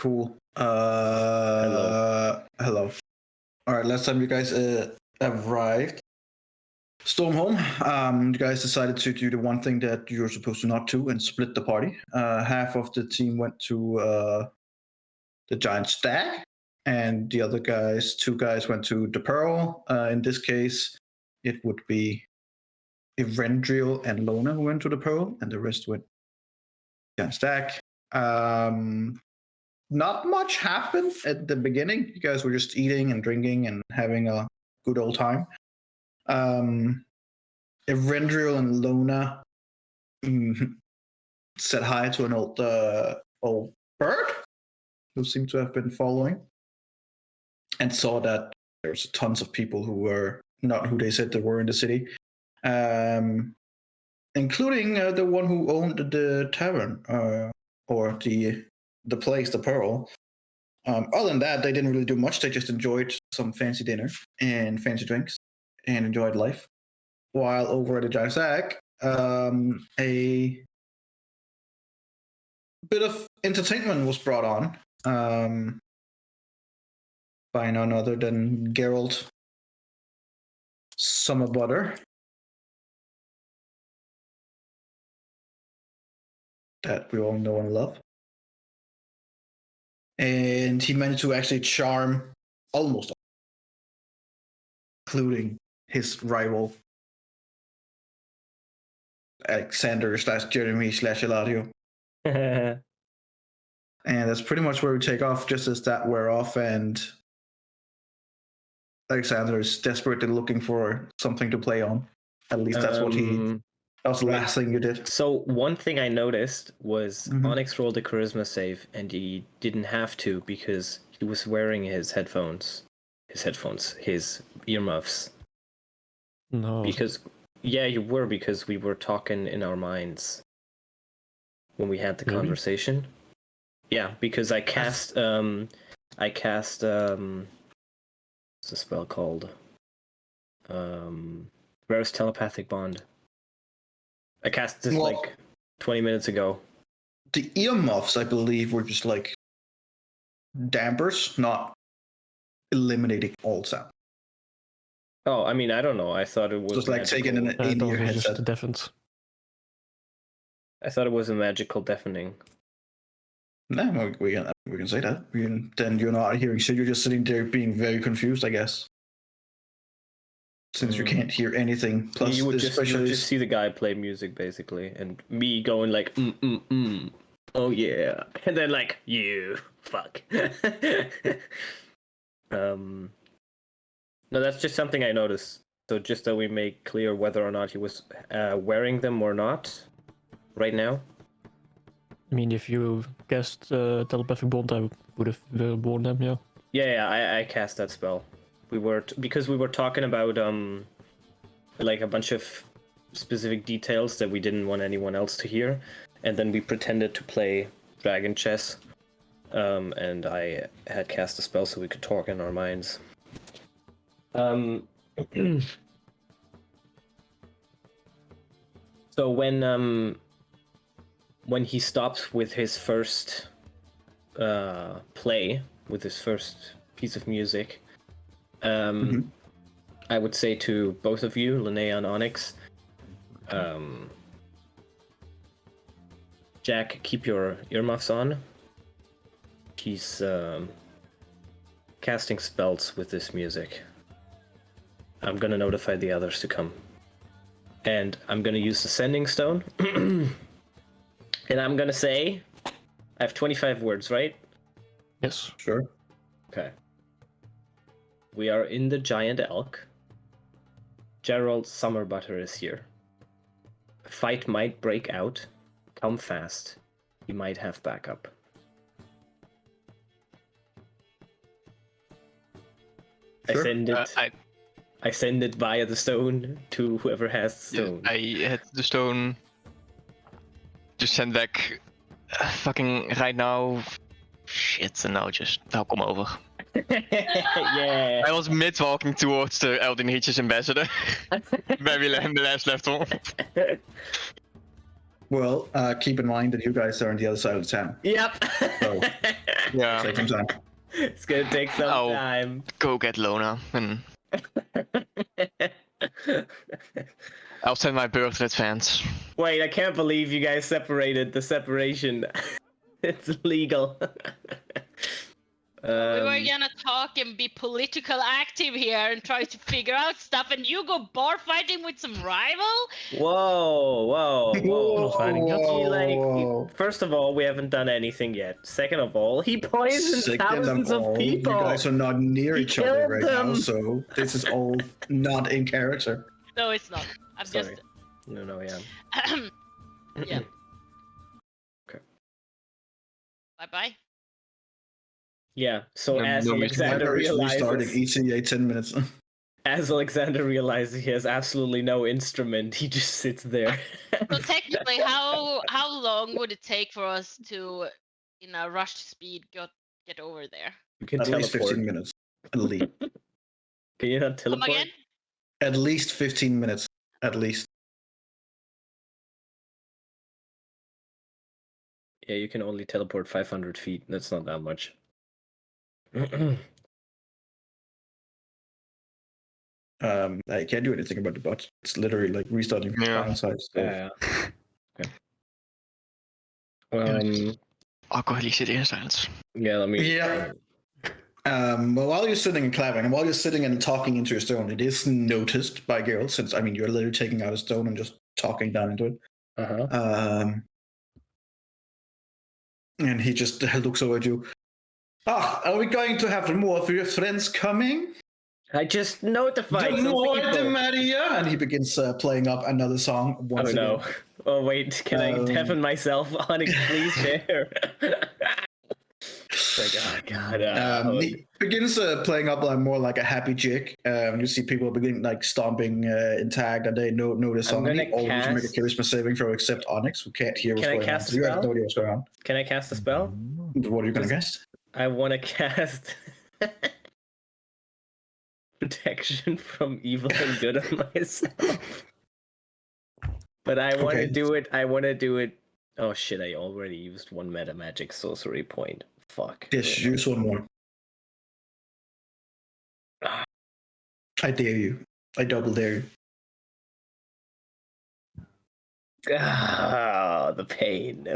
Cool. Hello. Hello. All right. Last time you guys arrived, storm home. You guys decided to do the one thing that you're supposed to not do and split the party. Half of the team went to the giant stag, and the other guys, 2 guys, went to the pearl. In this case, it would be Eberron and Lona who went to the pearl, and the rest went giant stag. Not much happened at the beginning. You guys were just eating and drinking and having a good old time. Eberron and Lona said hi to an old bird who seemed to have been following, and saw that there was tons of people who were not who they said they were in the city, including the one who owned the tavern or the place, the Pearl. Other than that, they didn't really do much. They just enjoyed some fancy dinner and fancy drinks and enjoyed life. While over at the Giant Stag, a bit of entertainment was brought on by none other than Geralt Summerbutter, that we all know and love. And he managed to actually charm almost all, including his rival Alexander / Jeremy / Eladio. And that's pretty much where we take off, just as that wear off, and Alexander is desperately looking for something to play on. At least that's what that was the last thing you did. So one thing I noticed was Onyx rolled a charisma save, and he didn't have to because he was wearing his earmuffs. No. Because you were, because we were talking in our minds when we had the conversation. Yeah, because I cast what's the spell called? Rarest Telepathic Bond. I cast this like 20 minutes ago. The earmuffs, I believe, were just like dampers, not eliminating all sound. Oh, I mean, I don't know. I thought it was just like taking an in-ear headset. Just deafened. I thought it was a magical deafening. No, we can say that. Then you're not hearing shit. You're just sitting there being very confused, I guess. Since you can't hear anything. Plus, you would just see the guy play music, basically, and me going like, oh yeah, and then like, you fuck. No, that's just something I noticed. So just that we make clear whether or not he was wearing them or not, right now. I mean, if you cast Telepathic Bond, I would have worn them, yeah. Yeah, I cast that spell. Because we were talking about like a bunch of specific details that we didn't want anyone else to hear, and then we pretended to play dragon chess, and I had cast a spell so we could talk in our minds. So when he stops with his first play, with his first piece of music, I would say to both of you, Linnea and Onyx, Jack, keep your earmuffs on. He's casting spells with this music. I'm gonna notify the others to come. And I'm gonna use the Sending Stone. And I'm gonna say, I have 25 words, right? Yes. Sure. Okay. We are in the Giant Elk. Gerald Summerbutter is here. A fight might break out. Come fast. You might have backup. Sure. I send it via the stone to whoever has the stone. I had the stone. Just send back. Fucking right now. Shit, and now kom over. Yeah. I was mid-walking towards the Elden Reach's ambassador. Where we last left off. Well, keep in mind that you guys are on the other side of the town. Yep. So, Yeah. take some time. It's gonna take some Oh. time. Go get Lona, and I'll send my birth in advance. Wait, I can't believe you guys separated the separation. It's legal. We were gonna talk and be political active here and try to figure out stuff, and you go bar fighting with some rival? Whoa. Not fighting yet. First of all, we haven't done anything yet. Second of all, he poisoned Second thousands of all, people. You guys are not near He each other killed right now, them. so this is all not in character. No, it's not. I'm Sorry. No, yeah. just. Yeah. Okay. Bye bye. Yeah, so No, as no, Alexander Restarting realizes, ETA 10 minutes. as Alexander realizes he has absolutely no instrument, he just sits there. So technically, how long would it take for us to, in a rush speed, get over there? You can At least teleport. 15 minutes. At least. Can you not Come teleport? again? At least 15 minutes. At least. Yeah, you can only teleport 500 feet. That's not that much. I can't do anything about the bot. It's literally like restarting from Yeah. downside. So. Yeah. Okay. I'll go release it in silence. Yeah, let me. Yeah. But while you're sitting and clapping, and while you're sitting and talking into your stone, it is noticed by Gale, since, I mean, you're literally taking out a stone and just talking down into it. Uh-huh. And he just looks over at you. Are we going to have more of your friends coming? I just notified The some more the people. merrier. And he begins playing up another song once Oh again. no. Oh wait, can I deafen myself? Onyx, please share. Like, oh god. He begins playing up like more like a happy jig. You see people begin like stomping in tag, and they know the song. gonna All need to make a cast- charisma saving throw except Onyx, who can't hear what's Can I going on. cast So you a have no spell? idea what's going on. Can I cast a spell? What are you gonna cast? I want to cast protection from evil and good on myself. But I want to Okay. do it. I want to do it. Oh shit! I already used one meta magic sorcery point. Fuck. Yes, use one more. I dare you. I double dare you. Ah, the pain.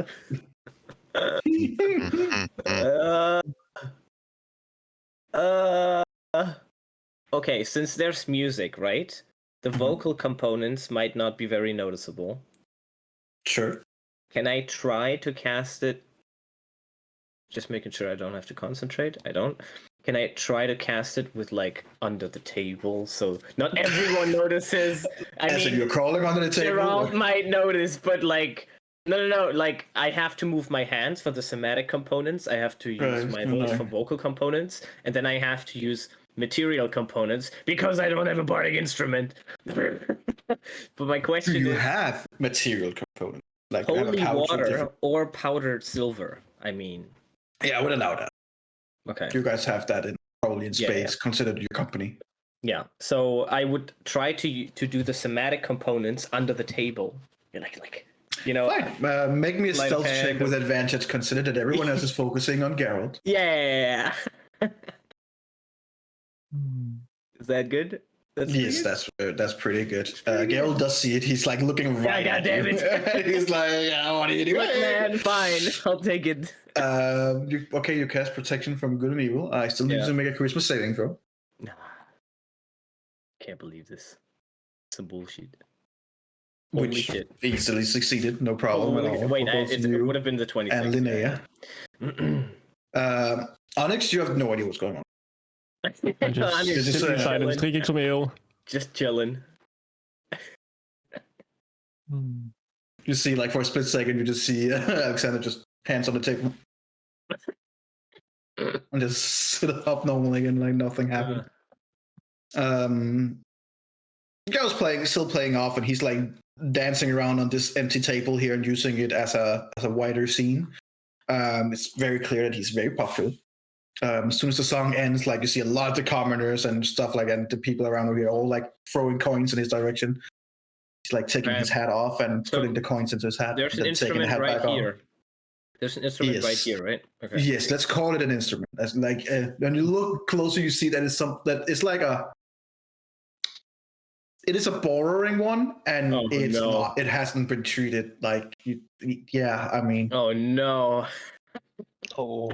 Okay, since there's music, right? The vocal components might not be very noticeable. Sure. Can I try to cast it? Just making sure I don't have to concentrate. I don't. Can I try to cast it with like under the table so not everyone notices? I As in mean, you're crawling under the table. Gerald might notice, but like, no. Like, I have to move my hands for the somatic components. I have to use Right, my voice no. for vocal components, and then I have to use material components because I don't have a bardic instrument. But my question You is, have material components. Like you have a holy pouch of water different- or powdered silver? I mean, Yeah, I would allow that. okay. You guys have that in probably in Yeah, space, considered your company. Yeah, so I would try to do the somatic components under the table. Like you know. Fine. Make me a Sleight of stealth check hand. with advantage, consider that everyone else is focusing on Geralt. Yeah. Is that good? That's Yes, that's pretty good. Geralt does see it. He's like looking right at goddamn you. it. He's like, what are you doing? Look, man, fine. I'll take it. You cast protection from good and evil. I still need Yeah. to make a charisma saving throw. Nah. Can't believe this. Some bullshit. Holy Which shit. easily succeeded, no problem at all. Wait, for both it you would have been the 26. and Linnea. Onyx, you have no idea what's going on. I'm just I'm just, sitting in silence, drinking some ale. Just chilling. You see, like for a split second, you just see Alexander just hands on the table and just sit up normally and like nothing happened. Gal's still playing off, and he's like dancing around on this empty table here and using it as a wider scene. It's very clear that he's very popular. As soon as the song ends, like you see a lot of the commoners and stuff like that, and the people around here all like throwing coins in his direction. He's like taking his hat off and So, putting the coins into his hat. There's and an then taking the instrument hat right back on. here. There's an instrument right Yes. here, right? Okay. Yes, let's call it an instrument. That's like when you look closer, you see that it's like it is a borrowing one, and it's not. It hasn't been treated like yeah. I mean, Oh no. Oh.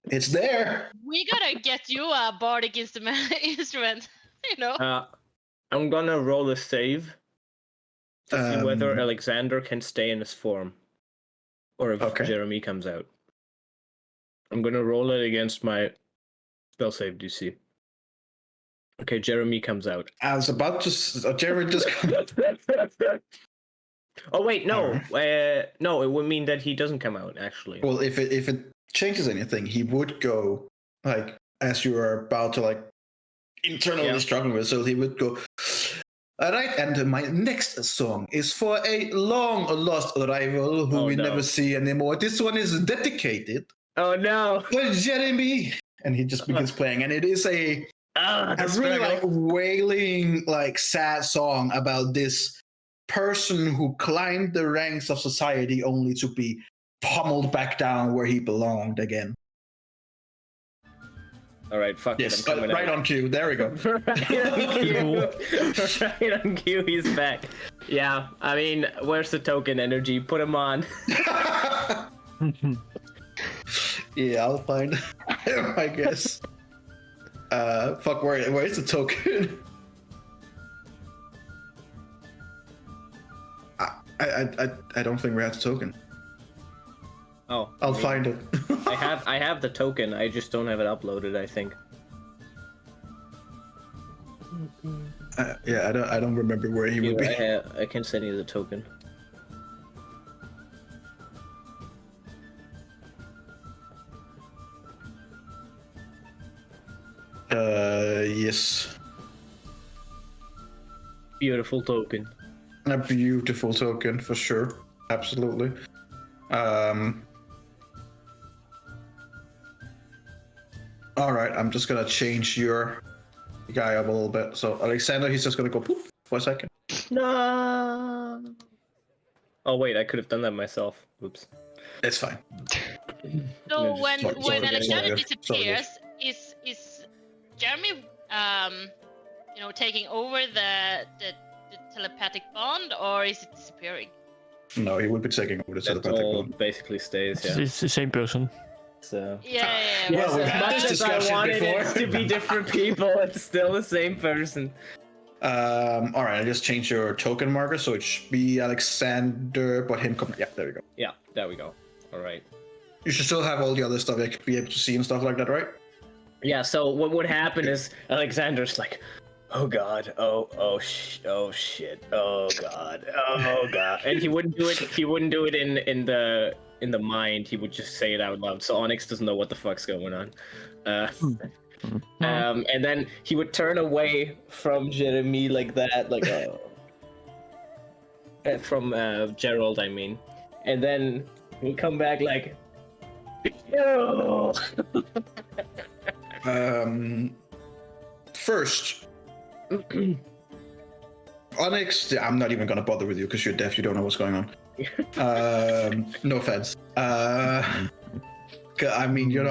it's there. We gotta get you a bardic instrument, you know? I'm gonna roll a save to see whether Um, Alexander can stay in his form, or if Okay. Jeremy comes out. I'm gonna roll it against my spell save DC. Okay, Jeremy comes out. I was about to. Jeremy just. Oh wait, no, no, it would mean that he doesn't come out actually. Well, if it changes anything, he would go like as you are about to like internally struggle with. So he would go. All right, and my next song is for a long lost rival who we never see anymore. This one is dedicated. Oh no! For Jeremy, and he just begins playing, and it is a really like wailing, like sad song about this person who climbed the ranks of society only to be pummeled back down where he belonged again. All right, fuck yes, it. I'm coming right out. on cue. There we go. Right on cue. He's back. Yeah, I mean, where's the token energy? Put him on. Yeah, I'll find him, I guess. Fuck, where is the token? I don't think we have the token. Oh, I'll find it. I have the token. I just don't have it uploaded, I think. Yeah, I don't remember where he would be. I can send you the token. Yes. Beautiful token. A beautiful token for sure. Absolutely. All right, I'm just gonna change your guy up a little bit. So Alexander, he's just gonna go poof for a second. No. Oh wait, I could have done that myself. Oops. It's fine. So when sorry, Alexander sorry. disappears, is Jeremy taking over the telepathic bond, or is it disappearing? No, he would be taking over the That telepathic all one. basically stays. Yeah. It's the same person. So. Yeah. Yes, we've as had much this as I discussion wanted before. it to be different people, it's still the same person. All right, I just changed your token marker, so it should be Alexander, but him coming. Yeah, there we go. Yeah, there we go. All right. You should still have all the other stuff, like be able to see and stuff like that, right? Yeah. So what would happen is Alexander's like, oh god, oh shit, oh god, and he wouldn't do it. He wouldn't do it in the mind. He would just say it out loud. So Onyx doesn't know what the fuck's going on. And then he would turn away from Jeremy like that, like from Gerald, I mean, and then he'd come back like, yo. First, Onyx, I'm not even gonna bother with you because you're deaf. You don't know what's going on. No offense. I mean, you're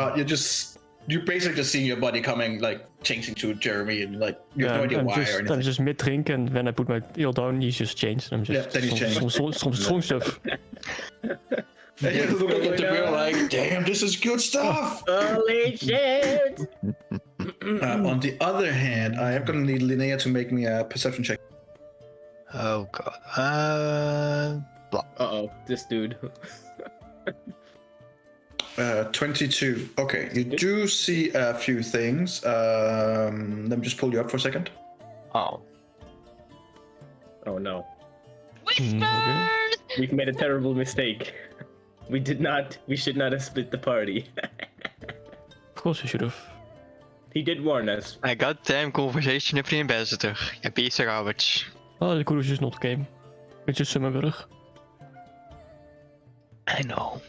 basically just seeing your body coming, like changing to Jeremy, and like you have no idea why or anything. I'm just mid drink, and when I put my ear down, he's just changed. I'm just then he's changed. some strong stuff. And you're looking at the mirror like, damn, this is good stuff. Holy shit! On the other hand, I am gonna need Linnea to make me a perception check. Oh god. Uh-oh, this dude. 22. Okay, you do see a few things. Let me just pull you up for a second. Oh. Oh no. Whispers! Okay. We've made a terrible mistake. We should not have split the party. Of course we should have. He did warn us. I got damn conversation with the ambassador. Ja, piece of garbage. Oh, the cruise is not game. It's just Summerburg. I know.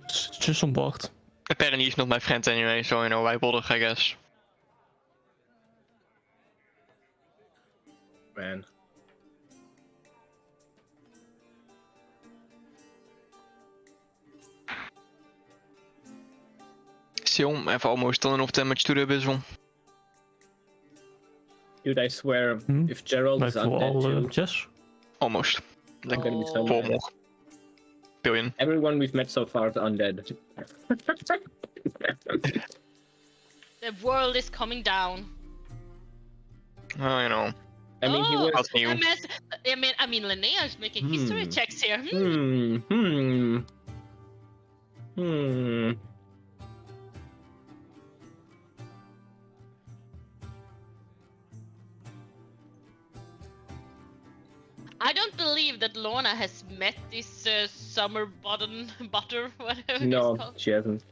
It's just on board. Apparently he's not my friend anyway, so why bother, I guess. Man. So I've almost done enough damage to the Abyssal. Dude, I swear, Hmm? if Gerald Like is for all undead too, chess? Almost. Like I'm gonna be so Oh. 4 mad. more. Billion. Everyone we've met so far is undead. The world is coming down. Oh, you know. I mean, he Oh, was. New. I mean, Linnea is making history Hmm. checks here. I don't believe that Lorna has met this summer butter, whatever No, it's called. she hasn't.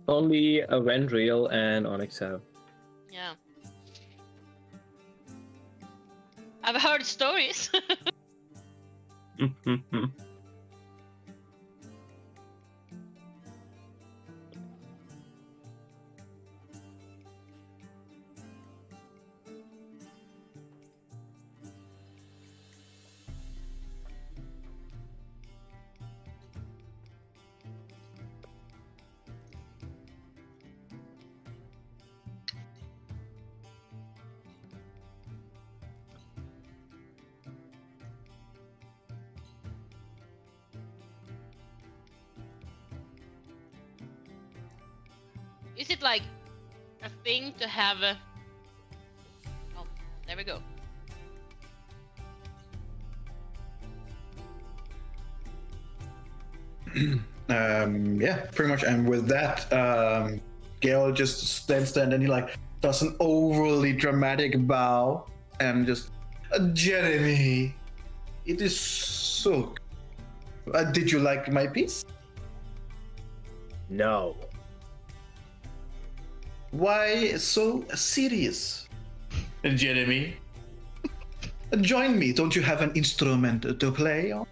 Only a Vendriel and Onyx have. Yeah. I've heard stories. Is it like a thing to have a... Oh, there we go. Yeah, pretty much. And with that, Gale just stands there and then he like does an overly dramatic bow and just, Jeremy, it is so. Did you like my piece? No. Why so serious, Jeremy? Join me. Don't you have an instrument to play on?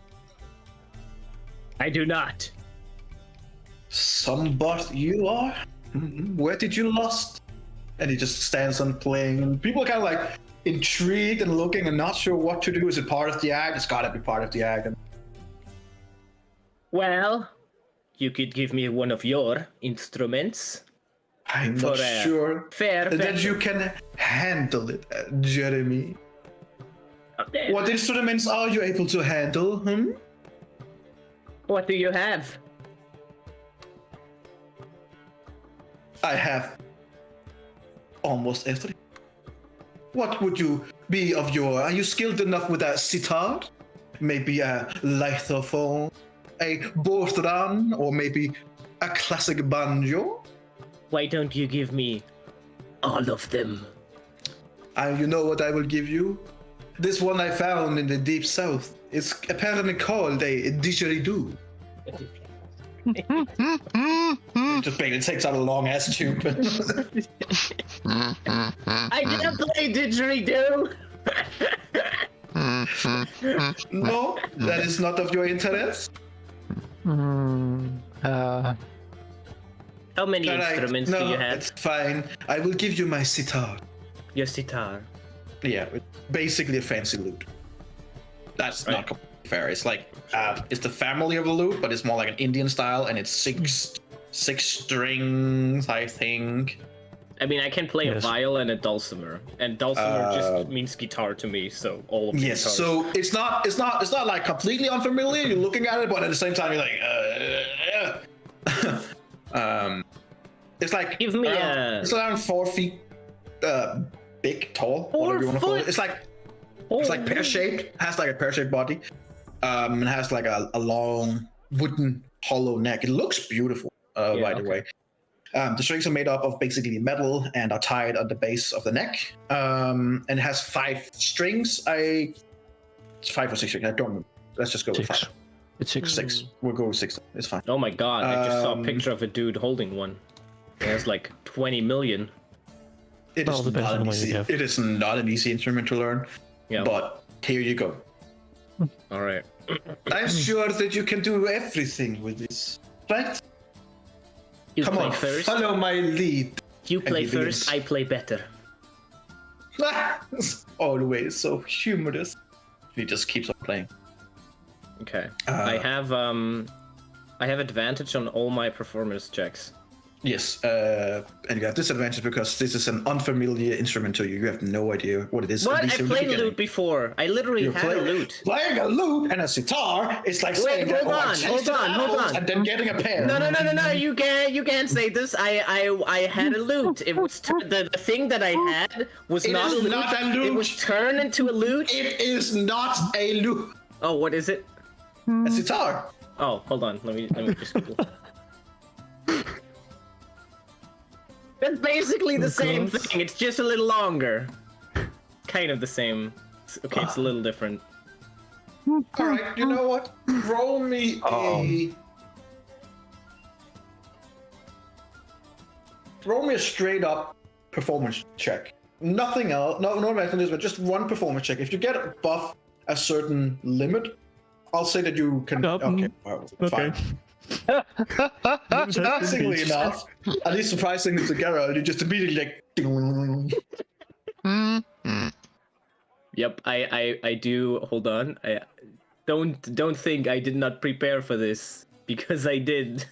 I do not. Somebody you are? Where did you lost? And he just stands on playing, and people are kind of like intrigued and looking and not sure what to do. Is it part of the act? It's gotta be part of the act. And Well, you could give me one of your instruments. I'm For not a sure fair that you can handle it, Jeremy. What instruments are you able to handle? What do you have? I have almost everything. What would you be of your... Are you skilled enough with a sitar? Maybe a lithophone? A bordran? Or maybe a classic banjo? Why don't you give me all of them? And you know what I will give you? This one I found in the deep south. It's apparently called a didgeridoo. Just basically takes out a long ass tube. I didn't play didgeridoo! No, that is not of your interest. How many Alright, instruments no, do you have? it's fine. I will give you my sitar. Your sitar. Yeah, basically a fancy lute. That's not completely fair. It's like it's the family of a lute, but it's more like an Indian style, and it's six strings, I think. I mean, I can play a Yes. viol and a dulcimer, and dulcimer just means guitar to me. So all of the Yes, guitars. so it's not like completely unfamiliar. You're looking at it, but at the same time, you're like, it's like Give me it's around 4 feet big, tall, whatever you want to call it. It's like pear-shaped, has like a pear-shaped body, and has like a long wooden hollow neck. It looks beautiful, by the way. The strings are made up of basically metal and are tied at the base of the neck. And it has 5 strings. It's 5 or 6 strings. I don't remember. Let's just go with 5. It's 6. 6. We'll go with 6. It's fine. Oh my god! I just saw a picture of a dude holding one. It has like 20 million. It Well, is depends not on an what you easy. have. It is not an easy instrument to learn. Yeah. But here you go. All right. I'm sure that you can do everything with this, right? You Come play on, first. follow my lead. You play he first. begins. I play better. It's always so humorous. He just keeps on playing. Okay. I have I have advantage on all my performance checks. Yes, and you have disadvantage because this is an unfamiliar instrument to you. You have no idea what it is. What? at least I in the played a beginning. lute before. I literally You had a lute. Playing a lute and a sitar is like saying, hold "Oh, I on, tasted hold apples," on. and then getting a pear. No, you can't say this. I had a lute. It was the thing that I had was It not is a lute. not a lute. It was turned into a lute. It is not a lute. Oh, what is it? A sitar. Oh, hold on. Let me just Google. That's basically the same thing. It's just a little longer. Kind of the same. Okay, it's a little different. All right, you know what? Roll me a straight up performance check. Nothing else. No mechanism, but just one performance check. If you get above a certain limit, I'll say that you can. Okay, well, fine. Surprisingly enough, at least surprisingly to Geralt, you just immediately like. Yep, I do. Hold on. I don't think I did not prepare for this because I did.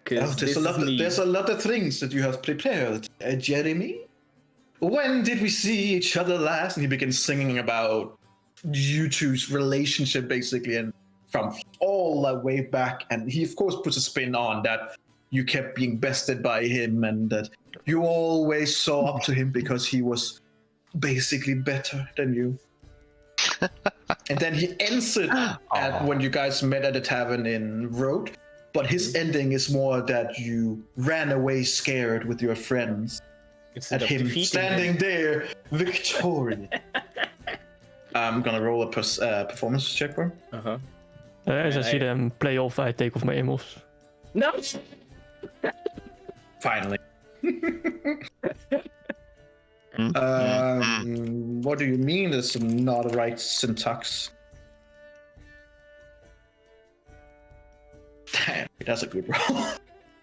There's a lot of things that you have prepared, Jeremy. When did we see each other last? And he begins singing about you two's relationship, basically, and from all the way back. And he, of course, puts a spin on that you kept being bested by him and that you always saw up to him because he was basically better than you. And then he ends it at when you guys met at the tavern in Road. But his ending is more that you ran away scared with your friends. Instead At of him defeating standing him. there, victorious. I'm gonna roll a performance check for him. Uh-huh. As I see them play off, I take off my emos. No! Finally. What do you mean there's not a right syntax? Damn, that's a good roll.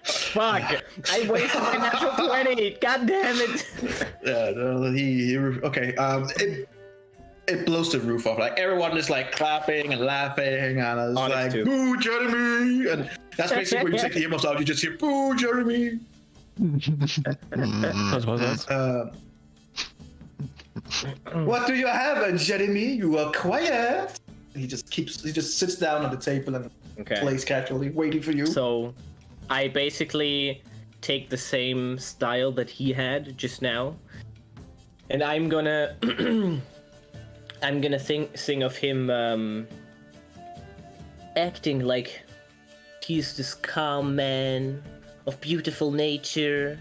Fuck! I wasted my natural 20! God damn it! Yeah, no, okay. It blows the roof off. Like everyone is like clapping and laughing, and it's Honest like, too. "Boo, Jeremy!" And that's basically when you take the emos out. You just hear, "Boo, Jeremy." That's what that. What do you have, Jeremy? You are quiet. He just sits down at the table and plays casually, waiting for you. So, I basically take the same style that he had just now, and I'm gonna sing of him acting like he's this calm man of beautiful nature,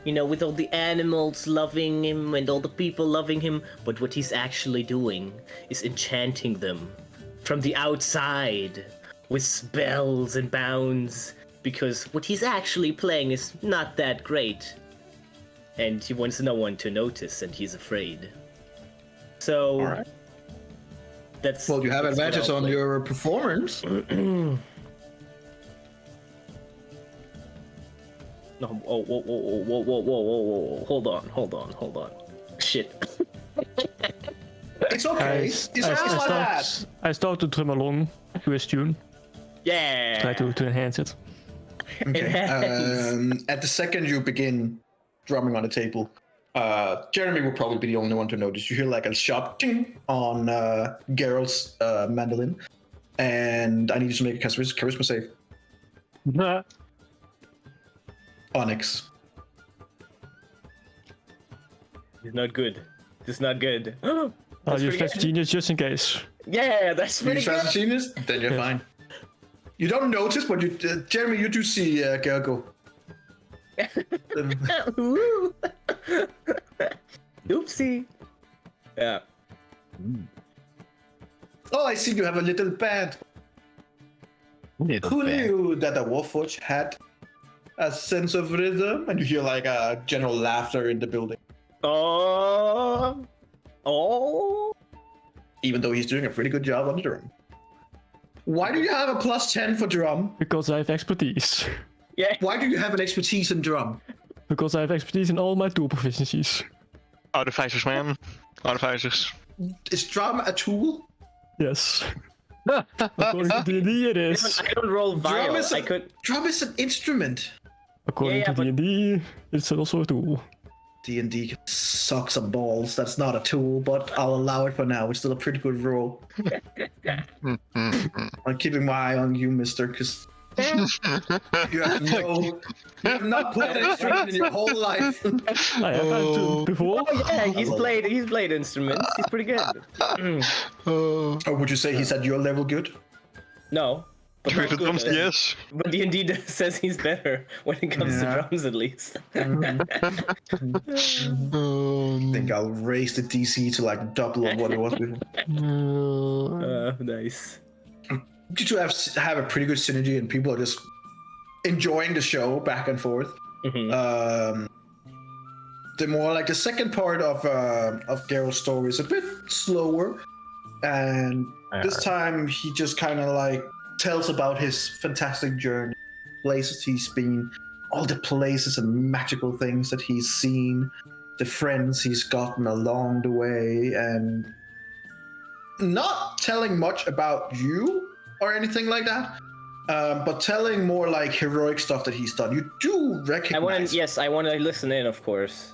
you know, with all the animals loving him and all the people loving him, but what he's actually doing is enchanting them from the outside with spells and bounds, because what he's actually playing is not that great, and he wants no one to notice, and he's afraid. So, All right. that's... Well, you have that's what advantage I'll on play. your performance. No, whoa, hold on. Shit. It's okay. I start to trim along to his tune. Yeah! Try to enhance it. Okay. It At the second you begin drumming on the table, Jeremy will probably be the only one to notice. You hear like a sharp ting on Geralt's mandolin, and I need you to make a charisma save. Onyx. It's not good. It's not good. I'll That's use pretty Flash good. Genius just in case. Yeah, that's You pretty use good. Fast Genius? Then you're fine. You don't notice, but Jeremy, you do see Geralt go. Ooh. Oopsie. Yeah. Oh, I see you have a little band. Who knew that the Warforged had a sense of rhythm? And you hear like a general laughter in the building. Oh. Even though he's doing a pretty good job on the drum. Why do you have a +10 for drum? Because I have expertise. Yeah. Why do you have an expertise in drum? Because I have expertise in all my tool proficiencies. Artificers, man. Artificers. Is drum a tool? Yes. According to D&D, it is. I don't roll vial. Drum is I could. Drum is an instrument. According Yeah, to D&D, it's also a tool. D&D sucks some balls. That's not a tool, but I'll allow it for now. It's still a pretty good roll. I'm keeping my eye on you, mister, because you have not played an instrument in your whole life. I have had to before. Oh yeah, he's played instruments. He's pretty good. Or would you say he's at your level good? No. But With not the drums, good. yes. But D&D says he's better when it comes to drums, at least. I think I'll raise the DC to like double of what it was before. Nice. You two have a pretty good synergy, and people are just enjoying the show back and forth. Mm-hmm. The more like the second part of Daryl's story is a bit slower, and this time he just kind of like tells about his fantastic journey, places he's been, all the places and magical things that he's seen, the friends he's gotten along the way, and not telling much about you or anything like that, but telling more like heroic stuff that he's done. You do recognize. I want to listen in, of course.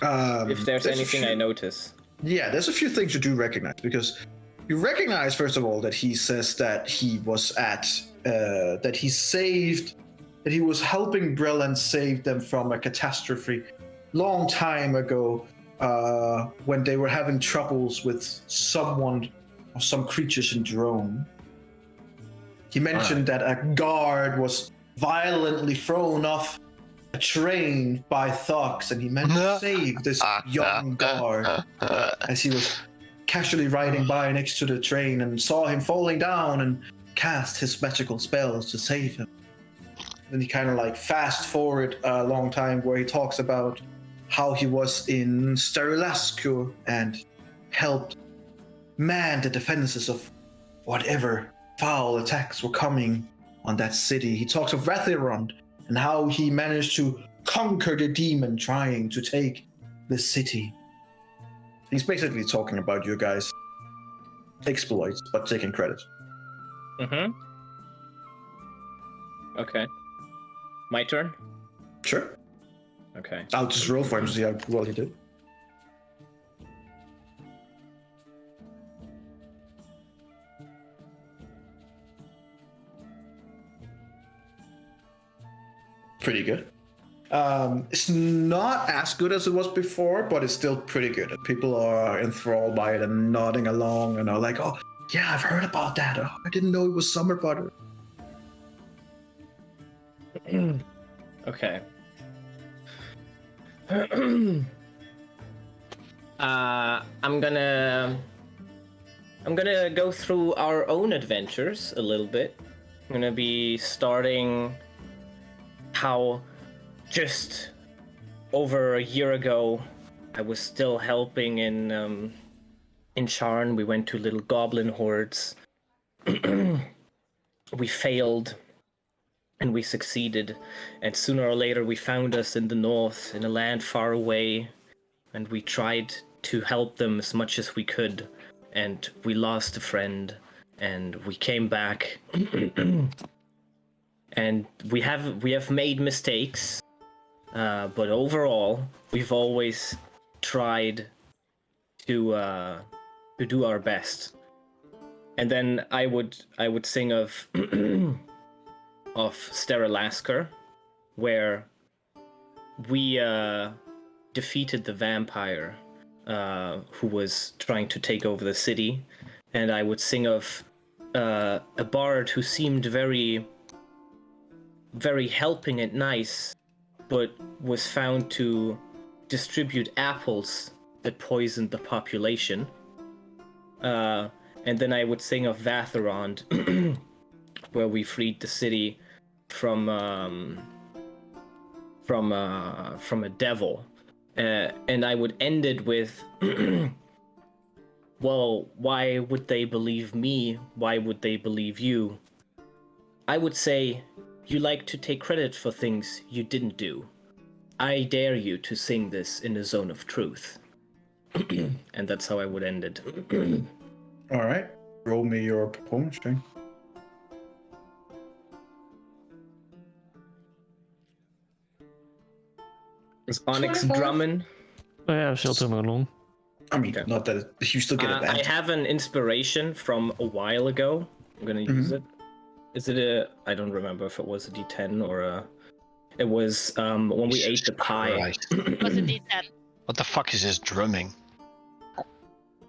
If there's anything I notice. Yeah, there's a few things you do recognize, because you recognize, first of all, that he says that he was that he was helping Brilliant save them from a catastrophe long time ago, when they were having troubles with someone or some creatures in Drone. He mentioned that a guard was violently thrown off a train by thugs, and he meant to save this young guard as he was casually riding by next to the train and saw him falling down and cast his magical spells to save him. Then he kind of like fast forward a long time where he talks about how he was in Sterilascur and helped man the defenses of whatever foul attacks were coming on that city. He talks of Eberron and how he managed to conquer the demon trying to take the city. He's basically talking about your guys' exploits, but taking credit. Mm-hmm. Okay. My turn? Sure. Okay. I'll just roll for him to see how well he did. Pretty good. It's not as good as it was before, but it's still pretty good. People are enthralled by it and nodding along and are like, oh, yeah, I've heard about that. Oh, I didn't know it was summer butter. Okay. I'm gonna go through our own adventures a little bit. I'm gonna be starting how just over a year ago I was still helping in Sharn. We went to little goblin hordes. We failed and we succeeded, and sooner or later we found us in the north, in a land far away, and we tried to help them as much as we could, and we lost a friend, and we came back. And we have made mistakes, but overall we've always tried to do our best. And then I would sing of Sterilascur, where we defeated the vampire who was trying to take over the city, and I would sing of a bard who seemed very, very helping and nice, but was found to distribute apples that poisoned the population. And then I would sing of Vatherond, where we freed the city from a devil, and I would end it with, well, why would they believe me? Why would they believe you? I would say, you like to take credit for things you didn't do. I dare you to sing this in the zone of truth. And that's how I would end it. All right. roll me your performance check. Is Onyx 25? drumming? Oh yeah, I'm still drumming along. I mean, Okay. not that you still get I advantage. have an inspiration from a while ago. I'm gonna use it. Is it a? I don't remember if it was a D10 or a. It was when we ate the pie. Christ. It was a D10. What the fuck is this drumming?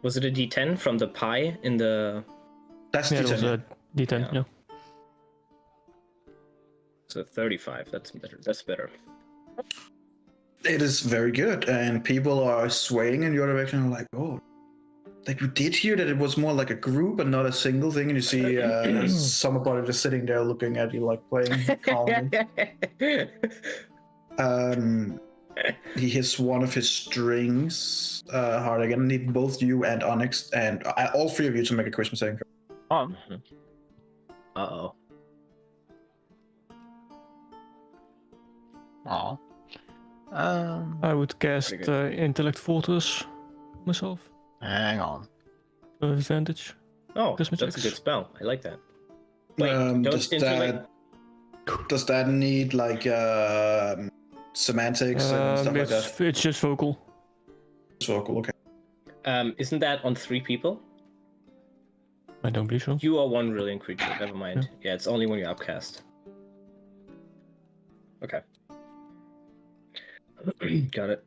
Was it a D10 from the pie in the? That's Yeah, it was D10. a D10. Yeah. Yeah. So 35. That's better. That's better. It is very good, and people are swaying in your direction. Like, oh, like you did hear that it was more like a group and not a single thing. And you see somebody just sitting there looking at you, like playing calmly. He hits one of his strings hard again. I need both you and Onyx and all three of you to make a charisma saving throw. Uh-oh. Oh. I would cast Intellect Fortress myself. Hang on. Advantage. Oh, Charisma that's a checks. good spell. I like that. Wait, don't does that need like semantics and stuff like that? It's just vocal. So cool. Okay. Isn't that on 3 people? I don't believe so. You are one brilliant creature. Never mind. Yeah, it's only when you're upcast. Okay. Got it.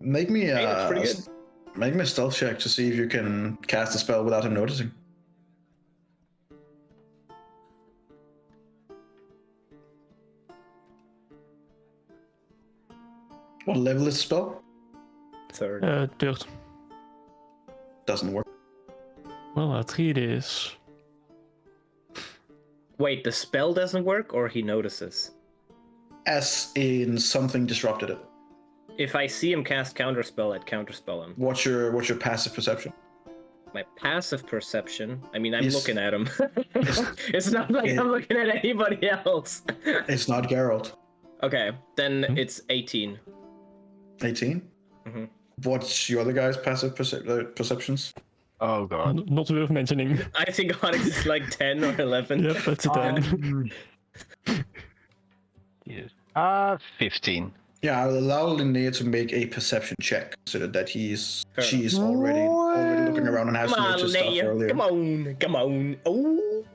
Make me Hey, that's pretty good. make me a stealth check to see if you can cast a spell without him noticing. What level is the spell? 3rd. Third. Doesn't work. Well, 3 it is. Wait, the spell doesn't work, or he notices? As in something disrupted it. If I see him cast counterspell, I'd counterspell him. What's your passive perception? My passive perception. I mean, I'm Yes. looking at him. It's not like I'm looking at anybody else. It's not Geralt. Okay, then it's 18. 18? Mm-hmm. What's your other guy's passive perceptions? Oh god. Not worth mentioning. I think Onyx is like 10 or 11. Yep, that's a 10. Yes. 15. Yeah, I'll allow Linnea to make a perception check, so that she's Fair already looking around and has Come on, noticed stuff Leia. earlier. Come on. Oh.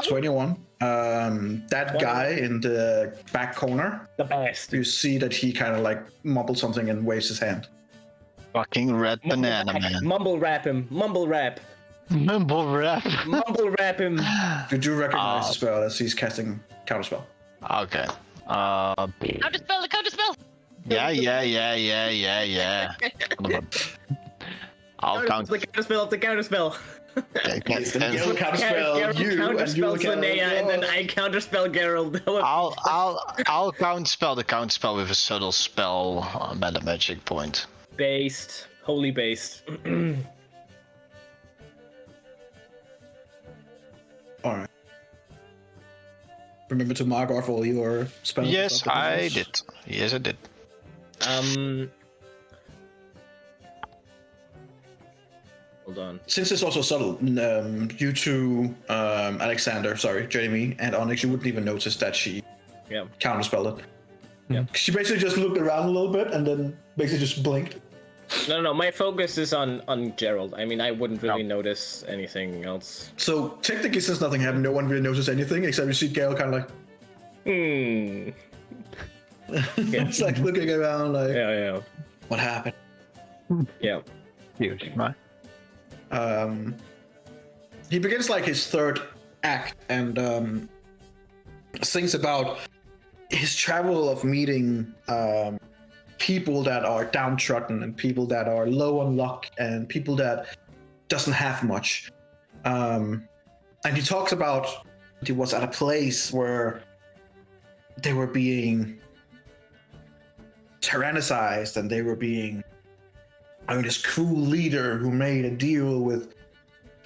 21. That guy in the back corner, The best. you see that he kind of like mumbles something and waves his hand. Fucking red banana man. Mumble rap him. Mumble rap. Mumble rap. Mumble rap him. You do recognize the spell as he's casting counterspell. Okay. Counterspell, the counterspell! Yeah. I'll count. The counterspell of the counterspell. He's gonna Cancel. counterspell you, and you counterspells look at Linnea, and then I counterspell Geralt. I'll counterspell the counterspell with a subtle spell meta magic point. Based. Holy based. Alright. Remember to mark off all your spells. Yes, I did. Yes, I did. Hold on. Since it's also subtle, you two, Jamie, and Onyx, you wouldn't even notice that she counterspelled it. Yeah. She basically just looked around a little bit and then basically just blinked. No. My focus is on Gerald. I mean, I wouldn't really notice anything else. So technically, since nothing happened, no one really noticed anything except you see Gale kind of like. It's like looking around, like. Yeah. What happened? Yeah. Huge, right? He begins like his third act and thinks about his travel of meeting people that are downtrodden and people that are low on luck and people that doesn't have much. And he talks about he was at a place where they were being tyrannized and they were being this cruel leader who made a deal with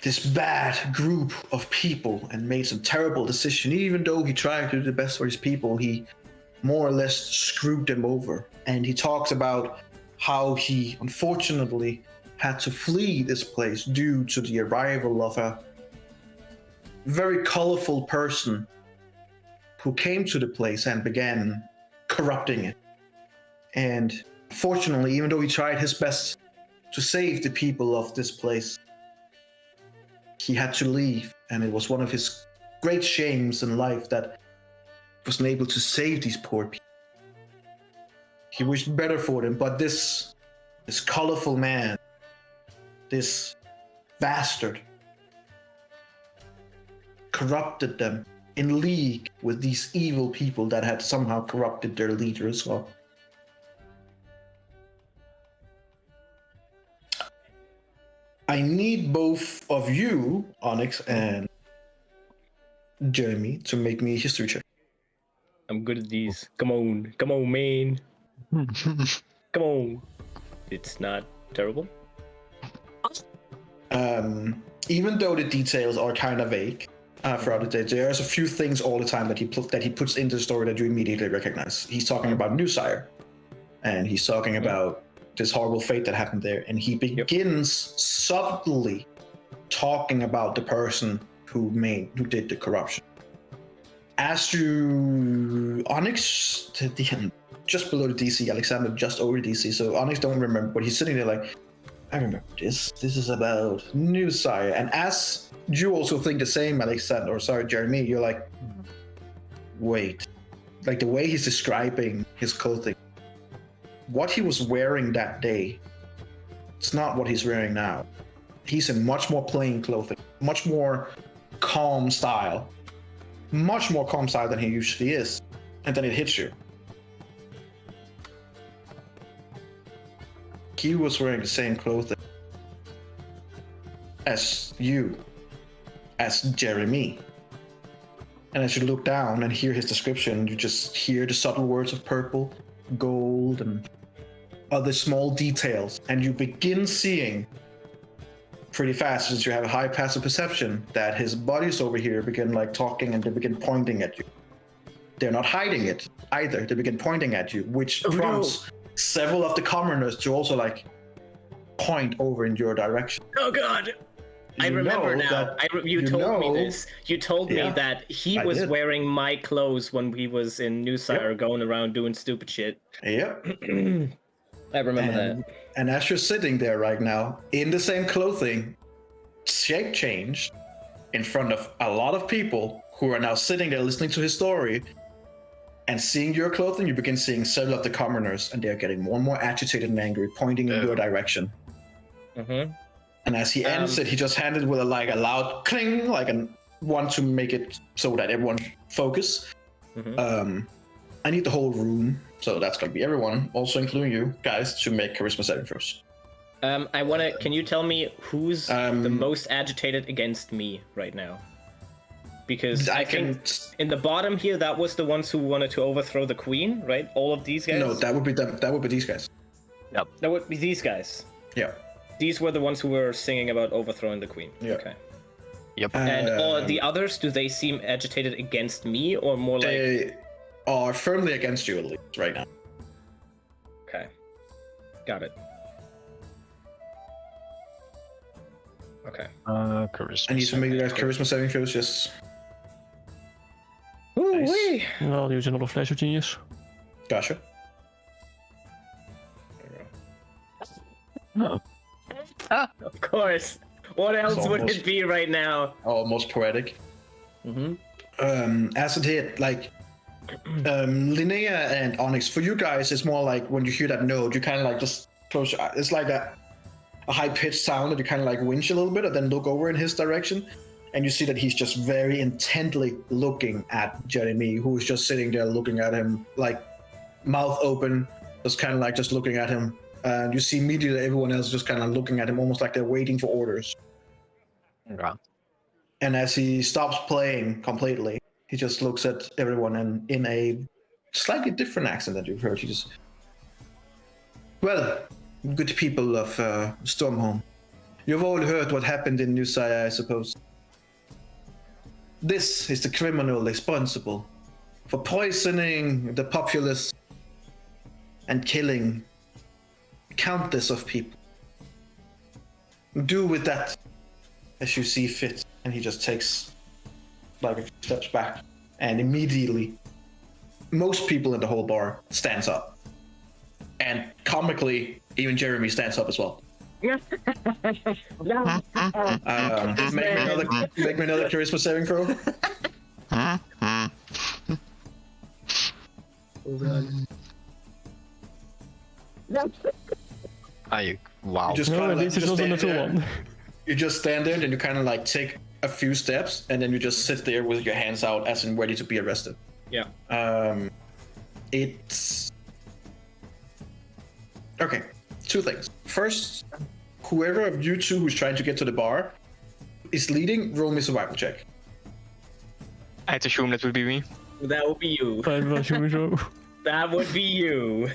this bad group of people and made some terrible decision. Even though he tried to do the best for his people, he more or less screwed them over. And he talks about how he unfortunately had to flee this place due to the arrival of a very colorful person who came to the place and began corrupting it. And fortunately, even though he tried his best to save the people of this place, he had to leave. And it was one of his great shames in life that he wasn't able to save these poor people. He wished better for them, but this colorful man, this bastard, corrupted them in league with these evil people that had somehow corrupted their leader as well. I need both of you, Onyx and Jeremy, to make me a history check. I'm good at these. Come on, man. Come on. It's not terrible. Even though the details are kind of vague throughout the day, there's a few things all the time that he puts into the story that you immediately recognize. He's talking about New Sire, and he's talking about this horrible fate that happened there, and he begins subtly talking about the person who did the corruption. As you, Onyx, just below the DC, Alexander just over the DC, so Onyx don't remember, but he's sitting there like, I remember this. This is about New Sire. And as you also think the same, Alexander, or sorry, Jeremy, you're like, wait. Like the way he's describing his clothing, what he was wearing that day, it's not what he's wearing now. He's in much more plain clothing, much more calm style. Much more calm style than he usually is. And then it hits you. He was wearing the same clothing as you, as Jeremy. And as you look down and hear his description, you just hear the subtle words of purple, gold, and other small details. And you begin seeing pretty fast, since you have a high passive perception, that his buddies over here begin like talking and they begin pointing at you. They're not hiding it either. They begin pointing at you, which prompts several of the commoners to also like point over in your direction. Oh God! I remember now. You told me this. You told me that he was wearing my clothes when he was in New Sire, going around doing stupid shit. Yep. I remember that. And as you're sitting there right now, in the same clothing, shape changed, in front of a lot of people who are now sitting there listening to his story, and seeing your clothing, you begin seeing several of the commoners, and they're getting more and more agitated and angry, pointing in your direction. Mm-hmm. And as he ends it, he just handed with a loud cling, like a one to make it so that everyone focus. Mm-hmm. I need the whole room, so that's gonna be everyone, also including you guys, to make charisma saving throws. Can you tell me who's the most agitated against me right now? Because I think in the bottom here, that was the ones who wanted to overthrow the queen, right? All of these guys? No, that would be them. That would be these guys. Yep. That would be these guys. Yeah. These were the ones who were singing about overthrowing the queen. Yeah. Okay. Yep. And all the others, do they seem agitated against me, or more like... They are firmly against you, at least, right now. Okay. Got it. Okay. Charisma. I need to make you guys charisma saving throws, yes. Nice. I'll use another flash of genius. Gotcha. No. Of course. What else would it be right now? Almost poetic. Mm-hmm. As it hit, like, Linnea and Onyx, for you guys, it's more like when you hear that note, you kind of like just close your eyes. It's like a high-pitched sound that you kind of like winch a little bit and then look over in his direction. And you see that he's just very intently looking at Jeremy, who is just sitting there looking at him, like mouth open, just kind of like just looking at him. And you see immediately everyone else just kind of looking at him, almost like they're waiting for orders. Okay. And as he stops playing completely, he just looks at everyone and in a slightly different accent that you've heard. He just, well, good people of Stormhome, you've all heard what happened in New Sire, I suppose. This is the criminal responsible for poisoning the populace and killing countless of people. Do with that as you see fit. And he just takes like a few steps back, and immediately most people in the whole bar stands up. And comically, even Jeremy stands up as well. Make me another charisma saving throw. Wow. You just No, kinda at like, least it just wasn't a stand too there. long. You just stand there, and you kind of like take a few steps, and then you just sit there with your hands out, as in ready to be arrested. Yeah. It's okay. Two things. First, whoever of you two who's trying to get to the bar is leading. Roll me survival check. I'd assume that would be me. That would be you. Dat was sowieso. That would be you.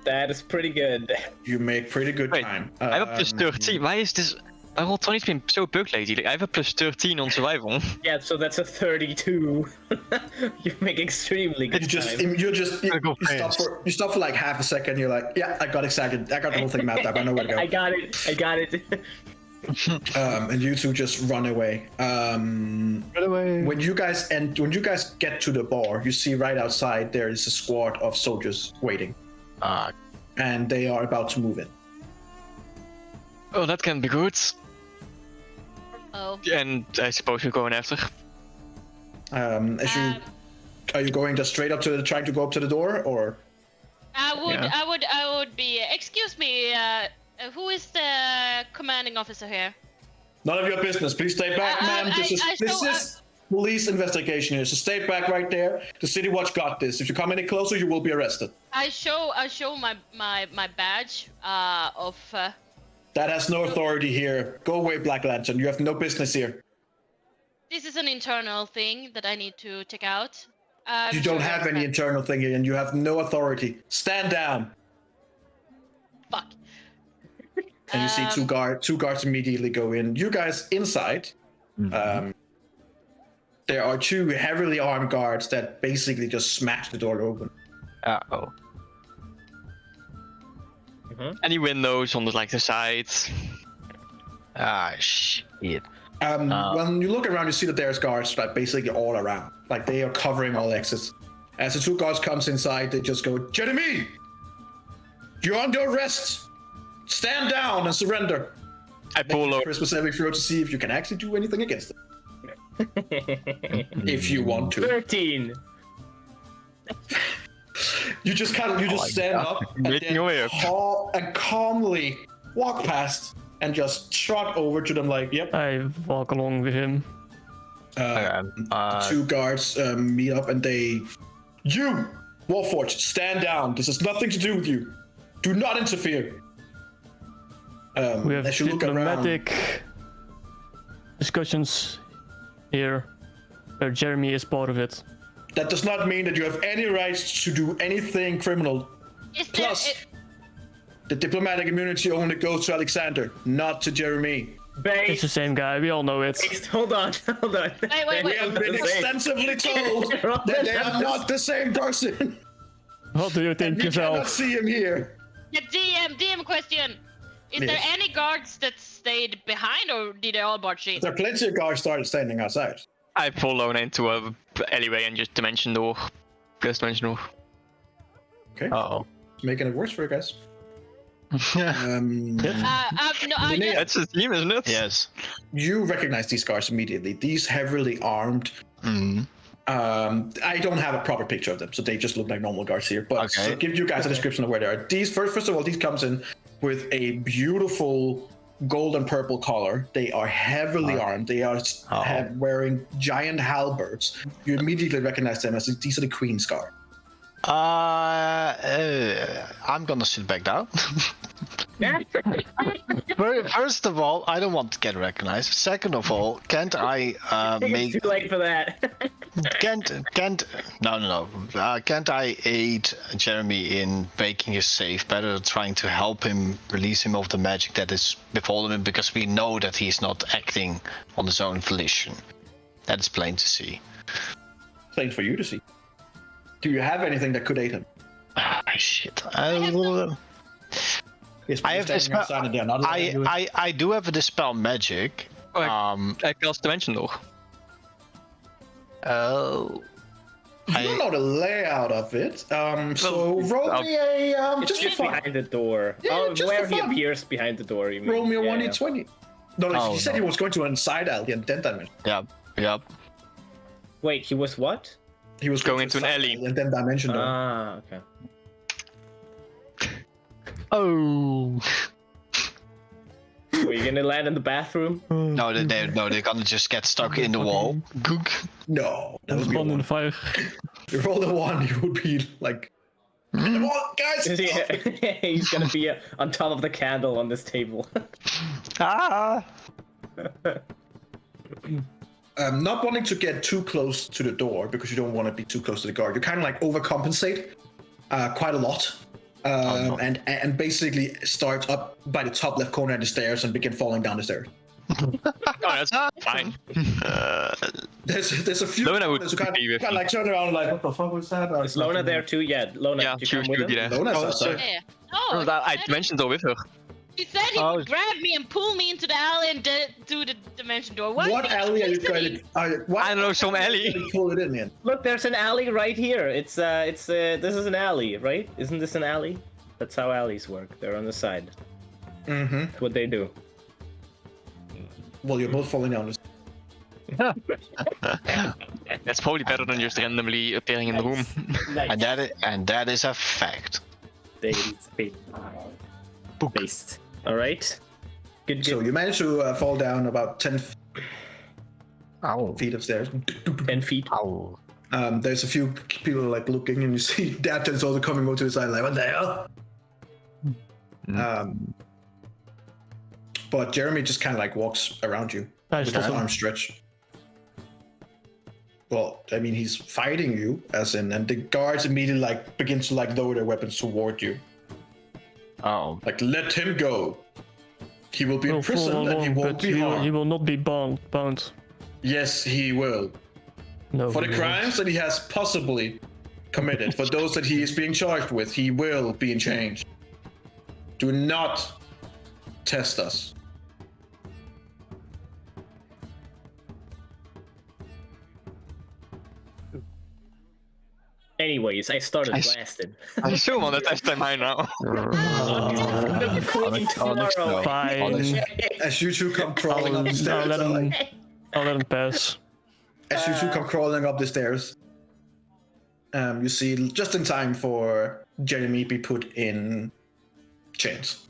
That is pretty good. You make pretty good Wait, time. I have a plus 13. Why is this? My roll 20's been so bugged lately. Like, I have a plus 13 on survival. Yeah, so that's a 32. You make extremely good time. You stop for like half a second. You're like, yeah, I got the whole thing mapped up. I know where to go. I got it. And you two just run away. Run away. When you guys get to the bar, you see right outside there is a squad of soldiers waiting, and they are about to move in. Oh, that can be good. Oh. And I suppose we're going after. Are you going just straight up to trying to go up to the door, or? I would be. Excuse me. Who is the commanding officer here? None of your business. Please stay back, ma'am. This is police investigation here, so stay back right there. The City Watch got this. If you come any closer, you will be arrested. I show my badge of. That has no authority here. Go away, Black Lantern. You have no business here. This is an internal thing that I need to check out. You don't have any internal thing here, and you have no authority. Stand down. Fuck. And you see two guards immediately go in. You guys inside. There are two heavily armed guards that basically just smash the door open. Uh-oh. Any windows on the sides? Ah, shit. When you look around, you see that there's guards like basically all around. Like they are covering all exits. As the two guards comes inside, they just go, Jeremy! You're under arrest! Stand down and surrender. I pull over. Christmas every throw to see if you can actually do anything against it. If you want to. 13. You just stand up and then calmly walk past and just trot over to them like, yep. I walk along with him. Two guards meet up and you, Warforged, stand down. This has nothing to do with you. Do not interfere. We have as you look diplomatic discussions here, where Jeremy is part of it. That does not mean that you have any rights to do anything criminal. Plus, the diplomatic immunity only goes to Alexander, not to Jeremy. It's the same guy, we all know it. Hold on. Wait. We have been extensively told that they are not the same person. What do you think You cannot yourself? see him here. The DM question. Is there Yes. any guards that stayed behind, or did they all barge in? There are plenty of guards started standing outside. I pull Lona into a alleyway and just dimension door. Plus dimension door. Okay. Uh-oh. Making it worse for you guys. That's his team, isn't it? Yes. You recognize these guards immediately. These heavily armed. I don't have a proper picture of them, so they just look like normal guards here. But Okay. to give you guys a description of where they are. These first of all, these comes in with a beautiful gold and purple collar. They are heavily armed. They are wearing giant halberds. You immediately recognize them as these are the Queen's Guard. I'm gonna sit back down. First of all, I don't want to get recognized. Second of all, can't I make? It's too late for that. Can't I aid Jeremy in making his safe better, trying to help him release him of the magic that is befallen him, because we know that he's not acting on his own volition. That is plain to see. Plain for you to see. Do you have anything that could aid him? Ah, shit. Yes, I have standing outside and they're not allowed to do it. I do have a dispel magic. Oh, I cast Dimension Door. Oh. You don't know the layout of it. So roll me a It's just for just fun. behind the door. Yeah, Oh, just where for he fun. appears behind the door. You mean? Roll me a Yeah, 1d20. No, Oh, he said no. he was going to inside alley and then dimension. Yep. Wait, he was what? He was Going to into an side alley. and then dimension door. Ah, okay. Oh. Were you gonna land in the bathroom? No, they're gonna just get stuck in the wall. Gook. No, that would be a One in one. the fire. If you roll a 1, you would be like, come on, guys! Yeah, he's gonna be on top of the candle on this table. Ah. Not wanting to get too close to the door because you don't want to be too close to the guard. You kind of like overcompensate quite a lot. no. And basically start up by the top left corner of the stairs and begin falling down the stairs. Oh, that's fine. There's a few Lona would corners who kind be with of like turn around like, what the fuck was that? Is Lona there too? Yeah, Lona, Yeah, did you come she with would be him? there. Lona's Oh, outside. Yeah. Oh, No, I Dimension Door with her. he said he Oh. would grab me and pull me into the alley and do the dimension door. What Alley are you going to? What I don't know, some alley. alley pull it in? Look, there's an alley right here. This is an alley, right? Isn't this an alley? That's how alleys work. They're on the side. Mm-hmm. That's what they do. Well, you're both falling down. That's probably better than just randomly appearing in the room. Nice. And that is a fact. Based. All right. Good. So you managed to fall down about 10 Ow. feet of stairs. 10 feet. Ow. There's a few people like looking, and you see Dapton's also coming over to the side, like, what the hell? But Jeremy just kind of like walks around you I with stop his him. arm stretched. Well, I mean, he's fighting you, as in, and the guards immediately like begin to like lower their weapons toward you. Oh. Like, let him go. He will be Well, imprisoned and he won't but be harmed. he will not be bound. Yes, he will. No. For the he won't. crimes that he has possibly committed, for those that he is being charged with, he will be in chains. Do not test us. Anyways, I started I s- blasting. I assume on the test time I now. Fine. As you two come crawling up the I'll stairs, let him pass. as you two come crawling up the stairs, you see just in time for Jeremy be put in chains.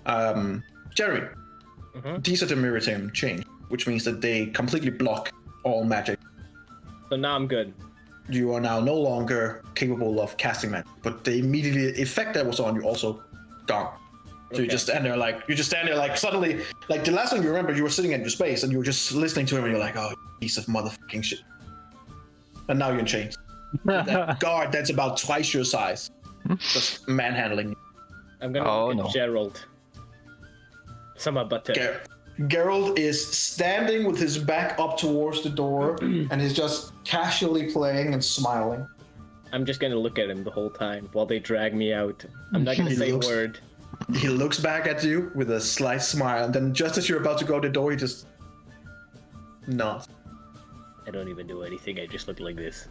Jeremy, these are the mirror team chains, which means that they completely block all magic. So now I'm good. You are now no longer capable of casting magic, but the immediate effect that was on you also gone. So you just stand there like suddenly, like the last time you remember, you were sitting in your space and you were just listening to him and you're like, oh, piece of motherfucking shit. And now you're in chains. That guard that's about twice your size, just manhandling you. I'm gonna Oh, look at no. Gerald. Sama butter. Gerald is standing with his back up towards the door and he's just casually playing and smiling. I'm just gonna look at him the whole time while they drag me out. I'm not gonna He say a looks- word. He looks back at you with a slight smile, and then just as you're about to go to the door, he just nods. I don't even do anything. I just look like this.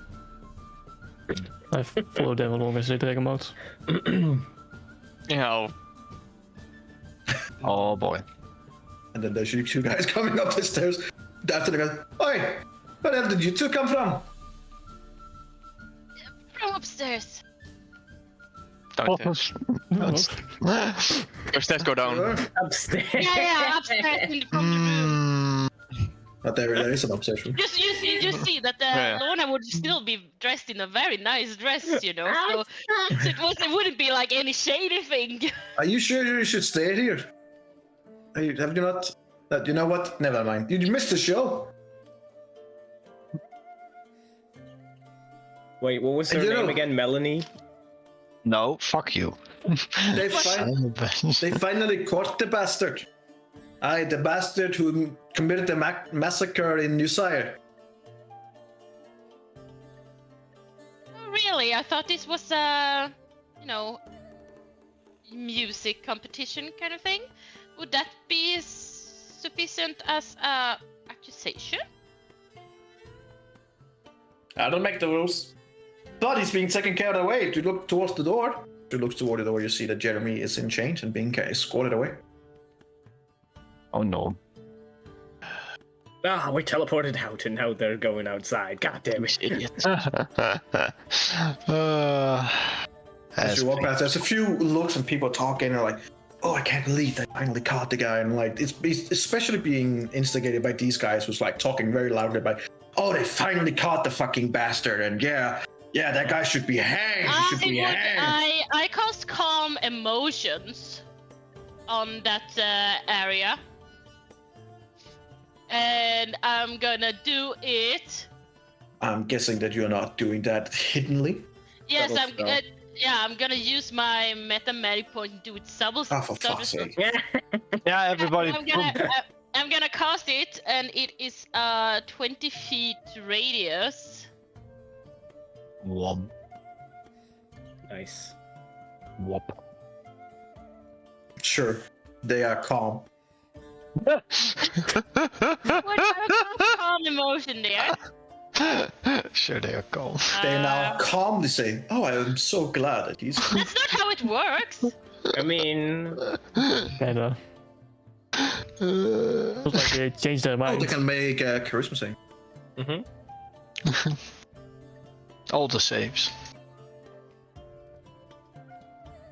I follow them along as they drag him out. Yeah, Oh boy. And then there's you two guys coming up the stairs. After they go, oi, where the hell did you two come from? From upstairs. downstairs. Upstairs go down. Upstairs. Yeah, upstairs from the room. But there is an obsession. You just see that Yeah. Lorna would still be dressed in a very nice dress, you know. So it wouldn't be like any shady thing. Are you sure you should stay here? Have you not? You know what? Never mind. You missed the show. Wait, what was her You know- name again? Melanie? No, fuck you. They, they finally caught the bastard. Aye, the bastard who committed the massacre in New Sire. Oh, really? I thought this was music competition kind of thing. Would that be sufficient as a accusation? I don't make the rules. But he's being taken care of away. If you look towards the door, if you look toward the door, you see that Jeremy is in chains and being escorted away. Oh no. Ah, we teleported out and now they're going outside. God damn it. Idiots. As you walk past, there's a few looks and people talking and like, oh, I can't believe they finally caught the guy. And like, it's especially being instigated by these guys who's like talking very loudly about, oh, they finally caught the fucking bastard. And yeah, that guy should be hanged. He should be hanged. I cast calm emotions on that area. And I'm gonna do it. I'm guessing that you're not doing that hiddenly. Yes, I'm gonna use my meta magic point and do it Oh, for fuck's sake. Yeah, everybody. I'm gonna cast it, and it is 20 feet radius. Womp. Nice. Womp. Sure, they are calm. What kind of calm emotion there? Sure, they are calm. They now calmly say, oh, I am so glad that he's... That's not how it works. I mean, Kinda. Looks like they changed their Oh, mind. they can make a charisma save. All the saves.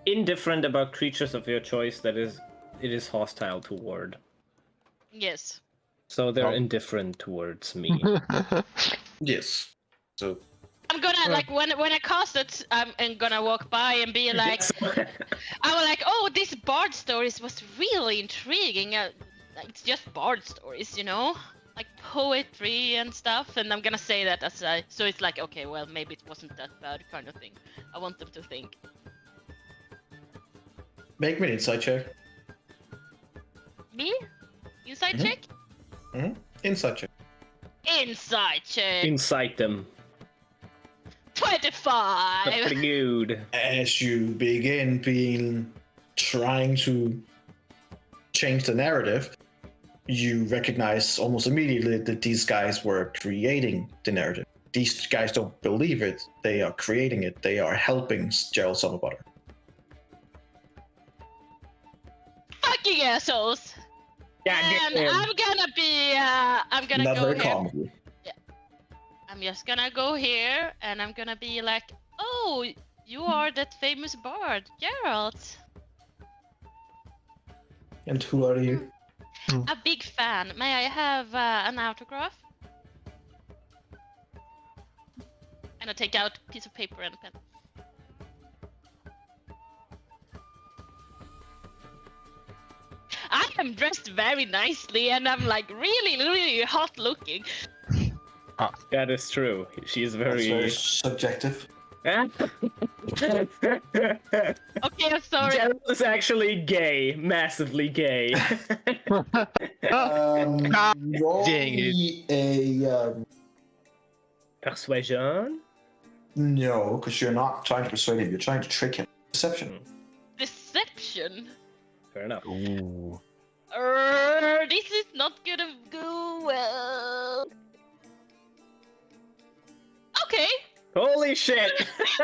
indifferent about creatures of your choice that it is hostile toward. Yes. So they're indifferent towards me. Yes. So I'm gonna like when I cast it, I'm gonna walk by and be like, I was like, oh, this bard stories was really intriguing. It's just bard stories, you know, like poetry and stuff. And I'm gonna say that as so it's like, okay, well, maybe it wasn't that bad, kind of thing. I want them to think. make me an insight check. Me? Inside check? Mm-hmm. Insight check. Inside check. Incite them. 25. That's pretty good. As you begin trying to change the narrative, you recognize almost immediately that these guys were creating the narrative. These guys don't believe it. They are creating it. They are helping Gerald Summerbutter. Fucking assholes. And I'm gonna be, I'm gonna Not go very here. calm of you. I'm just gonna go here, and I'm gonna be like, oh, you are that famous bard, Gerald. And who are you? A big fan. May I have an autograph? And I take out a piece of paper and a pen. I am dressed very nicely, and I'm like really, really hot looking. That is true. She is That's very. very subjective. Okay, I'm sorry. Gerald is actually gay, massively gay. Roll dang me a Persuasion. no, because you're not trying to persuade him. You're trying to trick him. Deception. Deception. Fair enough. Ooh. This is not gonna go well. Okay. Holy shit!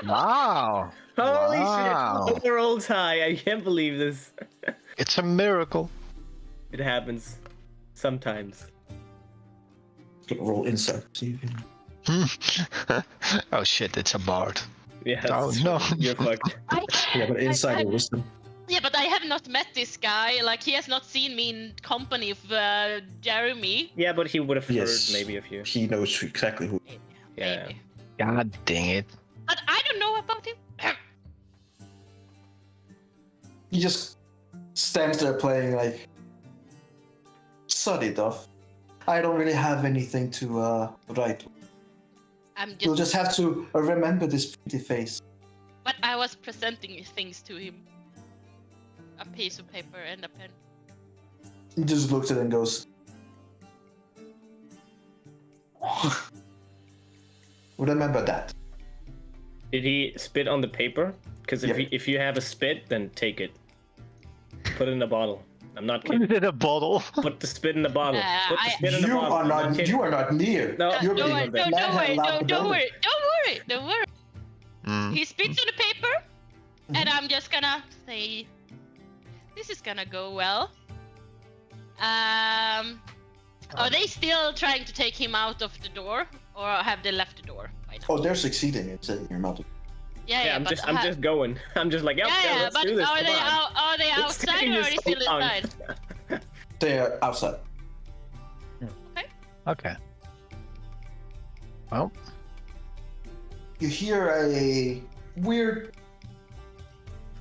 Wow. Holy Wow. shit! The rolls high. I can't believe this. It's a miracle. It happens sometimes. Roll insight. See if you Oh shit, it's a bard. Yes. Oh, no. You're fucked. yeah, but insight or wisdom. Yeah, but I have not met this guy. Like, he has not seen me in company of Jeremy. Yeah, but he would have Yes. heard maybe if you. He knows exactly who. Yeah. Maybe. God dang it. But I don't know about him. He just stands there playing like, sod it off. I don't really have anything to write. I'm You'll just have to remember this pretty face. But I was presenting things to him. A piece of paper and a pen. He just looks at it and goes, remember that. Did he spit on the paper? Because Yeah. if you have a spit, then take it. Put it in a bottle. I'm not Put kidding. it in a bottle. Put the spit in the bottle. Put the spit in the You bottle. are I'm not. kidding. You are not near. No, You're Don't being worry, don't manhandled out the building. don't worry. Mm. He spits on the paper, and I'm just gonna say, this is gonna go well. Are they still trying to take him out of the door, or have they left the door by now? Oh, they're succeeding in taking him out. Yeah, I'm but just going. I'm just like, yep, yeah, let's but do this. are Come they on. are they It's outside taking or you are they so still long. inside? They're outside. Okay. Well, You hear a weird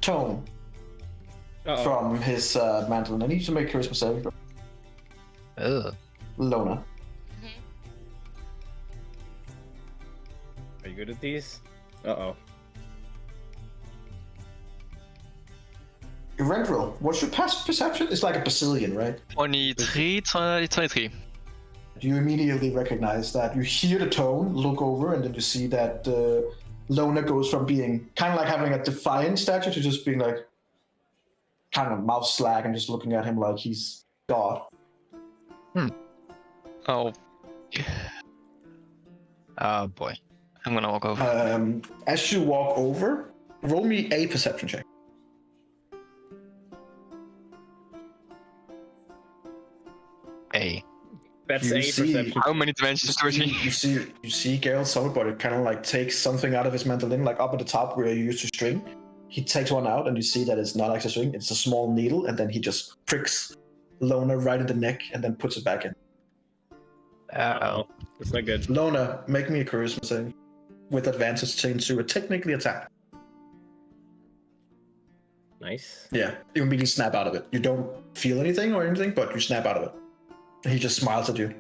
tone Uh-oh. from his mandolin. I need you to make a charisma saving throw. ugh. Lona. Are you good at these? Uh-oh. Erendrail, what's your passive perception? It's like a Basilian, right? 23, 23. You immediately recognize that. You hear the tone, look over, and then you see that Lona goes from being kind of like having a defiant stature to just being like kind of mouth slack and just looking at him like he's God. Oh. Oh boy. I'm gonna walk over. As you walk over, roll me a perception check. A. That's You a see- perception. How many dimensions do I see? You see Geralt's somebody kind of like takes something out of his mandolin, like up at the top where you used to string. He takes one out, and you see that it's not actually a string; it's a small needle, and then he just pricks Lona right in the neck, and then puts it back in. Uh-oh. That's not good. Lona, make me a charisma save with advantage to a technically attack. Nice. Yeah, you immediately snap out of it. You don't feel anything or anything, but you snap out of it. And he just smiles at you.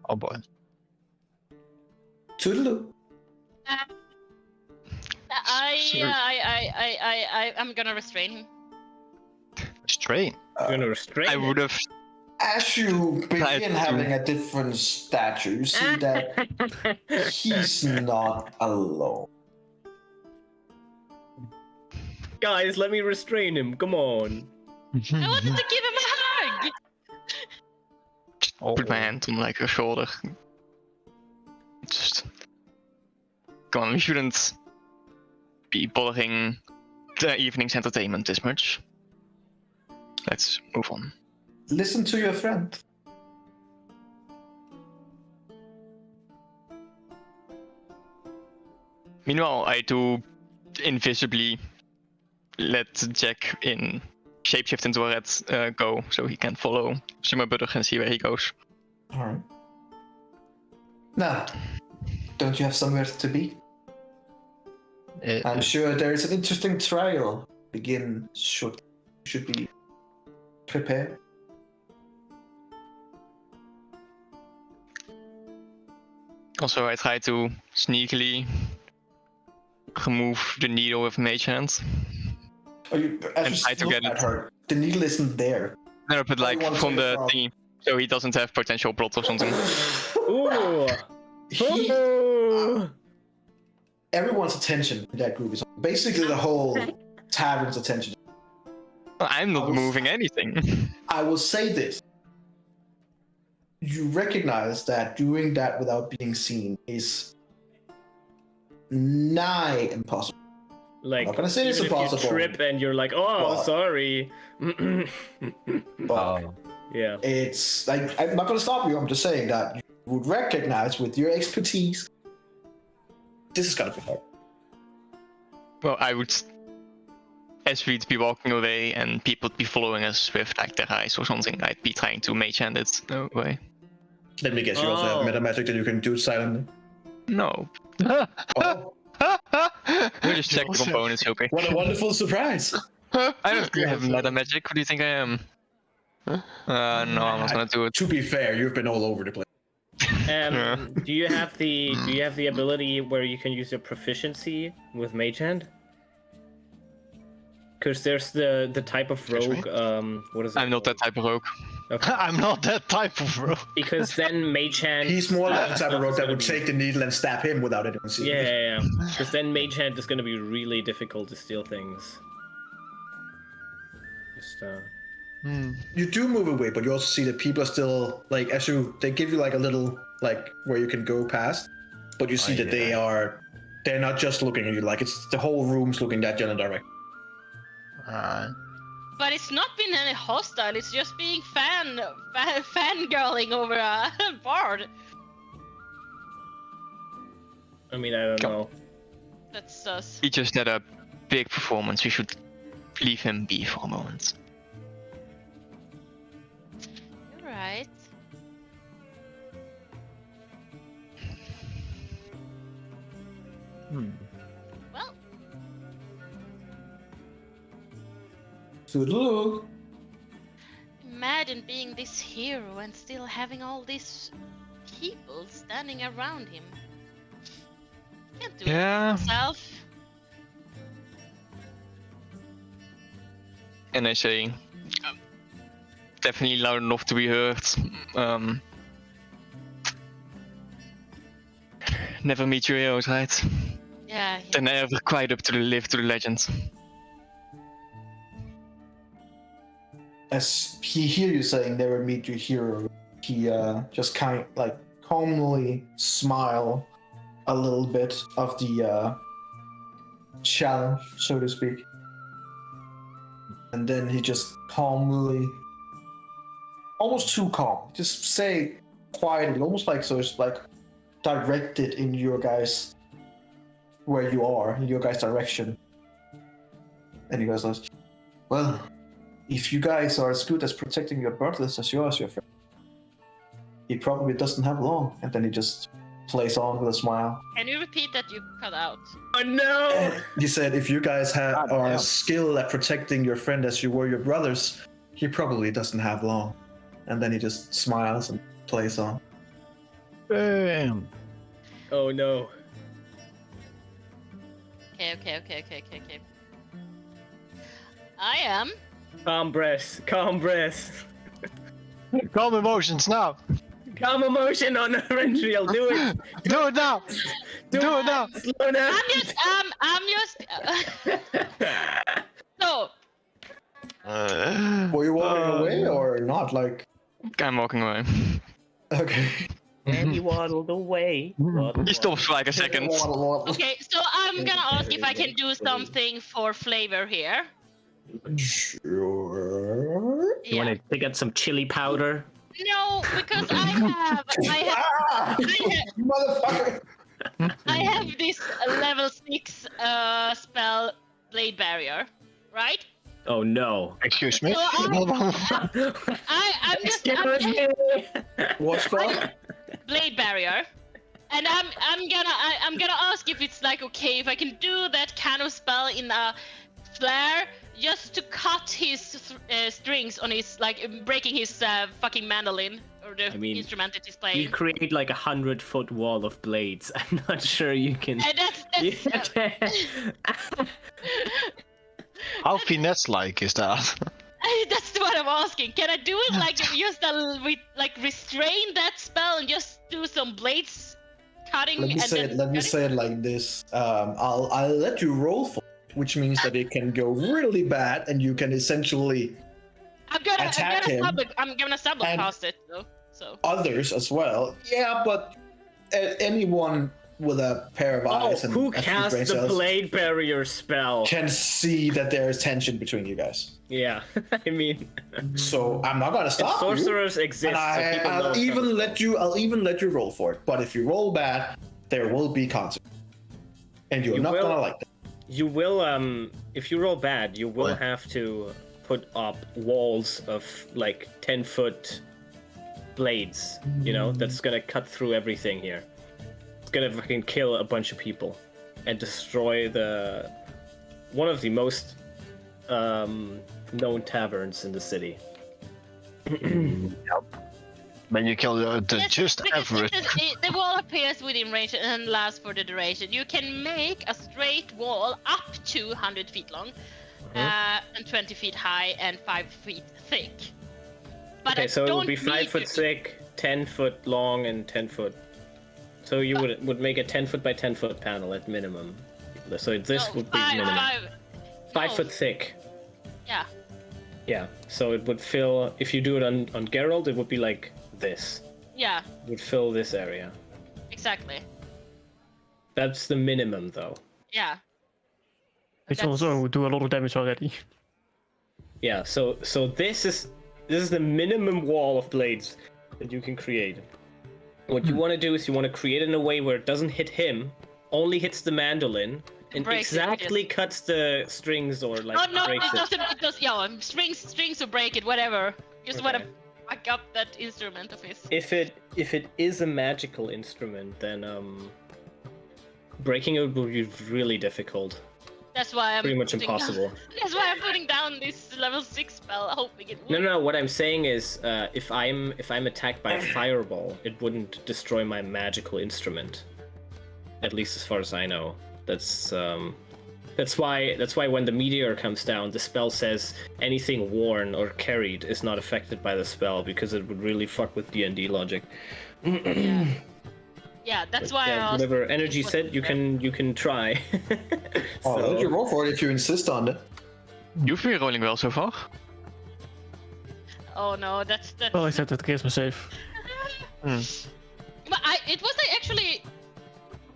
Oh boy. Toodaloo. I'm gonna restrain him. Straight. You're gonna restrain I it. would have. As you Nice. begin having a different stature, you see that he's not alone. Guys, let me restrain him. Come on. I wanted to give him a hug. Oh. Put my hand on like her shoulder. Just. Come on, we shouldn't be bothering the evening's entertainment this much. Let's move on. Listen to your friend. Meanwhile, I do invisibly let Jack in shapeshift into a red go, so he can follow Summerbutter and see where he goes. Alright. Now, don't you have somewhere to be? I'm sure there is an interesting trial begin shortly. You should be prepared. Also, I try to sneakily remove the needle with mage hand. Oh, you, And as try you to look get at it. her, the needle isn't there. No, but like want to from take the it from- thingy, so he doesn't have potential blood or something. Ooh. He, Ooh. everyone's attention in that group is basically the whole tavern's attention. I'm not moving anything. I will say this. You recognize that doing that without being seen is nigh impossible. Like, not gonna say it's even if you impossible. trip and you're like, oh, But- sorry. But Yeah. it's like, I'm not gonna stop you, I'm just saying that you would recognize with your expertise, this is gonna be hard. Well, I would, as we'd be walking away and people would be following us with like their eyes or something, I'd be trying to mage hand it away. Let me guess, you also have Oh. meta magic that you can do silently. No. Oh, We'll just check the components, okay? what a wonderful surprise! I don't have meta magic. What do you think I am? No, I'm not gonna do it. To be fair, you've been all over the place. Do you have the ability where you can use your proficiency with Mage Hand? Because there's the type of rogue. What is it? I'm not that type of rogue. Okay. I'm not that type of rogue. Because then Mage Hand. He's more like the type of rogue that would is gonna take the needle and stab him without anyone be- seeing Yeah, it. yeah, yeah. Because then Mage Hand is going to be really difficult to steal things. Just You do move away, but you also see that people are still like they give you like a little like where you can go past, but you see that they're not just looking at you, like it's the whole room's looking that general direction. Alright. But it's not been any hostile. It's just being fangirling over a bard. I mean, I don't know. That's sus. He just had a big performance. We should leave him be for a moment. You're right. Well, Toodaloo. imagine being this hero and still having all these people standing around him. Can't do it himself. And I say, definitely loud enough to be heard. Never meet your heroes, right? Yeah. They're never quite up to the legends. As he hear you saying never meet your hero, he just kind of like calmly smile a little bit of the challenge, so to speak. And then he just calmly, almost too calm, just say quietly, almost like so it's like directed in your guys where you are, in your guys' direction. And he goes, well, if you guys are as good as protecting your brothers as yours, your friend, he probably doesn't have long. And then he just plays on with a smile. Can you repeat that? You cut out. Oh no! And he said, if you guys are as skilled at protecting your friend as you were your brothers, he probably doesn't have long. And then he just smiles and plays on. Damn. Oh no. Okay. I am. Calm breath. Calm breath. Calm emotions now. Calm emotion on Rentriel. Do it. Do it now. Do it now. Slow down. I'm just. So. Were you walking away or not? Like, I'm walking away. okay. And he waddled away. He stops for like a second. Okay, so I'm gonna ask if I can do something for flavor here. Sure. You want to get some chili powder? No, because I Motherfucker. have this level 6 spell Blade Barrier, right? Oh no. Excuse me. So I'm just What spell? Blade Barrier, and I'm gonna ask if it's like okay if I can do that kind of spell in a flare just to cut his strings on his like breaking his fucking mandolin or the instrument that he's playing. You create like 100-foot wall of blades. I'm not sure you can. That's How finesse-like is that? That's what I'm asking. Can I do it like just restrain that spell and just do some blades cutting? Let me say it like this. I'll let you roll for it, which means that it can go really bad, and you can essentially attack him. I'm gonna subcast it though. So others as well. Yeah, but anyone with a pair of eyes and who a few cast brain the cells Blade Barrier spell? can see that there is tension between you guys. Yeah, I mean, So I'm not gonna stop you. sorcerers exist. And so people know I'll even let you roll for it. But if you roll bad, there will be consequences, and you're not gonna like that. You will, if you roll bad, you will have to put up walls of like 10-foot blades. You know, that's gonna cut through everything here. It's gonna fucking kill a bunch of people and destroy one of the most known taverns in the city. When you kill the just average. The wall appears within range and lasts for the duration. You can make a straight wall up to 100 feet long, and 20 feet high and 5 feet thick. But okay, so it would be 5 foot thick, 10 foot long, and 10 foot. So you would make a 10-foot by 10-foot panel at minimum. So this would be minimum. 5 foot thick. Yeah. Yeah, so it would fill, if you do it on Geralt, it would be like this. Yeah, It would fill this area. exactly. That's the minimum, though. Yeah. Which That's- also would do a lot of damage already. Yeah, so this is the minimum wall of blades that you can create. What you want to do is you want to create it in a way where it doesn't hit him, only hits the mandolin, and breaks it, exactly yes. cuts the strings or like Oh no, breaks it doesn't. It does. Yeah, strings to break it, whatever. Just want to Okay. fuck up that instrument of his. If it is a magical instrument, then breaking it would be really difficult. That's why I'm Pretty much putting impossible. Down, that's why I'm putting down this level 6 spell, hoping it will. No. What I'm saying is, if I'm attacked by a fireball, it wouldn't destroy my magical instrument. At least as far as I know. That's why when the meteor comes down, the spell says anything worn or carried is not affected by the spell, because it would really fuck with D&D logic. Yeah, that's why I Yeah, asked. whatever energy what said, was you there. can try. Oh, let you roll for it if you insist on it. You've been rolling well so far. Oh no, that's. Well, I said that charisma save. But it was actually.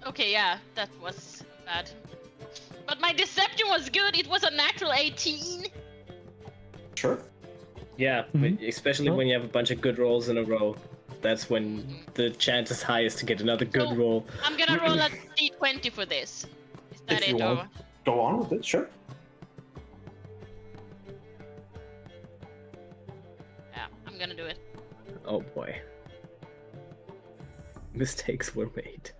Okay, yeah, that was bad. But my deception was good. It was a natural 18. Sure. Yeah, especially when you have a bunch of good rolls in a row. That's when the chance is highest to get another good So, roll. I'm gonna roll a d20 for this. Is that If you it? Or... want, go on with it, sure. Yeah, I'm gonna do it. Oh boy. Mistakes were made.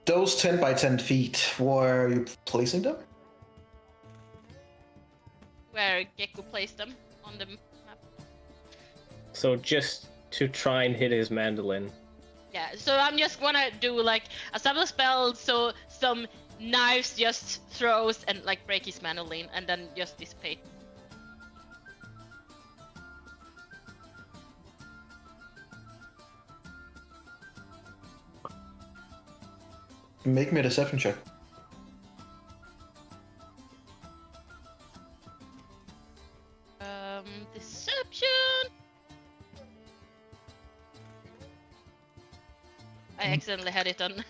Those 10 by 10 feet, where are you placing them? Where Gecko placed them on the map. So just to try and hit his mandolin. Yeah, so I'm just gonna do like a subtle spell, so some knives just throws and like break his mandolin and then just dissipate. Make me a deception check. Deception. I accidentally had it on.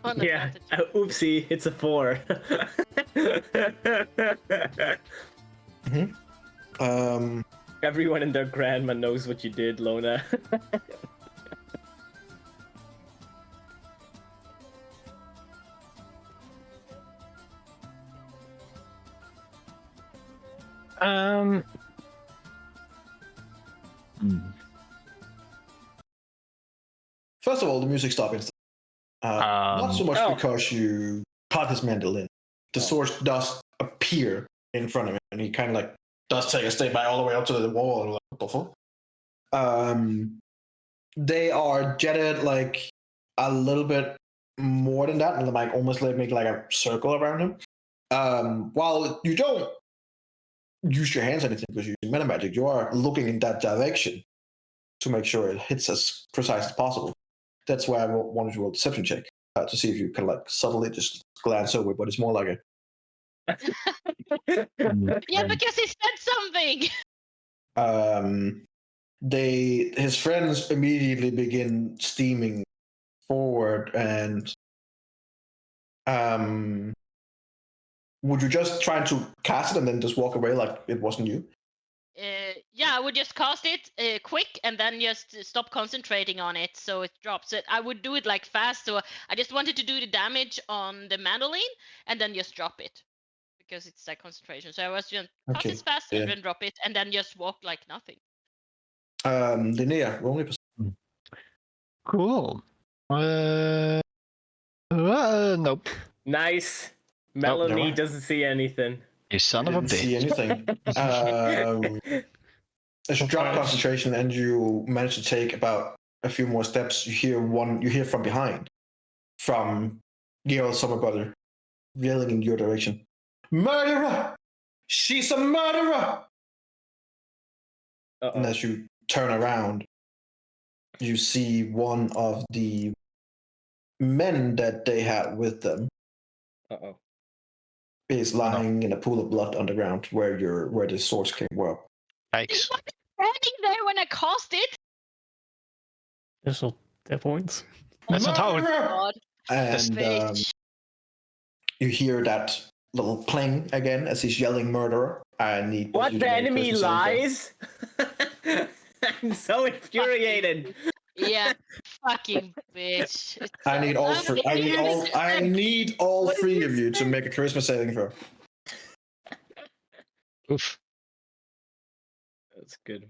on Yeah. advantage. Oopsie, it's a 4. Everyone and their grandma knows what you did, Lona. First of all, the music stopped instantly. Not so much Oh. because you caught his mandolin. The sword does appear in front of him, and he kind of like does take a step back all the way up to the wall. Like, what the fuck? They are jetted like a little bit more than that, and like almost like make like a circle around him. While you don't use your hands or anything because you're using meta magic, you are looking in that direction to make sure it hits as precise as possible. That's why I wanted to roll a deception check to see if you can like subtly just glance over, but it's more like a Yeah, because he said something. his friends immediately begin steaming forward, and would you just try to cast it and then just walk away like it wasn't you? Yeah, I would just cast it quick and then just stop concentrating on it so it drops it. I would do it like fast, so I just wanted to do the damage on the mandolin and then just drop it because it's like concentration. So I was just cast it fast and then drop it and then just walk like nothing. Linnea, roll me. Cool. Nope. Nice. Melanie never. doesn't see anything. You son of a Didn't see bitch. anything. As you drop concentration and you manage to take about a few more steps, you hear from behind, from Geralt's summer brother, yelling in your direction. Murderer! She's a murderer! And as you turn around, you see one of the men that they had with them is lying in a pool of blood on the ground where the source came from. Yikes. Standing there when I cast it. That's not their point. That's not how it... God. And you hear that little clang again as he's yelling murderer. I need What? you The to make a enemy Christmas saving lies? I'm so infuriated. Yeah, fucking bitch. throw. I need all What did three you of you to say? make a Christmas saving throw. Oof. That's good.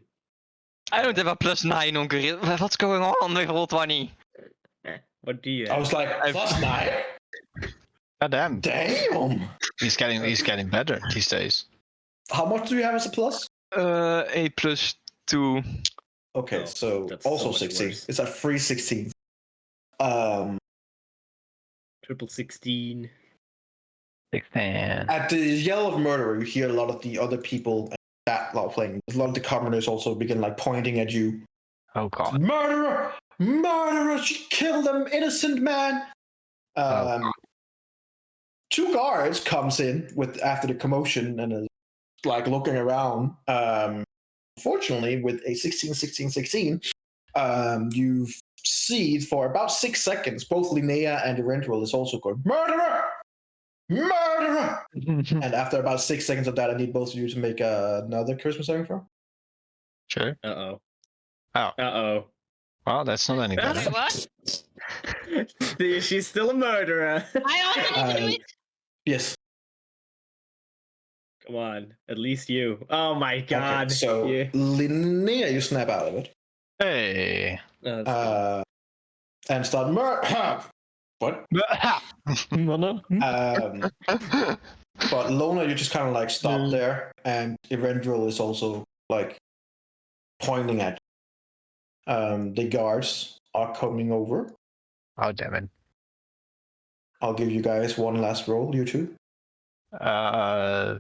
I don't have a +9 on charisma. What's going on with Roll20? What do you I have? was like, +9. God damn. Damn. He's getting better these days. How much do you have as a plus? A +2. Okay, Oh, so that's so also much 16. worse. It's a free 16. Triple 16. 16. At the yell of murderer, you hear a lot of the other people that while playing. A lot of the commoners also begin like pointing at you. Oh god. Murderer! Murderer! She killed an innocent man! Two guards comes in after the commotion and is like looking around. Fortunately, with a 16, you see for about 6 seconds, both Linnea and Erentual is also going, murderer! Murderer! And after about 6 seconds of that, I need both of you to make another Christmas saving throw. Sure. Uh-oh. Oh. Uh-oh. Well, that's not any better. Wait, what? She's still a murderer. I also need to do it. Yes. Come on. At least you. Oh my god. Okay, so Yeah. Linnea, you snap out of it. Hey. Oh, that's And start What? Mother? But Lona, you just kind of like stop there, and Erentual is also like pointing at. The guards are coming over. Oh damn it. I'll give you guys one last roll, you two. Oh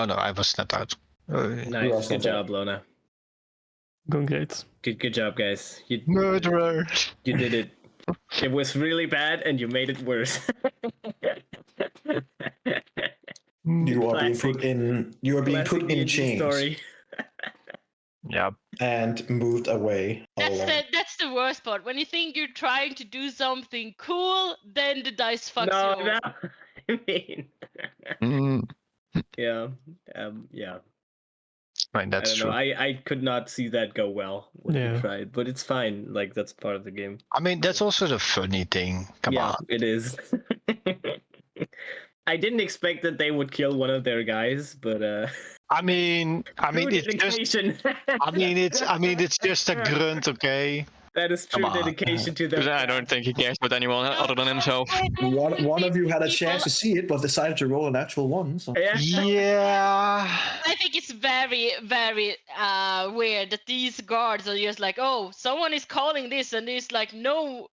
no, I was snapped out. good. Nice. Good job, Lona. Going great. Good job, guys. Murderer. You did it. It was really bad, and you made it worse. You are being Classic. put in. You are being put in D&D chains story. Yep. and moved away. That's the worst part. When you think you're trying to do something cool, then the dice fucks you No, over. I mean, Mm, yeah, right, that's I don't true. know. I could not see that go well when Yeah. you tried, but it's fine. Like that's part of the game. I mean, that's also the funny thing. Come Yeah, on. it is. I didn't expect that they would kill one of their guys, but I mean, true it's just. dedication. It's just a grunt, okay? That is true Come on. dedication to them. I don't think he cares about anyone other than himself. One of you had a chance to see it, but decided to roll an actual one. So. Yeah. Yeah. I think it's very, very weird that these guards are just like, oh, someone is calling this, and there's like no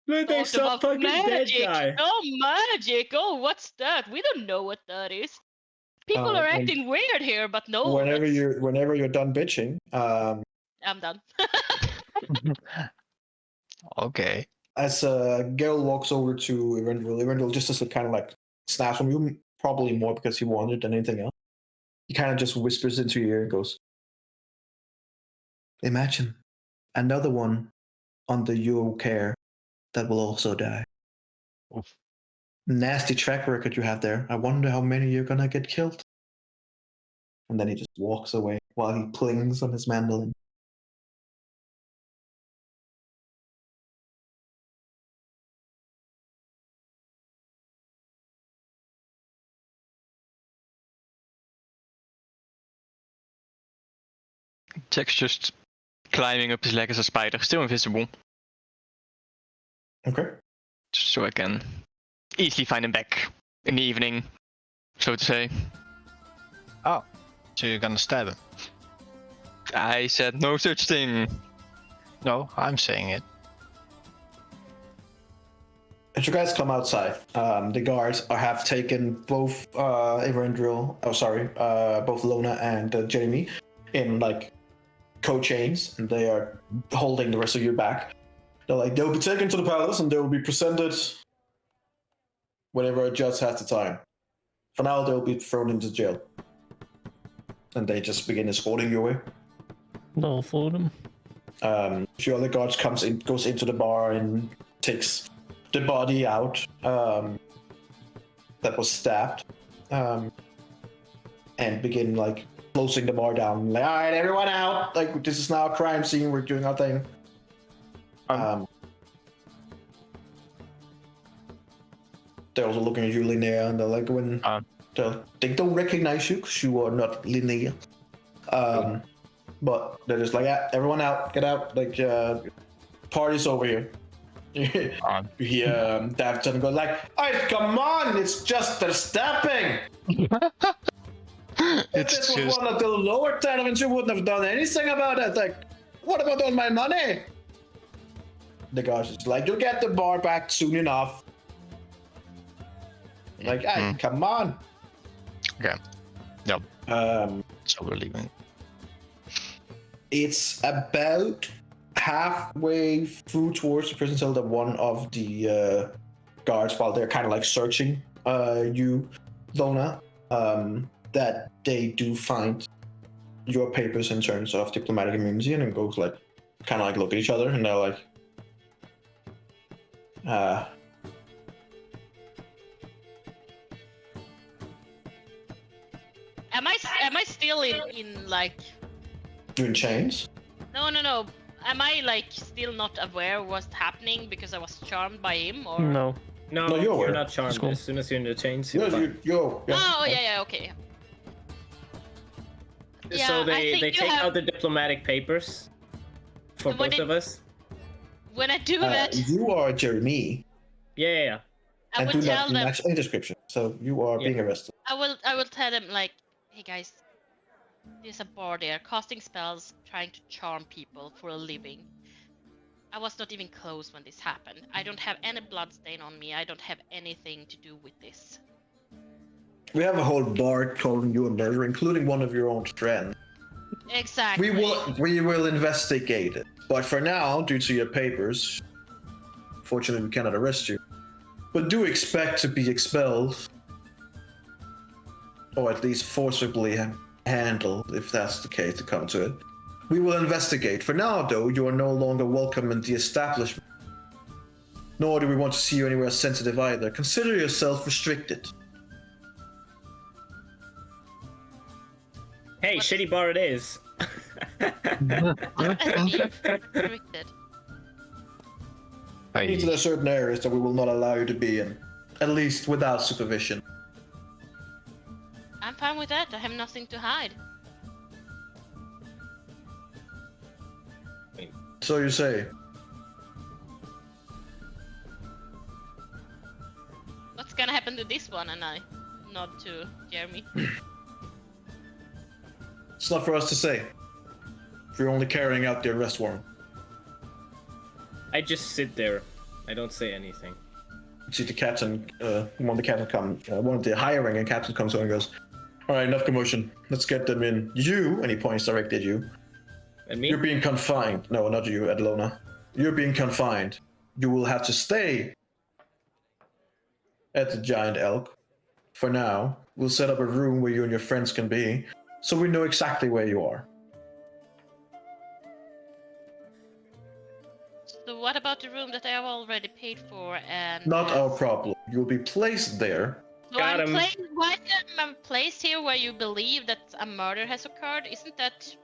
Look, they thought saw about fucking dead magic. guy. Oh, magic! Oh, what's that? We don't know what that is. People are and acting weird here, but no. Whenever that's- you're done bitching, I'm done. Okay. as Gil walks over to Erentual just as it kind of like snaps from you, probably more because he wanted than anything else. He kind of just whispers into your ear and goes, "Imagine another one under your care that will also die. Oof. Nasty track record you have there. I wonder how many you're gonna get killed." And then he just walks away while he plings on his mandolin. Jack's just climbing up his leg as a spider, still invisible, Okay. so I can easily find him back in the evening, so to say. Oh. So you're gonna stab him? I said no such thing. No, I'm saying it. As you guys come outside, the guards have taken both both Lona and Jamie in like coat chains, and they are holding the rest of you back. They're like, they'll be taken to the palace and they will be presented whenever a judge has the time. For now, they'll be thrown into jail. And they just begin escorting you away. No, follow them. A few other guards goes into the bar and takes the body out that was stabbed, and begin like closing the bar down. Like, all right, everyone out! Like, this is now a crime scene. We're doing our thing. They're also looking at you, Linnea, and they're like, they don't recognize you because you are not Linnea. But they're just like, everyone out, get out, like, party's over here. You hear Davidson go like, "Hey, come on, it's just they're stepping." If this was one of the lower tournaments, you wouldn't have done anything about it. Like, what about all my money? The guy's just like, you'll get the bar back soon enough. Like, hey, come on. Okay. Yep. So we're leaving. It's about halfway through towards the prison cell that one of the guards, while they're kind of like searching you, Lona, that they do find your papers in terms of diplomatic immunity, and then goes like, kind of like look at each other, and they're like, Am I still in like? doing chains? No. Am I like still not aware of what's happening because I was charmed by him, or? No. No, you're aware. not charmed. Cool. As soon as you're in the chains, Yeah, you're fine. Oh yeah, okay. Yeah, So I they think you take have- out the diplomatic papers for And when both of us. When I do that, you are Jeremy, Yeah. I and will do tell not them. match any description, so you are being arrested. I will tell them like, hey guys, there's a bar there casting spells, trying to charm people for a living. I was not even close when this happened. I don't have any bloodstain on me. I don't have anything to do with this. We have a whole bar calling you a murderer, including one of your own friends. Exactly. We will investigate it, but for now, due to your papers, fortunately we cannot arrest you. But do expect to be expelled, or at least forcibly handled, if that's the case to come to it. We will investigate. For now, though, you are no longer welcome in the establishment. Nor do we want to see you anywhere sensitive either. Consider yourself restricted. Hey, shitty bar it is. Restricted. These are certain areas that we will not allow you to be in, at least without supervision. I'm fine with that. I have nothing to hide. So you say. What's gonna happen to this one? And I nod to Jeremy. It's not for us to say. If you're only carrying out the arrest warrant. I just sit there. I don't say anything. You see the captain, one of the higher ranking captains comes over and goes, all right, enough commotion. Let's get them in. You, and he points directly at you. And me? You're being confined. No, not you, Adlona. You're being confined. You will have to stay at the Giant Elk. For now, we'll set up a room where you and your friends can be, so we know exactly where you are. So what about the room that I have already paid for and... Not our problem. You'll be placed there. So Got him. why am I placed here where you believe that a murder has occurred? Isn't that...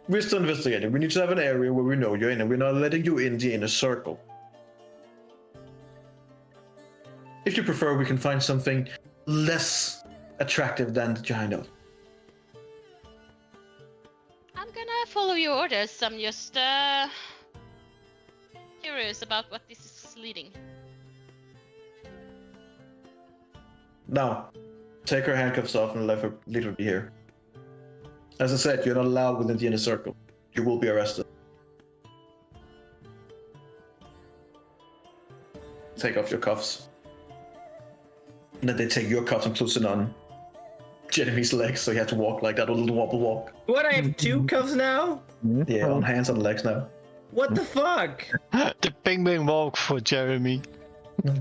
We're still investigating. We need to have an area where we know you're in, and we're not letting you in the inner circle. If you prefer, we can find something less attractive than the Giant Elk. I'm gonna follow your orders. I'm just curious about what this is leading. Now, take her handcuffs off and leave her be here. As I said, you're not allowed within the inner circle. You will be arrested. Take off your cuffs. And then they take your cuffs and close it on. Jeremy's legs, so he had to walk like that, a little wobble walk. What? I have 2 cuffs now? Yeah, on hands and legs now. What the fuck? The penguin walk for Jeremy.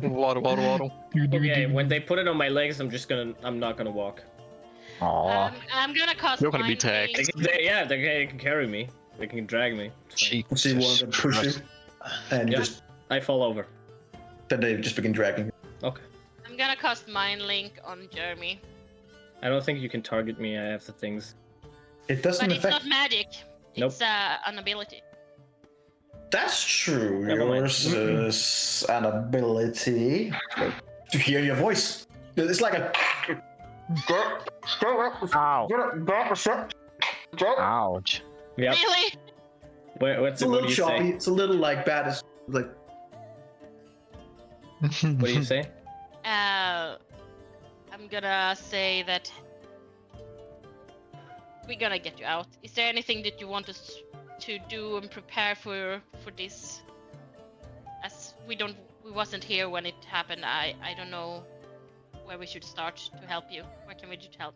Waddle. Okay, when they put it on my legs, I'm not gonna walk. Aww. I'm gonna cast. You're gonna be Mind tagged. Link. They can carry me. They can drag me. It's fine. See one of them push you, and you Yeah. just I fall over. then they just begin dragging. Okay. I'm gonna cast Mind Link on Jeremy. I don't think you can target me. I have the things. It doesn't But it's affect. not magic. Nope. It's an ability. That's true. Never mind. Yours is an ability to hear your voice. It's like a. Ow. Ouch. Yep. Really? What's It's a what little do you choppy. say? It's a little like bad. It's like What do you say? I'm gonna say that we're gonna get you out. Is there anything that you want us to do and prepare for this? As we wasn't here when it happened. I don't know where we should start to help you. Where can we do to help?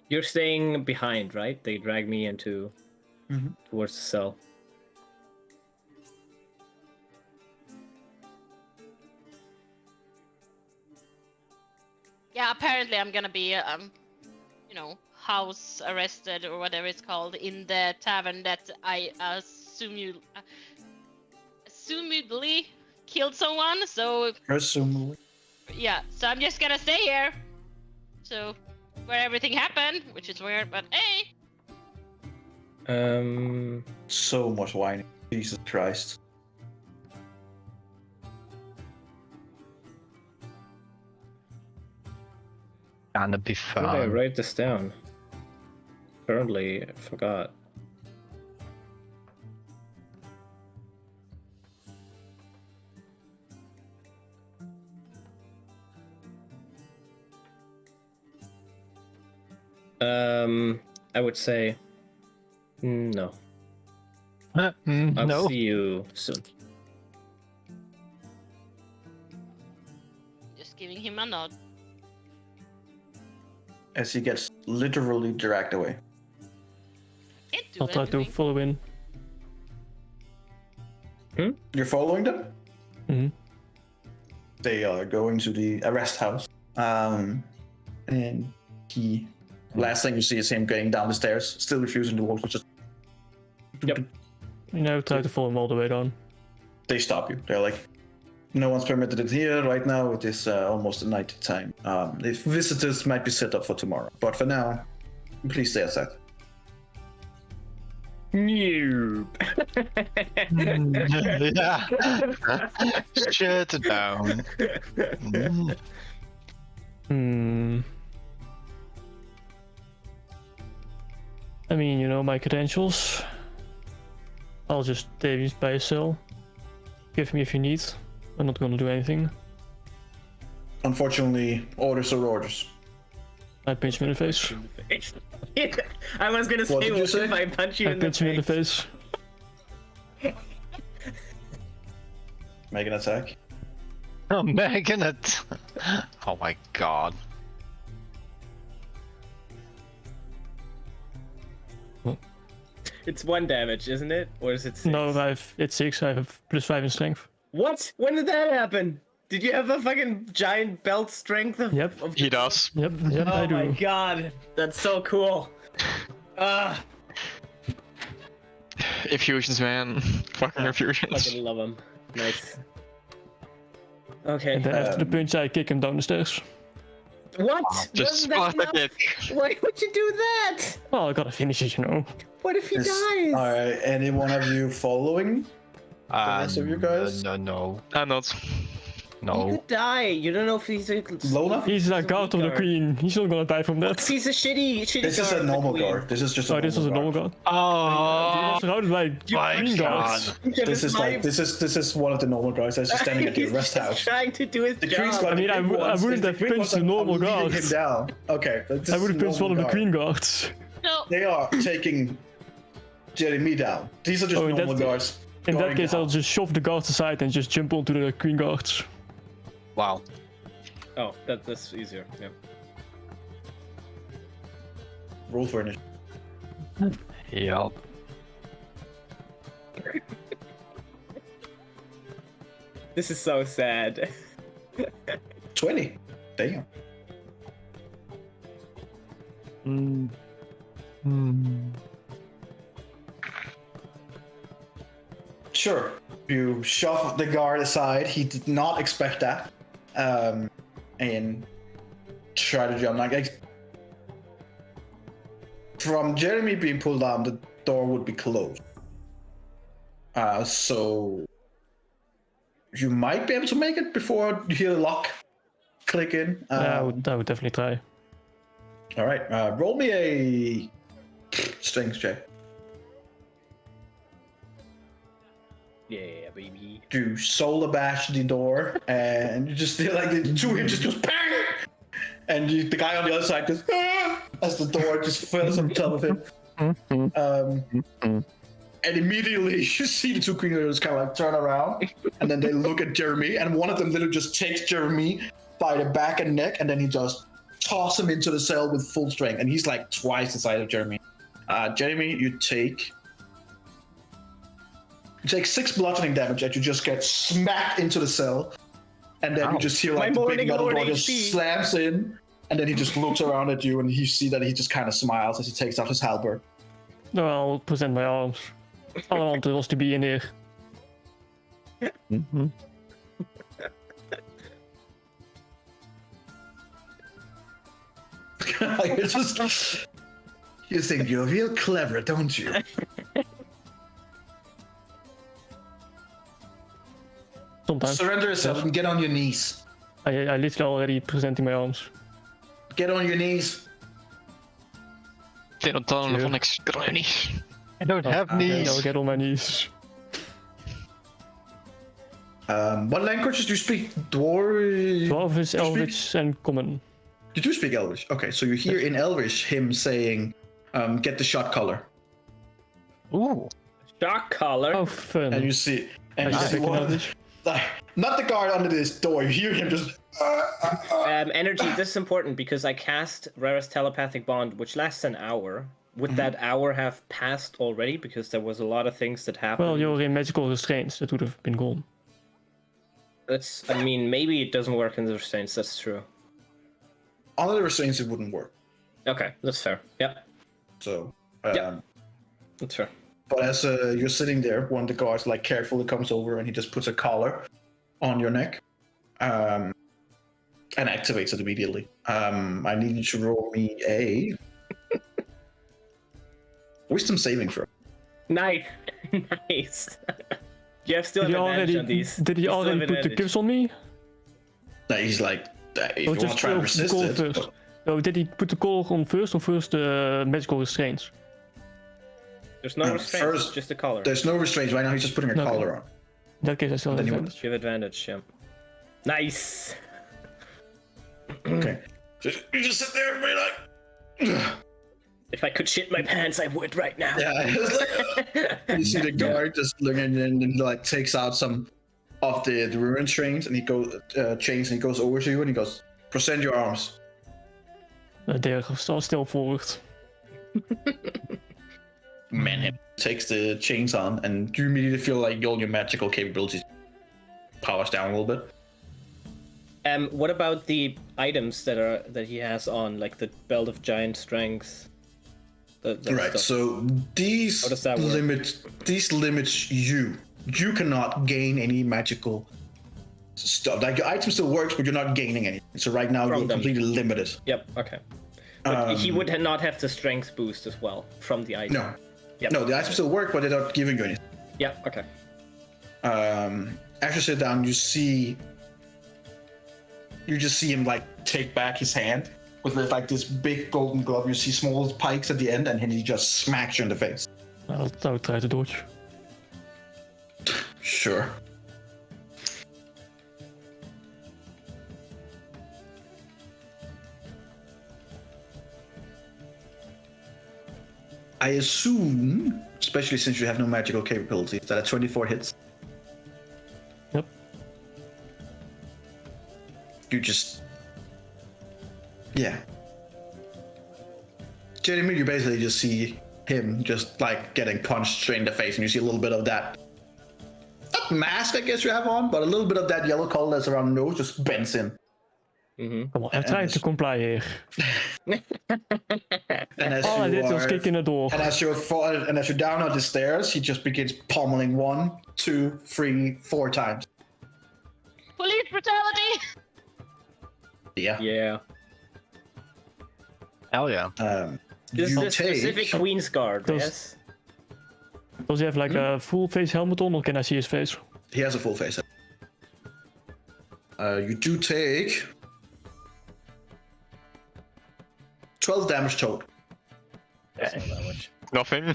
You're staying behind, right? They drag me into towards the cell. Yeah, apparently I'm gonna be house arrested or whatever it's called in the tavern that I assumedly killed someone. So presumably. yeah, so I'm just gonna stay here. So where everything happened, which is weird, but hey. So much whining. Jesus Christ. Gonna be Where did I fun. write this down? Currently, I forgot. I would say no. I'll No. see you soon. Just giving him a nod. As he gets literally dragged away. Can't do I'll try to anything. follow in. You're following them? Hmm. They are going to the arrest house. And he. Last thing you see is him going down the stairs, still refusing to walk. Just Yep. You know, try to follow him all the way down. they stop you. They're like, no one's permitted it here right now. It is almost night time. If visitors might be set up for tomorrow, but for now, please stay outside. Noob. Yeah. Shut it down. I mean, you know my credentials. I'll just stay by a cell. Give me if you need. I'm not gonna do anything. Unfortunately, orders are orders. I pinch him in the face. I was gonna What say, did you what say? if I punch you I in the pinch him in the face? face. Make an attack. Oh, Megan, it. Oh my god. It's 1 damage, isn't it? Or is it 6? No, it's 6. I have +5 in strength. What? When did that happen? Did you have a fucking giant belt strength of? Yep. Of He does. Yep, I Oh do. my god, that's so cool. Ah, Effusions, man. Fucking effusions. fucking love him. Nice. Okay. And then after the punch, I kick him down the stairs. What? Just Wasn't that spot the enough? kick. Why would you do that? Well, I gotta finish it, you know. What if he dies? Alright, any one of you following? rest of you guys? No. I'm not. He No. could die. You don't know if he's a Lola? He's a guard of the guard. queen. He's not gonna die from that. He's a shitty This is a guard, normal the queen. guard. This is just a Oh, this was a normal guard. Oh, He was surrounded by my green god. guards. This is like this is one of the normal guards that's just standing at the He's arrest just house. trying to do his The job. queen's got I mean, the I big ones. wouldn't The have queen pinched was the like, normal I'm leading guards. him down. Okay, this I is would have the pinched one normal of the guard. green guards. No, They are taking Jeremy down. These are just Oh, normal that's- guards. In that guarding case, the I'll house. just shove the guards aside and just jump onto the queen guards. Wow. Oh, that's easier. Yeah. Roll for initiative. Yup. This is so sad. 20. Damn. Sure. You shove the guard aside. He did not expect that. And try to jump. From Jeremy being pulled down, the door would be closed. So you might be able to make it before you hear the lock click in. I would definitely try. All right. Roll me a strength check. Yeah, baby. You solar bash the door, and you just feel like the 2 hinges just bang, and the guy on the other side goes "Ah!" as the door just fills on top of him. And immediately you see the 2 queen guards kind of like turn around, and then they look at Jeremy, and one of them literally just takes Jeremy by the back and neck, and then he just tosses him into the cell with full strength, and he's like twice the size of Jeremy. Jeremy, you take 6 bludgeoning damage as you just get smacked into the cell, and then you just hear like the big metal door just slams in, and then he just looks around at you, and you see that he just kind of smiles as he takes out his halberd. No, I'll present my arms. Alle handen was to be in here. You're just, you think you're real clever, don't you? Sometimes. Surrender yourself and get on your knees. I literally already presenting my arms. Get on your knees. Det är något annat från extröni. I don't have I'll knees. get on my knees. What languages do you speak? Dwarvish? Dwarvish, Elvish, and Common. You do speak Elvish. Okay, so you hear in Elvish him saying, get the shot collar. Ooh. Shock collar. Oh, fun. And you see, and I you see speak in one, Elvish. like, not the guard under this door. You hear him just. Energy. This is important because I cast Rarest Telepathic Bond, which lasts an hour. Would that hour have passed already? Because there was a lot of things that happened. Well, you're in magical restraints. That would have been gone. That's. I mean, maybe it doesn't work in the restraints. That's true. Under the restraints, it wouldn't work. Okay, that's fair. Yeah, So. Yeah. that's fair. But as you're sitting there, one of the guards like carefully comes over and he just puts a collar on your neck, and activates it immediately. I need you to roll me a wisdom saving throw. Nice, nice. You have still Did have he advantage already, on these. did he You still already have put the advantage. gifts on me? Now he's like, if you Or want to try and the resist call it. first? No, did he put the call on first or first the magical restraints? There's no No, restraints. first- It's just a collar. There's no restraints right now. He's just putting a Okay. collar on. In that case, I still have Then you advantage. You have advantage. Yeah. Nice. Okay. You just sit there and be like. If I could shit my pants, I would right now. Yeah, it's like, you see the guard just looking and then he like takes out some of the ruin chains and he goes chains and he goes over to you and he goes, present your arms. They're still forward. Man takes the chains on and you immediately feel like all your magical capabilities powers down a little bit. What about the items that he has on, like the belt of giant strength? That Right, stuff? so these How does that work? limits you. You cannot gain any magical stuff. Like your item still works, but you're not gaining anything. So right now From you're them. completely limited. Yep. Okay. But he would not have the strength boost as well from the item. No. Yep. No, the items still work, but they're not giving you anything. Yep. Okay. As you sit down, you just see him like take back his hand with like this big golden glove. You see small pikes at the end, and then he just smacks you in the face. I'll try to dodge. Sure. I assume, especially since you have no magical capabilities, that at 24 hits, Yep. you just, yeah. Jeremy, you basically just see him just like getting punched straight in the face, and you see a little bit of that, not mask I guess you have on, but a little bit of that yellow color that's around the nose just bends in. Come on, I'm trying to comply here. And as All I did was kick in the door. And as you're down on the stairs, he just begins pummeling 1, 2, 3, 4 times. Police brutality! Yeah. Yeah. Hell yeah. This is You a specific Queen's Guard, Those- yes? Does he have like a full face helmet on, or can I see his face? He has a full face. You do take 12 damage total. That's not that much. Nothing.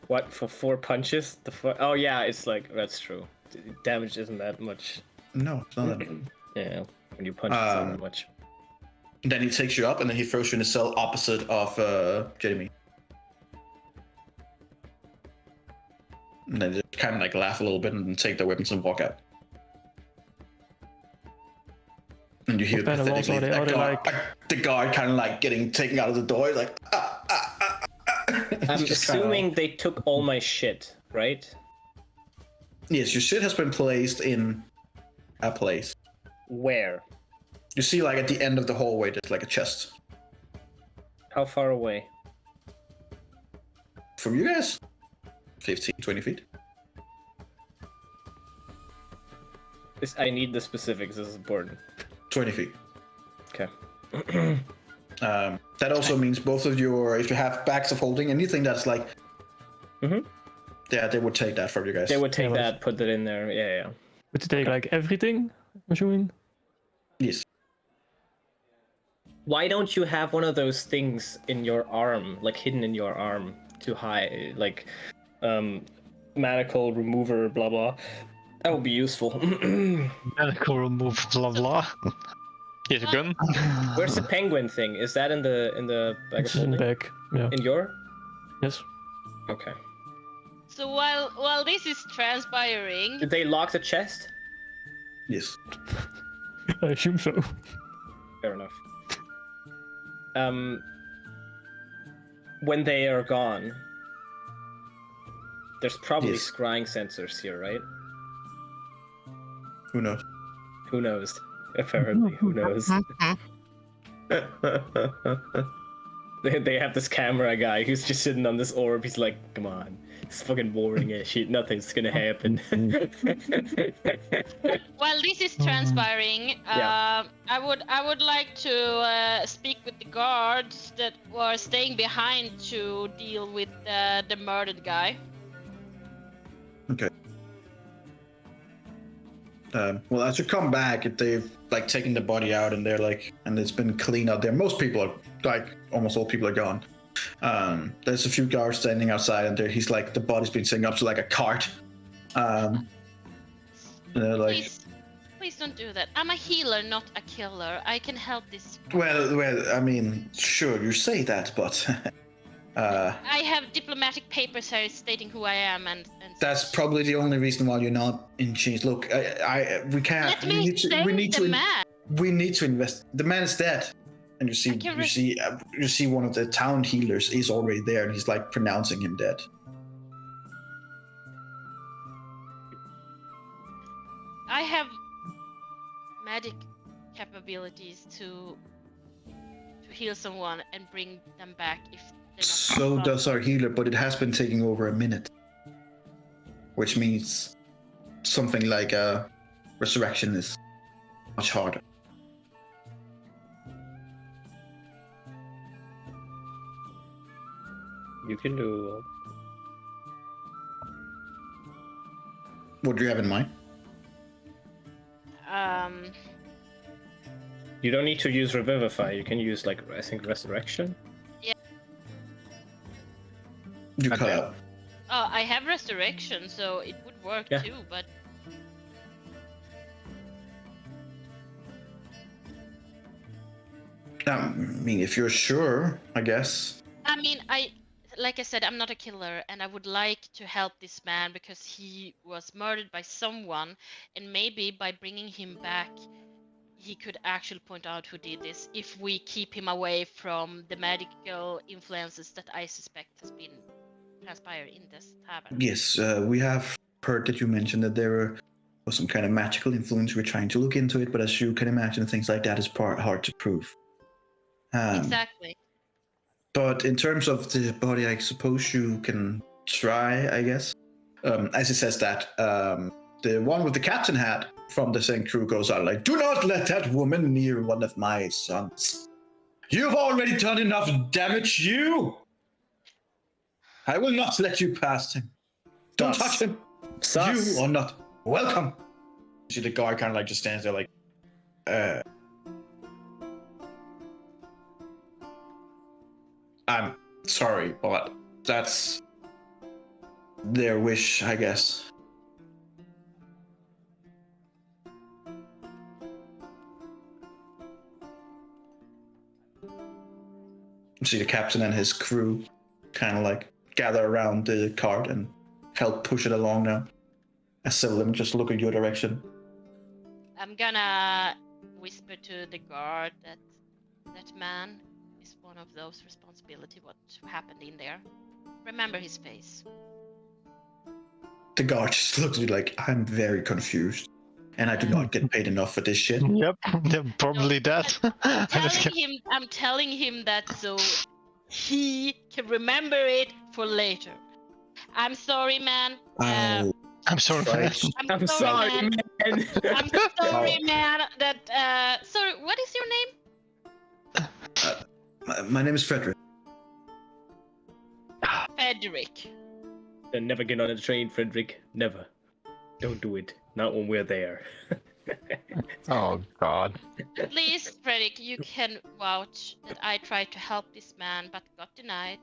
What, for 4 punches? Oh yeah, it's like, that's true. Damage isn't that much. No, it's not that. Yeah, when you punch, it's not that much. Then he takes you up, and then he throws you in the cell opposite of Jeremy. And then just kind of like laugh a little bit and then take their weapons and walk out. And you hear What kind of walls pathetically are they? Are they the guard kind of like getting taken out of the door, like. I'm Just kinda assuming they took all my shit, right? Yes, your shit has been placed in a place. Where? You see, like at the end of the hallway, there's like a chest. How far away? From you guys? 15, 20 feet. I need the specifics, this is important. 20 feet. Okay. That also means both of your, if you have bags of holding, anything that's like, yeah, they would take that from you guys. They would take Yeah, that, put it in there, yeah. Would you take like everything? I'm assuming. Yes. Why don't you have one of those things in your arm, like hidden in your arm, to hide, like, manacle remover, blah blah. That would be useful. Medical remove, blah blah. Here's a gun. Where's the penguin thing? Is that in the bag of It's in the holding? back. Yeah. In your? Yes. Okay. So while this is transpiring, Did they lock the chest? Yes. I assume so. Fair enough. When they are gone, there's probably Yes. scrying sensors here, right? Who knows? Who knows? Apparently, who knows? They have this camera guy who's just sitting on this orb. He's like, come on, it's fucking boring as shit. Nothing's gonna happen. while this is transpiring, Yeah. I would like to speak with the guards that were staying behind to deal with the murdered guy. Okay. Well, as you come back, they've like taken the body out, and they're like, and it's been cleaned out there. Most people are like, almost all people are gone. There's a few guards standing outside, and he's like, the body's been taken up to like a cart. And they're like, Please don't do that. I'm a healer, not a killer. I can help this. well, I mean, sure, you say that, but I have diplomatic papers here stating who I am, and that's such. probably the only reason why you're not in chains. Look, we can't. Let me save the man. We need to invest. The man is dead, and you see one of the town healers is already there, and he's like pronouncing him dead. I have magic capabilities to heal someone and bring them back if they're not. So does our healer, but it has been taking over a minute, which means something like a resurrection is much harder. You can do. What do you have in mind? You don't need to use revivify. You can use like I think resurrection. You cut Okay. out. Oh, I have resurrection, so it would work Yeah. too. But I mean, if you're sure, I guess. I mean, like I said, I'm not a killer, and I would like to help this man because he was murdered by someone, and maybe by bringing him back, he could actually point out who did this if we keep him away from the medical influences that I suspect has been transpired in this tavern. Yes, we have heard that you mentioned that there was some kind of magical influence. We're trying to look into it, but as you can imagine, things like that is hard to prove. Exactly. But in terms of the body, I suppose you can try, I guess. As it says that, the one with the captain hat from the same crew goes out like, "Do not let that woman near one of my sons. You've already done enough damage, you! I will not let you past him. Don't touch him. You are not welcome." You see the guard kind of like just stands there like, I'm sorry, but that's their wish, I guess. You see the captain and his crew kind of like gather around the cart and help push it along now. As several of them just look in your direction. I'm gonna whisper to the guard that that man is one of those responsibility what happened in there. Remember his face. The guard just looks at you like, I'm very confused. And I do not get paid enough for this shit. Yep, probably that. I'm telling him that so he can remember it for later. I'm sorry, man. I'm sorry. Right. I'm sorry, man. I'm sorry, man. That sorry. What is your name? My name is Frederick. Frederick. Then never get on a train, Frederick. Never. Don't do it. Not when we're there. Oh God. Please, Frederick, you can vouch that I tried to help this man but got denied.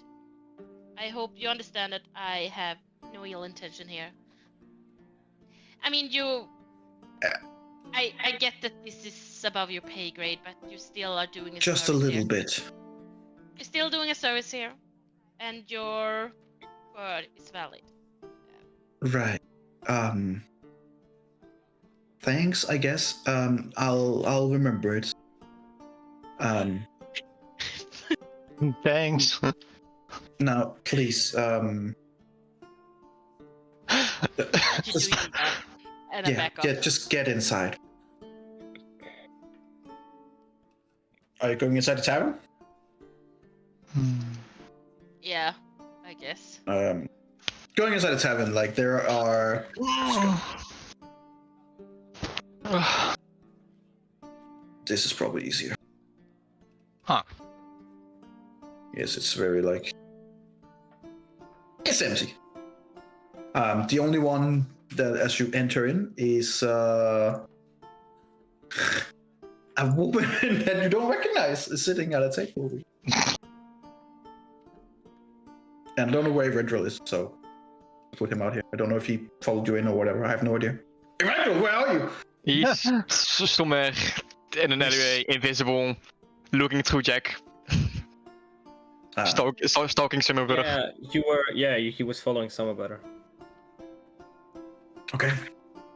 I hope you understand that I have no ill intention here. I mean, I get that this is above your pay grade, but you still are doing a Just a service little here. bit. You're still doing a service here, and your word is valid. Right. Thanks, I guess. I'll remember it. Thanks. Now, please, You do your job, and I back off. just get inside. Are you going inside the tavern? Yeah, I guess. Going inside the tavern, like there are. This is probably easier. Huh. Yes, it's very like. It's empty. The only one that, as you enter in, is a woman that you don't recognize is sitting at a table. And I don't know where Eberron is, so put him out here. I don't know if he followed you in or whatever. I have no idea. Eberron, where are you? He's somewhere in an alleyway, invisible, looking through Jack. Stalking Summer Brother. Yeah, you were. Yeah, he was following Summer Brother. Okay.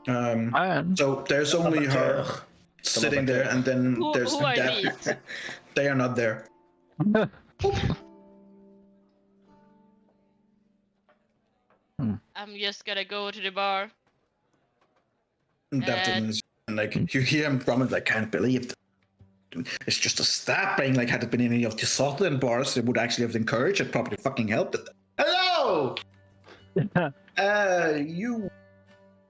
So there's only her sitting there, and then there's who are that. these? They are not there. I'm just gonna go to the bar. And like you hear him from it, like, can't believe it. It's just a stabbing. Like, had it been any of the Scotland bars, it would actually have encouraged it, probably fucking helped it. Hello. You.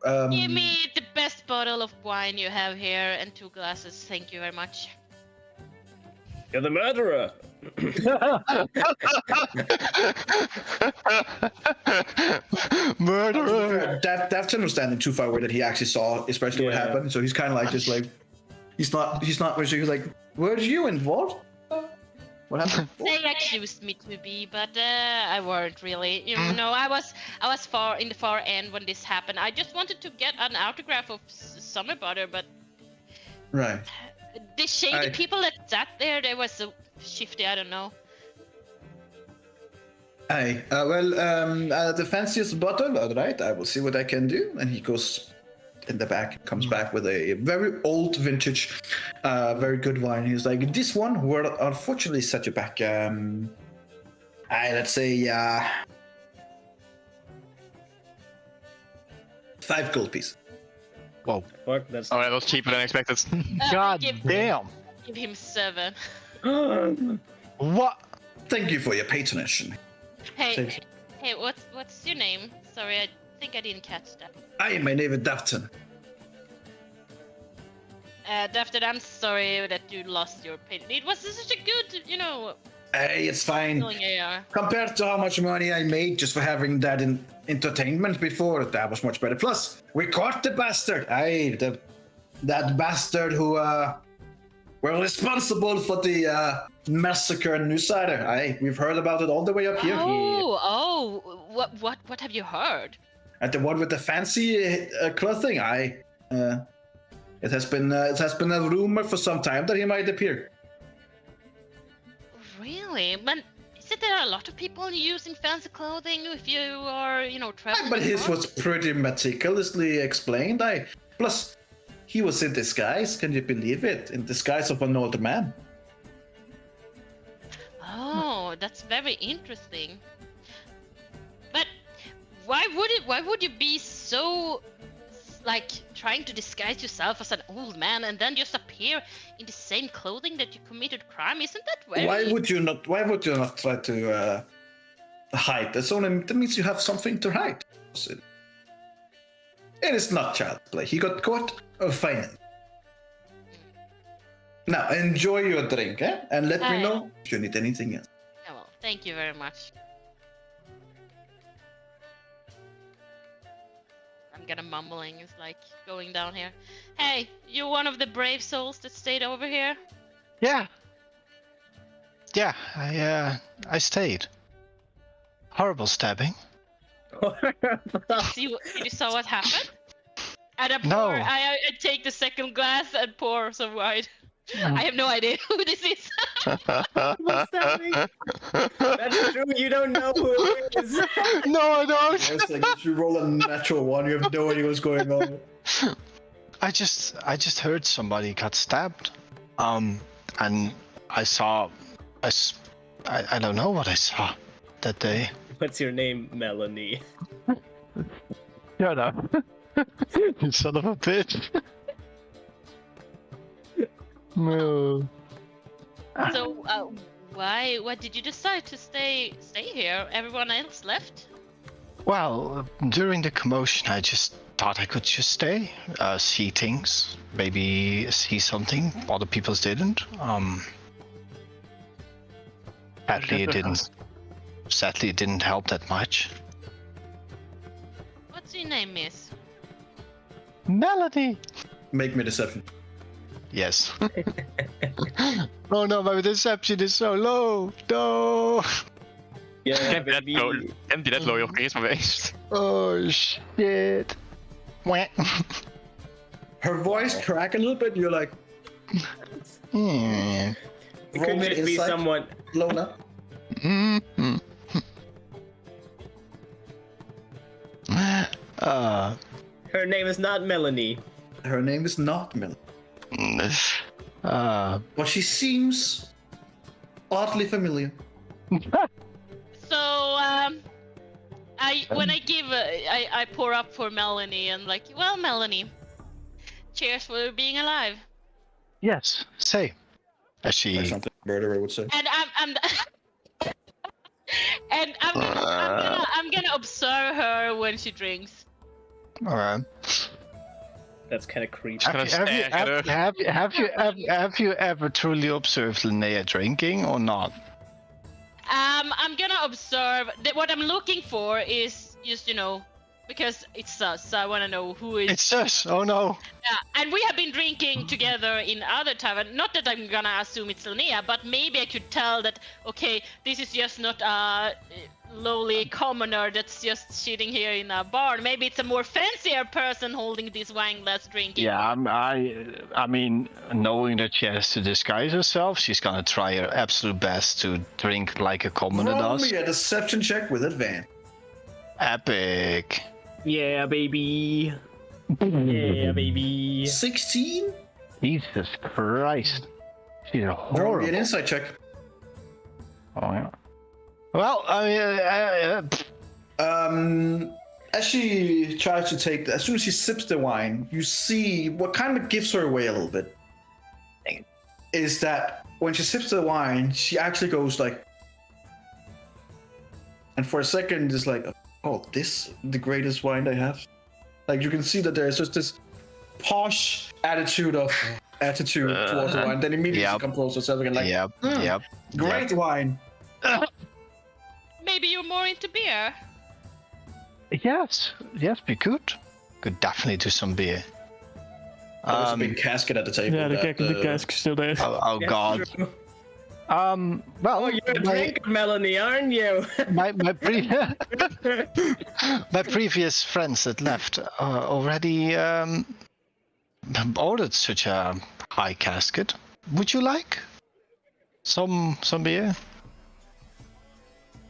Give me the best bottle of wine you have here and 2 glasses. Thank you very much. You're the murderer. Murderer. That's understanding too far away that he actually saw, especially what Yeah. happened. So he's kind of like just like he's not. He's like, were you involved? What happened? They accused me to be, but I weren't really. You know, I was far in the far end when this happened. I just wanted to get an autograph of Summer Butter, but Right. the shady people that sat there, they were so shifty. I don't know. Aye. The fanciest bottle. All right, I will see what I can do. And he goes in the back, comes back with a very old vintage, very good wine. He's like, this one will unfortunately set you back. Let's say 5 gold piece. Whoa. Fuck, that's Oh, that was cheaper than expected. God give, damn. give him 7. What? Thank you for your patronage. Hey, hey, what's your name? Sorry, I think I didn't catch that. Hi, my name is Dafton. Dafted, I'm sorry that you lost your pay. It was such a good, Hey, it's fine. feeling AR. Compared to how much money I made just for having that in entertainment before, that was much better. Plus, we caught the bastard. Aye, that bastard who were responsible for the massacre in Newsider. Aye, we've heard about it all the way up here. What have you heard? At the one with the fancy clothing. Aye, it has been a rumor for some time that he might appear. Really? But isn't there a lot of people using fancy clothing if you are, traveling? But his abroad? was pretty meticulously explained. Plus, he was in disguise. Can you believe it? In disguise of an old man. Oh, that's very interesting. But why would you be so trying to disguise yourself as an old man and then just appear in the same clothing that you committed crime? Isn't that very... Why would you not try to hide? That means you have something to hide. It is not child play. He got caught. Oh, fine. Now enjoy your drink, and let me know if you need anything else. Oh, well, thank you very much. I'm gonna mumbling. It's like going down here. Hey, you're one of the brave souls that stayed over here? Yeah. Yeah, I stayed. Horrible stabbing. Did you saw what happened? And I pour, No. I take the second glass and pour some wine. I have no idea who this is. What's that mean? That's true. You don't know who it is. No, I don't. It's like if you roll a natural one, you have no idea what's going on. I just heard somebody got stabbed. And I saw, I don't know what I saw that day. What's your name, Melanie? Shut up. You son of a bitch. No. So, why did you decide to stay here? Everyone else left? Well, during the commotion, I just thought I could just stay, see things, maybe see something other people didn't. Sadly, it didn't help that much. What's your name, miss? Melody. Make me deception. Yes. Oh no, my deception is so low. No. Yeah, Can't be that low, your charisma based. Oh shit. Wah. Her voice crack a little bit. You're like, Hmm. Could roll me it be insight, someone? Lola. Mm-hmm. Her name is not Melanie. Her name is not Millie, but she seems oddly familiar. So, I pour up for Melanie and like, well, Melanie, cheers for being alive. Yes, say. As she. Or something a murderer would say. And I'm gonna observe her when she drinks. Alright. That's kind of creepy. Have you ever truly observed Linnea drinking or not? I'm gonna observe. What I'm looking for is just, because it's sus, so I want to know who is. It's us. Oh no. Yeah, and we have been drinking together in other taverns. Not that I'm gonna assume it's Linnea, but maybe I could tell that. Okay, this is just not lowly commoner that's just sitting here in a bar. Maybe it's a more fancier person holding this wine glass drinking. Yeah, I mean, knowing that she has to disguise herself, she's gonna try her absolute best to drink like a commoner Roll does. me a deception check with advantage. Epic. Yeah, baby. Yeah, baby. 16? Jesus Christ. She's a Roll me an horrible. insight check. Oh, yeah. Well, I mean, As she tries to take, as soon as she sips the wine, you see what kind of gives her away a little bit. Is that when she sips the wine, she actually goes like, and for a second, it's like, oh, this the greatest wine they have. Like you can see that there's just this posh attitude towards the wine. Then immediately she composes herself again, like, yep. great wine. Maybe you're more into beer. Yes, we could. Could definitely do some beer. There's a big casket at the table. Yeah, the cask's still there. Oh That's God. true. Well, Oh, you're a drinker, Melanie, aren't you? my previous friends that left already ordered such a high casket. Would you like some beer?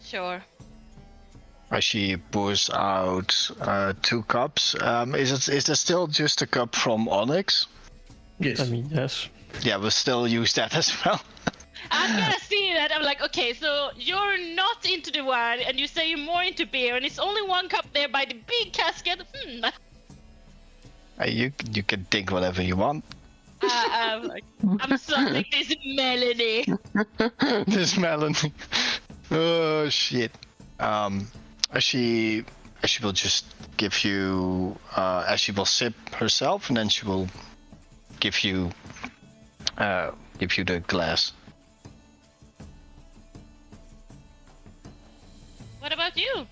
Sure. She pours out 2 cups. Is there still just a cup from Onyx? Yes. I mean, yes. Yeah, we'll still use that as well. I'm gonna see that. I'm like, okay, so you're not into the wine, and you say you're more into beer, and it's only 1 cup there by the big casket. You can think whatever you want. I'm so like this Melanie. This Melanie. Oh shit. She will just give you she will sip herself, and then she will give you the glass. What about you?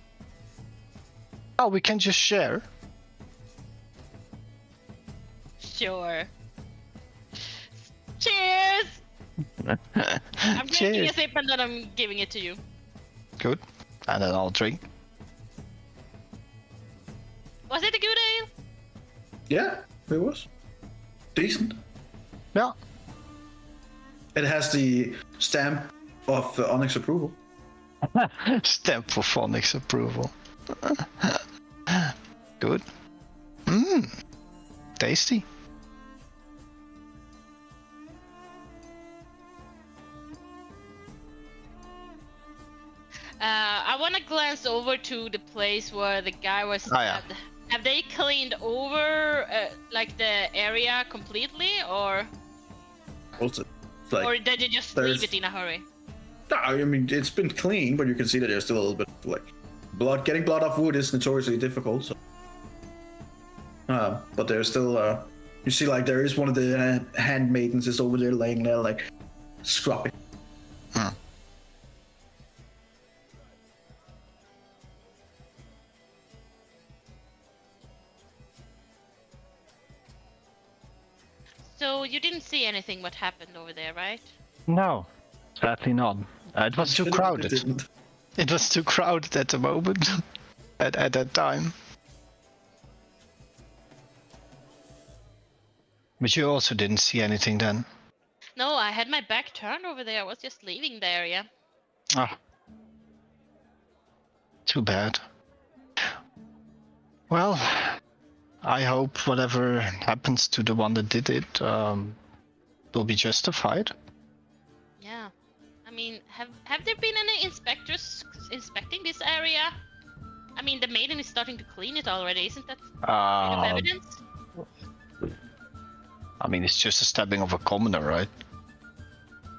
Oh, we can just share. Sure. Cheers! I'm drinking Cheers. a sip and then I'm giving it to you. Good. And then I'll drink. Was it a good ale? Yeah, it was decent. Yeah. It has the stamp of Onyx approval. Stamp for Phonics approval. Good. Tasty. I want to glance over to the place where the guy was stabbed. yeah. Have they cleaned over like the area completely, or Also, like, or did they just leave it in a hurry? no, I mean it's been clean, but you can see that there's still a little bit like blood. Getting blood off wood is notoriously difficult. So, but there's still you see like there is one of the handmaidens is over there laying there like scrubbing. So you didn't see anything what happened over there, right? No, sadly not. It was too Should've, but crowded. it didn't. It was too crowded at the moment. at that time. But you also didn't see anything then. No, I had my back turned over there. I was just leaving the area. Ah. Too bad. Well, I hope whatever happens to the one that did it will be justified. Yeah. I mean, have there been any inspectors inspecting this area? I mean, the maiden is starting to clean it already. Isn't that a bit of evidence? I mean, it's just a stabbing of a commoner, right?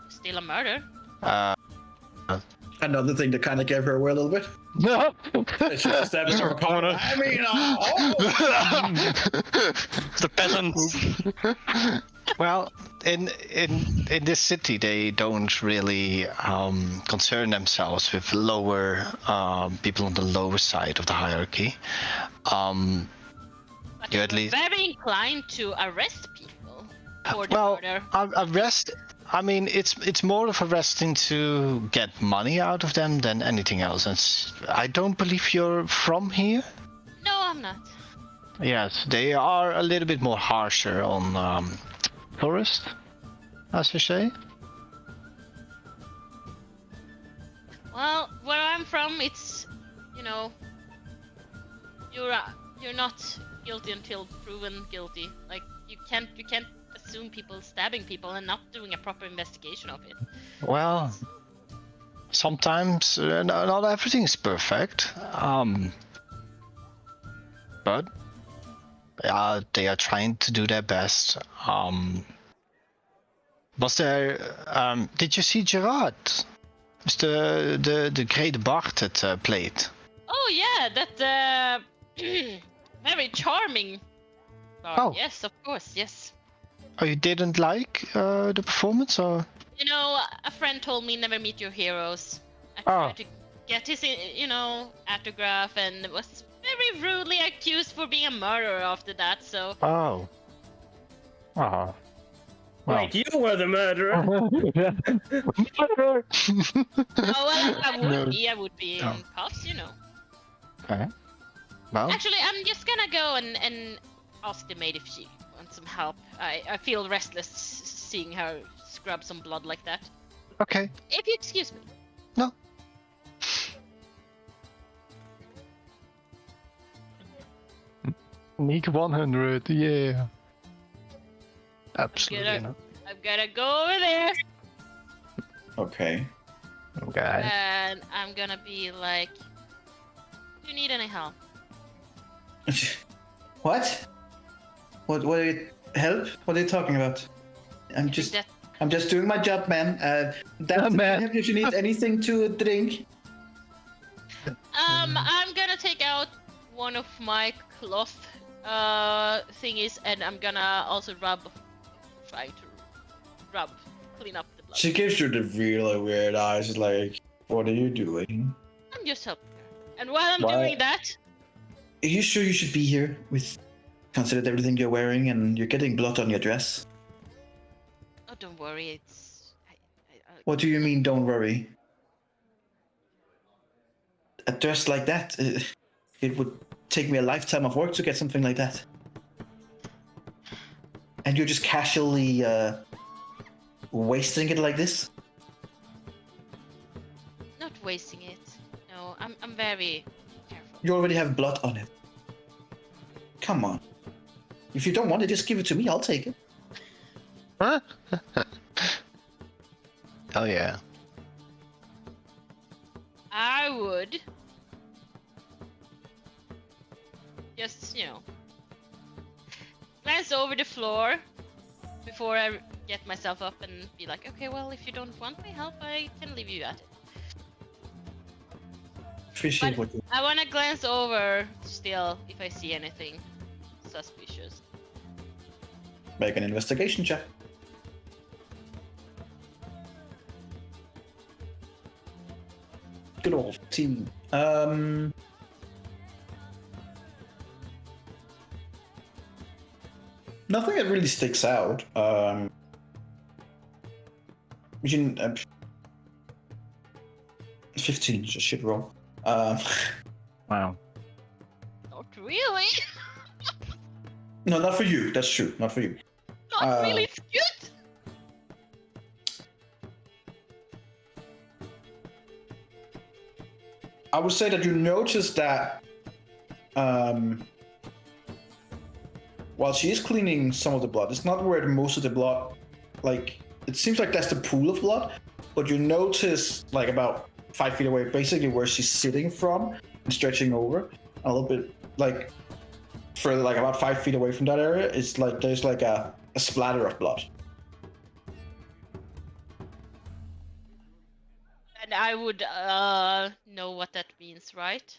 Still a murder. Another thing that kind of gave her away a little bit. No. It's just a stabbing of a commoner. I mean, The peasants. Well, in this city, they don't really concern themselves with lower people on the lower side of the hierarchy. But You you're at least- very inclined to arrest people for the Well, murder. arrest I mean, it's more of arresting to get money out of them than anything else. And I don't believe you're from here. No, I'm not. Yes, they are a little bit more harsher on tourists, as you say. Well, where I'm from, it's, you know, you're not guilty until proven guilty. Like you can't assume people stabbing people and not doing a proper investigation of it. Well, sometimes not everything's perfect. But they are trying to do their best. Was there? Did you see Gerard? It's the great bard that played. Oh yeah, that very charming. Oh. Yes, of course, yes. Oh, you didn't like the performance, or? You know, a friend told me never meet your heroes. I Oh. tried to get his, you know, autograph and was very rudely accused for being a murderer after that. So. Oh. Oh. Well. Wait, you were the murderer. Oh well, I would No. be. I would be Oh. in cuffs, you know. Okay. Well. Actually, I'm just gonna go and ask the maid if she wants some help. I feel restless seeing her scrub some blood like that. Okay. If you excuse me. No. Nick 100, yeah. Absolutely not. I'm gonna go over there Okay. Okay. and I'm gonna be like, do you need any help? What? What are you help? What are you talking about? I'm just That, doing my job, man. That's man. If you need anything to drink. I'm gonna take out one of my cloth thingies and I'm gonna also try to clean up the blood. She gives you the really weird eyes, like, what are you doing? I'm just helping her. And while I'm Why? doing that, Are you sure you should be here with considered everything you're wearing and you're getting blood on your dress? oh, don't worry, it's. What do you mean, don't worry? A dress like that, it would take me a lifetime of work to get something like that. And you're just casually wasting it like this? Not wasting it. No, I'm very careful. You already have blood on it. Come on. If you don't want it, just give it to me, I'll take it. Huh? Oh yeah. I would just, you know, glance over the floor before I get myself up and be like, okay, well, if you don't want my help, I can leave you at it. Appreciate But what you... I want to glance over still if I see anything suspicious. Make an investigation check. Good old team. Nothing that really sticks out. You can, 15 is a shit roll. Wow. Not really. No, not for you. That's true. Not for you. Not really. It's good. I would say that you notice that while she is cleaning some of the blood, it's not where most of the blood, like, it seems like that's the pool of blood, but you notice, like, about 5 feet away, basically where she's sitting from and stretching over a little bit, like, further, like, about 5 feet away from that area, it's like there's like a splatter of blood. And I would know what that means, right?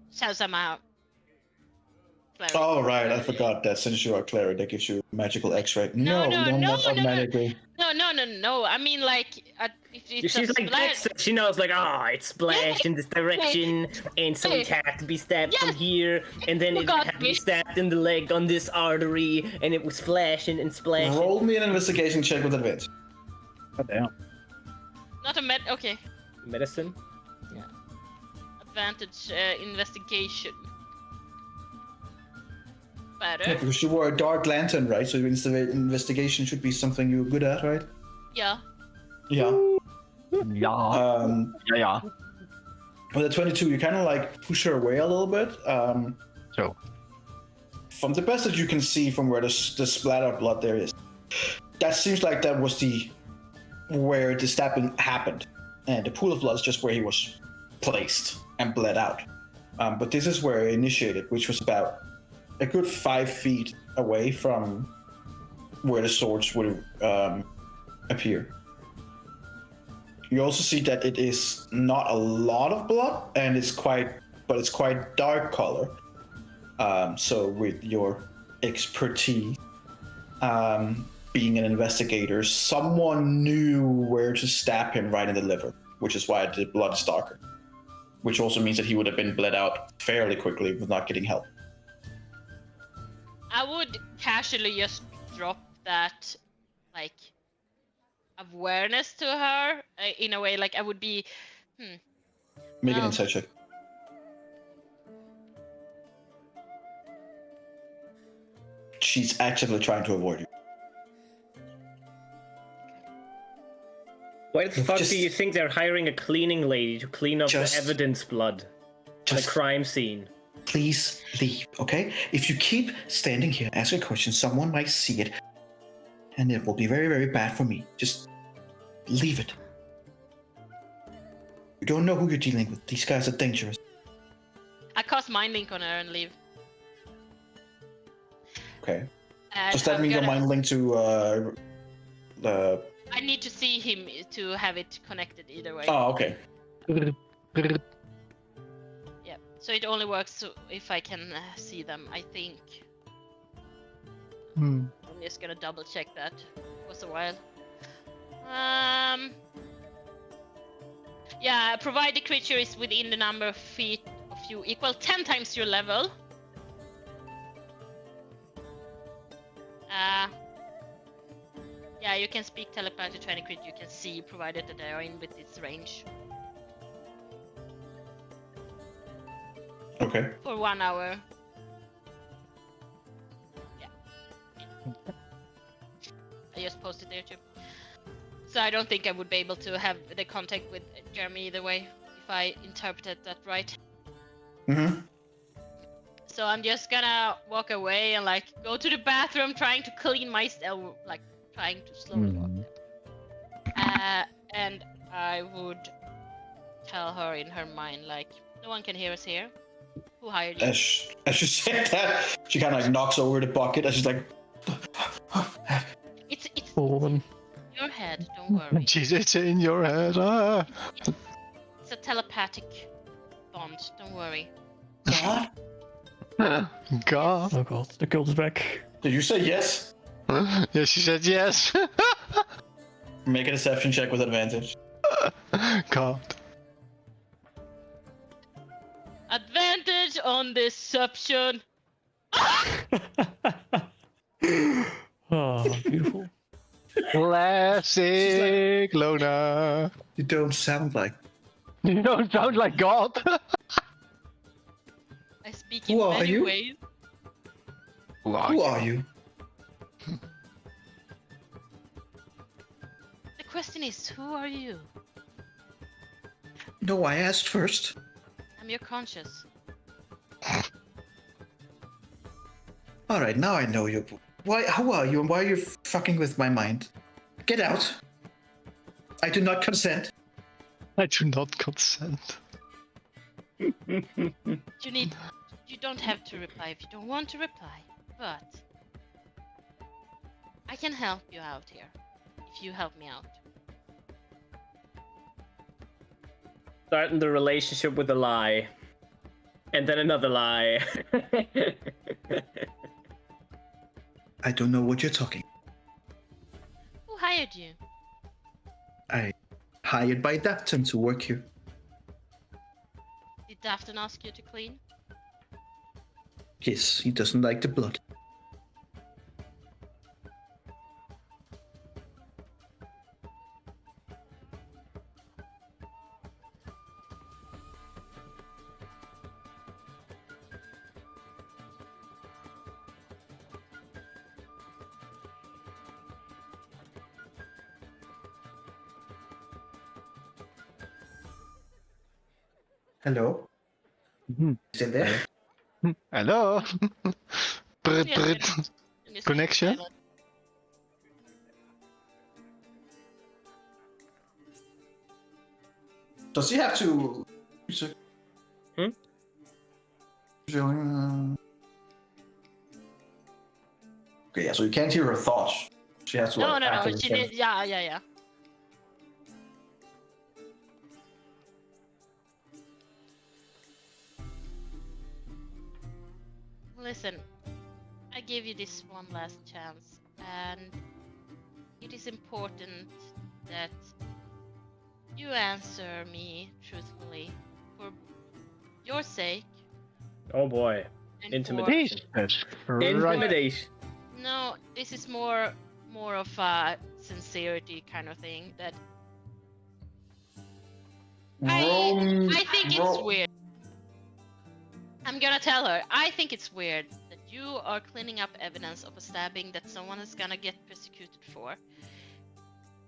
Sounds somehow cleric. Oh right, I forgot that since you are cleric, that gives you magical X-ray. No, No, we don't no, have no, no. automatically. No. I mean, like, if it's She's a like splash. this, so she knows like, it's splashed in this direction, and so it Hey. had to be stabbed from Yes. here, and then You it got had to me. be stabbed in the leg on this artery, and it was flashing and splashing. Roll me an investigation check with advantage. Oh, damn. Not a med. Okay. Medicine. Advantage investigation. Yeah, Better. because you were a dark lantern, right? So your investigation should be something you're good at, right? Yeah. Yeah. Yeah. Yeah. With a 22, you kind of like push her away a little bit. So. From the best that you can see from where the splatter of blood there is, that seems like that was where the stabbing happened, and the pool of blood is just where he was placed and bled out. But this is where it initiated, which was about a good 5 feet away from where the swords would appear. You also see that it is not a lot of blood, and it's quite dark color. So with your expertise, being an investigator, someone knew where to stab him right in the liver, which is why the blood is darker. Which also means that he would have been bled out fairly quickly with not getting help. I would casually just drop that, like, awareness to her in a way. Like, I would be. Make an Oh. insight check. She's actively trying to avoid you. Why the fuck Just- do you think they're hiring a cleaning lady to clean up Just- the evidence blood on a Just crime scene? please leave, okay? If you keep standing here asking questions, someone might see it, and it will be very, very bad for me. Just leave it. You don't know who you're dealing with. These guys are dangerous. I cast mind link on her and leave. Okay. And Does that I'm mean your gonna- mind linked to the? I need to see him to have it connected either way. Oh, okay. Yeah. So it only works if I can see them, I think. I'm just gonna double check that. It was a while. Yeah, provide the creature is within the number of feet of you equal 10 times your level. Yeah, you can speak telepathy to any creature you can see, provided that they are in with its range. Okay. For 1 hour. Yeah. I just posted there too. So I don't think I would be able to have the contact with Jeremy either way, if I interpreted that right. Mm-hmm. So I'm just gonna walk away and like go to the bathroom, trying to clean myself, like trying to slowly walk there. And I would tell her in her mind, like, no one can hear us here. Who hired you? As she said that, she kind of like knocks over the bucket, and she's like, It's Fallen. your head, don't worry. Jeez, it's in your head. Ah. It's a telepathic bond, don't worry. God? God. Oh god, the cult is back. Did you say yes? Yeah, she said yes. Make a deception check with advantage. God. Advantage on deception. Oh, beautiful. Classic Lona. You don't sound like. You don't sound like God. I speak Who in are many you? ways. Who are Who you? are you? The question is, who are you? No, I asked first. I'm your conscious. All right, now I know you. Why? Who are you, and why are you fucking with my mind? Get out. I do not consent. I do not consent. You don't have to reply if you don't want to reply, but I can help you out here if you help me out. Starting the relationship with a lie. And then another lie. I don't know what you're talking. Who hired you? I hired by Dafton to work here. Did Dafton ask you to clean? Yes, he doesn't like the blood. Hello? Still there? Hello. Brut, Yes, brut. in this Connection? island. Does he have to... Hmm? Okay, yeah, so you can't hear her thoughts. She has to No, like, no, no. activate She them. did. Yeah. Listen, I gave you this one last chance, and it is important that you answer me truthfully for your sake. Oh boy. And Intimidation. Jesus Christ. Intimidation. No, this is more of a sincerity kind of thing. That I think it's weird. I'm gonna tell her. I think it's weird that you are cleaning up evidence of a stabbing that someone is gonna get persecuted for.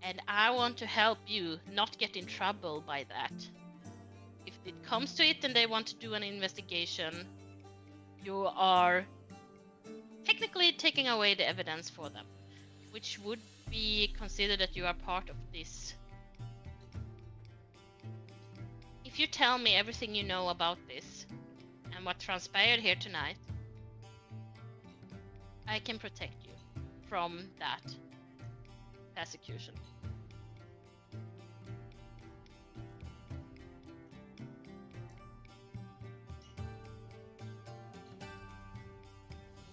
And I want to help you not get in trouble by that. If it comes to it and they want to do an investigation, you are technically taking away the evidence for them, which would be considered that you are part of this. If you tell me everything you know about this and what transpired here tonight, I can protect you from that persecution.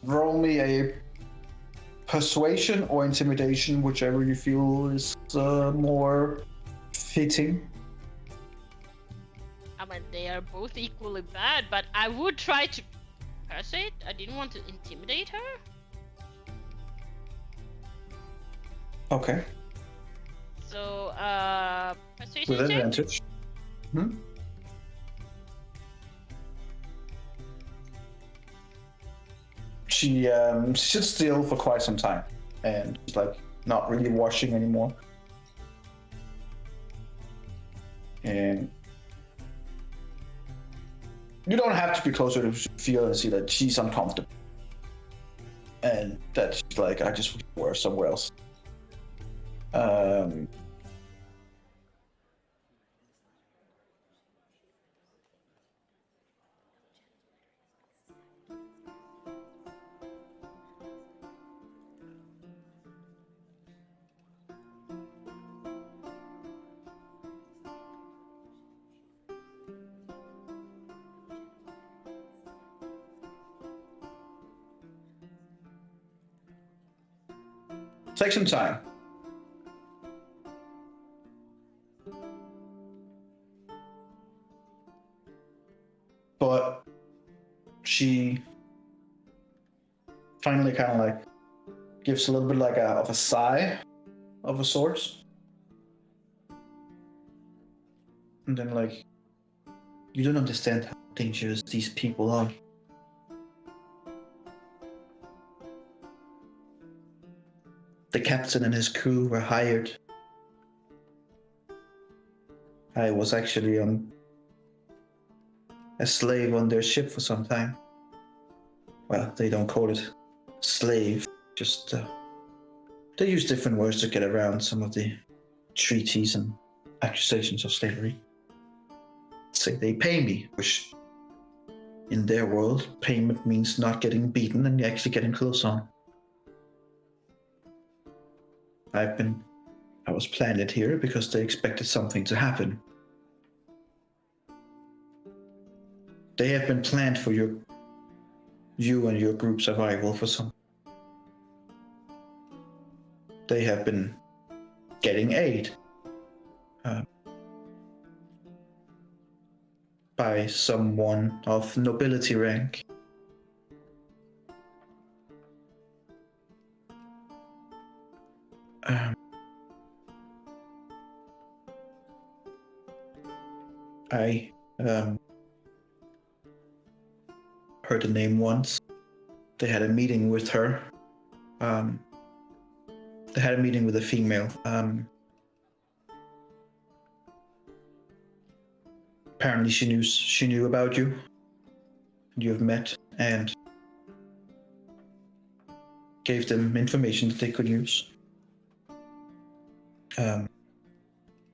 Roll me a persuasion or intimidation, whichever you feel is more fitting. I mean, they are both equally bad, but I would try to persuade. I didn't want to intimidate her. Okay. So, persuasion With check? advantage. She sits still for quite some time and is like not really watching anymore. And you don't have to be closer to feel and see that she's uncomfortable. And that she's like, I just were somewhere else. Take some time. But she finally kind of like gives a little bit like of a sigh of a sort. And then like, you don't understand how dangerous these people are. The captain and his crew were hired. I was actually a slave on their ship for some time. Well, they don't call it slave, just they use different words to get around some of the treaties and accusations of slavery. Say they pay me, which in their world, payment means not getting beaten and actually getting close on. I was planted here because they expected something to happen. They have been planned for you and your group survival for some. They have been getting aid by someone of nobility rank. I heard the name once. They had a meeting with her. They had a meeting with a female. Apparently, she knew about you. You have met and gave them information that they could use.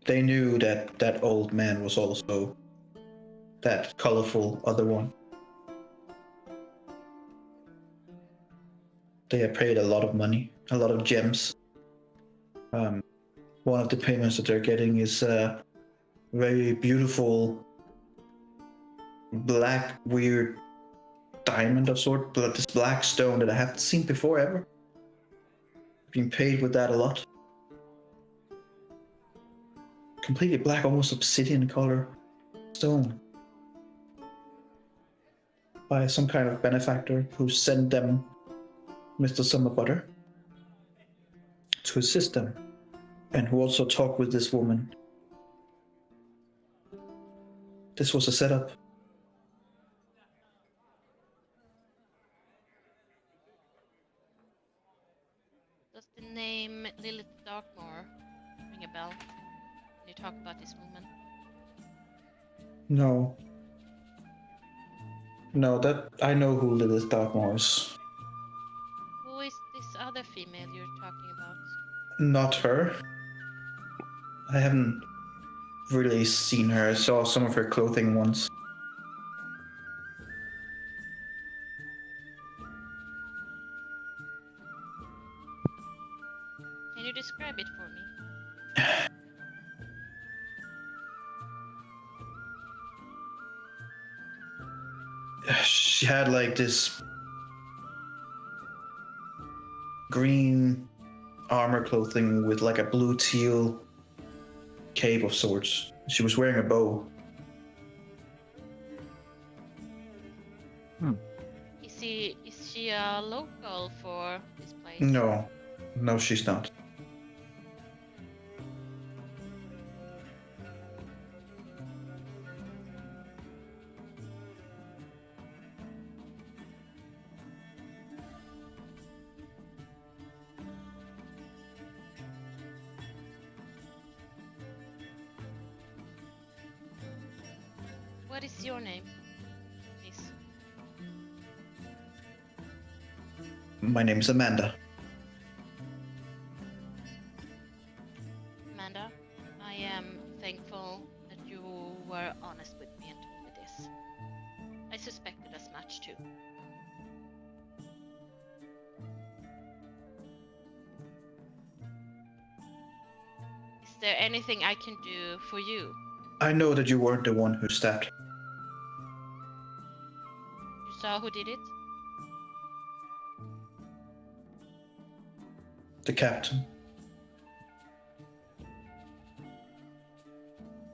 They knew that that old man was also that colorful other one. They have paid a lot of money, a lot of gems. One of the payments that they're getting is a very beautiful black weird diamond of sort, but this black stone that I haven't seen before ever. Being paid with that a lot. Completely black, almost obsidian color stone. By some kind of benefactor who sent them Mr. Summerbutter to assist them, and who also talked with this woman. This was a setup. Does the name Lilith Darkmoor ring a bell when you talk about this woman? No. No, that I know who Lilith Darkmoor is. Who is this other female you're talking about? Not her. I haven't really seen her. I saw some of her clothing once. Can you describe it for me? She had like this green armor clothing with like a blue teal cape of sorts. She was wearing a bow. Is she a local for this place? No, she's not. What is your name, please? My name's Amanda. Amanda, I am thankful that you were honest with me and told me this. I suspected as much too. Is there anything I can do for you? I know that you weren't the one who stabbed her. You saw who did it? The captain.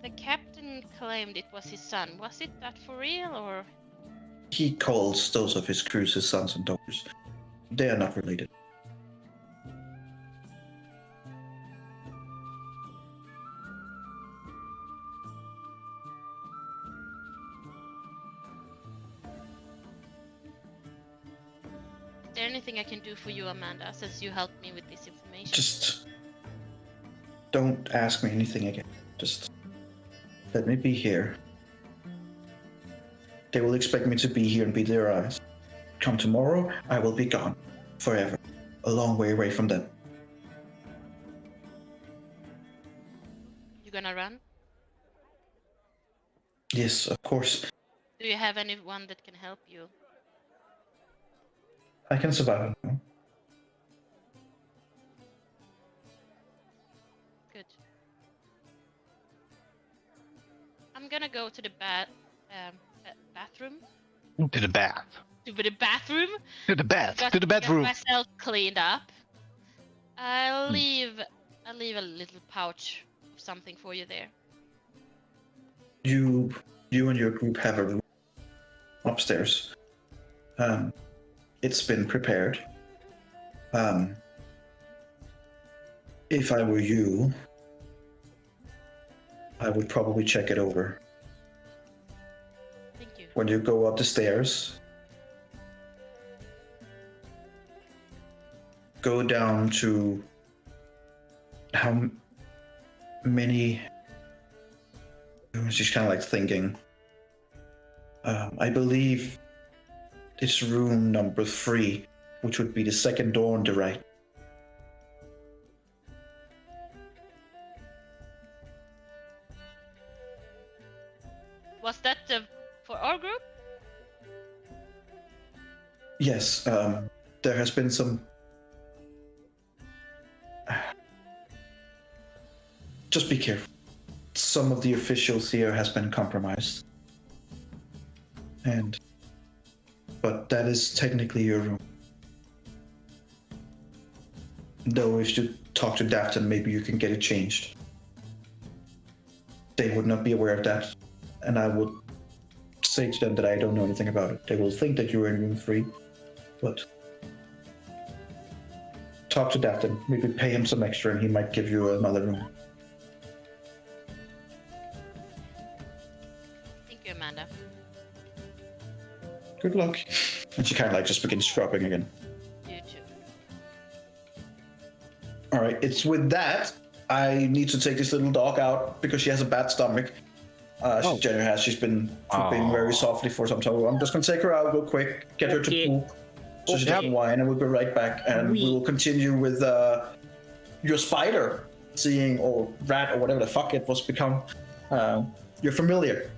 The captain claimed it was his son. Was it that for real, or? He calls those of his crews his sons and daughters. They are not related. Is there anything I can do for you, Amanda, since you helped me with this information? Just don't ask me anything again. Just let me be here. They will expect me to be here and be their eyes. Come tomorrow, I will be gone. Forever. A long way away from them. You gonna run? Yes, of course. Do you have anyone that can help you? I can survive. Good. I'm gonna go to the bathroom bathroom. To the bath. To the bathroom. To the bath. Got, To the bedroom. Got myself cleaned up. I'll leave a little pouch of something for you there. You and your group have a room upstairs. It's been prepared. If I were you, I would probably check it over. Thank you. When you go up the stairs, go down to how many. She's kind of like thinking. I believe it's room number 3, which would be the second door on the right. Was that for our group? Yes, there has been some. Just be careful. Some of the officials here has been compromised. But that is technically your room. Though if you talk to Dafton, maybe you can get it changed. They would not be aware of that, and I would say to them that I don't know anything about it. They will think that you're in room 3, but talk to Dafton. Maybe pay him some extra and he might give you another room. Thank you, Amanda. Good luck. And she kind of like just begins scrubbing again. You too. All right, it's with that. I need to take this little dog out because she has a bad stomach. She generally has. She's been pooping very softly for some time. I'm just going to take her out real quick, get her to poop, so she doesn't whine, and we'll be right back. And we will continue with your spider, or rat, or whatever the fuck it was become. Your familiar,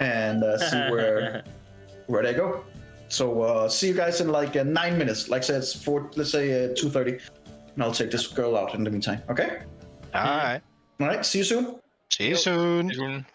and see where they go. So see you guys in like 9 minutes. Like I said, it's let's say 2:30, and I'll take this girl out in the meantime. Okay. All right. All right. See you soon. See you soon.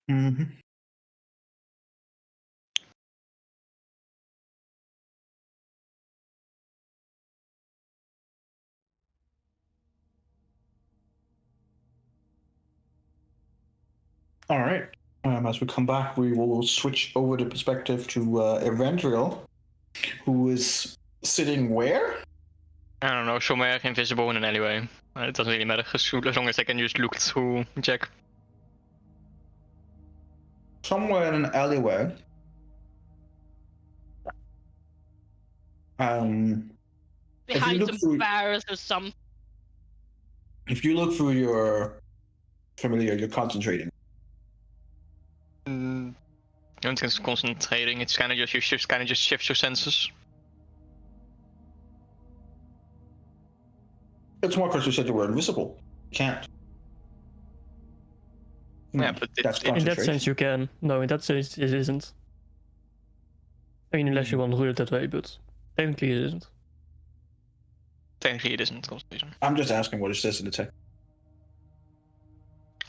Mm-hmm. All right. As we come back, we will switch over the perspective to Evandriel, who is sitting where? I don't know, somewhere invisible in an alleyway. It doesn't really matter, as long as I can just look through Jack. Somewhere in an alleyway. Behind look some through- barrels or something. If you look through your familiar, you're concentrating. I don't think it's concentrating. It's kind of just shifts your senses. It's more because you said you were invisible. You can't. Yeah, but that's In that concentration. sense, you can. No, in that sense, it isn't. I mean, unless you want to rule it that way, but technically it isn't. Technically, it isn't concentration. I'm just asking what it says in the text.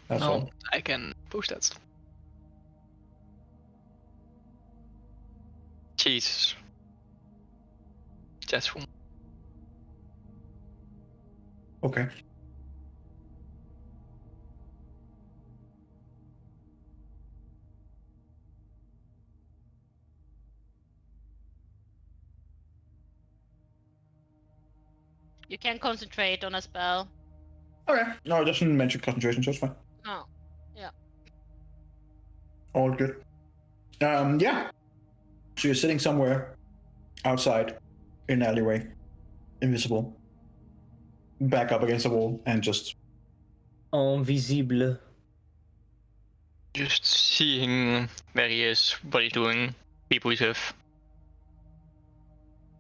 That's No, all. I can post that. Jesus. That's full. Okay. You can concentrate on a spell. Okay. No, it doesn't mention concentration, so it's fine. Oh, yeah. All good. Yeah. So you're sitting somewhere outside in an alleyway, invisible, back up against the wall, and just Invisible. Just seeing where he is, what he's doing, people he's with.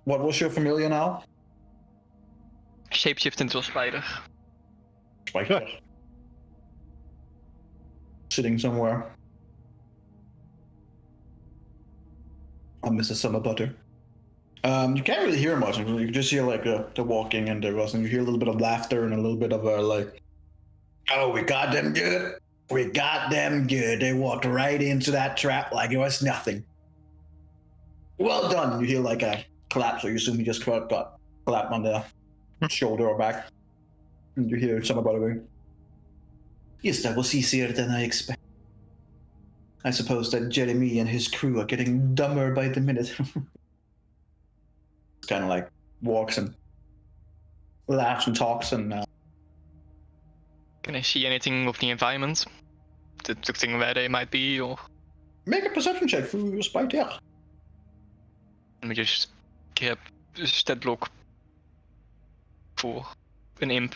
what was your familiar now? Shapeshift into a spider. Spiker. Sitting somewhere. on Mrs. Summer Butter. You can't really hear much. You just hear like the walking and the rustling. You hear a little bit of laughter and a little bit of like, oh, we got them good. We got them good. They walked right into that trap like it was nothing. Well done. You hear like a clap, so you assume he just got clapped on the shoulder or back. And you hear Summer Butter going, yes, that was easier than I expected. I suppose that Jeremy and his crew are getting dumber by the minute. Kind of like walks and laughs and talks and Can I see anything of the environment? The thing where they might be, or make a perception check through your spite, yeah. let me just grab a stat block voor een imp.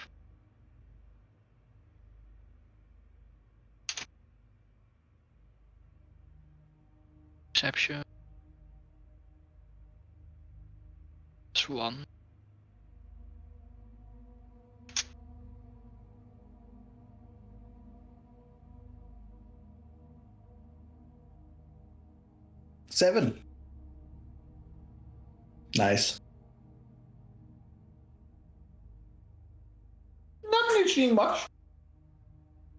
Perception. That's one. Seven. Nice. Not really seeing much.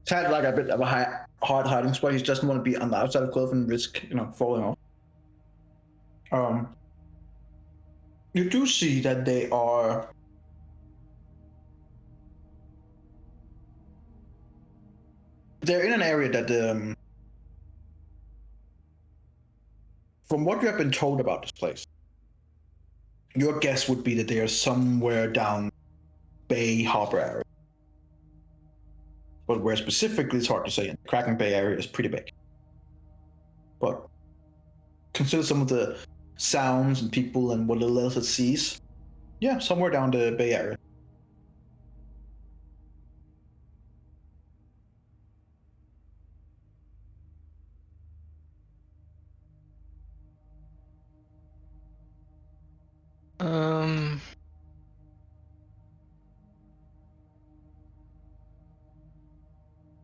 He's had like a bit of a hard hiding spot. He doesn't want to be on the outside of the cliff and risk, falling off. You do see that they are they're in an area that from what you have been told about this place, your guess would be that they are somewhere down Bay Harbor area. But where specifically, it's hard to say. And the Kraken Bay area is pretty big. But consider some of the sounds and people and what little else it sees. Yeah, somewhere down the Bay area.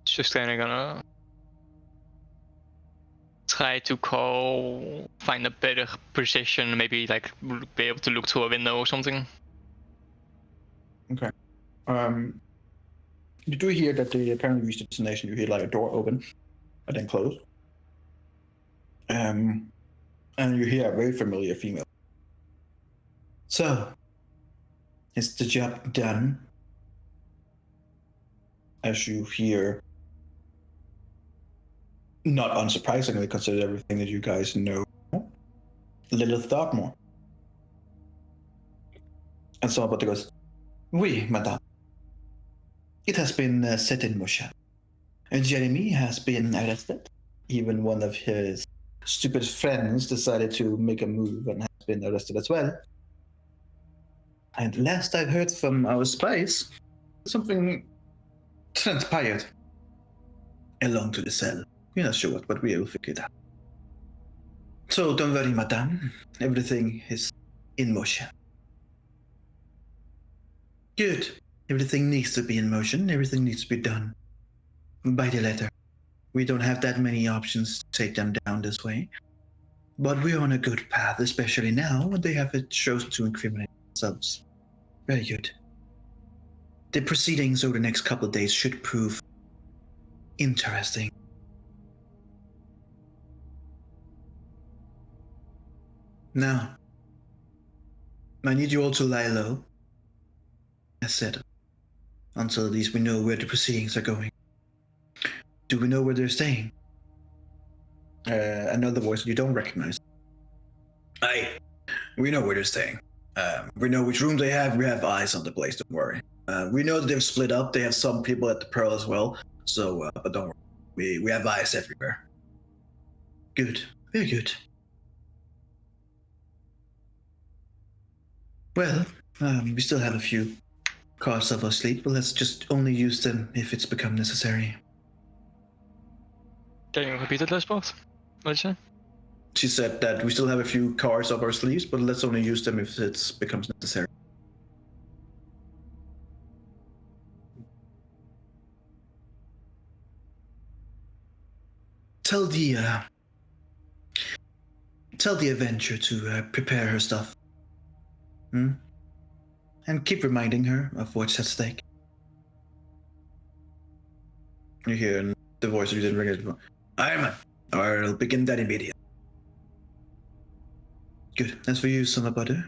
Just kinda gonna try to find a better position, maybe like be able to look through a window or something. Okay. You do hear that they apparently reached the destination. You hear like a door open, and then close. And you hear a very familiar female. So, is the job done? As you hear, not unsurprisingly, consider everything that you guys know, Lilith Dartmoor. And somebody goes, Oui, madame. It has been set in motion. And Jeremy has been arrested. Even one of his stupid friends decided to make a move and has been arrested as well. And last I heard from our spies, something transpired along to the cell. We're not sure what, but we will figure it out. So don't worry, madame. Everything is in motion. Good. Everything needs to be in motion. Everything needs to be done by the letter. We don't have that many options to take them down this way. But we're on a good path, especially now when they have chosen to incriminate themselves. Very good. The proceedings over the next couple of days should prove interesting. Now, I need you all to lie low. As said, until at least we know where the proceedings are going. Do we know where they're staying? Another voice you don't recognize. Aye, we know where they're staying. We know which room they have. We have eyes on the place, don't worry. We know that they've split up. They have some people at the Pearl as well. So, but don't worry. We have eyes everywhere. Good. Very good. Well, we still have a few cards up our sleeve, but let's just only use them if it's become necessary. Can you repeat it, Lesport? What did you say? She said that we still have a few cards up our sleeves, but let's only use them if it becomes necessary. Tell the Avenger to prepare her stuff. And keep reminding her of what's at stake. You hear the voice you didn't recognize. Aye, man. I'll begin that immediately. Good. As for you, Summer Butter,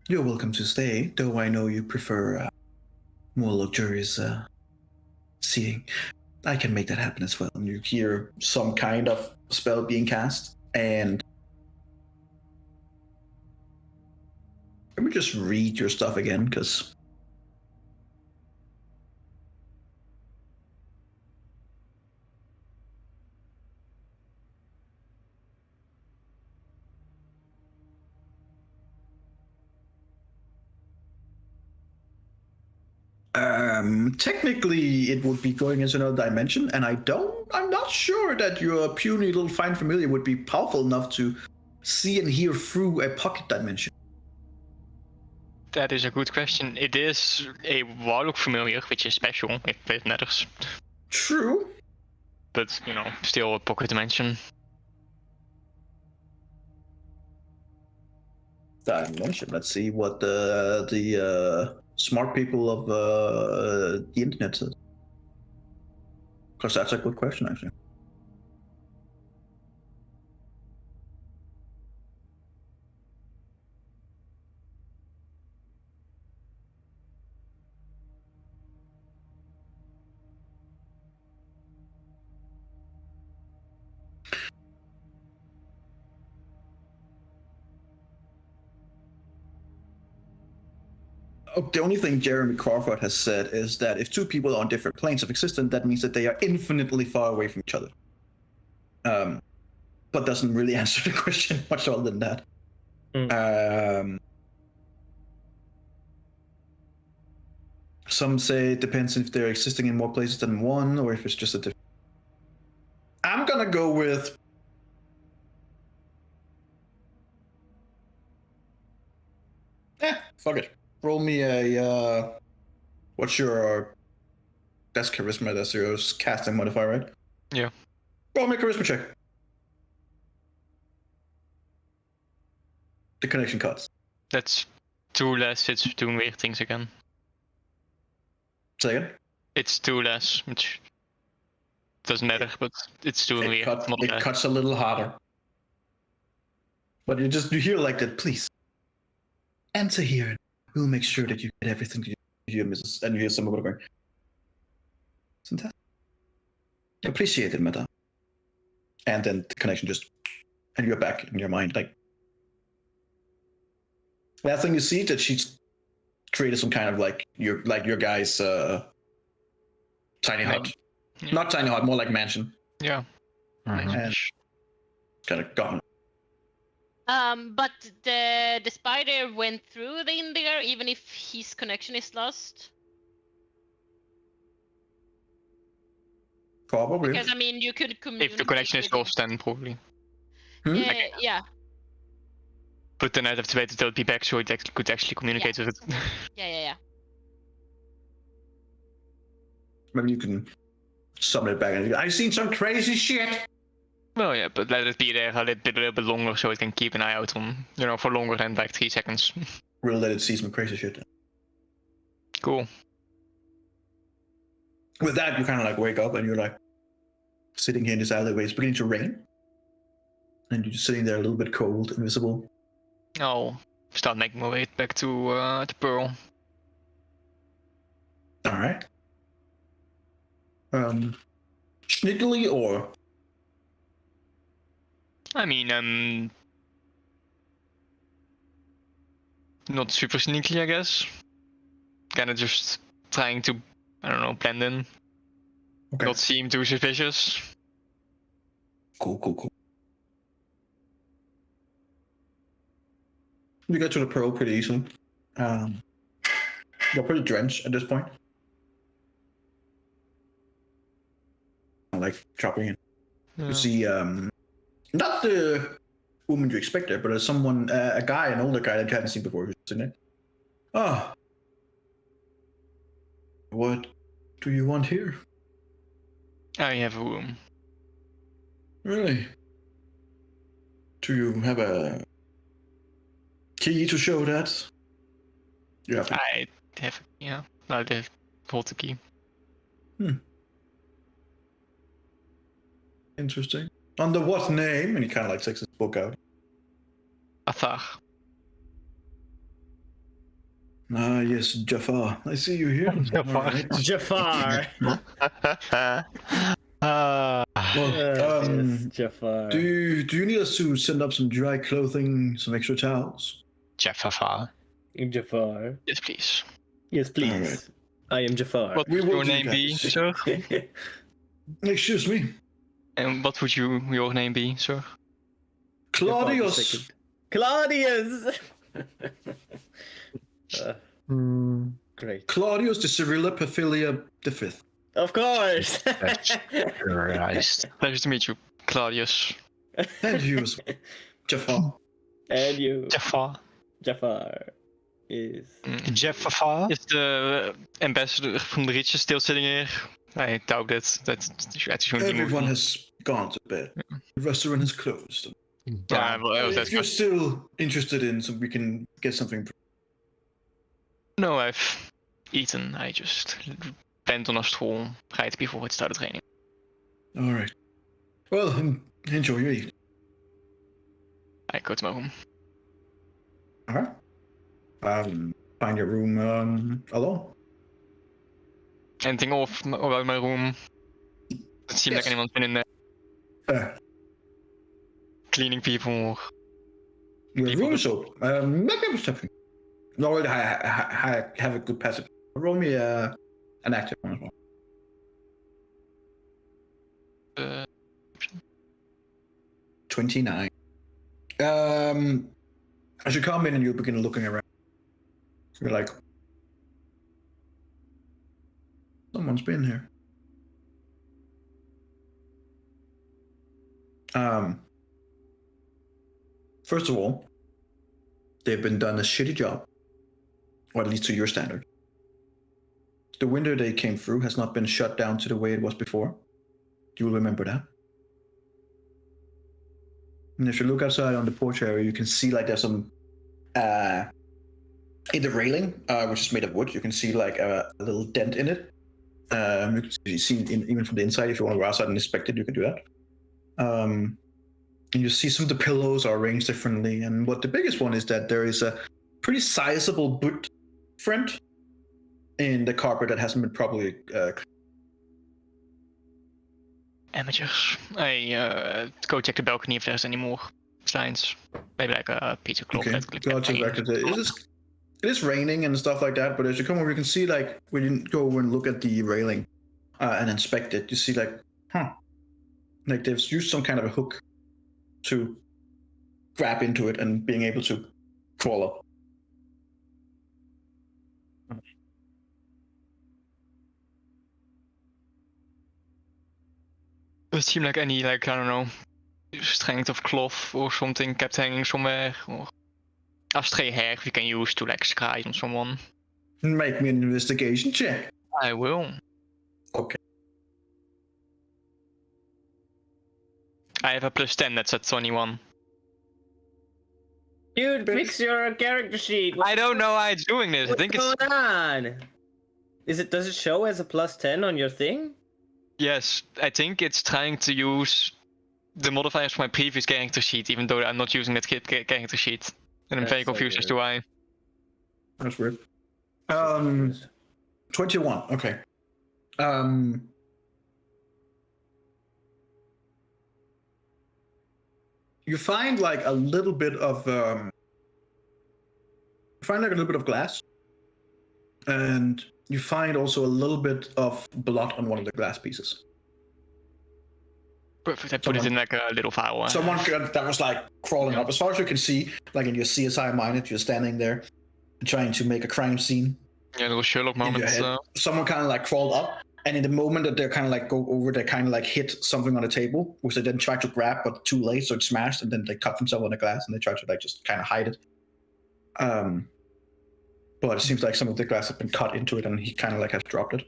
you're welcome to stay, though I know you prefer more luxurious seating. I can make that happen as well. And you hear some kind of spell being cast, and let me just read your stuff again, because technically it would be going into another dimension, and I'm not sure that your puny little find familiar would be powerful enough to see and hear through a pocket dimension. That is a good question. It is a Warlock familiar, which is special if it matters. True. But, still a pocket dimension. Dimension. Let's see what the smart people of the internet said. Because that's a good question, actually. The only thing Jeremy Crawford has said is that if two people are on different planes of existence, that means that they are infinitely far away from each other. But doesn't really answer the question much other than that. Some say it depends if they're existing in more places than one, or if it's just a different. I'm gonna go with. Fuck it. Roll me a. What's your? That's charisma. That's your casting modifier, right? Yeah. Roll me a charisma check. The connection cuts. That's 2 less. It's doing weird things again. Say again? It's 2 less, which doesn't matter, but it's 2 It, weird. it cuts a little harder. But you hear like that, please. Enter here. We'll make sure that you get everything you hear, Mrs. And you hear someone going, fantastic. Appreciate it, madam. And then the connection just, and you're back in your mind. Like, last thing you see that she's created some kind of like your guy's tiny hut. Yeah. Not tiny hut, more like mansion. Yeah. And kind of gone. But the spider went through in there, even if his connection is lost. Probably. Because I mean, you could communicate. If the connection is with him. lost, then probably. Yeah. But then I'd have to wait until it'd be back so it could actually communicate with it. Yeah. Maybe you can summon it back and I've seen some crazy shit. Well, yeah, but let it be there a little bit longer so it can keep an eye out on, for longer than like 3 seconds. We'll let it see some crazy shit. Cool. With that, you kind of like wake up and you're like sitting here in this alleyway. It's beginning to rain. And you're just sitting there a little bit cold, invisible. I'll start making my way back to Pearl. Alright. Sneakily or? I mean, not super sneaky, I guess. Kinda just trying to, blend in. Okay. Not seem too suspicious. Cool. You get to the Pearl pretty easily. You're pretty drenched at this point. Like dropping in. Yeah. You see, not the woman you expect there, but someone, a guy, an older guy that you haven't seen before who's sitting there. Oh. What do you want here? I have a room. Really? Do you have a key to show that? Yeah. I have, I'll hold the key. Interesting. Under what name? And he kind of like takes his book out. Athar. Ah, yes, Jafar. I see you here. Jafar. All right. Jafar. Well, Yes, Jafar. do you need us to send up some dry clothing, some extra towels? Jafar. Jafar. Yes, please. Yes, please. Alright. I am Jafar. What We would will your do name that. be, sir? Excuse me, And what would your name be, sir? Claudius. Claudius. Great. Claudius de Cyrilla Paphilia V. Of course. Christ. Pleasure to meet you, Claudius. And you, Jafar. And you, Jafar. Jafar, is. Jafar? Is the ambassador from the Riches still sitting here? I doubt it. That's Everyone has gone to bed. The restaurant is closed. Yeah, well, that's If you're good. still interested in some, we can get something. No, I've eaten. I just went on a stroll right before it started raining. All right. Well, enjoy your evening. I go to my room. All right. Find your room alone. Anything off about my room? It seems Yes. like anyone's been in there cleaning people. Or... Your People room is open. Maybe I was something. No, I have a good passive. Roll me an active one as well. 29. As you come in and you begin looking around, you're like, someone's been here. First of all, they've been done a shitty job, or at least to your standard. The window they came through has not been shut down to the way it was before. You will remember that. And if you look outside on the porch area, you can see like there's some in the railing, which is made of wood. You can see like a little dent in it You can see even from the inside. If you want to go outside and inspect it, you can do that. And you see some of the pillows are arranged differently. And what the biggest one is that there is a pretty sizable boot print in the carpet that hasn't been properly. Amateurs. I go check the balcony if there's any more signs. Maybe like a pizza club. Okay, go to back to the. It is raining and stuff like that, but as you come over, you can see like when you go over and look at the railing and inspect it, you see like, like they've used some kind of a hook to grab into it and being able to crawl up. Does it seem like any, like, I don't know, strength of cloth or something kept hanging somewhere? Or a stray hair you can use to like scratch on someone? Make me an investigation check. I will. Okay. I have a +10, that's at 21. Dude, fix your character sheet. I don't know how it's doing this. I think What's it's. going on? Does it show as a +10 on your thing? Yes, I think it's trying to use the modifiers from my previous character sheet, even though I'm not using that character sheet. And I'm very That's so confused as weird. to why. That's weird. 21. Okay. You find like a little bit of glass, and you find also a little bit of blood on one of the glass pieces. Perfect, I put it in like a little file. Someone that was like crawling up. As far as you can see, like in your CSI mind, you're standing there trying to make a crime scene. Yeah, little Sherlock in your moment. head. Someone kind of like crawled up, and in the moment that they're kind of like go over, they kind of like hit something on the table, which they then try to grab, but too late, so it smashed, and then they cut themselves on the glass, and they try to like just kind of hide it. But it seems like some of the glass has been cut into it, and he kind of like has dropped it.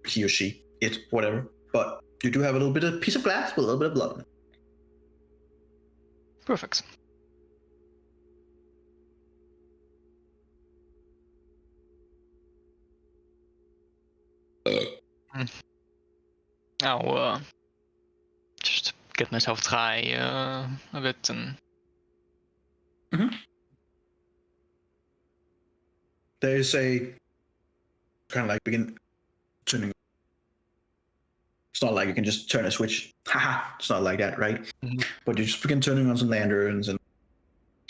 He or she, it, whatever. But you do have a little bit of piece of glass with a little bit of blood in it. Perfect. I'll just get myself dry a bit and. There's a kind of like begin turning. It's not like you can just turn a switch. Haha, it's not like that, right? Mhm. But you just begin turning on some lanterns and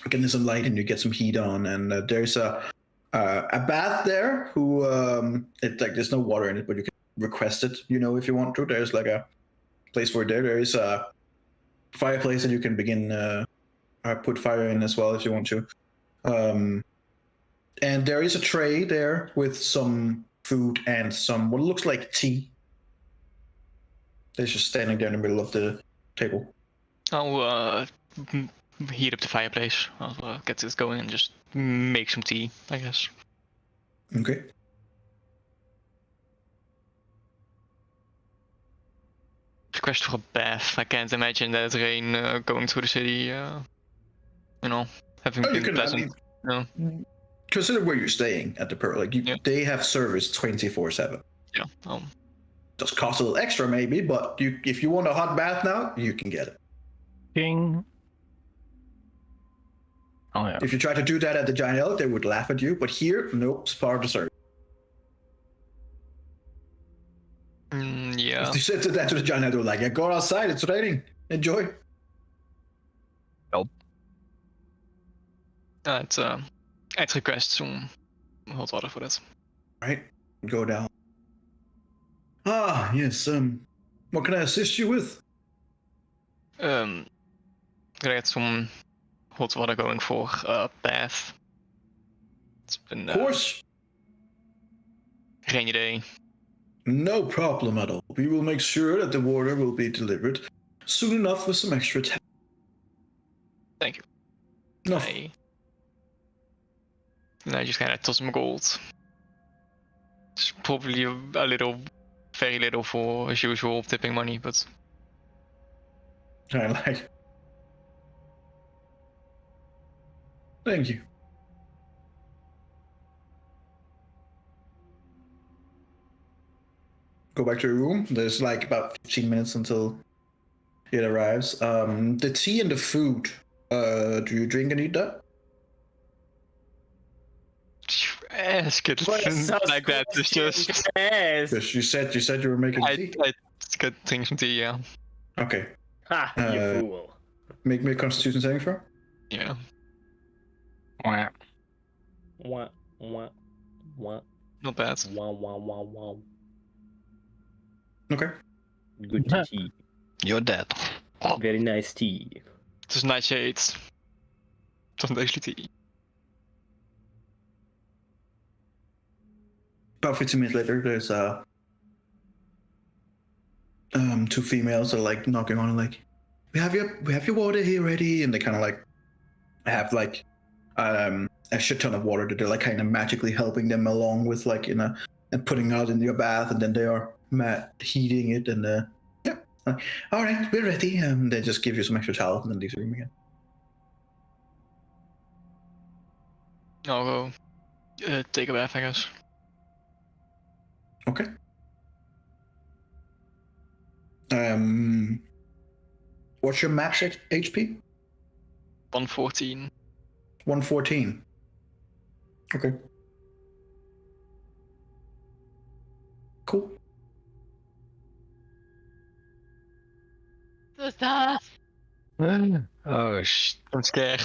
getting some light, and you get some heat on. And there's a bath there. Who it's like there's no water in it, but you can request it. You know, if you want to. There's like a place for it there. There is a fireplace, and you can begin put fire in as well if you want to. And there is a tray there with some food and some what looks like tea. They're just standing there in the middle of the table. I'll heat up the fireplace. I'll get this going and just make some tea, I guess. Okay. Request for a bath. I can't imagine that rain going through the city. You know, having been pleasant. Consider where you're staying at the Pearl. Like they have service 24/7. Yeah. Does cost a little extra maybe, but if you want a hot bath now, you can get it. Ding. Oh yeah. If you try to do that at the Giant Elk, they would laugh at you. But here, nope, it's part of the service. Yeah. If you said that to the Giant Elk, they're like, yeah, go outside, it's raining. Enjoy. Nope. I'd request some hot water for that. Right, go down. Ah, yes. What can I assist you with? Could I get some hot water going for a bath? It's been Of course. Rainy day. No problem at all. We will make sure that the water will be delivered soon enough with some extra time. Thank you. No. And I just kind of toss some gold. It's probably a little, very little for as usual tipping money, but Kind of like. Thank you. go back to your room. There's like about 15 minutes until it arrives. The tea and the food. Do you drink and eat that? Ask it What a sus like that. It's question just. to ask. Yes, you said you were making tea. I could drink some tea, yeah. Okay. Ha, you fool. Make me a Constitution saving throw. Yeah. Wah. Wah, wah, wah, Not bad. wah, wah, wah, wah. Okay. Good tea. You're dead. Very nice tea. Het is nice shades. Het was actually tea. About 15 minutes later, there's two females are like knocking on, like, we have your water here ready, and they kind of like have like a shit ton of water that they're like kind of magically helping them along with, like, you know, and putting out in your bath, and then they are heating it, and yeah, all right, we're ready. They just give you some extra towels and then leave the room again. I'll go take a bath, I guess. Okay. What's your max HP? 114. 114. Okay. Cool. So sad. Oh, I'm scared.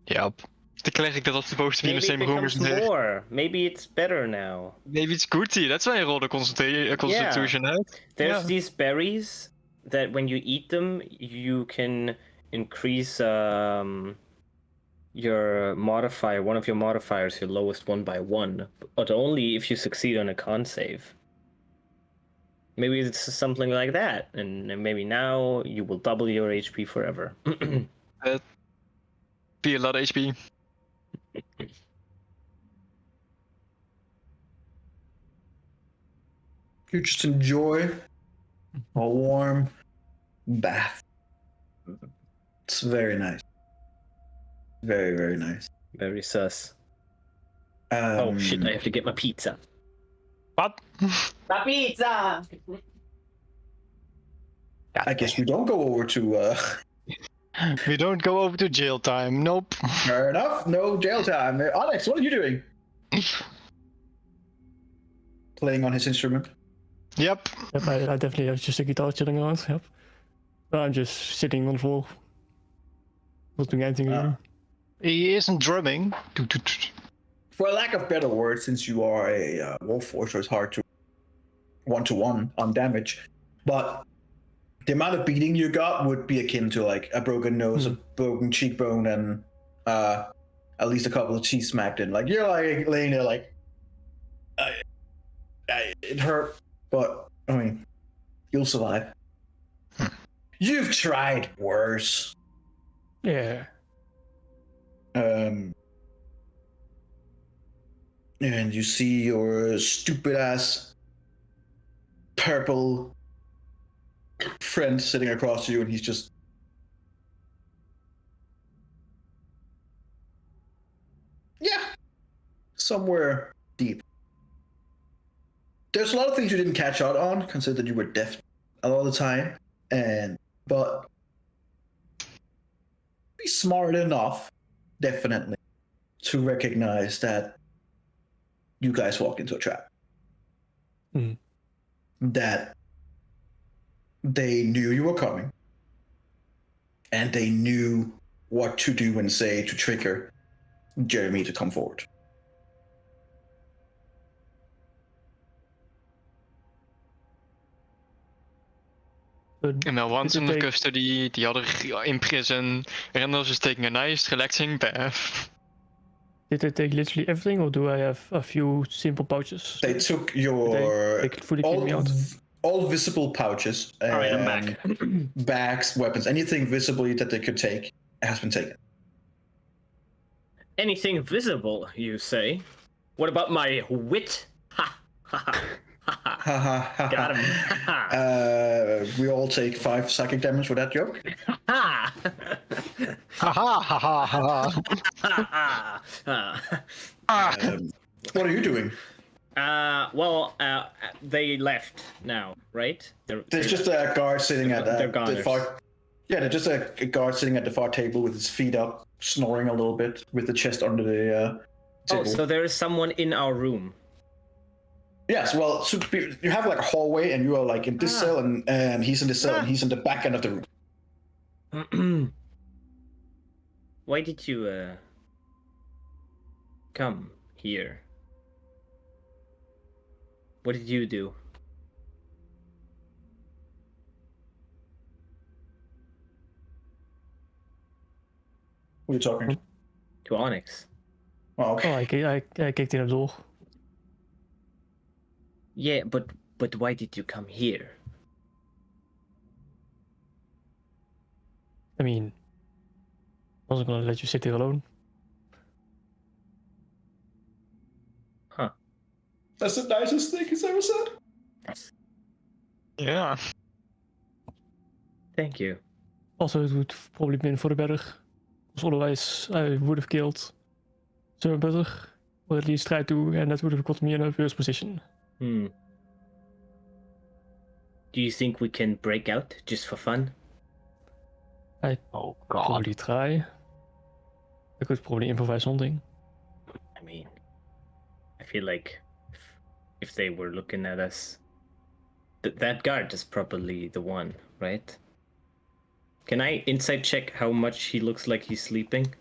Yep. The cleric that was supposed to be in Maybe the it same room becomes as me. more. Maybe it's better now. Maybe it's good tea. That's why I rolled a constitution out. There's Yeah. these berries that when you eat them, you can increase your modifier, one of your modifiers, your lowest one by 1, but only if you succeed on a con save. Maybe it's something like that, and maybe now you will double your HP forever. Be a lot of HP. You just enjoy a warm bath. It's very nice. Very, very nice. Very sus. Oh shit, I have to get my pizza. What? My pizza! I guess we don't go over to We don't go over to jail time. Nope. fair enough. No jail time. Alex, what are you doing? Playing on his instrument. Yep. Yep, I definitely have just a guitar chilling around. Yep. But I'm just sitting on the floor. Not doing anything really. He isn't drumming. For lack of better words, since you are a wolf forcer, it's hard to one-to-one on damage. But the amount of beating you got would be akin to like a broken nose, a broken cheekbone, and at least a couple of teeth smacked in. Like, you're like laying there like, it hurt, but I mean, you'll survive. You've tried worse. Yeah. And you see your stupid ass purple friend sitting across you, and he's just somewhere deep. There's a lot of things you didn't catch out on, considering you were deaf a lot of the time, but be smart enough, definitely, to recognize that you guys walked into a trap. That they knew you were coming, and they knew what to do and say to trigger Jeremy to come forward. But And now one's did it under take- custody, the other in prison. Rendel's is taking a nice, relaxing bath. Did they take literally everything, or do I have a few simple pouches? They took your They could fully clean me out. all visible pouches, All right, I'm back. bags, weapons, anything visibly that they could take has been taken. Anything visible, you say? What about my wit? Ha ha ha ha ha. Ha ha ha. Got him. Ha ha. We all take 5 psychic damage for that joke. Ha Ha ha ha ha ha. ha ha. What are you doing? They left now, right? There's just a guard sitting at they're the goners. far. Yeah, there's just a guard sitting at the far table with his feet up, snoring a little bit, with the chest under the table. Oh, so there is someone in our room. Yes, well, so you have like a hallway, and you are like in this cell, and he's in this cell, and he's in the back end of the room. Why did you come here? What did you do? What are you talking? To Onyx. Oh, okay. Oh, hij kijkt hier naar door. Yeah, but why did you come here? I mean, I wasn't gonna let you sit here alone. Huh. That's the nicest thing he's ever said. Yeah. Thank you. Also, it would have probably been for the better. Because otherwise, I would have killed Sir Butter, or at least tried to, and that would have got me in a worse position. Do you think we can break out just for fun? Oh God. Probably try. I could probably improvise something. I mean, I feel like if they were looking at us, that guard is probably the one, right? Can I insight check how much he looks like he's sleeping?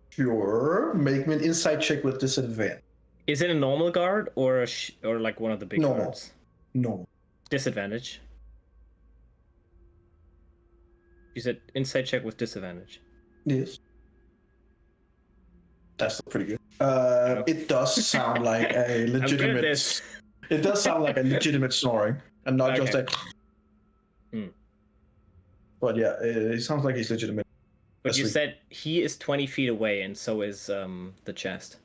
Sure. Make me an insight check with disadvantage. Is it a normal guard or or like one of the big Normal. guards? No. Disadvantage. You said insight check with disadvantage. Yes. That's pretty good. It does sound like a I'm good at legitimate. this. It does sound like a legitimate snoring, and not just a. But yeah, it sounds like he's legitimate. But you Asleep. said he is 20 feet away, and so is the chest.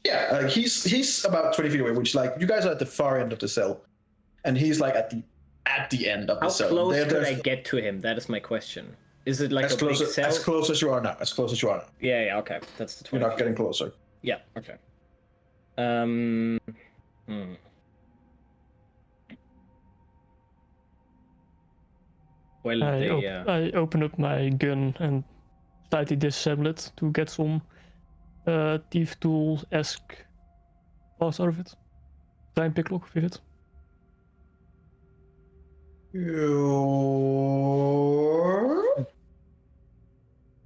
Yeah, he's about 20 feet away, which like you guys are at the far end of the cell, and he's like at the end of the How cell. close There- could I there's- get to him? That is my question. Is it like as a close big as, cell? as close as you are now? As close as you are now. Yeah, okay. That's the 20 You're not feet. getting closer. Yeah, okay. Well, I open up my gun and slightly disassemble it to get some thief tool-esque parts out of it. Try and picklock with it.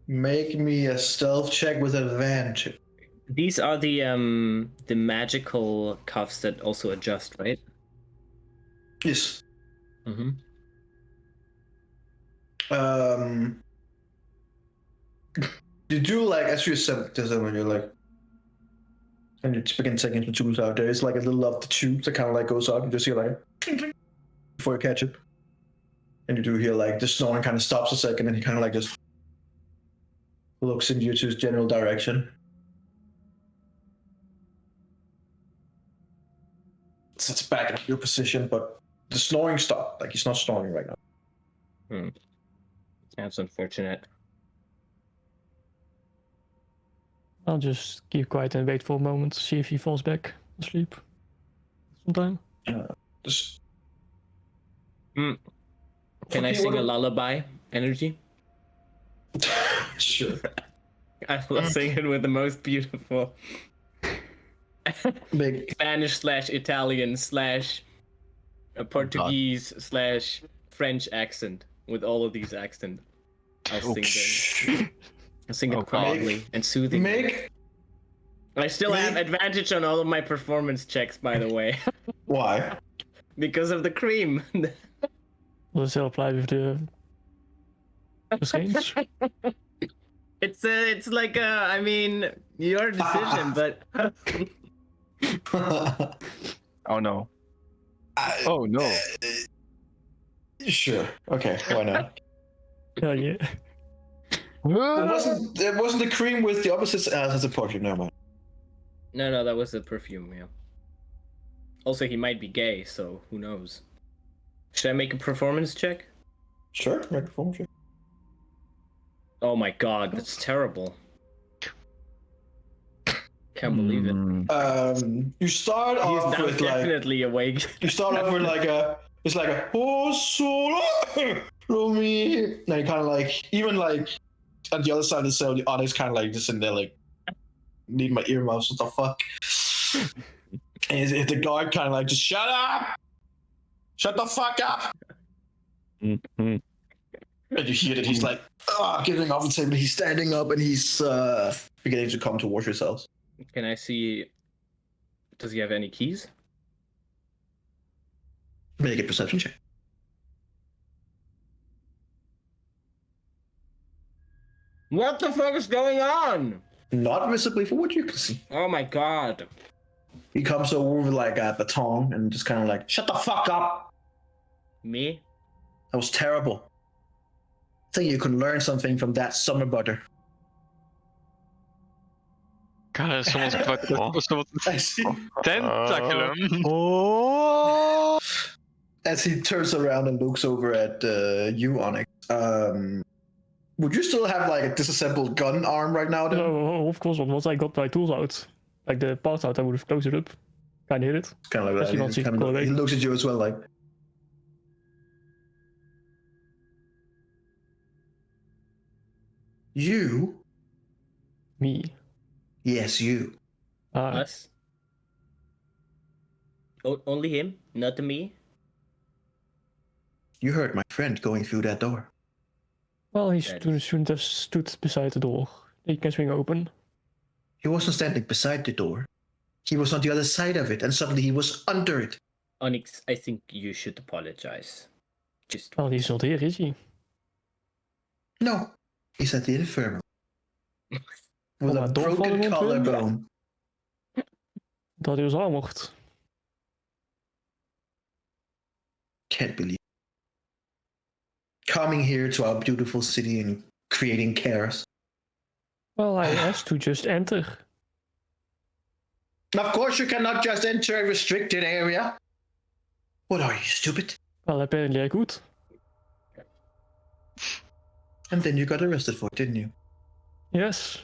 Make me a stealth check with advantage. these are the magical cuffs that also adjust, right? Yes. Mm-hmm. You do like as you accept this, when you're like, and you begin taking the tools out. There is like a little of the tube that kind of like goes out. You just hear like clink, clink, before you catch it, and you do hear like the snoring kind of stops a second, and he kind of like just looks into your general direction. Sits back in your position, but the snoring stopped. Like he's not snoring right now. That's unfortunate. I'll just keep quiet and wait for a moment to see if he falls back asleep. Sometime. Just... Can I sing a lullaby? Energy? Sure. I will sing it with the most beautiful Big. Spanish/Italian/ Portuguese/ French accent. With all of these accents, I'll sing them. I'll sing it proudly and soothingly. I still have advantage on all of my performance checks, by the way. Why? Because of the cream. Will it still apply with the change? It's like I mean, your decision, but Oh no. Oh no. Sure. Okay. Why not? Hell yeah. It wasn't the cream with the opposites as a perfume. Never mind. No, that was the perfume. Yeah. Also, he might be gay, so who knows? Should I make a performance check? Sure. Make a perform check. Oh my god, that's terrible. can't believe it. You start He's off now with like definitely awake. you start off with like it's like a oh solo me. Now you kind of like even like on the other side of the cell, the Onyx kind of like just in there like need my earmuffs. What the fuck? And the guard kind of like just shut up, shut the fuck up. Mm-hmm. And you hear that he's like getting off the table. He's standing up and he's beginning to come towards yourselves. Can I see? Does he have any keys? Make a perception check. What the fuck is going on? Not visibly for what you can see. Oh my god. He comes over with like a baton and just kind of like, shut the fuck up. Me? That was terrible. I think you can learn something from that summer butter. God, someone's As he, Tentaculum. Oh! as he turns around and looks over at you, Onyx, would you still have like a disassembled gun arm right now? Then? No, of course not. Once I got my tools out, like the parts out, I would have closed it up. Kind of hit it. Kind of like As you that. can't see He, color. he looks at you as well, like. You? Me. Yes, you. Us? Only him, not me. You heard my friend going through that door. Well, he That is- shouldn't have stood beside the door. He can swing open. He wasn't standing beside the door. He was on the other side of it, and suddenly he was under it. Onyx, I think you should apologize. Just Well, he's not here, is he? No, he's at the infirmary. With maar a doorvallen broken rond hem? collarbone. Dat hij was armored. Can't believe it. Coming here to our beautiful city and creating chaos. Well, I asked to just enter. Of course you cannot just enter a restricted area. What are you, stupid? Well, apparently I could. And then you got arrested for it, didn't you? Yes.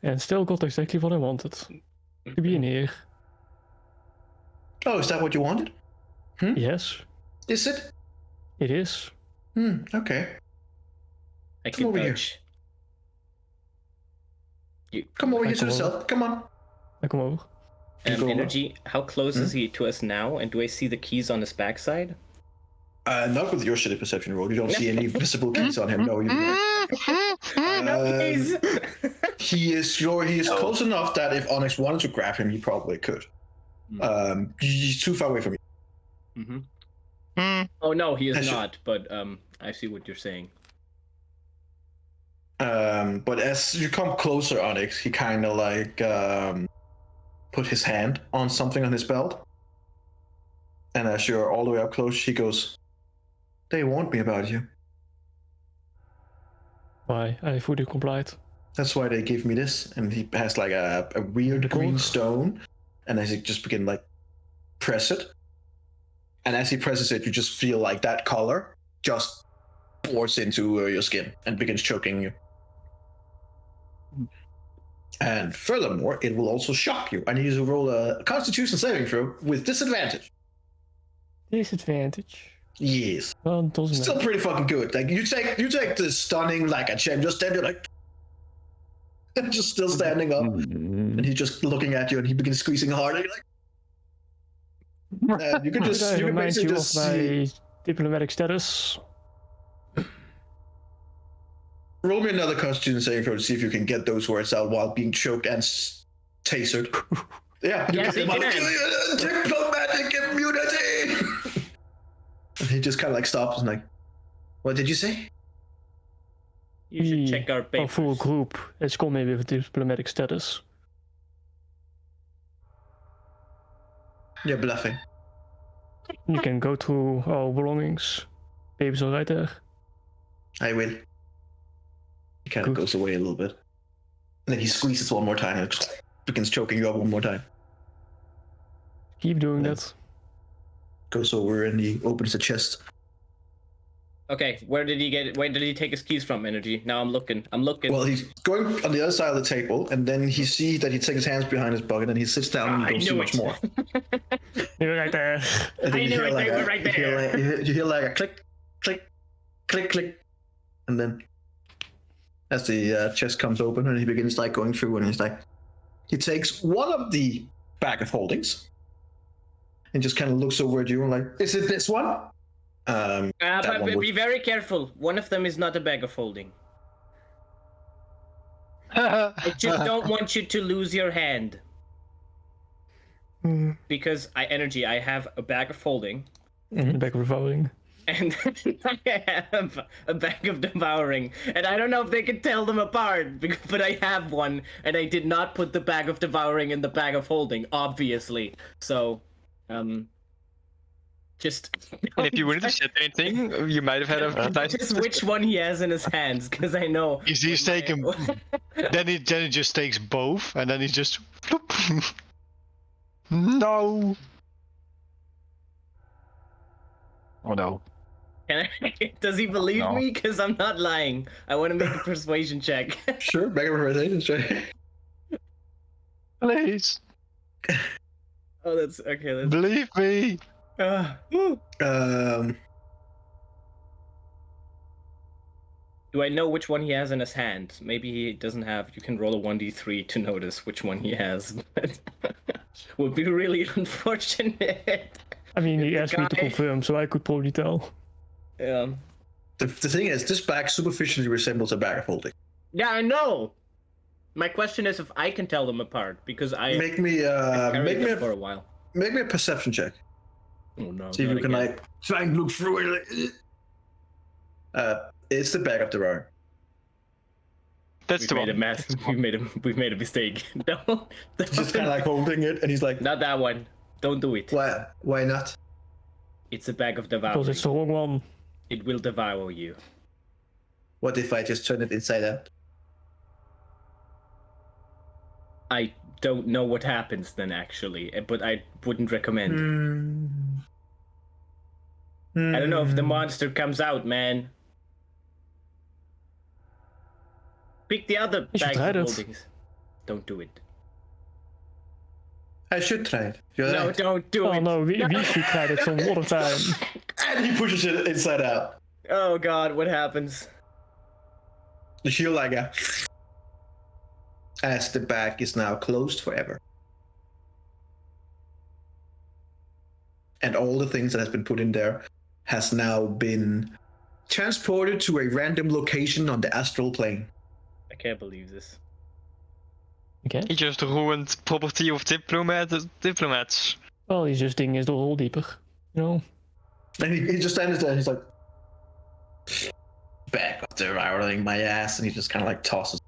And still got exactly what I wanted. To be in here. Oh, is that what you wanted? Yes, Is it? it is. Okay. I Come can over here. vouch. You, Come over here to come the over. cell. Come on. I kom over. You go over. Energy, how close is he to us now? And do I see the keys on his backside? Not with your shitty perception roll. You don't see any visible keys on him. No, you don't. No keys! He is close enough that if Onyx wanted to grab him, he probably could. He's too far away from you. Oh no, he is I should- not, but I see what you're saying. But as you come closer, Onyx, he kind of like put his hand on something on his belt. And as you're all the way up close, he goes, "They warned me about you. Why? I fully complied. That's why they gave me this." And he has like a weird green stone. And as he just begin like press it. And as he presses it, you just feel like that color just pours into your skin and begins choking you. And furthermore, it will also shock you. I need you to roll a Constitution saving throw with disadvantage. Disadvantage. Yes, Well, it doesn't still matter. pretty fucking good. Like you take the stunning like a champ, just stand there like, just still standing up, and he's just looking at you, and he begins squeezing harder. You're like, and you can Could just I you can remind basically you of just see. my diplomatic status? Roll me another Constitution saving throw to see if you can get those words out while being choked and tasered. Yeah, you Yes, get he them out. can. Diplomatic immunity. And he just kind of like stops and like, "What did you say?" You should check our Our papers. full group has come in with diplomatic status. You're bluffing. You can go through our belongings. Papers are right there. I will. He kind of Good. goes away a little bit. And then he squeezes one more time and begins choking you up one more time. Keep doing Yeah. that. Goes over and he opens the chest. Okay, where did he get it? Where did he take his keys from, Energy? Now I'm looking. Well, he's going on the other side of the table, and then he sees that he takes his hands behind his bucket, and he sits down, and you don't see much more. They were right there. And then I you knew hear it, like they were right there. You hear like a click, click, click, click, and then as the chest comes open, and he begins like going through, and he's like, he takes one of the bag of holdings, and just kind of looks over at you and like, is it this one? But be very careful. One of them is not a bag of holding. I just don't want you to lose your hand. Because I have a bag of holding. Back devouring. And I have a bag of devouring. And I don't know if they can tell them apart, but I have one. And I did not put the bag of devouring in the bag of holding, obviously. So, just... And if you wouldn't have said anything, you might have had a nice... Just which one he has in his hands, because I know... He's taking... then he just takes both, and then he just... No! Oh no. Does he believe No. me? Because I'm not lying. I want to make a persuasion check. Sure, bag of holdings, right? Please, Oh, that's... Okay, that's... believe me! Woo. Um, Do I know which one he has in his hand? Maybe he doesn't have... You can roll a 1d3 to notice which one he has. Would be really unfortunate. I mean, he The asked me to guy- confirm, so I could probably tell. Yeah. the thing is, this bag superficially resembles a bag of holding. Yeah, I know. My question is if I can tell them apart, because I Make me carried them for a while. make me a perception check. Oh no! See if not you can again. like try and look through it. It's the bag of the rower. That's We've the made a one. mess. We've made a mistake. No, He's just kind of like holding it, and he's like, not that one. Don't do it. "Why? Why not?" It's a bag of devouring. Because it's the wrong one. It will devour you. What if I just turn it inside out? I don't know what happens then, actually, but I wouldn't recommend. I don't know if the monster comes out, man. Pick the other You should bag try of it. holdings. Don't do it. I should try it. You're No, right. don't do Oh it. no, we should try that some other time. And he pushes it inside out. Oh god, what happens? You hear like a as the bag is now closed forever. And all the things that has been put in there has now been transported to a random location on the astral plane. I can't believe this. Okay. He just ruined property of diplomats. Well, he's just digging his hole deeper. You know? And he just stands there and he's like, back up there, rolling my ass, and he just kind of like tosses.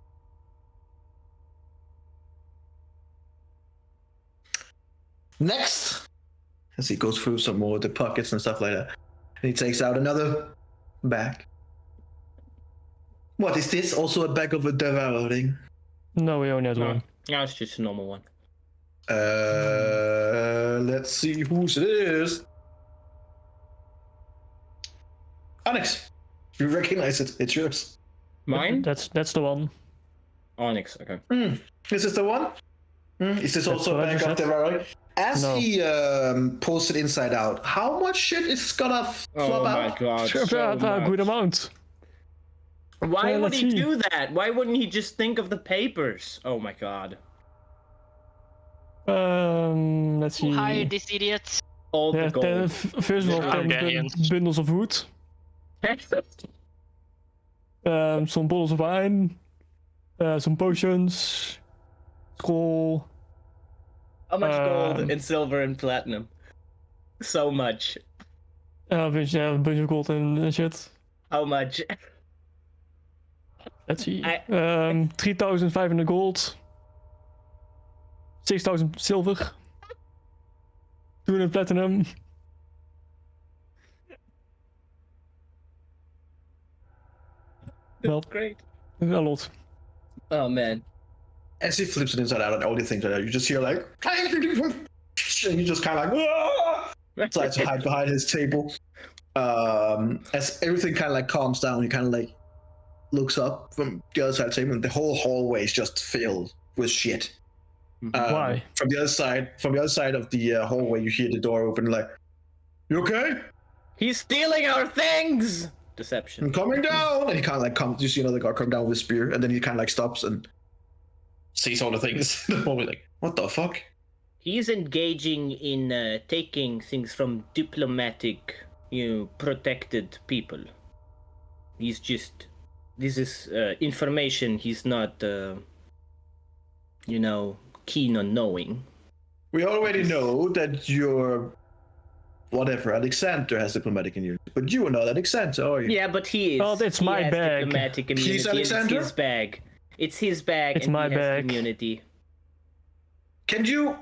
Next, as he goes through some more of the pockets and stuff like that, and he takes out another bag. What is this? Also a bag of a devouring? No, we only had No. one. No, it's just a normal one. Let's see whose it is. Onyx, you recognize it? It's yours. Mine? That's the one. Onyx, okay. Is this the one? Is this That's also a what I bag just of said. devouring? As No. he pulls it inside out, how much shit is gonna Oh flop my out? god. Sure, so a good much. amount. Why Well, would let's he see. do that? Why wouldn't he just think of the papers? Oh my god. Let's see. Who hired this idiot? All the Yeah, gold. first of all, Yeah, 10 Hungarians. bundles of wood, some bottles of wine, some potions, scroll. How much gold Um, and silver and platinum? So much. A bunch of gold and shit. How much? Let's see. I- 3,500 gold, 6,000 silver, 200 platinum. Well, Great. a lot. Oh man. As he flips it inside out and all the things like that, you just hear like, and he just kind of like, tries to hide behind his table. As everything kind of like calms down, he kind of like looks up from the other side of the table, and the whole hallway is just filled with shit. Why? From the other side of the hallway, you hear the door open. Like, you okay? He's stealing our things. Deception. I'm coming down, and he kind of like comes. You see another guy come down with a spear, and then he kind of like stops and sees all the things. Always like, what the fuck? He's engaging in taking things from diplomatic, protected people. He's just. This is information he's not, keen on knowing. We already know that you're. Whatever, Alexander has diplomatic immunity, but you are not Alexander, are you? Yeah, but he is. Oh, it's he my has bag. Diplomatic immunity. He's It's Alexander? his bag. It's his bag. It's and my he has bag. immunity. Can you?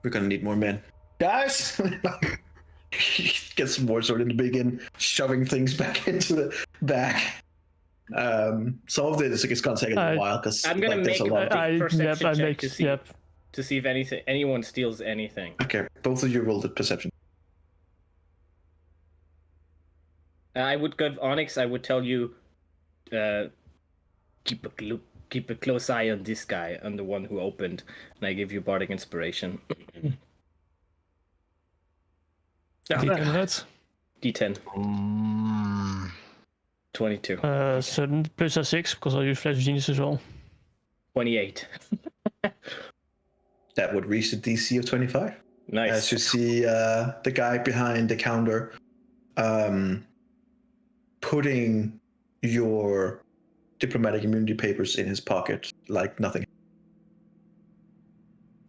We're gonna need more men, guys. Get some more sort in the begin, shoving things back into the bag. Some of this is gonna take a little while because I'm gonna there's make a lot. a perception check to see Yep. to see if anyone steals anything. Okay, both of you rolled a perception. I would go Onyx. I would tell you, keep a close eye on this guy, on the one who opened, and I give you bardic inspiration. D10. D10. 22. So plus a 6 because I'll use Flash Genius as well. 28. That would reach the DC of 25. Nice. As you see the guy behind the counter putting your diplomatic immunity papers in his pocket like nothing.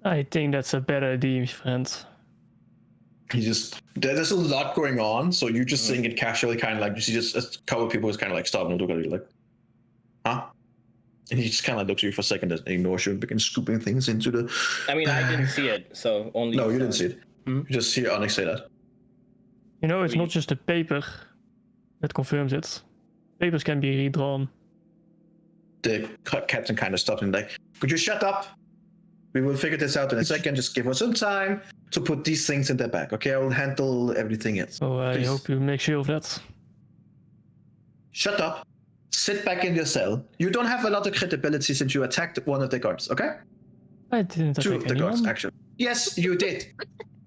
I think that's a better idea, my friend. There's a lot going on, so you just saying it casually, kind of like you see just a couple of people is kind of like stopping and look at you like, huh? And he just kind of looks at you for a second and ignores you and begins scooping things into the. I mean, I didn't see it, so only. No, you didn't see it. Hmm? You just hear Onyx say that. You know, it's not just the paper that confirms it. Papers can be redrawn. The captain kind of stopped and like, could you shut up? We will figure this out in a second. Just give us some time to put these things in the bag, okay? I will handle everything else. So I Please. hope you make sure of that. Shut up. Sit back in your cell. You don't have a lot of credibility since you attacked one of the guards, okay? I didn't Two attack of the guards, anyone. actually. Yes, you did.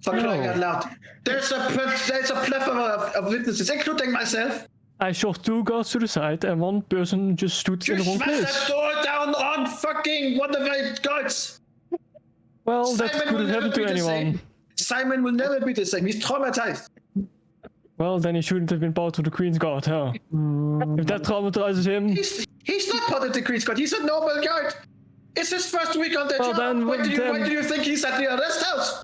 For crying out loud. There's a plethora of witnesses, including myself. I shoved 2 guards to the side and 1 person just stood You in the wrong smashed place. that door down on fucking one of the guards. Well, that Simon could will have happened never to be the anyone. same. Simon will never be the same. He's traumatized. Well, then he shouldn't have been part of the Queen's Guard, huh? If that traumatizes him, He's not part of the Queen's Guard. He's a normal guard. It's his first week on the Well, job. then, Why then- do you think he's at the arrest house?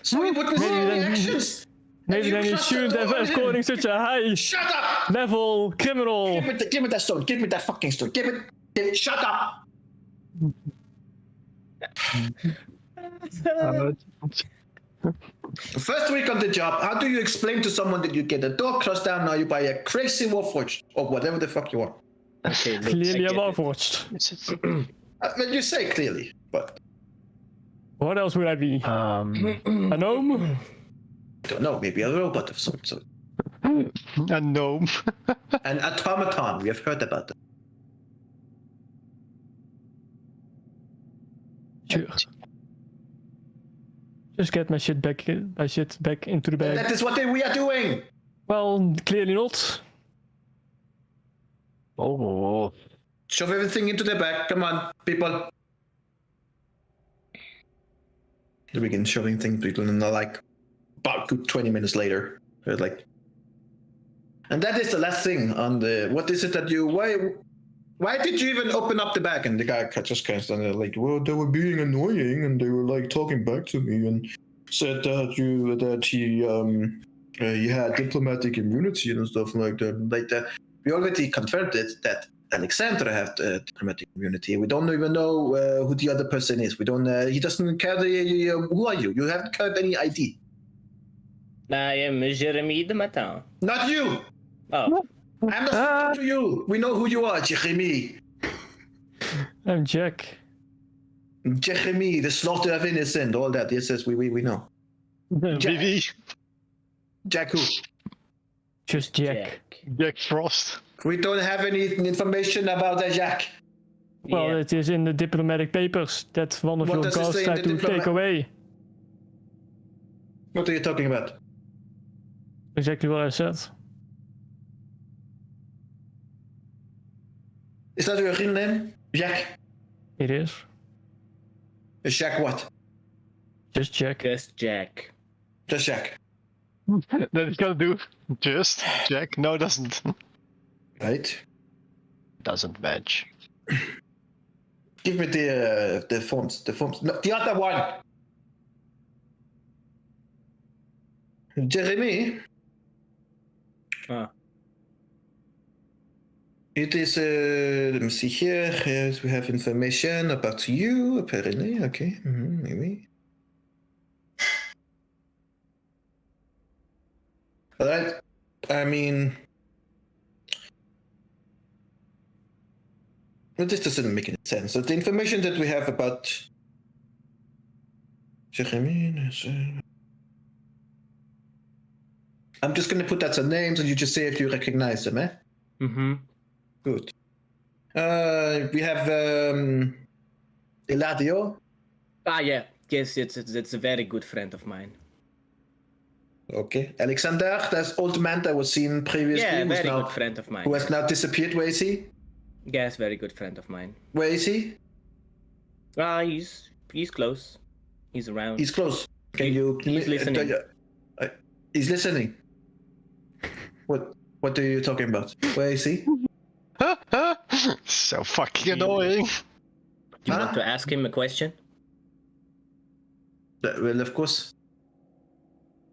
So he wouldn't see Maybe any then- actions. maybe you then he trust shouldn't the have law in him. escorting such a high Shut up! level criminal. Give me that stone. Give me that fucking stone. Give it. Shut up! First week on the job, how do you explain to someone that you get a door closed down now you buy a crazy warforged or whatever the fuck you want? Okay, look, Clearly I a get it. Warforged. Well, you say clearly, but What else would I be? A gnome? I don't know. Maybe a robot of some sort. A gnome. An automaton. We have heard about that. Sure. Just get my shit back into the bag. That is what we are doing. Well, clearly not. Oh. Shove everything into the bag. Come on, people. They begin shoving things people, and they're like, about 20 minutes later, they're like, and that is the last thing on the. What is it that you? Why did you even open up the bag? And the guy just kind of stand there like, well, they were being annoying, and they were like talking back to me, and said that he had diplomatic immunity and stuff like that. Like that. We already confirmed it that Alexander had diplomatic immunity. We don't even know who the other person is. We don't. He doesn't carry. Who are you? You haven't carried any ID. I am Jeremy de Matin. Not you. Oh, I'm not speaking to you. We know who you are, Jeremy. I'm Jack. Jeremy, the slaughter of innocent, all that. Yes, we know. Vivi. Jack who? Just Jack. Jack Frost. We don't have any information about that Jack. Well, Yeah. it is in the diplomatic papers that one of What your does it gods say in tried the to take away. What are you talking about? Exactly what I said. Is that your real name? Jack? It is. Is Jack what? Just Jack. Just Jack. Just Jack. That is gonna do. Just Jack. No, doesn't. Right. Doesn't match. Give me the fonts. The fonts. No, the other one. Jeremy. Ah. It is. Let me see here. Yes, we have information about you. Apparently, okay. Maybe. All right. I mean, well, this doesn't make any sense. So the information that we have about Jeremy is. I'm just going to put that some names, and you just say if you recognize them, eh? Mm-hmm. Good. We have Eladio. Ah, yeah. Yes, it's a very good friend of mine. Okay. Alexander, that's old man that was seen previously. Yeah, who's very now, good friend of mine. who has now disappeared. Where is he? Yes, very good friend of mine. Where is he? Ah, he's close. He's around. He's close. Can you? He's listening. He's listening. What are you talking about? Where is he? So fucking annoying. Do you want to ask him a question? Well, of course.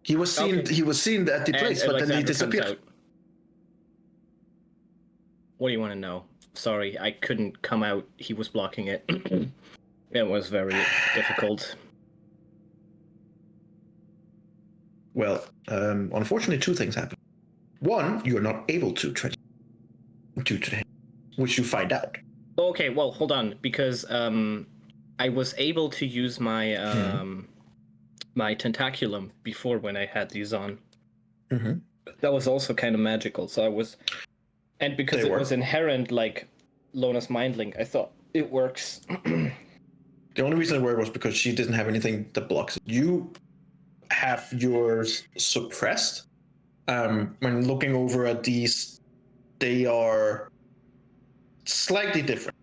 He was seen. Okay. He was seen at the place, but then he Alexander comes disappeared. out. What do you want to know? Sorry, I couldn't come out. He was blocking it. It was very difficult. Well, unfortunately, two things happened. One, you're not able to trade due to him, which you find out. Okay, well, hold on, because I was able to use my my tentaculum before when I had these on. Mm-hmm. That was also kind of magical. So I was, and because it was inherent, like Lona's mindlink, I thought it works. The only reason it worked was because she didn't have anything that blocks it. You have yours suppressed. When looking over at these, they are slightly different.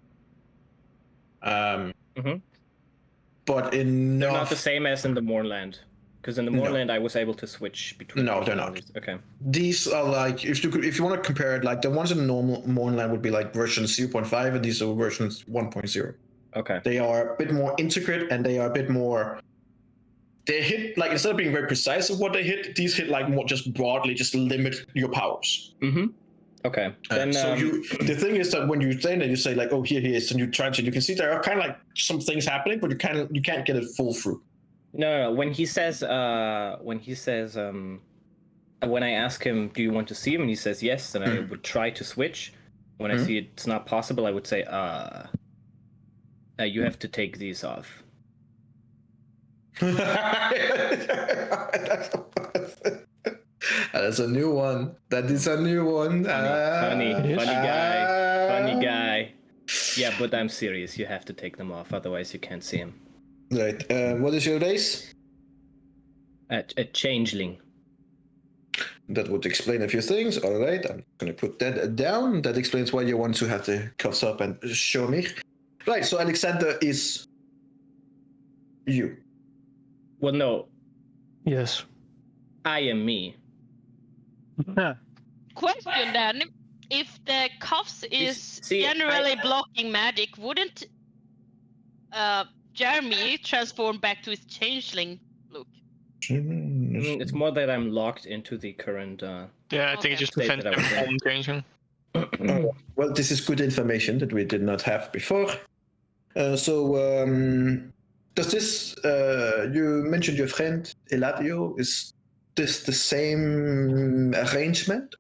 But enough. They're not the same as in the Moorland, because in the Moorland I was able to switch between. No, they're not. Okay. These are like, if you want to compare it, like the ones in the normal Moonland would be like version 0.5, and these are versions 1.0. Okay. They are a bit more intricate, and they are a bit more. They hit like, instead of being very precise of what they hit, these hit like more just broadly, just limit your powers. Mm-hmm. Okay. Then so the thing is that when you say that, you say like, oh, here he is, and you try to, you can see there are kind of like some things happening, but you can't get it full through. No. When he says, when I ask him, do you want to see him, and he says yes, then I would try to switch. When I see it's not possible, I would say, you have to take these off. That's a new one. That is a new one. Funny guy. Yeah, but I'm serious. You have to take them off, otherwise you can't see him. Right. What is your race? A changeling. That would explain a few things. All right, I'm going to put that down. That explains why you want to have the cuffs up and show me. Right, so Alexander is you. Well, no. Yes. I am me. Question then: if the cuffs is generally blocking magic, wouldn't Jeremy transform back to his changeling look? It's more that I'm locked into the current. Yeah, I think it just prevents them from changing. Well, this is good information that we did not have before. Does this? You mentioned your friend Eladio. Is this the same arrangement?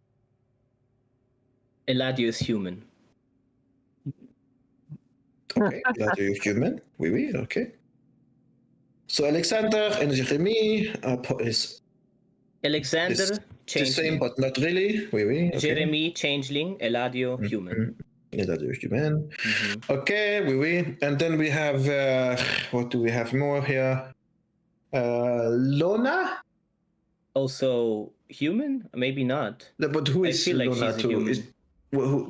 Eladio is human. Okay, Eladio is human. Oui, okay. So Alexander and Jeremy is Alexander, The changeling. same, but not really. Oui. Okay. Jeremy, changeling. Eladio, human. Yeah, that is human. Mhm. Okay, oui. And then we have, what do we have more here? Lona? Also human? Maybe not. But who I is feel like Lona she's a to? human.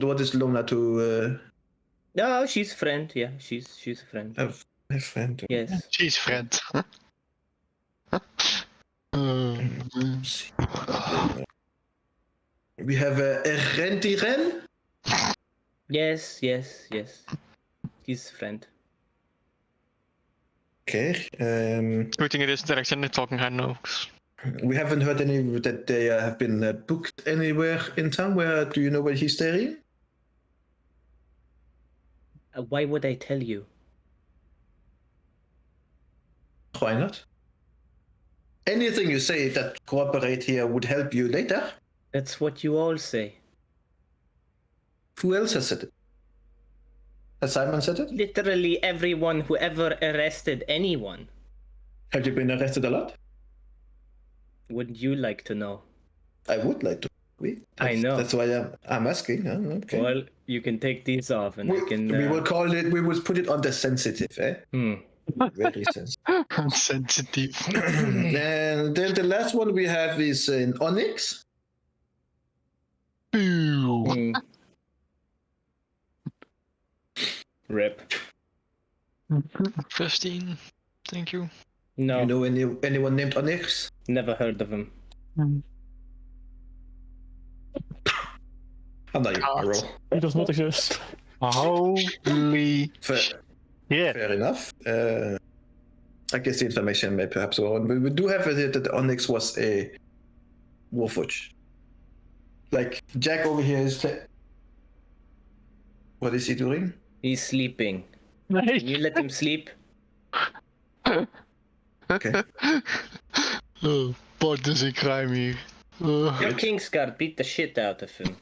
What is Lona to? No, she's a friend. Yeah, she's a friend. A friend. Yes. She's friend. We have Rentiren. Yes. He's a friend. Okay. Shooting in this direction and talking high notes. We haven't heard any that they have been booked anywhere in town. Where do you know where he's staying? Why would I tell you? Why not? Anything you say that cooperate here would help you later. That's what you all say. Who else has said it? Has Simon said it? Literally everyone who ever arrested anyone. Have you been arrested a lot? Wouldn't you like to know? I would like to. I know. That's why I'm asking. Okay. Well, you can take these off and I can... we will call it. We will put it on the sensitive. Very sensitive. Sensitive. And then the last one we have is in Onyx. Hmm. Rip. 15. Thank you. No, You know anyone named Onyx? never heard of him. I'm not your hero. He does not exist. Holy Fair shit. enough. I guess the information may perhaps wrong, but we do have it that Onyx was a Warforged. Like Jack over here is. What is he doing? He's sleeping. Can you let him sleep? Okay. Oh, boy, does he cry me. Your Kingsguard beat the shit out of him.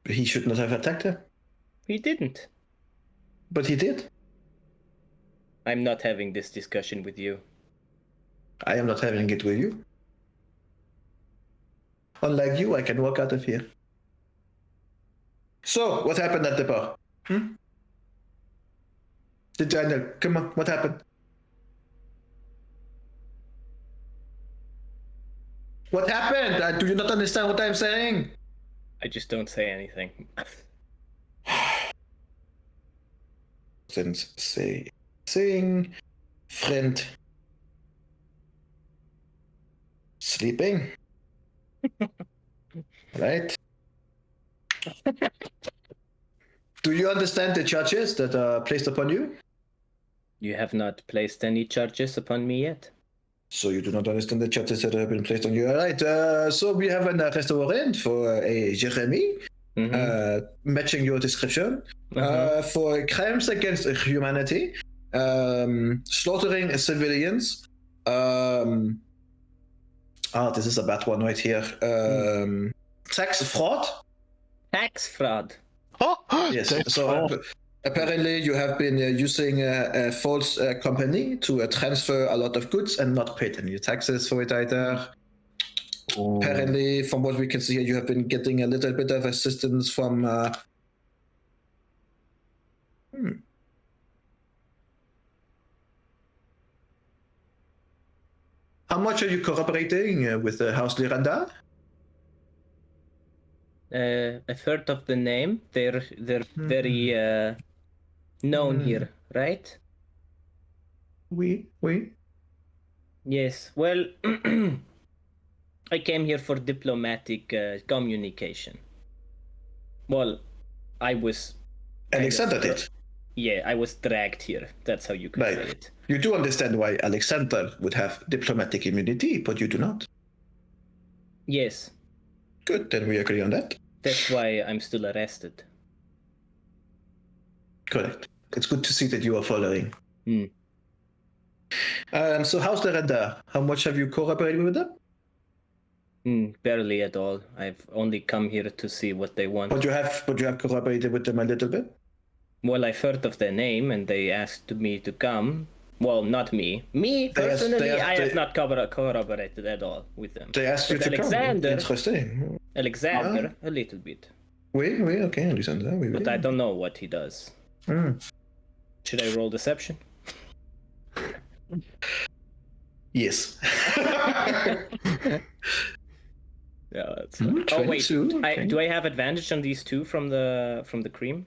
He should not have attacked her, He didn't. but he did. I'm not having this discussion with you. I am not having it with you. Unlike you, I can walk out of here. So, what happened at the bar? Daniel, come on, what happened? What happened? Do you not understand what I'm saying? I just don't say anything. Since saying friend sleeping. Right? Do you understand the charges that are placed upon you? You have not placed any charges upon me yet. So you do not understand the charges that have been placed on you. All right. So we have an arrest warrant for a Jeremy, matching your description, for crimes against humanity, slaughtering civilians. This is a bad one right here. Tax fraud. Tax fraud. Yes. So apparently you have been using a false company to transfer a lot of goods and not paid any taxes for it either. Apparently, from what we can see here, you have been getting a little bit of assistance from. How much are you cooperating with House Liranda? I've heard of the name. They're very known here, right? Oui. Yes. Well, I came here for diplomatic communication. Well, I was. Alexander did. Yeah, I was dragged here. That's how you could say Right. it. You do understand why Alexander would have diplomatic immunity, but you do not. Yes, Good, then we agree on that. that's why I'm still arrested. Correct. It's good to see that you are following. Hmm. So how's the render? How much have you cooperated with them? Barely at all. I've only come here to see what they want. But you have cooperated with them a little bit. Well, I've heard of their name and they asked me to come, Well, not me. Me They asked- personally, they asked- I have they- not corroborated at all with them. They asked you But to Alexander- come. Interesting. Alexander, a little bit, Oui, okay, Alexander. Oui, but oui. I don't know what he does. Should I roll deception? Yes. Yeah, that's fine. Oh wait, 22, okay. do I have advantage on these two from the cream?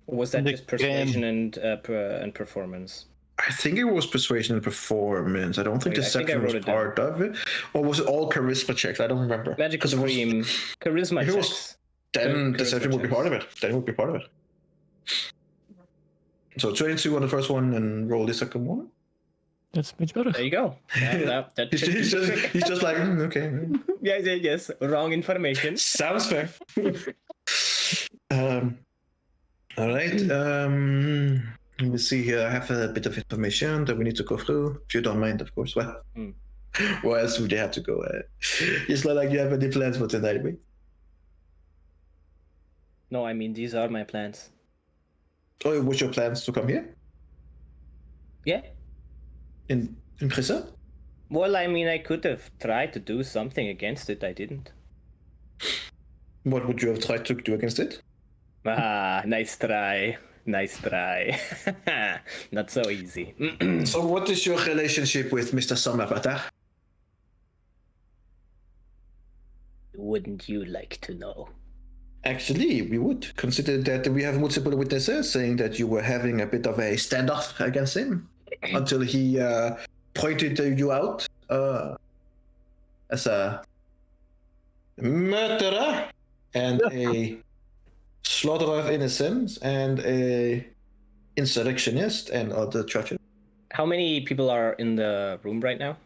Or was that The just persuasion and performance? I think it was persuasion and performance. I don't think Wait, I think I deception was wrote it down. part of it. Or was it all charisma checks? I don't remember. Magical 'Cause it was- cream, charisma if it was- checks. Then Charisma deception would be checks. part of it. Then it would be part of it. So 22 on the first one and roll the second one. That's much better. There you go. That He's, should be he's just, trick. he's just like, okay. Yes. Wrong information. Sounds fair. All right. Let me see here. I have a bit of information that we need to go through. If you don't mind, of course. Well, where else would you have to go? It's not like you have any plans for tonight, right? No, I mean these are my plans. Oh, what's your plans to come here? Yeah. In prison? Well, I mean, I could have tried to do something against it. I didn't. What would you have tried to do against it? Ah, nice try. Nice try. Not so easy. So what is your relationship with Mr. Sommerbutter? Wouldn't you like to know? Actually, we would consider that we have multiple witnesses saying that you were having a bit of a standoff against him until he pointed you out as a murderer and a slaughterer of innocents and a insurrectionist and other charges. How many people are in the room right now?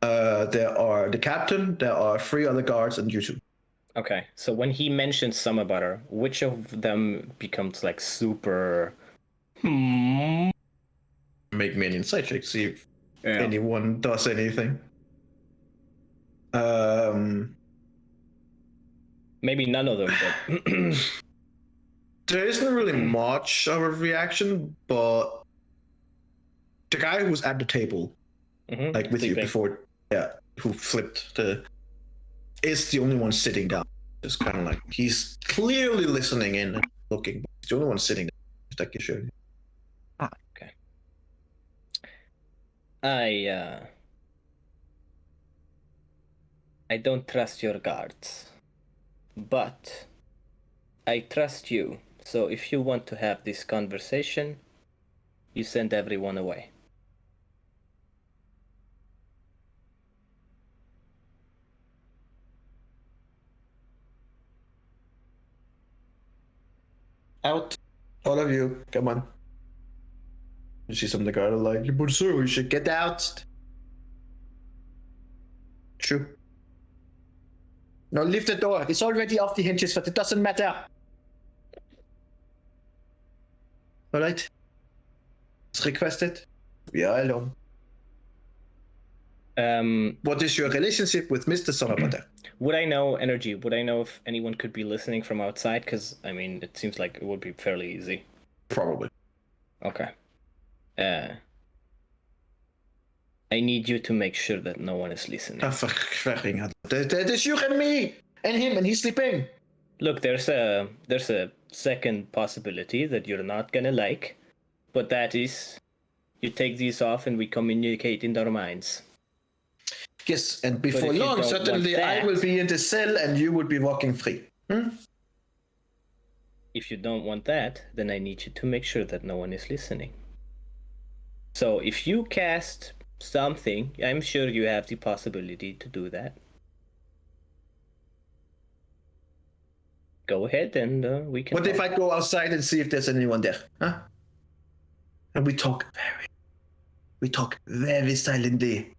There are the captain, there are 3 other guards, and you 2. Okay, so when he mentions summer butter, which of them becomes like super? Make me an insight check, see if anyone does anything. Maybe none of them, but There isn't really much of a reaction, but the guy who was at the table, like with you Sleeping. before, who flipped is the only one sitting down. Just kind of like he's clearly listening in and looking, but he's the only one sitting down. Just like you should. Okay. I don't trust your guards, but I trust you. So if you want to have this conversation, you send everyone away. Out, all of you, come on. You see some of the guard are like, but sir, we should get out. True. No, leave the door. It's already off the hinges, but it doesn't matter. All right. It's requested. We are alone. What is your relationship with Mr. Sommerbutter? Would I know energy? Would I know if anyone could be listening from outside? Because I mean, it seems like it would be fairly easy. Probably. Okay. I need you to make sure that no one is listening. There's you and me and him, and he's sleeping. Look, there's a second possibility that you're not gonna like, but that is, you take these off and we communicate in our minds. Yes, and before if you long, don't certainly want I that- will be in the cell and you will be walking free. If you don't want that, then I need you to make sure that no one is listening. So if you cast something, I'm sure you have the possibility to do that. Go ahead and we can. What if I go outside and see if there's anyone there? Huh? And we talk very silently.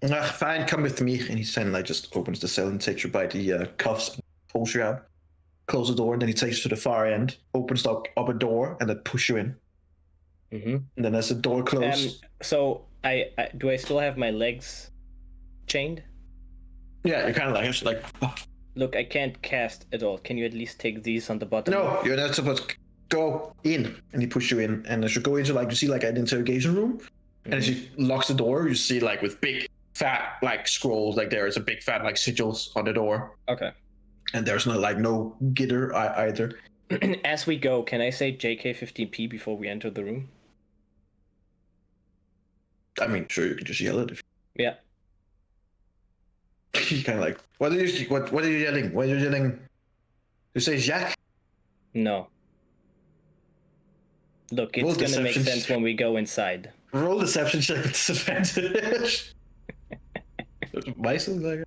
Fine, come with me. And he like just opens the cell and takes you by the cuffs and pulls you out. Close the door, and then he takes you to the far end, opens up a door, and then push you in. Mm-hmm. And then as the door closes, So I do I still have my legs chained? yeah, you're kind of like, Look, I can't cast at all. Can you at least take these on the bottom? no, you're not supposed. go in, and he pushes you in. And as you go into, like, you see like an interrogation room, and as he locks the door, you see like with big fat like scrolls, like there is a big fat like sigils on the door. Okay. And there's no gitter either. As we go, can I say JK15P before we enter the room? I mean, sure, you can just yell it. Yeah. He's kind of like, what are you yelling? What are you yelling? You say Jack? No. Look, it's Roll gonna make deception. sense when we go inside. Roll deception check with disadvantage. Mice like.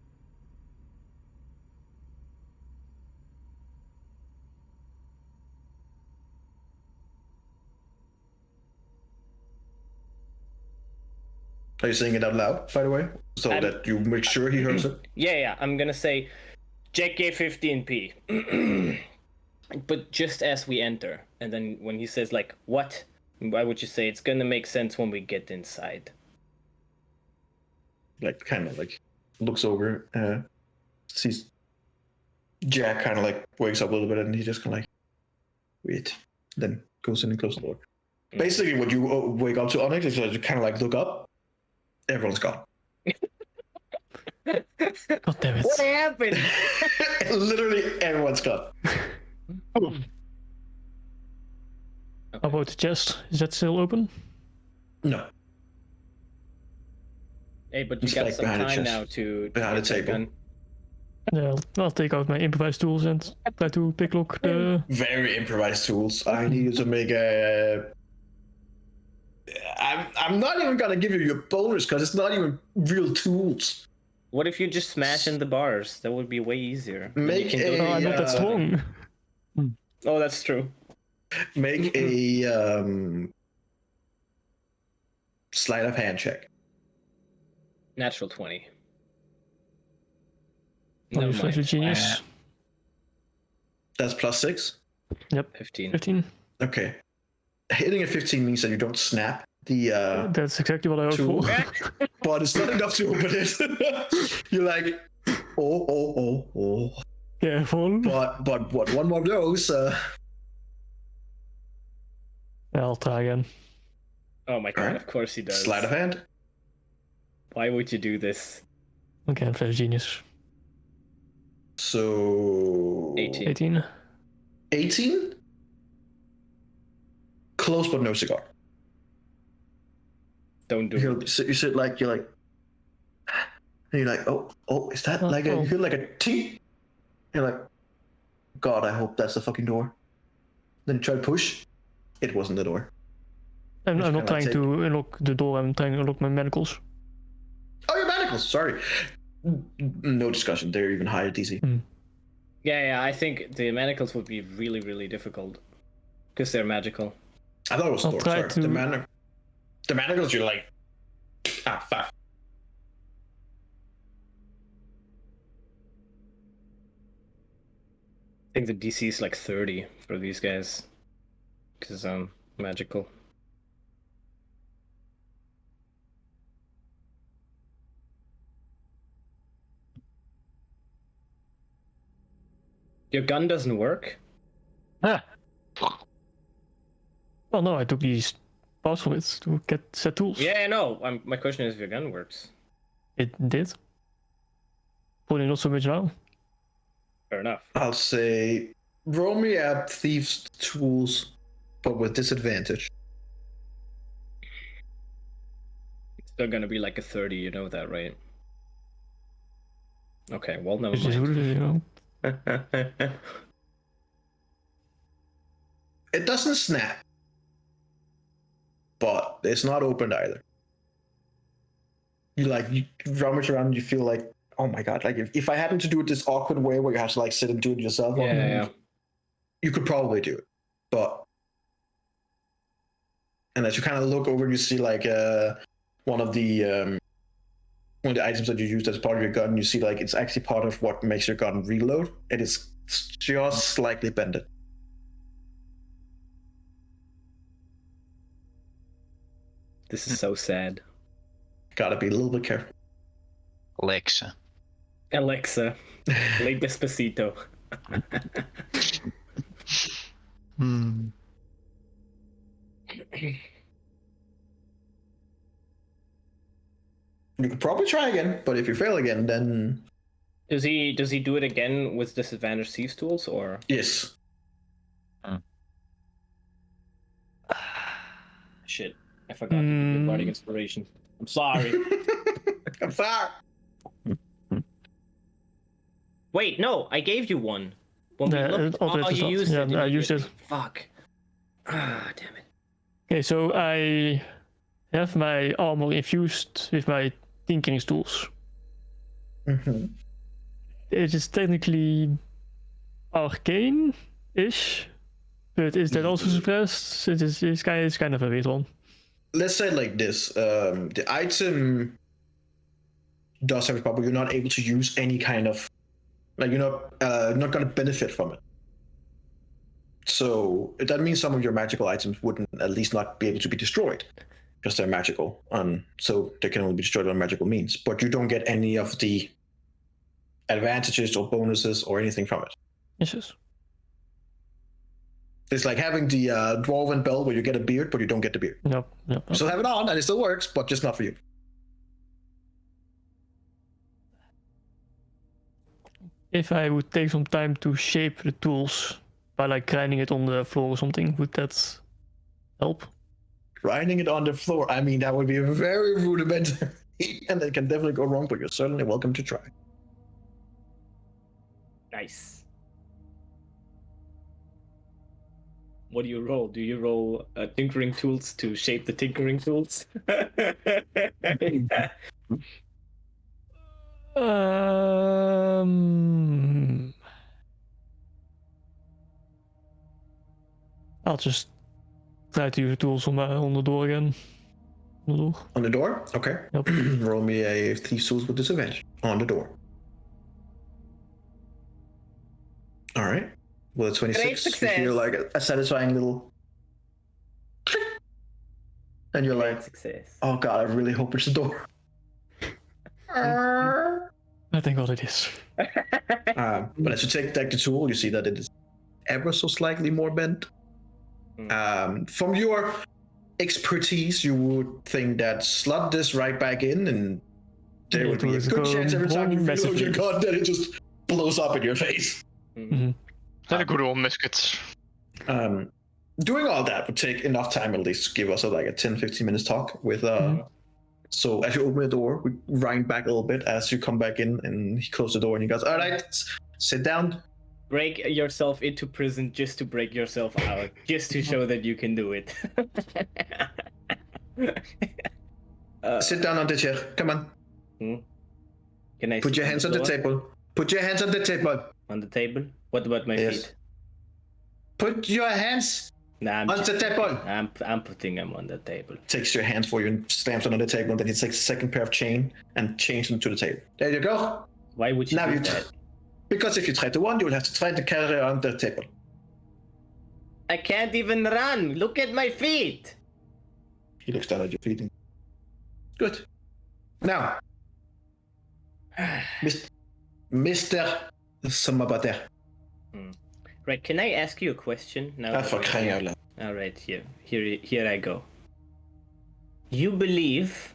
Are you saying it out loud, by the way? So that you make sure he hears it? Yeah, I'm gonna say JK15P. But just as we enter, and then when he says like, what? Why would you say it's gonna make sense when we get inside? Like, kind of like, looks over, sees Jack kind of like wakes up a little bit, and he just kind of like, wait, then goes in and closes the door. Basically, what you wake up to, Onyx, is you kind of like look up, everyone's gone. God damn it. What happened? Literally, everyone's gone. How about the chest? Is that still open? No. Hey, but you It's got like some behind the time chest. now to Behind the get that table. gun. Yeah, I'll take out my improvised tools and try to picklock the... Very improvised tools. I need you to make a. I'm not even gonna give you your bonus because it's not even real tools. What if you just smash in the bars? That would be way easier. Then you Make can do a- Oh, I'm not that strong. Oh, that's true. Make a sleight of hand check. Natural 20. Oh, Never you're such a mind. genius. That's +6. Yep, 15. 15. Okay. Hitting a 15 means that you don't snap the That's exactly what I hoped tool, for. but it's not enough to open it. You're like, oh. Careful. But one more of those. I'll try again. Oh my god, Alright. of course he does. Sleight of hand. Why would you do this? Okay, I'm very genius. So 18. 18. 18. Close, but no cigar. Don't do You it. sit like you're like, and you're like, oh, is that like a? You hear like a ting. You're like, God, I hope that's the fucking door. Then you try to push. It wasn't the door. I'm Just not kinda trying to unlock the door, I'm trying to unlock my manacles. Oh, your manacles. Sorry. No discussion. They're even higher DC. Yeah, I think the manacles would be really, really difficult. Because they're magical. I thought it was the I'll door. try Sorry. to- The manacles. You're like, fuck. I think the DC is like 30 for these guys. Because magical. Your gun doesn't work? Well, no, I took these passwords to get set tools. Yeah, I know. My question is if your gun works. It did. Probably not so much now. Fair enough. I'll say, roll me at thieves' tools, but with disadvantage. It's still gonna be like a 30, you know that, right? Okay, well, never It's just what mind. it is, you know. It doesn't snap, but it's not opened either. You rummage around and you feel like, oh my god, like if I happened to do it this awkward way where you have to like sit and do it yourself, Yeah. you could probably do it. But and as you kind of look over, you see like one of the items that you used as part of your gun, you see like it's actually part of what makes your gun reload. It is just slightly bended. This is so sad. Gotta be a little bit careful. Alexa. Alexa, play Despacito. You could probably try again, but if you fail again, then Does he do it again with disadvantage thieves tools or? yes. Shit, I forgot to give you bardic inspiration. I'm sorry. I'm sorry. Wait, no, I gave you one. When we Yeah, looked, already you is used up. it. Yeah, I used it. immediately. Fuck. Ah, damn it. Okay, so I have my armor infused with my tinkering tools. Mm-hmm. It is technically arcane-ish, but is that also suppressed? It's kind of a weird one. Let's say it like this: the item does have a problem. You're not able to use any kind of, like, you're not going to benefit from it. So that means some of your magical items wouldn't at least not be able to be destroyed because they're magical, so they can only be destroyed on magical means. But you don't get any of the advantages or bonuses or anything from it. Yes. It's like having the dwarven bell where you get a beard, but you don't get the beard. No. You still have it on, and it still works, but just not for you. If I would take some time to shape the tools by like grinding it on the floor or something, would that help? Grinding it on the floor, I mean, that would be very rudimentary, and it can definitely go wrong, but you're certainly welcome to try. Nice. What do you roll? Do you roll tinkering tools to shape the tinkering tools? I'll just try to use the tools on the door again. On the door. On the door? Okay. Yep. Roll me a Thieves' Tools with disadvantage on the door. All right. Well, a 26. You hear like a satisfying little click. And you're like, success. oh god, I really hope it's the door. I think what it is. But as you take the tool, you see that it is ever so slightly more bent. From your expertise, you would think that slot this right back in, and there would be a good chance every time you reload your gun that it just blows up in your face. Mm-hmm. They're a good old muskets. Doing all that would take enough time at least to give us like a 10-15 minutes talk with So as you open the door, we grind back a little bit as you come back in, and he closes the door and he goes, all right, sit down. Break yourself into prison just to break yourself out, just to show that you can do it. Sit down on the chair. Come on. Can I put your hands on the table? Put your hands on the table. On the table? What about my feet? Put your hands on the table. I'm putting them on the table. Takes your hands for you and stamps them on the table, and then he takes a second pair of chain and changes them to the table. There you go. Why would you do that? Because if you try to run, you will have to try to carry on the table. I can't even run. Look at my feet. He looks down at your feet. Good. Now, Mr. Samabater. Right, can I ask you a question now? For crying out loud. All right, here I go. You believe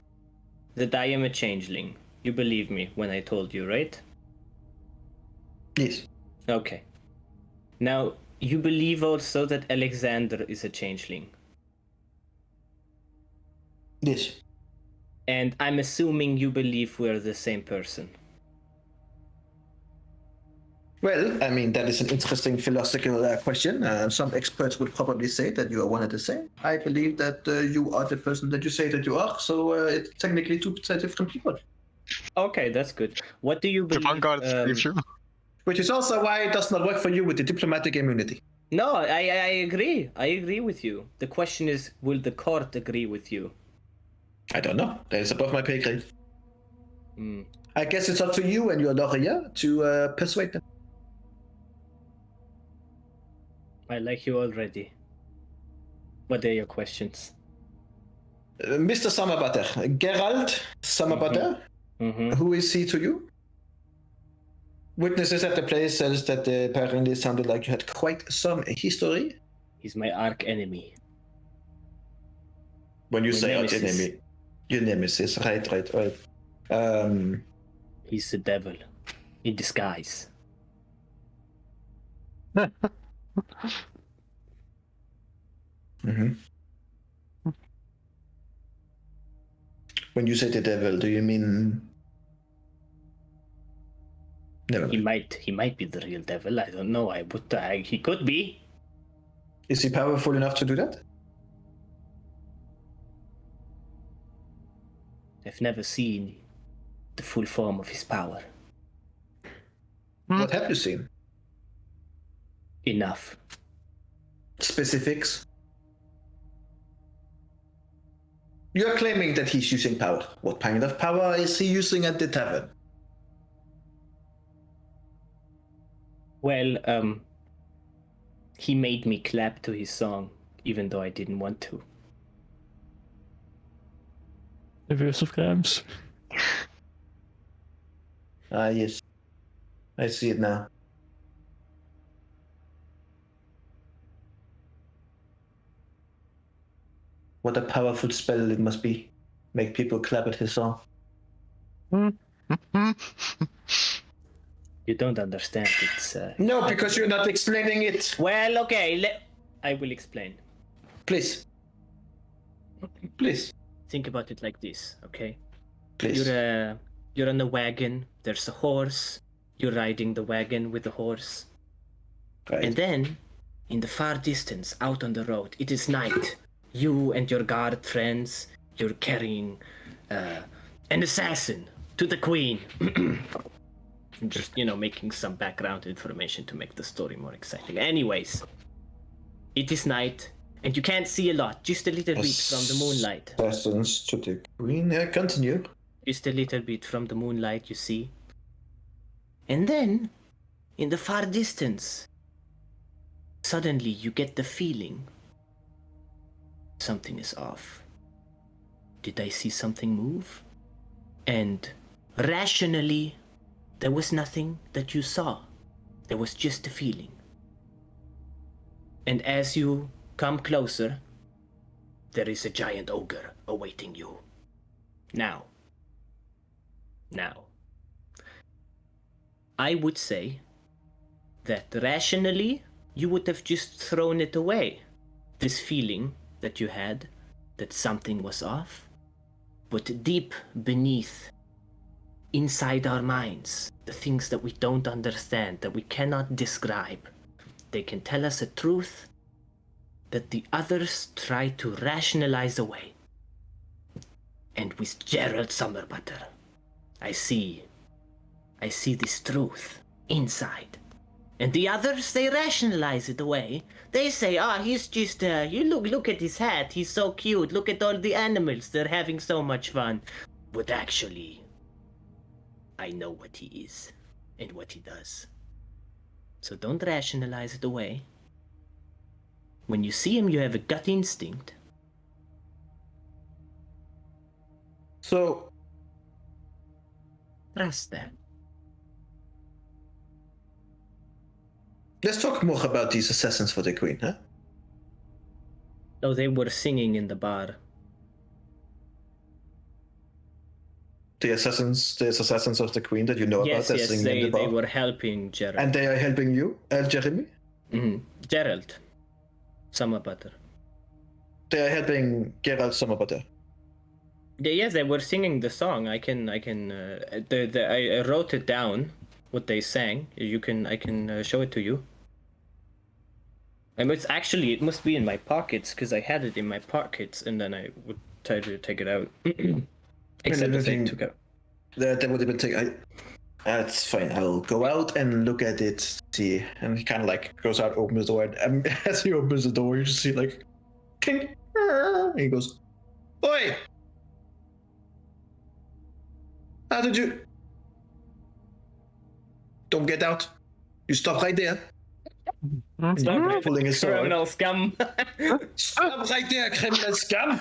that I am a changeling. You believe me when I told you, right? Yes. Okay. Now, you believe also that Alexander is a changeling. Yes. And I'm assuming you believe we're the same person. Well, I mean, that is an interesting philosophical question. Some experts would probably say that you are one and the same. I believe that you are the person that you say that you are, so it's technically two different people. Okay, that's good. What do you believe? Which is also why it does not work for you with the diplomatic immunity. No, I agree. I agree with you. The question is, will the court agree with you? I don't know. That is above my pay grade. I guess it's up to you and your lawyer to persuade them. I like you already. What are your questions? Mr. Samabater, Gerald Samabater, who is he to you? Witnesses at the place says that apparently it sounded like you had quite some history. He's my arch enemy. When you My say nemesis. your nemesis, right. He's the devil in disguise. Mm-hmm. When you say the devil, do you mean? Never He mind. might be the real devil. I don't know. He could be. Is he powerful enough to do that? I've never seen the full form of his power. What have you seen? Enough. Specifics? You're claiming that he's using power. What kind of power is he using at the tavern? Well, he made me clap to his song, even though I didn't want to. Reverse of crimes. Ah, yes. I see it now. What a powerful spell it must be. Make people clap at his song. You don't understand. It's No, because you're not explaining it. well, okay. I will explain. Please. Please. Think about it like this, okay? Please. You're on a wagon. There's a horse. You're riding the wagon with the horse. Right. And then, in the far distance, out on the road, it is night. You and your guard friends, you're carrying an assassin to the queen. Just, making some background information to make the story more exciting. Anyways, it is night, and you can't see a lot, just a little bit from the moonlight. Assassins to the queen. Continue. Just a little bit from the moonlight, you see. And then, in the far distance, suddenly you get the feeling something is off. Did I see something move? And rationally, there was nothing that you saw. There was just a feeling. And as you come closer, there is a giant ogre awaiting you. Now, I would say that rationally, you would have just thrown it away. This feeling that you had, that something was off. But deep beneath, inside our minds, the things that we don't understand, that we cannot describe, they can tell us a truth that the others try to rationalize away. And with Gerald Summerbutter, I see this truth inside. And the others, they rationalize it away. They say, he's just, you look at his hat, he's so cute, look at all the animals, they're having so much fun. But actually, I know what he is and what he does. So don't rationalize it away. When you see him, you have a gut instinct. So, Trust that. let's talk more about these assassins for the queen, huh? Oh, they were singing in the bar. The assassins of the queen that you know Yes, about. Singing in the they bar. were helping Gerald. And they are helping you, Jeremy? Gerald. Summerbutter. They are helping Gerald Summerbutter. Yes, they were singing the song. I wrote it down, what they sang. I can show it to you. And it must be in my pockets, because I had it in my pockets, and then I would try to take it out. Except that they took out. That would have been that's fine. I'll go out and look at it, see. And he kind of goes out, opens the door, and as he opens the door, you just see King. And he goes, "Oi! How did you? Don't get out. You stop right there." Stop pulling his sword. criminal scum. Stop right there, criminal scum!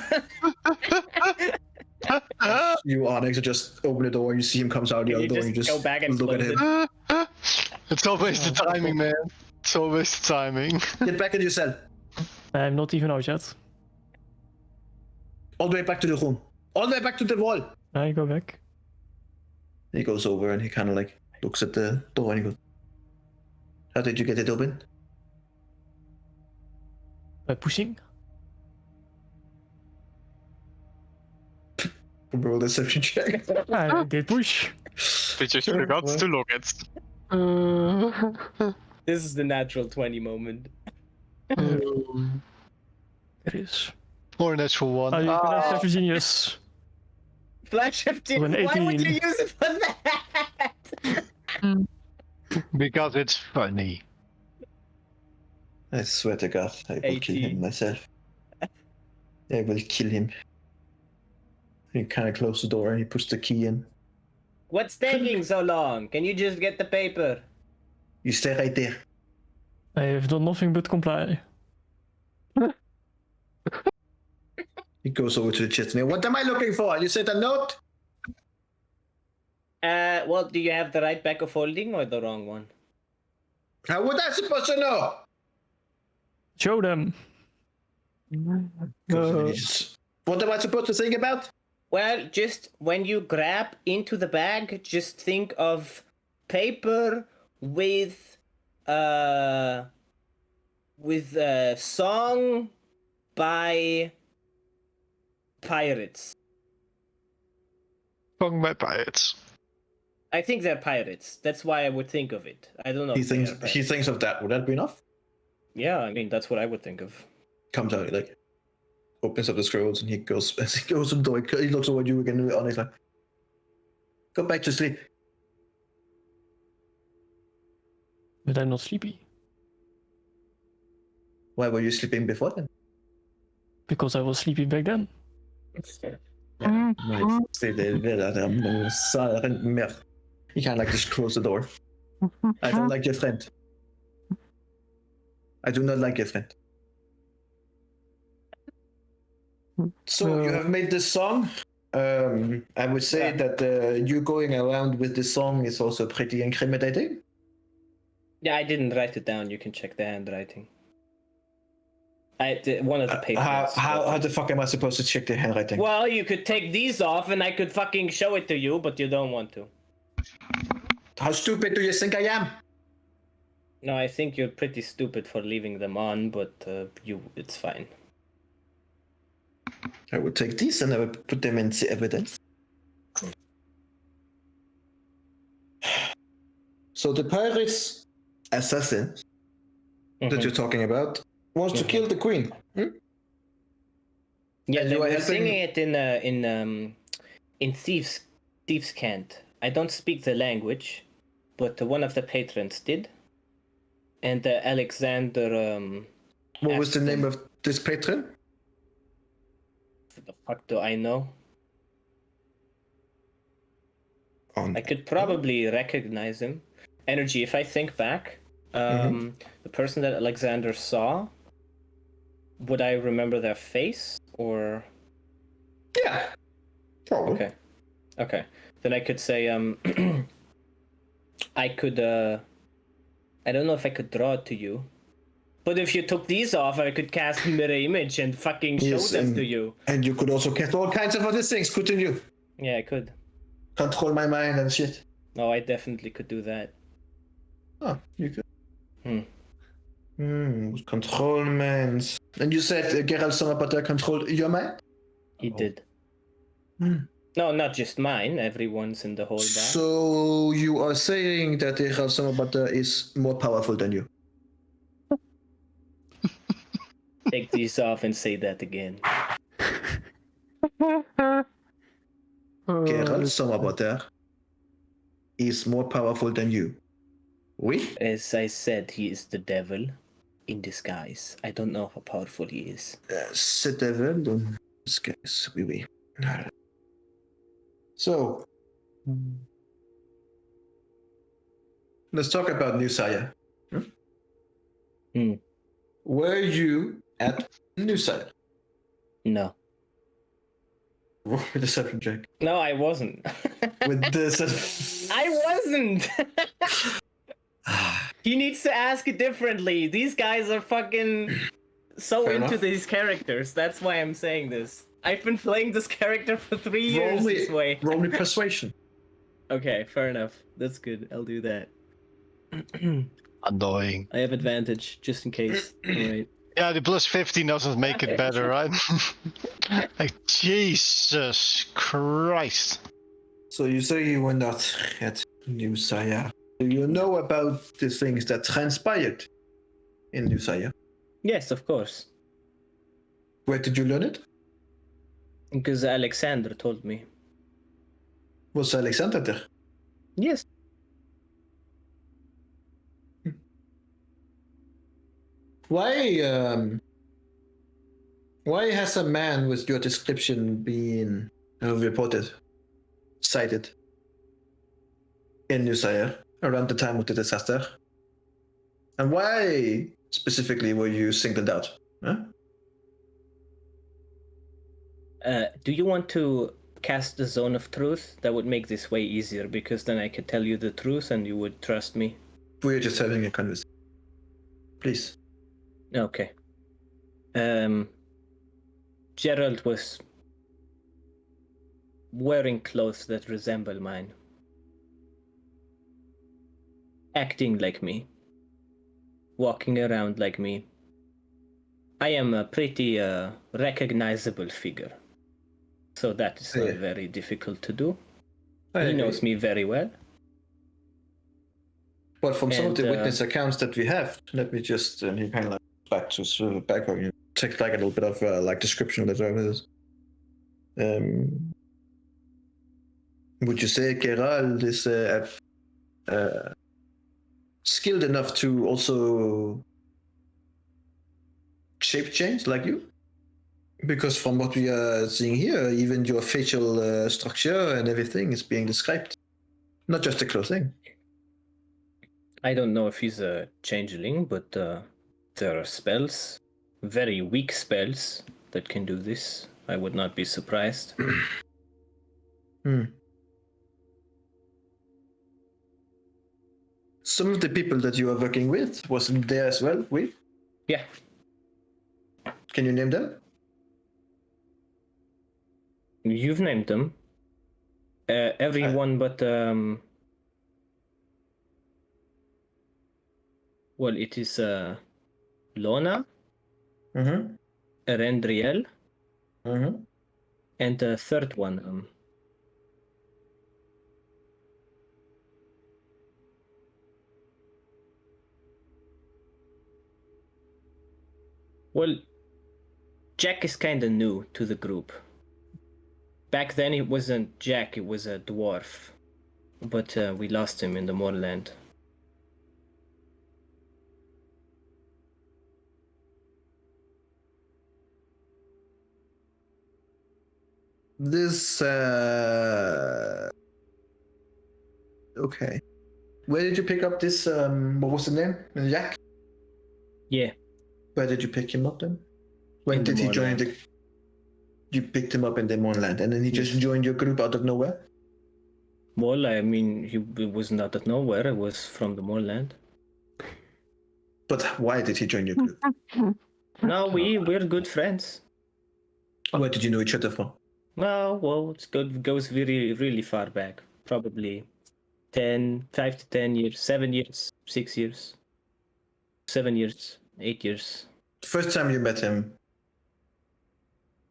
You, Onyx, just open the door. You see him comes out the other door. You just go back and look at close him. It's always the timing, man. It's always the timing. Get back in your cell. I'm not even out yet. All the way back to the room. All the way back to the wall. I go back. He goes over and he kind of like looks at the door and he goes, "How did you get it open?" By pushing. Roll deception check. I did push. Did you forgot to look at? This is the natural 20 moment. It is. Or a natural one. Oh, you can have such a genius. Flash of With an Why would you 18. use it for that? Because it's funny. I swear to God, I will kill 18. him myself. I will kill him. He kind of closes the door and he puts the key in. What's taking so long? Can you just get the paper? You stay right there. I have done nothing but comply. He goes over to the chest and what am I looking for? You said a note? Well, do you have the right back of holding or the wrong one? How would I supposed to know? Show them. Goes and he just, what am I supposed to think about? Well, just when you grab into the bag, just think of paper with a song by pirates. Sung by pirates. I think they're pirates. That's why I would think of it. I don't know. He if they are thinks pirates. of that. Would that be enough? Yeah, I mean that's what I would think of. Comes out like opens up the scrolls and he goes as he goes to the door. He looks over at you again and he's like, "Go back to sleep." But I'm not sleepy. Why were you sleeping before then? Because I was sleepy back then. He kind of like just close the door. I don't like your friend. I do not like your friend. So you have made this song. I would say that you going around with this song is also pretty incriminating. Yeah, I didn't write it down. You can check the handwriting. One of the papers. How the fuck am I supposed to check the handwriting? Well, you could take these off and I could fucking show it to you, but you don't want to. How stupid do you think I am? No, I think you're pretty stupid for leaving them on, but it's fine. I would take these and I would put them in the evidence. So the pirates assassin that you're talking about wants to kill the queen. Hmm? Yeah, And they you are were helping- singing it in Thieves' Cant. I don't speak the language, but one of the patrons did. And Alexander. What was the asked name them- of this patron? What the fuck do I know? Oh, I could probably recognize him. Energy, if I think back, the person that Alexander saw, would I remember their face or? yeah, probably. Okay. Okay. Then I could say I could I don't know if I could draw it to you. But if you took these off, I could cast mirror image and fucking show Yes, them and- to you. And you could also cast all kinds of other things, couldn't you? Yeah, I could. Control my mind and shit. No, I definitely could do that. Oh, you could. Hmm. Control minds. And you said Geralt Sommerbutter controlled your mind? He did. Hmm. No, not just mine. Everyone's in the whole bar. So you are saying that Geralt Sommerbutter is more powerful than you? Take these off and say that again. Geralt Sommerbutter is more powerful than you. Oui? As I said, he is the devil in disguise. I don't know how powerful he is. C'est devil in disguise. Oui, oui. So, let's talk about New Sire. Were you at New Sire? No. With the deception check. No, I wasn't. With the I wasn't. He needs to ask it differently. These guys are fucking so Fair into enough. these characters. That's why I'm saying this. I've been playing this character for 3 years this way. Roll me persuasion. Okay, fair enough. That's good. I'll do that. Annoying. I have advantage just in case. Alright. Yeah, the plus 15 doesn't make Okay. it better, right? Like, Jesus Christ. So you say you were not at New Sire. Do you know about the things that transpired in New Sire? Yes, of course. Where did you learn it? Because Alexander told me. Was Alexander there? Yes. Why has a man with your description been reported, cited in New Sire around the time of the disaster? And why specifically were you singled out? Huh? Do you want to cast the Zone of Truth? That would make this way easier, because then I could tell you the truth and you would trust me. We're just having a conversation. Please. Okay. Gerald was wearing clothes that resemble mine. Acting like me. Walking around like me. I am a pretty recognizable figure. So that is not very difficult to do. He knows me very well. But from some of the And, witness accounts that we have, let me just, and he kind of like back to sort of background, you take like a little bit of like description of the services. Would you say Gerald is skilled enough to also shape change like you? Because from what we are seeing here, even your facial structure and everything is being described, not just the clothing. I don't know if he's a changeling, but there are spells, very weak spells, that can do this. I would not be surprised. Some of the people that you are working with wasn't there as well, we? Yeah. Can you name them? You've named them. Everyone but well, it is Lona, Erendriel, and the third one. Well, Jack is kind of new to the group. Back then it wasn't Jack, it was a dwarf. But we lost him in the moorland. This, okay. Where did you pick up this, what was the name? Jack? Yeah. Where did you pick him up then? When In the did he join moorland. You picked him up in the Moonland, and then he just joined your group out of nowhere? Well, I mean, it was not out of nowhere, it was from the moorland. But why did he join your group? No, we're good friends. Where did you know each other from? No, well, it goes really far back. Probably 5 to 10 years, 7 years, 6 years, 7 years, 8 years. First time you met him,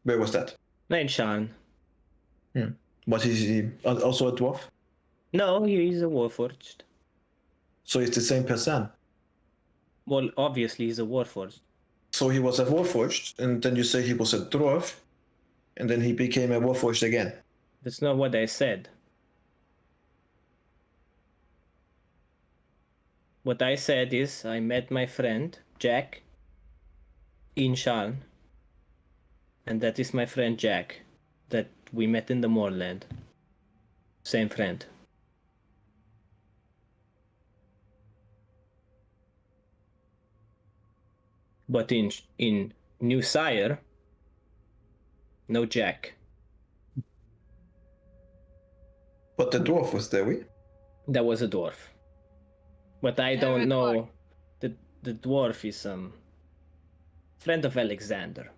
where was that? In Shan. Was he also a dwarf? No, he's a warforged. So it's the same person. Well, obviously he's a warforged. So he was a warforged, and then you say he was a dwarf, and then he became a warforged again. That's not what I said. What I said is I met my friend, Jack, in Shan. And that is my friend Jack, that we met in the moorland. Same friend. But in New Sire, no Jack. But the dwarf was there, we? That was a dwarf. But I don't with know. The dwarf is friend of Alexander.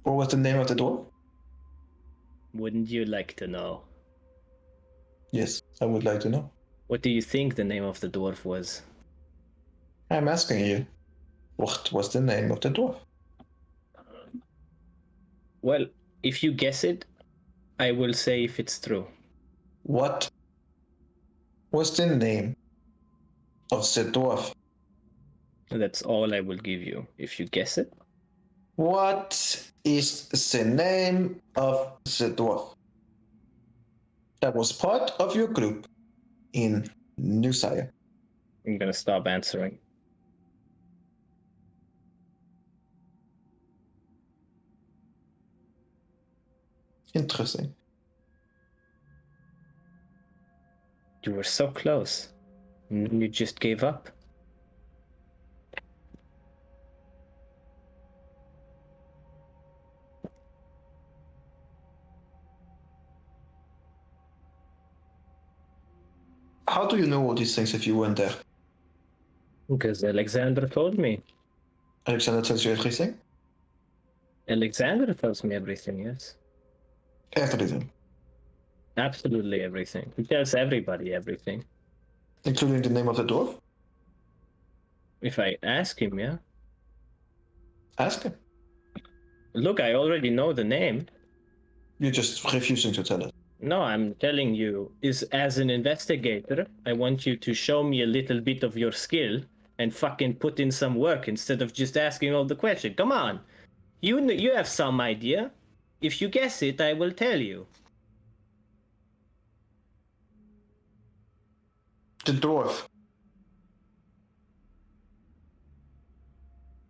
What was the name of the dwarf? Wouldn't you like to know? Yes, I would like to know. What do you think the name of the dwarf was? I'm asking you. What was the name of the dwarf? Well, if you guess it, I will say if it's true. What was the name of the dwarf? That's all I will give you. If you guess it, What is the name of the dwarf that was part of your group in New Sire? I'm gonna stop answering. Interesting. You were so close. And then you just gave up. How do you know all these things if you weren't there? Because Alexander told me. Alexander tells you everything? Alexander tells me everything, yes. Everything. Absolutely everything. He tells everybody everything. Including the name of the dwarf? If I ask him, yeah. Ask him. Look, I already know the name. You're just refusing to tell us. No, I'm telling you, is as an investigator, I want you to show me a little bit of your skill and fucking put in some work instead of just asking all the questions. Come on. You have some idea. If you guess it, I will tell you. The dwarf.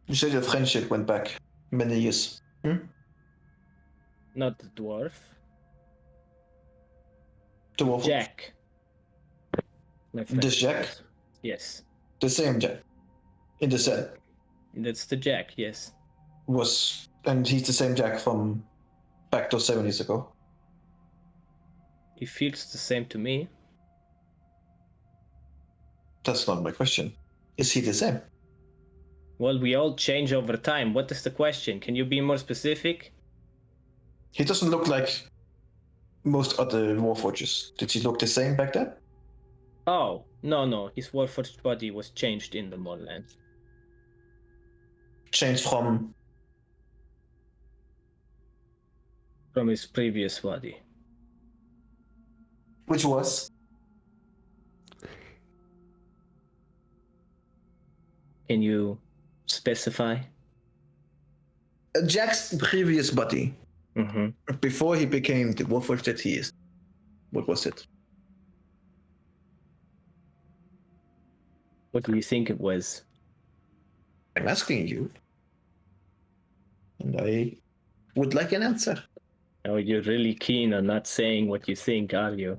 You said your friendship went back many years. Not the dwarf. Dwarf. Jack. My friend. This Jack? Yes. The same Jack. In the cell. That's the Jack, yes. And he's the same Jack from back to 7 years ago. He feels the same to me. That's not my question. Is he the same? Well, we all change over time. What is the question? Can you be more specific? He doesn't look like most other Warforges. Did he look the same back then? Oh, no. His Warforged body was changed in the Modland. Changed from His previous body. which was? Can you specify? Jack's previous body. Mm-hmm. Before he became the Warforged that he is. What was it? What do you think it was? I'm asking you. And I would like an answer. Oh, you're really keen on not saying what you think, are you?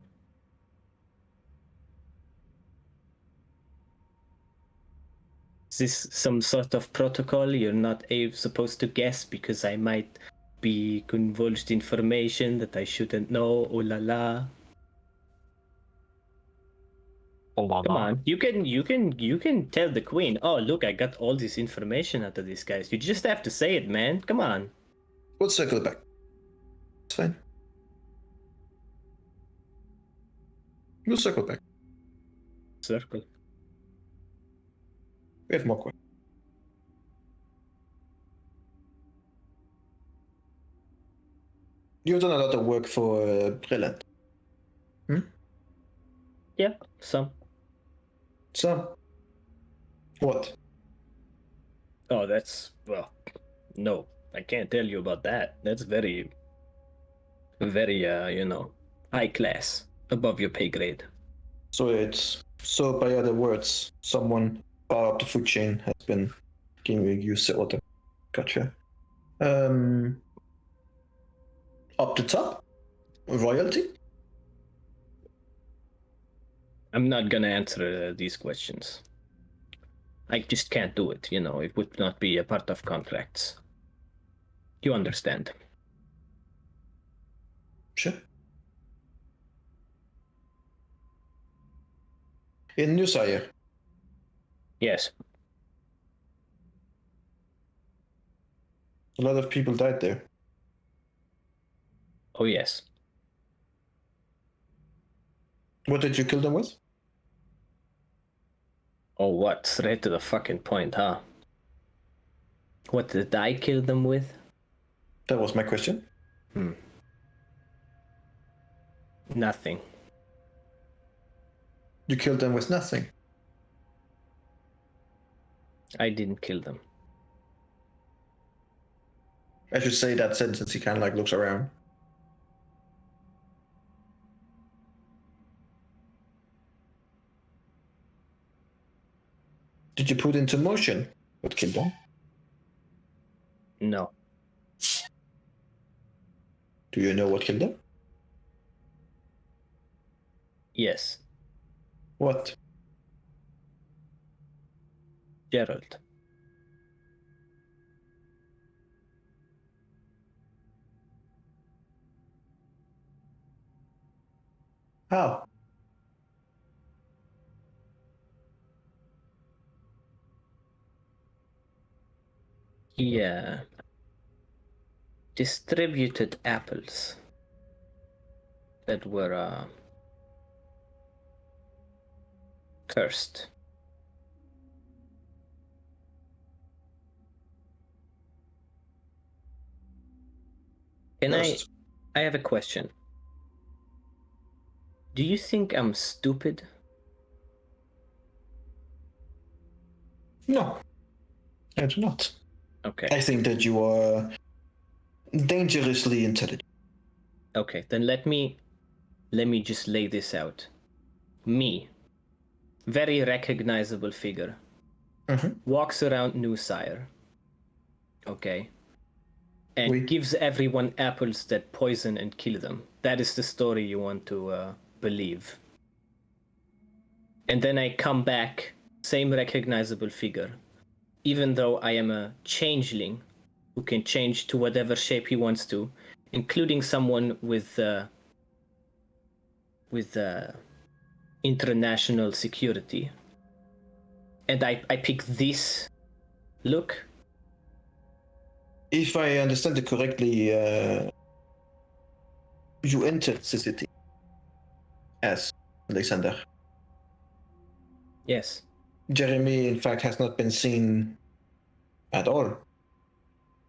Is this some sort of protocol? You're not supposed to guess because I might be convulged information that I shouldn't know. Oh la la. Come on, you can tell the queen. Oh look, I got all this information out of these guys. You just have to say it, man. Come on. We'll circle it back. It's fine. We'll circle back. Circle. We have more questions. You've done a lot of work for Brilliant. Yeah, some. So, what? Oh, no, I can't tell you about that. That's very, very, high class, above your pay grade. So by other words, someone far up the food chain has been giving you the order. Gotcha. Up the top? Royalty? I'm not gonna answer these questions. I just can't do it, it would not be a part of contracts. You understand. Sure. In New Sire, Yes. a lot of people died there. Oh yes. What did you kill them with? Oh what? Straight to the fucking point, huh? What did I kill them with? That was my question. Nothing. You killed them with nothing. I didn't kill them. I should say that sentence. He kind of like looks around. Did you put into motion what killed them? No. Do you know what killed them? Yes. What? Gerald. How? He distributed apples that were cursed. Cursed. I have a question. Do you think I'm stupid? No, I do not. Okay. I think that you are dangerously intelligent. Okay, then let me just lay this out. Me, very recognizable figure, walks around New Sire. Okay. And Oui. gives everyone apples that poison and kill them. That is the story you want to believe. And then I come back, same recognizable figure, even though I am a changeling who can change to whatever shape he wants to, including someone with international security. And I pick this look. If I understand it correctly, you entered the city as Alexander. Yes. Jeremy, in fact, has not been seen at all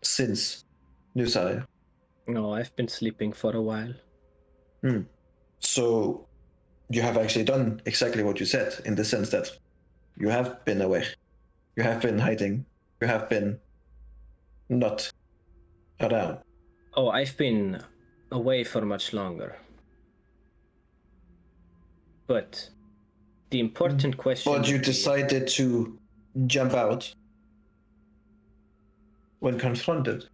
since New Sire. No, I've been sleeping for a while. So you have actually done exactly what you said, in the sense that you have been away, you have been hiding, you have been not around. Oh, I've been away for much longer. But the important question. But you decided to jump out when confronted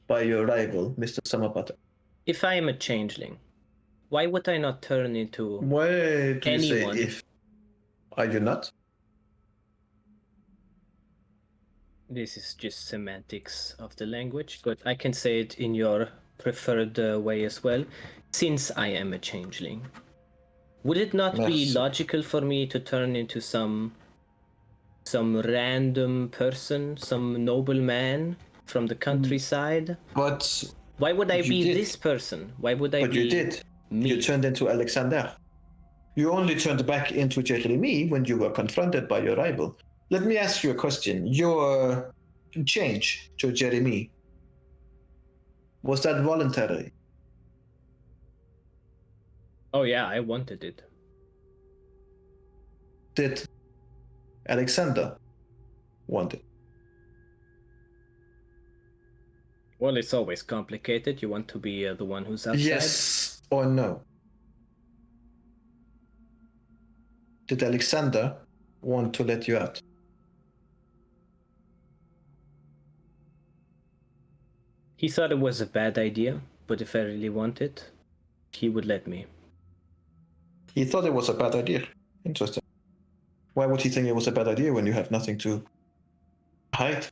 by your rival, Mr. Samapatta. If I am a changeling, why would I not turn into Why do you say anyone? if? Are you not? This is just semantics of the language, but I can say it in your preferred way as well. Since I am a changeling, would it not be Yes. logical for me to turn into some random person, some nobleman from the countryside? But Why would I you be did. this person? Why would I But be you did. me? You turned into Alexander. You only turned back into Jeremy when you were confronted by your rival. Let me ask you a question. Your change to Jeremy, was that voluntary? Oh yeah, I wanted it. Did Alexander want it? Well, it's always complicated. You want to be the one who's outside? Yes or no? Did Alexander want to let you out? He thought it was a bad idea, but if I really wanted, he would let me. He thought it was a bad idea. Interesting. Why would he think it was a bad idea when you have nothing to hide?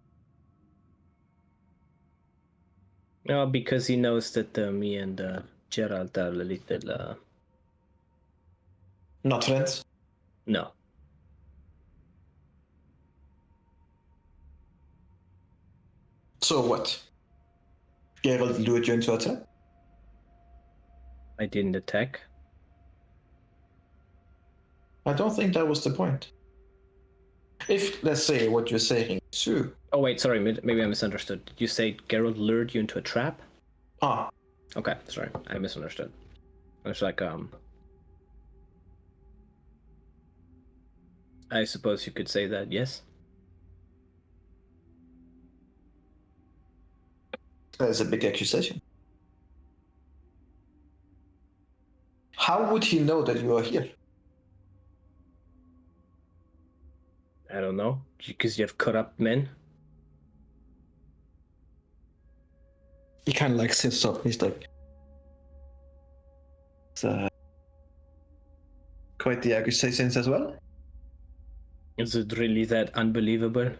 No, because he knows that me and Gerald are a little... Not friends? No. So what? Gerald lured you into a trap? I didn't attack. I don't think that was the point. If, let's say, what you're saying is true. Oh wait, sorry, maybe I misunderstood. Did you say Geralt lured you into a trap? Ah, Okay, sorry, I misunderstood. It's like, I suppose you could say that, yes? that's a big accusation. How would he know that you are here? I don't know, because you have corrupt men. He kind of like sits up. He's like, it's quite the accusations as well. Is it really that unbelievable?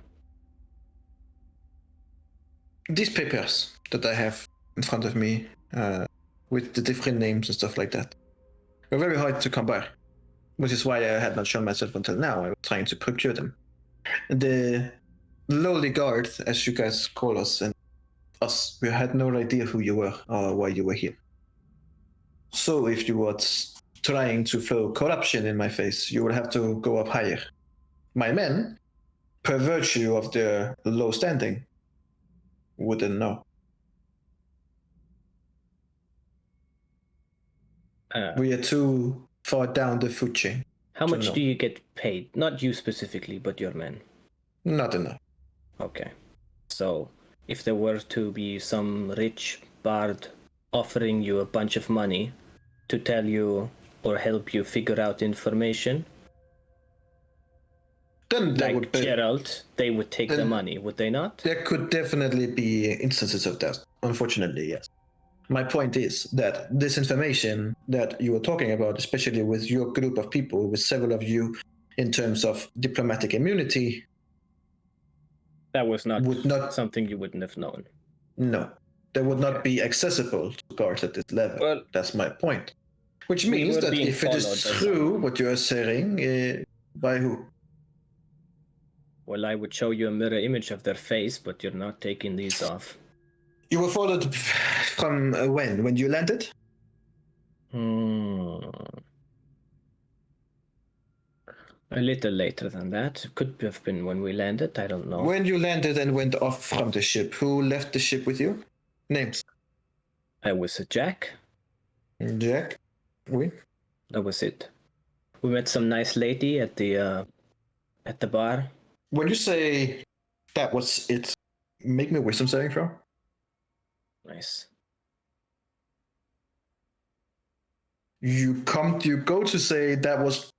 These papers that I have in front of me, with the different names and stuff like that, were very hard to come by, which is why I had not shown myself until now. I was trying to procure them. The lowly guard, as you guys call us, and us, we had no idea who you were or why you were here. So if you were trying to throw corruption in my face, you would have to go up higher. My men, per virtue of their low standing, wouldn't know. We are too far down the food chain. How to much know. do you get paid? Not you specifically, but your men. Not enough. Okay. So, if there were to be some rich bard offering you a bunch of money to tell you or help you figure out information, Then there like would be, Geralt, they would take the then- money, would they not? there could definitely be instances of that. Unfortunately, yes. My point is that this information that you were talking about, especially with your group of people, with several of you, in terms of diplomatic immunity, That was not, would not. something you wouldn't have known. No, that would not be accessible to guards at this level. Well, that's my point. Which we means were that being if it is followed by true what you are saying, by who? well, I would show you a mirror image of their face, but you're not taking these off. You were followed from when? When you landed? A little later than that. Could have been when we landed, I don't know. When you landed and went off from the ship, who left the ship with you? Names? I was a Jack. Jack? Oui. That was it. We met some nice lady at the bar. When you say that was it, make me a wisdom saving throw. Nice. You go to say that was,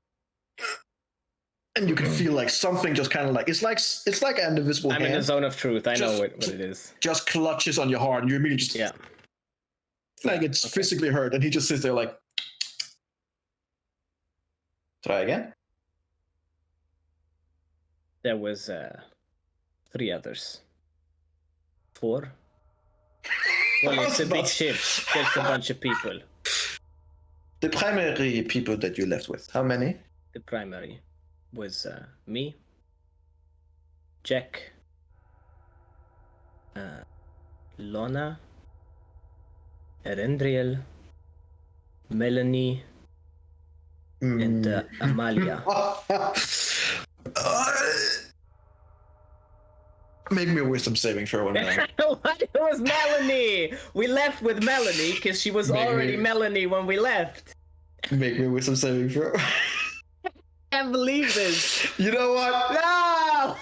and you can feel like something just kind of like it's like an invisible I'm hand in the zone of truth. I know Just- what it is. just clutches on your heart, and you immediately just Yeah. like it's Okay. physically hurt, and he just sits there like. Try again. There was 3 others. 4. Well, it's a big ship. There's a bunch of people. The primary people that you left with, how many? The primary was me, Jack, Lona, Erendriel, Melanie, and Amalia. Make me a wisdom saving throw. One more. What? It was Melanie! We left with Melanie because she was Maybe. already Melanie when we left. Make me a wisdom saving throw. I can't believe this. You know what? No!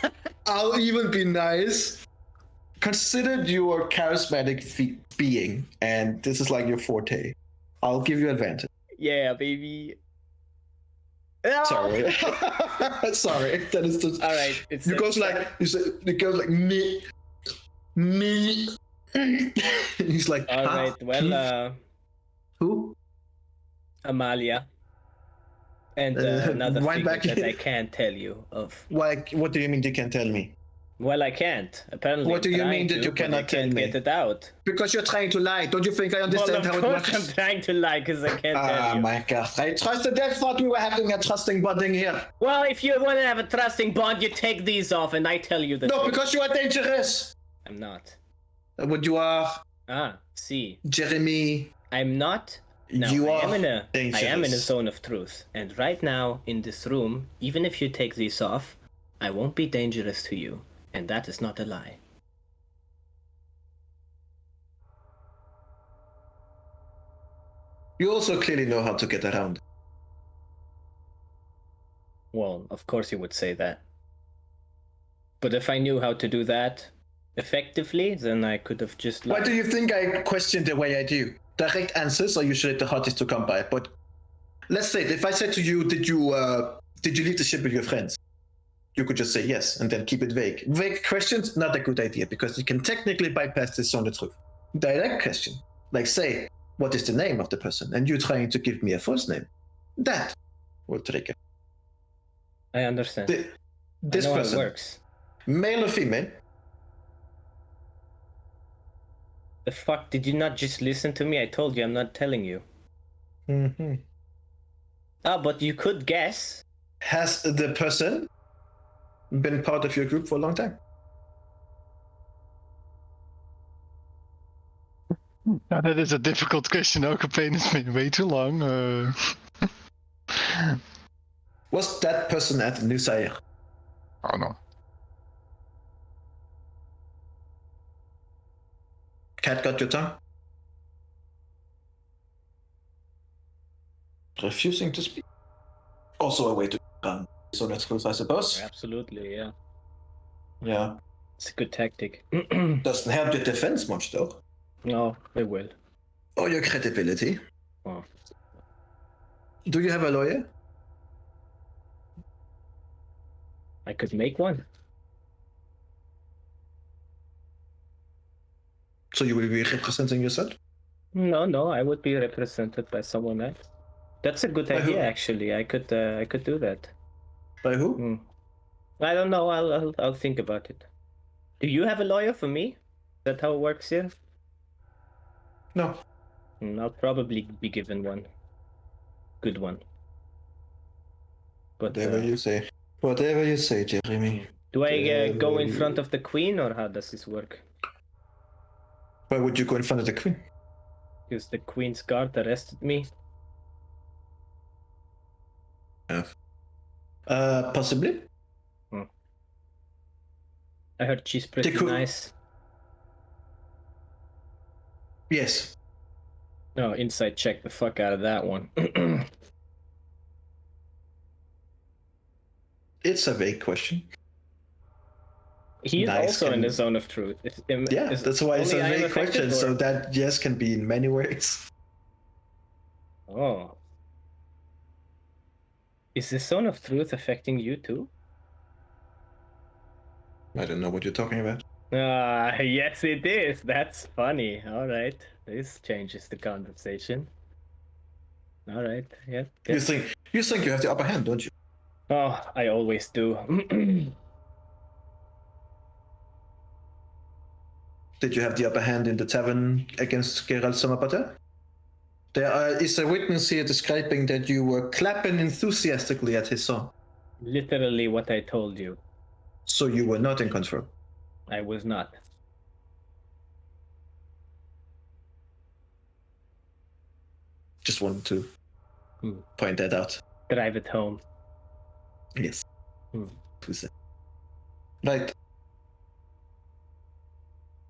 I'll even be nice. Consider you a charismatic being, and this is like your forte. I'll give you advantage. Yeah, baby. No! Sorry. Sorry. That is just. All right. It's You goes like you say. It goes like me. He's like. All huh? right. Well, Who? Amalia. And another wind figure back that in. I can't tell you of. Why? What do you mean you can tell me? Well, I can't. Apparently. What do I'm you mean trying that to, you but cannot I can't tell me? get it out. Because you're trying to lie. Don't you think I Well, understand of how it course I'm works? trying to lie because I can't tell Ah, you. my God. I trusted. I thought we were having a trusting bonding here. Well, if you want to have a trusting bond, you take these off, and I tell you the No, truth. because you are dangerous. I'm not. What you are, Ah, see. Jeremy. I'm not. Now, You I are am in a dangerous. zone of truth, and right now in this room, even if you take these off, I won't be dangerous to you, and that is not a lie. You also clearly know how to get around. Well, of course you would say that. But if I knew how to do that effectively, then I could have just Why lied. do you think I question the way I do? Direct answers are usually the hardest to come by. But let's say if I said to you, did you leave the ship with your friends? You could just say yes and then keep it vague. Vague questions, not a good idea because you can technically bypass this on the truth. Direct question, like say, what is the name of the person? And you trying to give me a false name. That will trigger. I understand. This I know person, how it works. male or female? The fuck? Did you not just listen to me? I told you I'm not telling you. Mm-hmm. Ah, but you could guess. Has the person been part of your group for a long time? Yeah, that is a difficult question. Our campaign has been way too long. Was that person at New Zaire? Oh no. Cat got your tongue? Refusing to speak. Also a way to so that's close, I suppose. Absolutely, yeah. Yeah. It's a good tactic. Doesn't help your defense much though. No, it will. Or your credibility. Oh. Do you have a lawyer? I could make one. So you will be representing yourself? No, I would be represented by someone else. That's a good By who? idea, actually. I could do that. By who? Hmm. I don't know. I'll think about it. Do you have a lawyer for me? Is that how it works here? No. I'll probably be given one. Good one. But Whatever you say. Whatever you say, Jeremy. do I go in Whatever front you- of the queen, or how does this work? Why would you go in front of the queen? Because the queen's guard arrested me. Possibly. I heard she's pretty could- nice. Yes. No, inside check the fuck out of that one. It's a vague question. He's Nice also in can- the zone of truth. Yeah, that's why it's a only I am vague question. affected, So or- that yes can be in many ways. Oh. Is the zone of truth affecting you too? I don't know what you're talking about. Yes it is. That's funny. Alright. This changes the conversation. Alright, yeah. You Good. think you have the upper hand, don't you? Oh, I always do. Did you have the upper hand in the tavern against Geralt Sommerpater? There is a witness here describing that you were clapping enthusiastically at his song. Literally what I told you. So you were not in control. I was not. Just wanted to Hmm. point that out. Drive it home. Yes. Hmm. Right.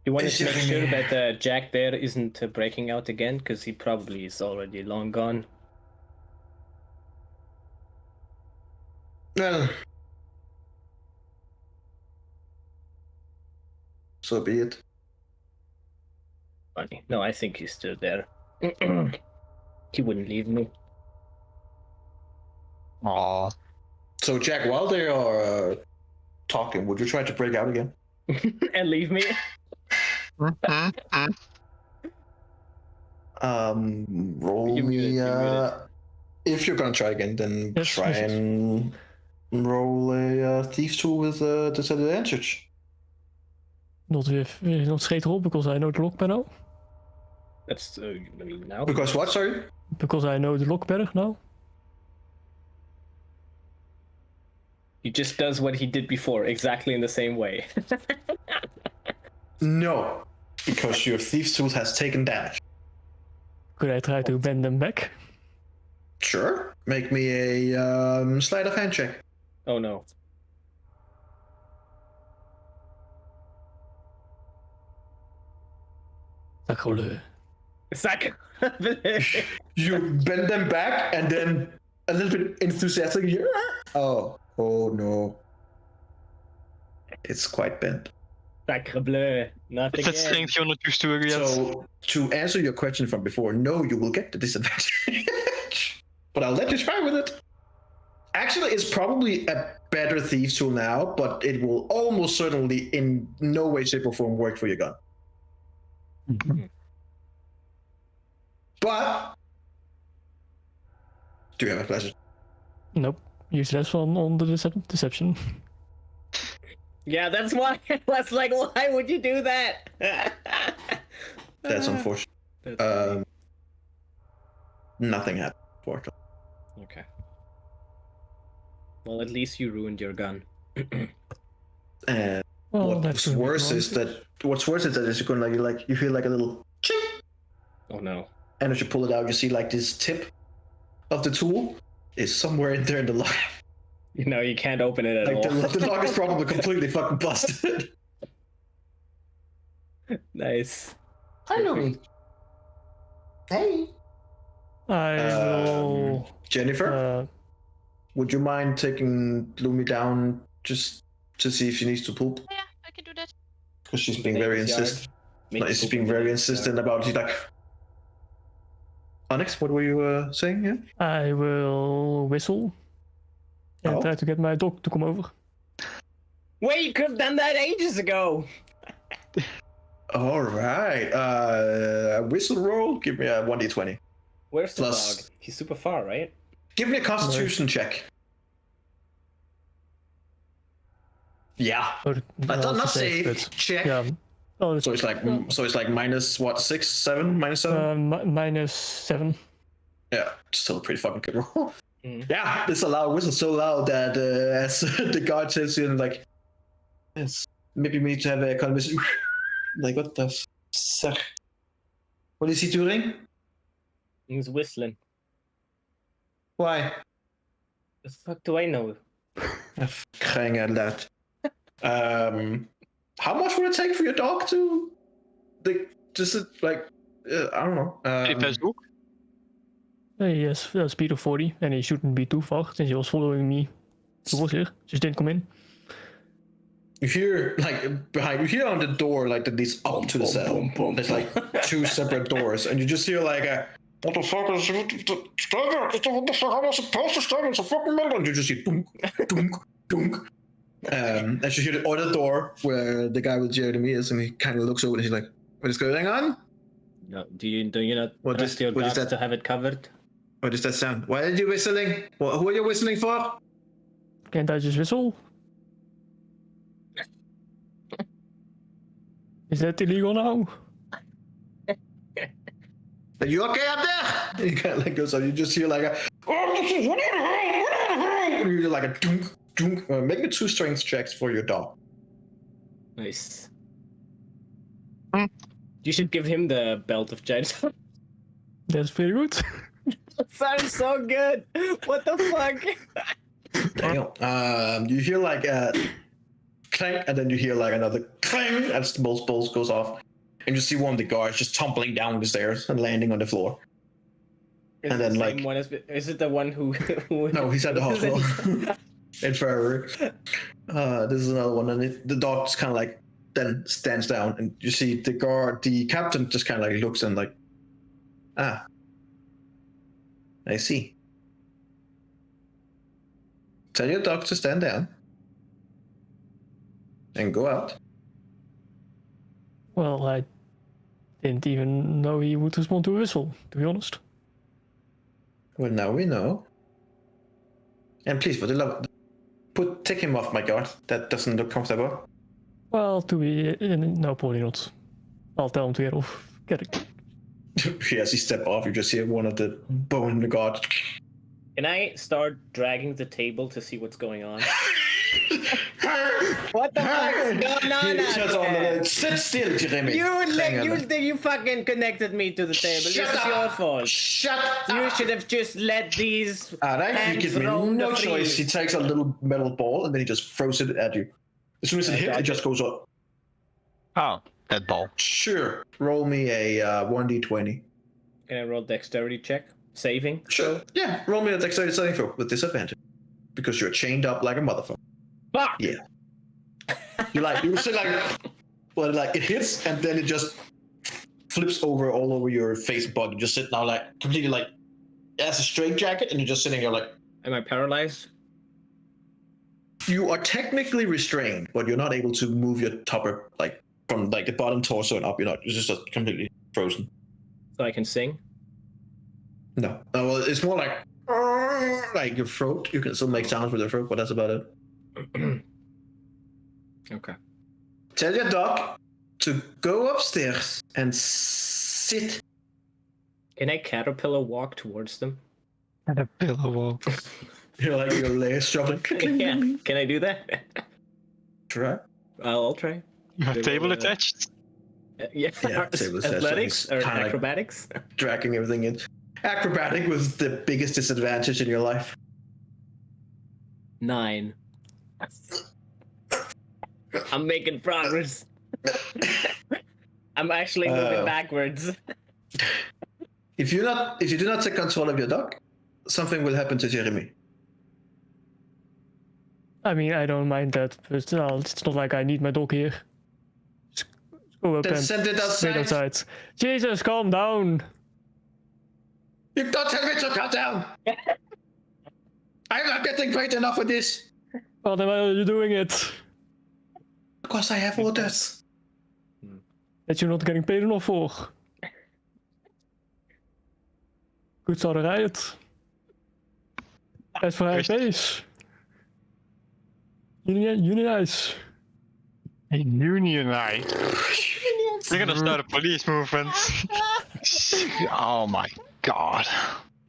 You wanted to make sure Jeremy. that Jack there isn't breaking out again, because he probably is already long gone. Well, so be it. Funny. No, I think he's still there. He wouldn't leave me. Aw. So Jack, while they are talking, would you try to break out again? And leave me? Roll You me. muted, you muted. If you're gonna try again, then Yes, try yes, yes. and roll a thieves tool with disadvantage. Not straight roll because I know the lock better. That's, I mean, now. Because what? Sorry. Because I know the lock better now. He just does what he did before, exactly in the same way. No, because your thieves tool has taken damage. Could I try to bend them back? Sure. Make me a sleight of hand check. Oh no. Sacre Sack. You bend them back and then a little bit enthusiastic. Oh no. It's quite bent. Sacre bleu. Not Is that again. strength you're not used to yet? So, to answer your question from before, no, you will get the disadvantage. But I'll let you try with it. Actually, it's probably a better thieves tool now, but it will almost certainly in no way, shape, or form work for your gun. But do you have a pleasure? Nope. Use less one on the deception. Yeah, that's why. That's like, why would you do that? That's unfortunate. That's funny. Nothing happened, fortunately. Okay. Well, at least you ruined your gun. And Well, that's what's worse is that you're going you feel like a little ching, Oh no. and as you pull it out, you see like this tip of the tool is somewhere in there in the lock. You know, you can't open it at Like all. the lock is probably completely fucking busted. Nice. Hi, Louie. Hey. I will. Jennifer, would you mind taking Lumi down just to see if she needs to poop? Yeah, I can do that. Because she's being very insistent. She's being very insistent about. She's like, Onyx, what were you saying? Yeah. I will whistle and Oh. try to get my dog to come over. Wait, you could have done that ages ago. All right. A whistle roll. Give me a 1d20. Where's the Plus- dog? He's super far, right? Give me a Constitution check. Yeah. Or, Not save. but Check. yeah. Oh, it's, So it's like minus what, 6, 7, minus 7. -7. Yeah, still a pretty fucking good roll. Mm. Yeah, this loud whistle so loud that as the guard says in like, yes, maybe we need to have a conversation. Like what the fuck? What is he doing? He's whistling. Why? The fuck do I know? Crying out loud. How much would it take for your dog to, like, just like, I don't know. If there's hook, He has a speed of 40 and he shouldn't be too far since he was following me towards here. Just didn't come in. You hear like behind you hear on the door like that leads up to the cell. There's like 2 separate doors, and you just hear like a what the fuck is what the fuck am I supposed to start? It's a fucking middle, and you just hear dunk, dunk, dunk. As you hear the other door where the guy with Jeremy is, and he kind of looks over and he's like, "What is going on? No, do you not What trust is- your what is dogs that? to have it covered? What is that sound? Why are you whistling? Who are you whistling for?" Can't I just whistle? Is that illegal now? Are you okay up there? He kind of like goes up. You just hear like a. You hear like a dunk, dunk. Make me 2 strength checks for your dog. Nice. Hmm. You should give him the belt of giants. That's very good. That sounds so good. What the fuck? Damn. You hear like a clank, and then you hear like another clang as the bolts goes off, and you see one of the guards just tumbling down the stairs and landing on the floor. Is And it then, the like- same one is it the one who? No, he's at the hospital in Ferrari. This is another one, and the dog just kind of like then stands down, and you see the captain just kind of like looks and like, I see. Tell your dog to stand down and go out. Well, I didn't even know he would respond to a whistle, to be honest. Well, now we know. And please, for the love, take him off my guard. That doesn't look comfortable. Well, no, probably not. I'll tell him to get off. Get it. As he step off, you just hear one of the bone in the guard. Can I start dragging the table to see what's going on? What the fuck is going on He out turns on there? Sit still, Jeremy. You fucking connected me to the table. Shut This is up. your fault. Shut You up. should have just let these. Alright, you hands give me roam no the free. choice. He takes a little metal ball and then he just throws it at you. As soon as it I hits, it dodge just it. goes up. Oh, that ball. Sure. Roll me a 1d20. Can I roll dexterity check? Saving? Sure. Yeah, roll me a dexterity saving throw with disadvantage. Because you're chained up like a motherfucker. Fuck! Yeah. You sit well, like it hits and then it just flips over all over your face and body. You just sit now like completely like as a straitjacket and you're just sitting there like. Am I paralyzed? You are technically restrained, but you're not able to move your topper like from like the bottom torso and up. You're not. You're just completely frozen. So I can sing? No. Well, it's more like your throat. You can still make sounds with your throat, but that's about it. Okay. Tell your dog to go upstairs and sit. Can I caterpillar walk towards them? And a pillow walk. You're like your legs shuffling. Yeah. Can I do that? Try. I'll try. You have They table will, attached. Yeah. Yeah, table attached, Athletics so or it's kinda like- acrobatics? Dragging everything in. Acrobatic was the biggest disadvantage in your life. 9. I'm making progress. I'm actually moving backwards. If you do not take control of your dog, something will happen to Jeremy. I mean, I don't mind that, but still, it's not like I need my dog here. Just go up Then and send it wait outside. outside. Jesus, calm down. You don't tell me to calm down. I'm not getting paid enough for this. Well, then why are you doing it? Because I have orders. That you're not getting paid enough for. Goed start a riot. As for AFP's. Unionize. Unionize. They're gonna start a police movement. Oh my god.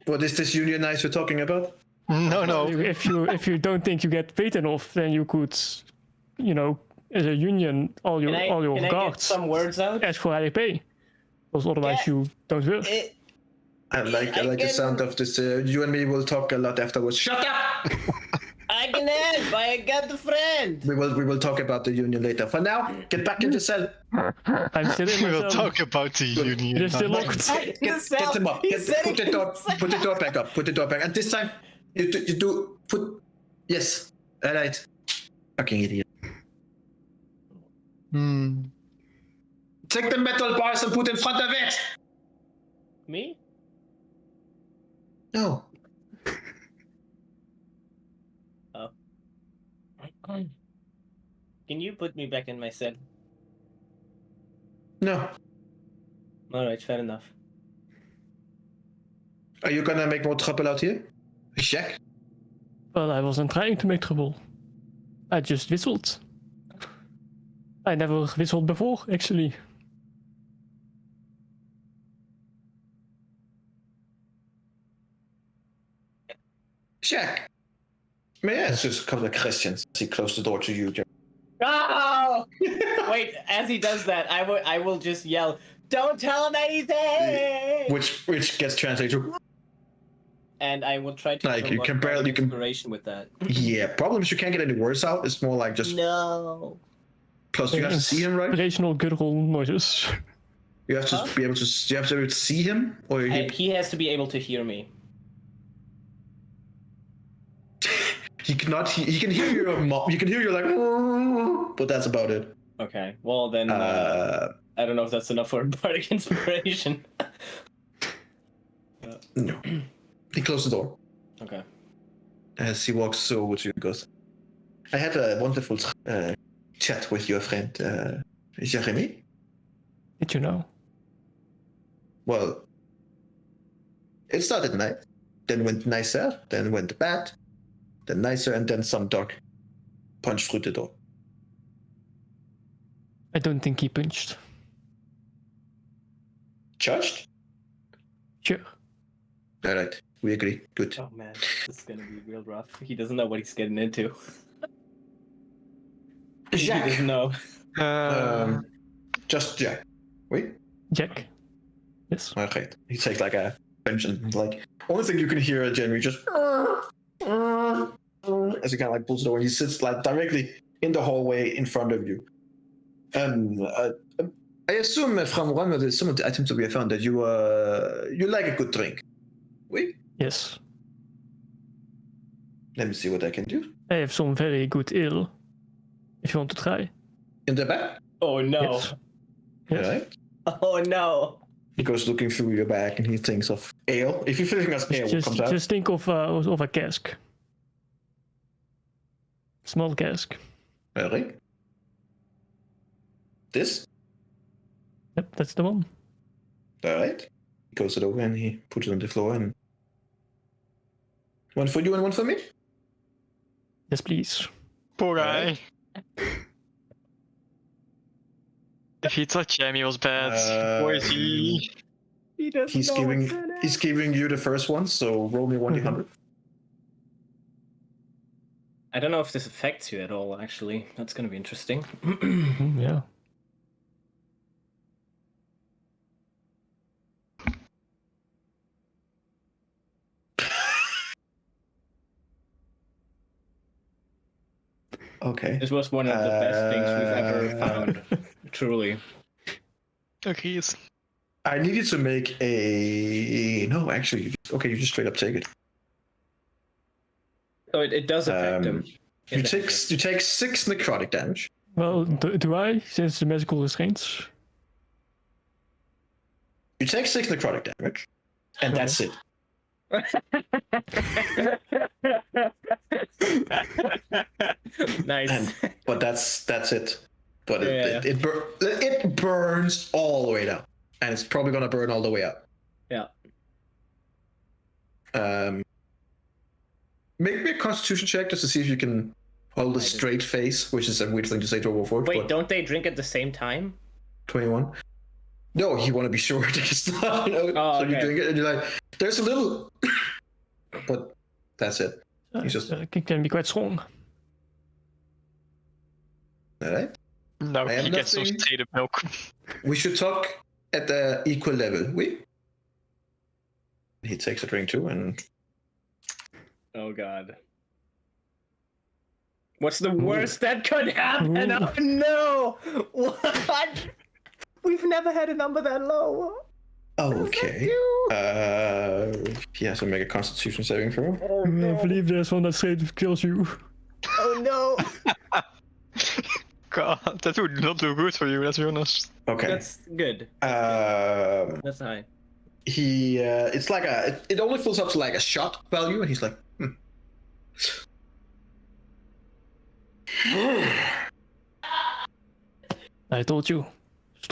What is this unionize we're talking about? No. If you don't think you get paid enough, then you could, as a union, all your Can I get guards some words out? ask for higher pay. Because otherwise you don't work. I like the sound of this. You and me will talk a lot afterwards. Shut up! I can help. I got the friend. We will talk about the union later. For now, get back in the cell. I'm still in We will my cell. talk about the union. It is still locked. Get them up. Put the door back up. Put the door back. And this time, you do put. Yes. All right. Fucking idiot. Take the metal bars and put in front of it. Me? No. Can you put me back in my cell? No. Alright, fair enough. Are you gonna make more trouble out here? Jack? Well, I wasn't trying to make trouble. I just whistled. I never whistled before, actually. Jack? May I ask just a couple of questions as he closed the door to you, Jack? Oh! Wait, as he does that, I will just yell, "Don't tell him anything!" Which gets translated to... And I will try to Like, you promote can barely- you can- inspiration with that. Yeah, problem is you can't get any words out. It's more like just... No. Plus, you have to see him, right? Inspirational guttural noises. You have to Huh? be able to... You have to be able to see him? Or He has to be able to hear me. he cannot... He can hear your mom. You can hear you like... But that's about it. Okay, well then, I don't know if that's enough for bardic inspiration. No. He closed the door. Okay. As he walks over to you and goes, I had a wonderful chat with your friend, Jeremy. Did you know? Well, it started nice, then went nicer, then went bad, then nicer, and then some dog punched through the door. I don't think he punched. Charged? Sure. All right, we agree. Good. Oh man, this is gonna be real rough. He doesn't know what he's getting into. He Jack, doesn't know. Just Jack. Wait. Jack. Yes. Okay. He takes like a pension. Like only thing you can hear Jeremy just as he kind of like pulls the door. He sits like directly in the hallway in front of you. I assume from one of some of the items that we have found that you like a good drink. Wait. Yes. Let me see what I can do. I have some very good ale. If you want to try. In the back. Oh no. Yes. Yes. Right. Oh no. He goes looking through your bag and he thinks of ale. If you think of ale, what comes out? Just think of a cask. Small cask. Really? This? Yep, that's the one. All right. He goes it over and he puts it on the floor. And one for you and one for me. Yes, please. Poor guy. Right. If he thought Jeremy was bad, where is he? He doesn't He's know giving what's in it. he's giving you the first one. So roll me 1d100. I don't know if this affects you at all, actually. That's gonna be interesting. Yeah. Okay. This was one of the best things we've ever found. Truly. Agrees. I need you to make a no. Actually, okay. You just straight up take it. So it does affect him. You take 6 necrotic damage. Well, do I? Since the magical restraints. You take 6 necrotic damage, and that's it. Nice. But that's it. But Yeah. it burns all the way down, and it's probably gonna burn all the way up. Yeah. Make me a Constitution check just to see if you can hold a straight face, which is a weird thing to say to a warforged. Wait, but don't they drink at the same time? 21. No, you want to be sure that it's not. You know? Oh, So you okay. drink it, and you're like, there's a little, but that's it. He's just It can be quite strong. all right. No, I have he gets some nothing. straight up milk. We should talk at the equal level. He takes a drink too, and Oh god. What's the worst that could happen? Ooh. Oh no! What? We've never had a number that low. okay. He has to make a Constitution saving throw. Oh I no! believe there's one that straight kills you. Oh no! God, that would not look good for you, let's be honest. Okay. That's good. That's high. He it's like it only fills up to like a shot value, and he's like, I told you.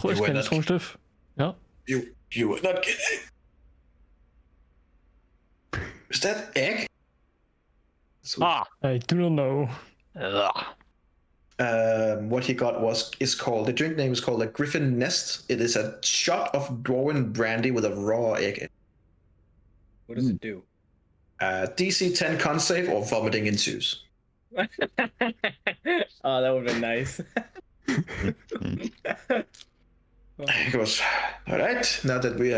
You were not- Strong stuff. Yeah. You were not kidding. Is that egg? Sweet. I do not know. Ugh. What he got is called, the drink name is called a Griffin Nest. It is a shot of dwarven brandy with a raw egg in it. What does it do? DC 10 con save or vomiting ensues. Oh, that would have been nice. He goes, all right, now that we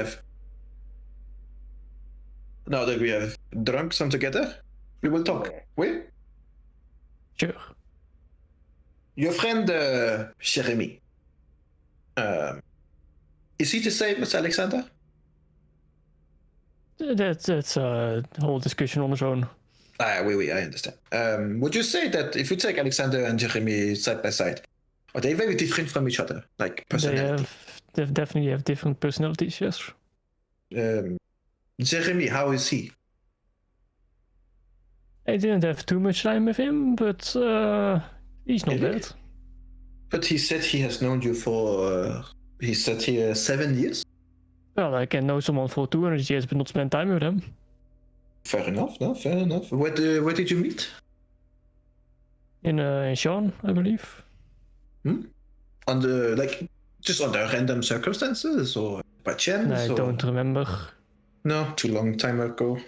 have drunk some together, we will talk. Wait, Sure. your friend Jeremy, is he the same as Alexander? That's a whole discussion on its own. Oui, I understand. Would you say that if you take Alexander and Jeremy side by side, are they very different from each other, like personality? They definitely have different personalities, yes. Jeremy, how is he? I didn't have too much time with him, but he's not Really? bad. But he said he has known you for, he said here 7 years? Well, I can know someone for 200 years, but not spend time with them. Fair enough, no, fair enough. Where did you meet? In Sean, I believe. Just under random circumstances or by chance? I or... don't remember. No, too long time ago.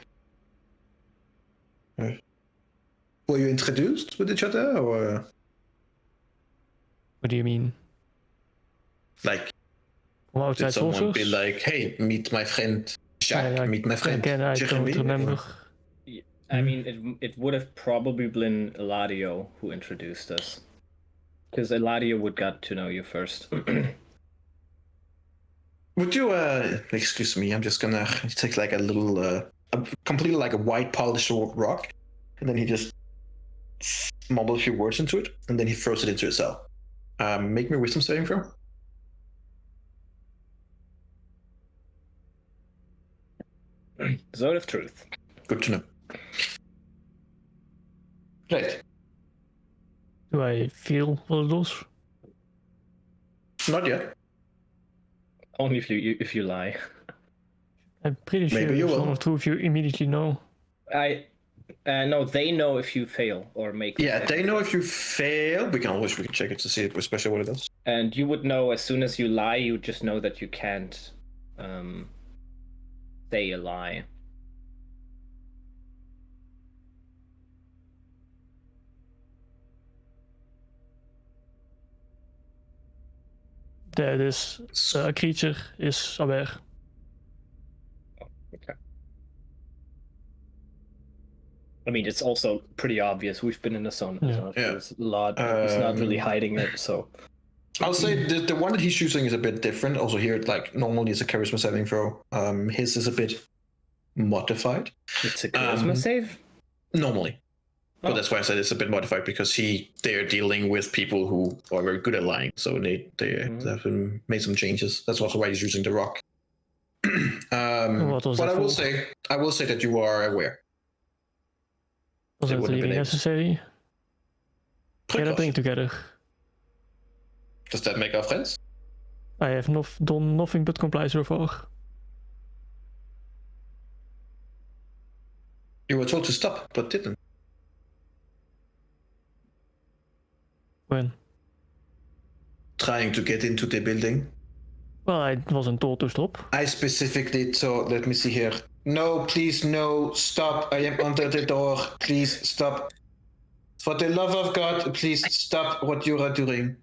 Were you introduced with each other or? What do you mean? Like, From did outside someone sources. be like, "Hey, meet my friend Jack, meet my friend Again, I Jeremy"? don't remember. I mean, it would have probably been Eladio who introduced us, because Eladio would got to know you first. Would you excuse me? I'm just gonna take like a little, completely like a white polished rock, and then he just mumbles a few words into it, and then he throws it into his cell. Make me a wisdom saving throw. Zone of Truth. Good to know. Right. Do I feel what it was? Not yet. Only if you lie. I'm pretty sure Maybe you it's will. one of two if you immediately know. No, they know if you fail or make. Yeah, they know if you fail. We can check it to see it, especially what it does. And you would know as soon as you lie. You just know that you can't say a lie. This creature is aware. Okay. I mean, it's also pretty obvious. We've been in the zone. Yeah. There's a lot. He's not really hiding it, so. I'll say the one that he's using is a bit different. Also here, like normally it's a charisma saving throw. His is a bit modified. It's a charisma save? Normally. But Oh. that's why I said it's a bit modified, because they're dealing with people who are very good at lying. So they have made some changes. That's also why he's using the rock. What was but that I will say that you are aware. Was They it wouldn't have really been able- necessary? Get a thing together. Does that make our friends? I have done nothing but comply so far. You were told to stop, but didn't. When? Trying to get into the building. Well, I wasn't told to stop. I specifically, so let me see here. No, please, no, stop. I am under the door. Please stop. For the love of God, please stop what you are doing.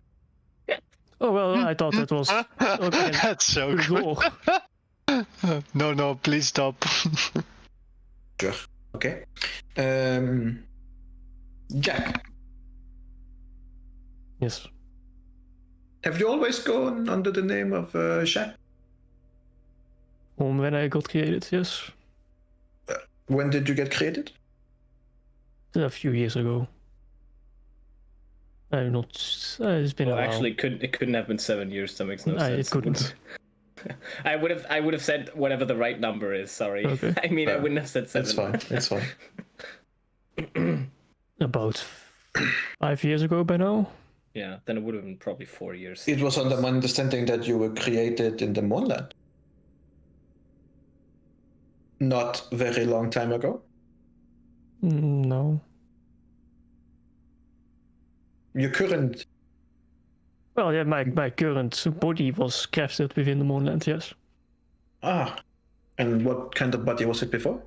Oh, well, I thought that was okay. That's so The good. door. No, please stop. Sure. Okay. Jack, Yes. have you always gone under the name of Jack? When I got created, yes. When did you get created? A few years ago. I'm not. It's been Well, a while. actually, it couldn't have been 7 years. That makes no sense. It couldn't. I would have said whatever the right number is. Sorry. Okay. I mean, I wouldn't have said 7. It's fine. It's fine. About 5 years ago by now. Yeah, then it would have been probably 4 years. It was under my understanding that you were created in the Moonland. Not very long time ago. No. Your current. Well, yeah, my current body was crafted within the Moonland, yes. And what kind of body was it before?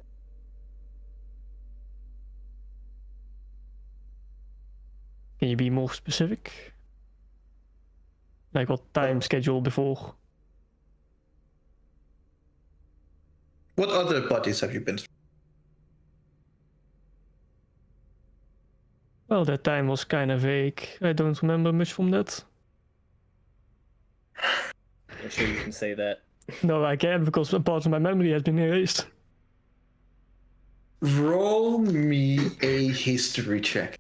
Can you be more specific? Like what time schedule before? What other bodies have you been through? Well, that time was kind of vague. I don't remember much from that. I'm sure you can say that. No, I can't because a part of my memory has been erased. Roll me a history check.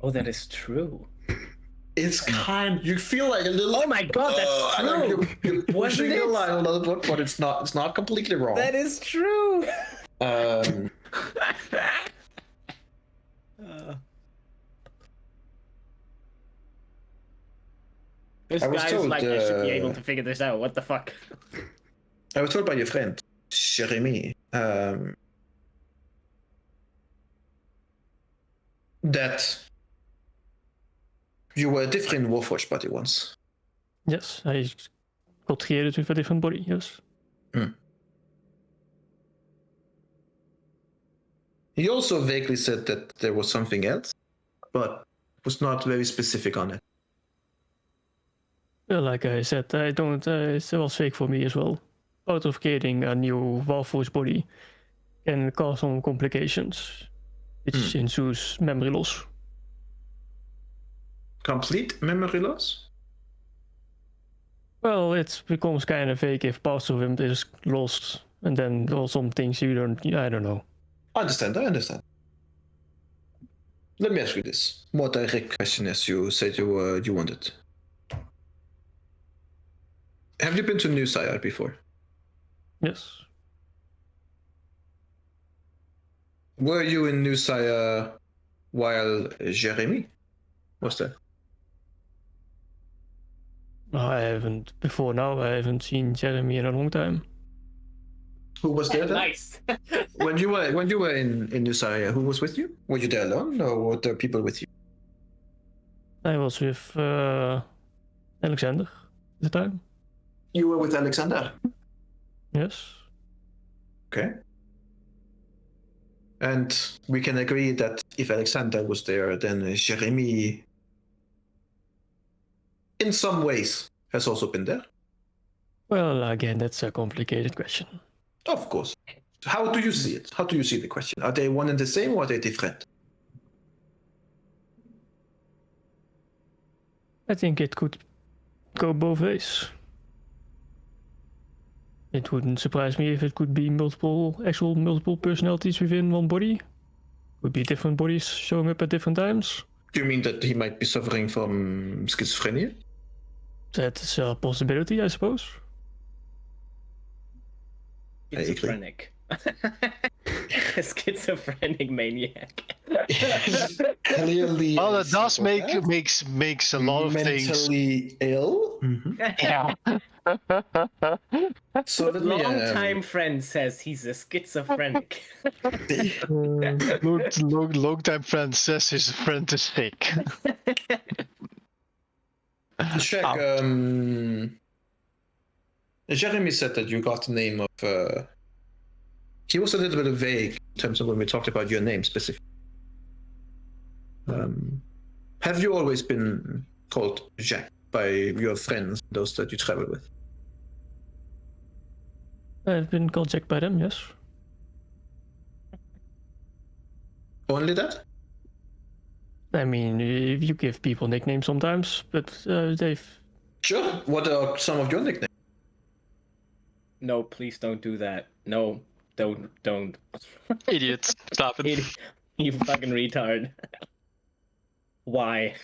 Oh, that is true. It's kind. You feel like a little. Oh my god, that's true. You're pushing Wasn't your it? line a little bit, but it's not. It's not completely wrong. That is true. This I was guy's told, like, I should be able to figure this out. What the fuck? I was told by your friend Jeremy that you were a different Warforged body once. Yes, I got created with a different body, yes. He also vaguely said that there was something else, but Was not very specific on it. Well, like I said, I don't. It was fake for me as well. Out of creating a new Warforged body can cause some complications, which ensues memory loss. Complete memory loss? Well, it becomes kind of fake if parts of him is lost, and then there are some things you don't. I don't know. I understand. Let me ask you this more direct question, as you said you wanted. Have you been to New Sire before? Yes. Were you in New Sire while Jeremy was there? I haven't before now. I haven't seen Jeremy in a long time. Who was there then? Nice. When you were in New Sire, who was with you? Were you there alone, or were there people with you? I was with Alexander at the time. You were with Alexander. Yes. Okay. And we can agree that if Alexander was there, then Jeremy, in some ways, has also been there. Well, again, that's a complicated question. Of course. How do you see it? How do you see the question? Are they one and the same, or are they different? I think it could go both ways. It wouldn't surprise me if it could be multiple personalities within one body. Could be different bodies showing up at different times. Do you mean that he might be suffering from schizophrenia? That's a possibility, I suppose. Schizophrenic. A schizophrenic maniac. Clearly. Well, it does makes a lot of things. Mentally ill. Yeah. So let me, Long-time friend says he's a schizophrenic. Long-time friend says his friend is sick. check. Jeremy said that you got the name of. He was a little bit vague in terms of when we talked about your name specifically. Have you always been called Jack by your friends, those that you travel with? I've been called Jack by them, yes. Only that? I mean, you give people nicknames sometimes, but they've... Sure. What are some of your nicknames? No, please don't do that. No, don't. Idiots. Stop it. You fucking retard. Why?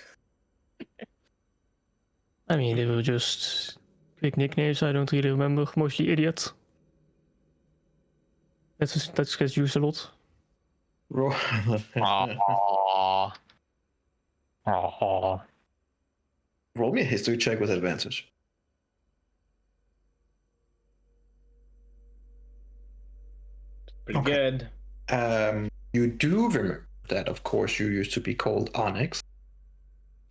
I mean, they were just quick nicknames, I don't really remember. Mostly Idiot. That gets used a lot. Aww. Aww. Roll me a history check with advantage. Pretty good. You do remember that, of course, you used to be called Onyx.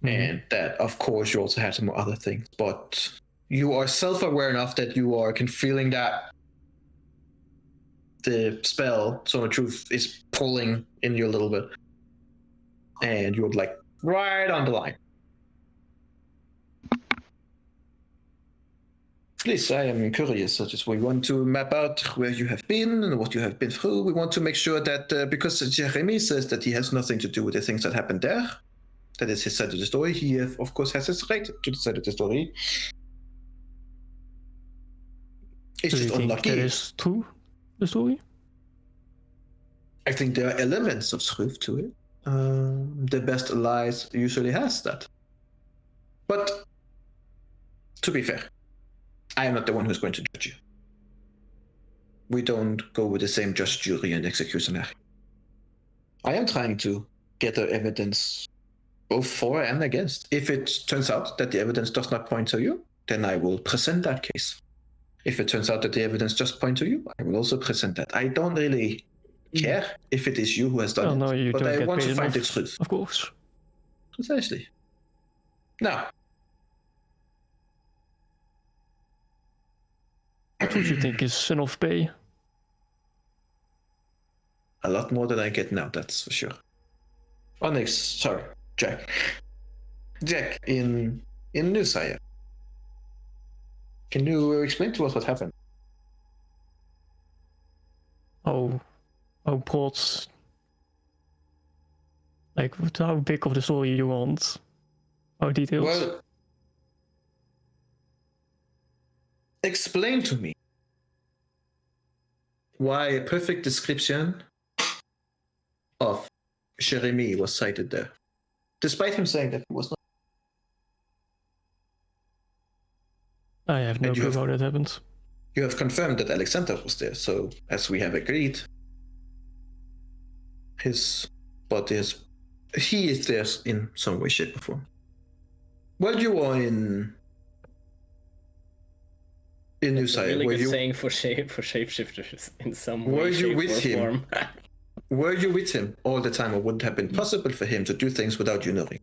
And that, of course, you also had some other things. But you are self-aware enough that you are feeling that the spell, Zone of Truth, is pulling in you a little bit. And you're like right on the line. Please, I am curious. We want to map out where you have been and what you have been through. We want to make sure that because Jeremy says that he has nothing to do with the things that happened there, that is his side of the story, he of course has his right to the side of the story. It's Do you just think unlucky. that is true, the story? I think there are elements of truth to it. The best lies usually has that. But to be fair, I am not the one who's going to judge you. We don't go with the same just jury and executioner. I am trying to gather evidence both for and against. If it turns out that the evidence does not point to you, then I will present that case. If it turns out that the evidence just points to you, I will also present that. I don't really care if it is you who has done No, it, you but don't I get want to paid find the enough, truth. of course. Precisely. Now, What would you think is enough pay? a lot more than I get now, that's for sure. Onyx, sorry. Jack. Jack, in Nusaya, can you explain to us what happened? How broad, like how big of the story you want? How detailed? Well, explain to me why a perfect description of Jeremy was cited there, despite him saying that he was not. I have no And you clue have- how that happened. You have confirmed that Alexander was there, so as we have agreed, his body is. He is there in some way, shape, or form. Well, you are in New It's a Sire. really Were good you saying for shapeshifters in some Were way, you shape, with or him? form. were you with him all the time, or would it have been possible for him to do things without you knowing?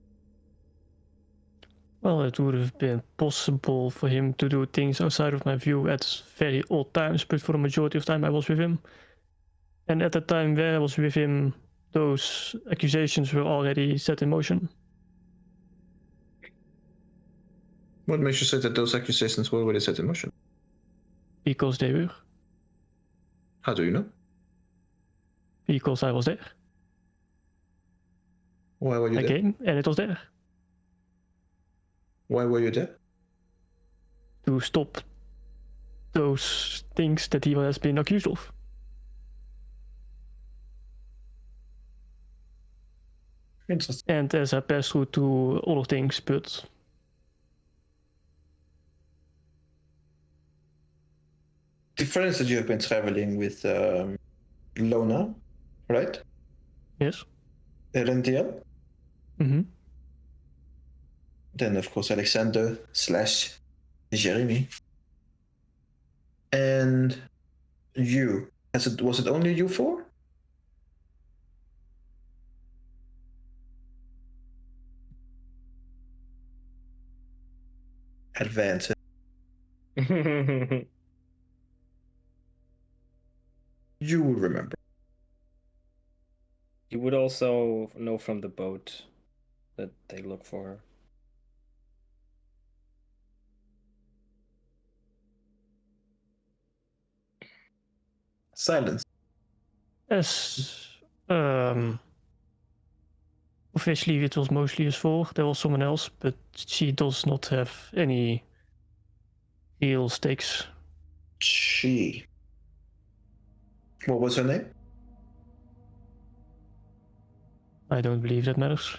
Well, it would have been possible for him to do things outside of my view at very odd times, but for the majority of time I was with him. And at the time where I was with him, those accusations were already set in motion. What makes you say that those accusations were already set in motion? Because they were. How do you know? Because I was there. Why were you I there? came and it was there. Why were you there? To stop those things that he has been accused of. Interesting. And as I passed through to other things, but The friends that you have been traveling with, Lona, right? yes. Rendiel. Mm-hmm. Then, of course, Alexander / Jeremy. And you. Was it only you four? Advance. You will remember. You would also know from the boat that they look for her. Silence. As officially it was mostly his fault. There was someone else, but she does not have any real stakes. She. What was her name? I don't believe that matters.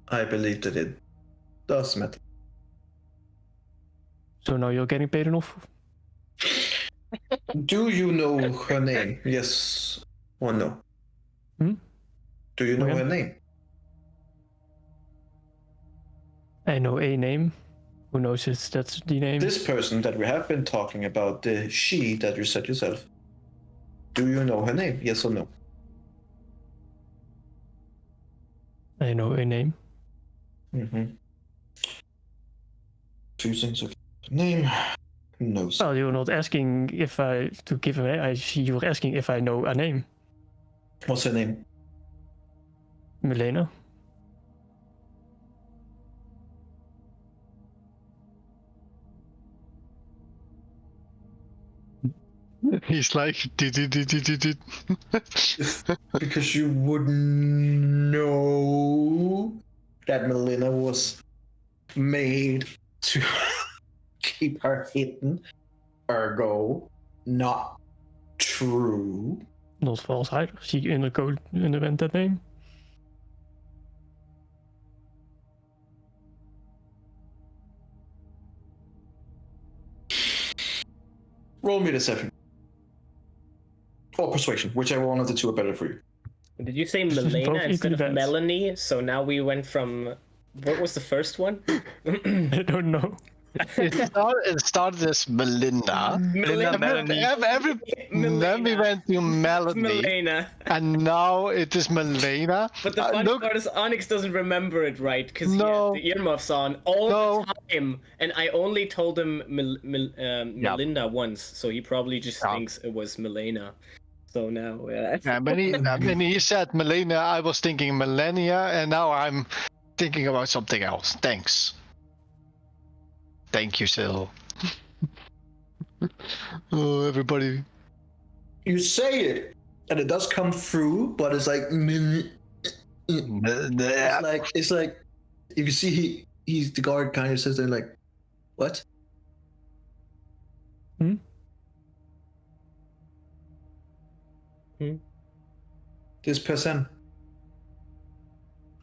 I believe that it does matter. So now you're getting paid enough? Do you know her name? Yes or no? Hmm? Do you know Okay. her name? I know a name. Who knows if that's the name? This person that we have been talking about, the she that you said yourself. Do you know her name? Yes or no? I know a name. Mm-hmm. Two things. Okay. Name. No. Well, you're not asking if I to give him a. You were asking if I know a name. What's her name? Milena. He's like, Because you wouldn't know that Melina was made to keep her hidden. Ergo, not true. Not false either. She underwent that name. Roll me deception. Or persuasion, whichever one of the two are better for you. Did you say Both Milena instead equally of bad. Melanie? So now we went from... What was the first one? I don't know. it started as Melinda. Melinda, Melanie. Then we went to Melanie, Milena. and now it is Melena. But the funny Look, part is Onyx doesn't remember it right because No. he had the earmuffs on all No. the time, and I only told him Melinda once, so he probably just Yeah. thinks it was Milena. So now, yeah. Yeah, when he said millennia, I was thinking millennia, and now I'm thinking about something else. Thanks. Thank you, Sil. Oh, everybody. You say it, and it does come through, but it's like it's like if you see he's the guard kind of says there like, what? This person.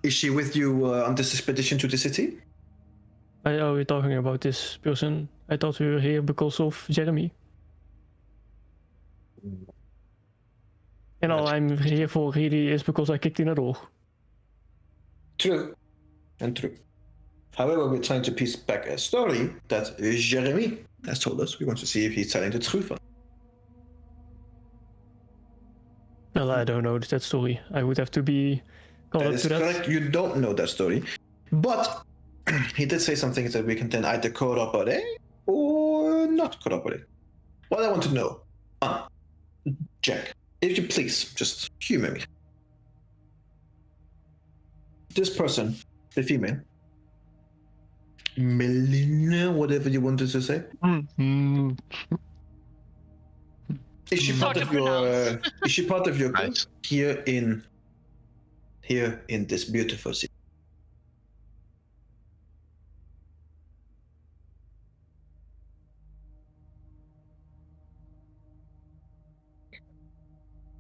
Is she with you on this expedition to the city? I know we're talking about this person. I thought we were here because of Jeremy. And all I'm here for really is because I kicked in a door. True. And true. However, we're trying to piece back a story that Jeremy has told us. We want to see if he's telling the truth. Well, I don't know that story. I would have to be caught That up is to that. correct. You don't know that story. But he did say some things that we can then either corroborate or not corroborate. What I want to know, Jack, if you please, just humor me. This person, the female, Melina, whatever you wanted to say, is she part of your? Is she part of your group Nice. here in this beautiful city?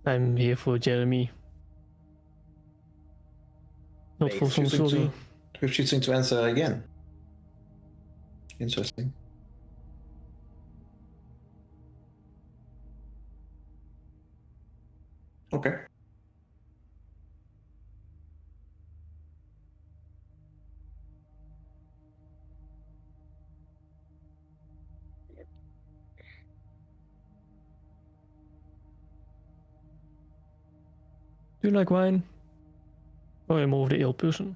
I'm here for Jeremy. Not for some story. Refusing to answer again. Interesting. Okay. Do you like wine? Or am I more of the ale person?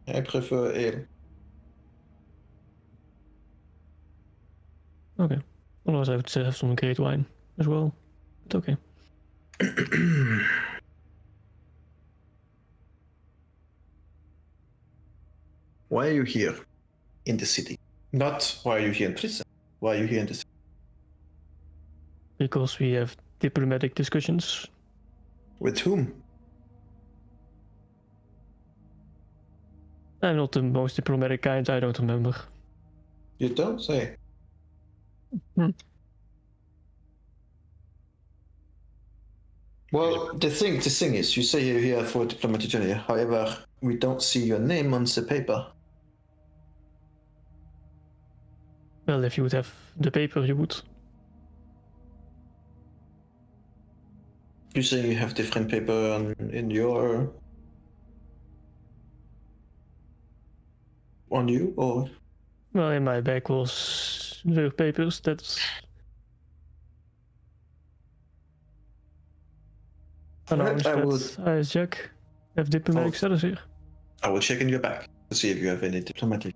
I prefer ale. Okay. Otherwise I would have some great wine as well. But okay. Why are you here in the city? Not why are you here in prison? Why are you here in the city? Because we have diplomatic discussions. With whom? I'm not the most diplomatic kind, I don't remember. You don't say. Well, the thing is, you say you're here for diplomatic journey. However, we don't see your name on the paper. Well, if you would have the paper, you would. You say you have different paper in your... on you, or... Well, in my bag was the papers, that's... announced I will- that I, as Jack, have diplomatic status here. I will check in your bag to see if you have any diplomatic.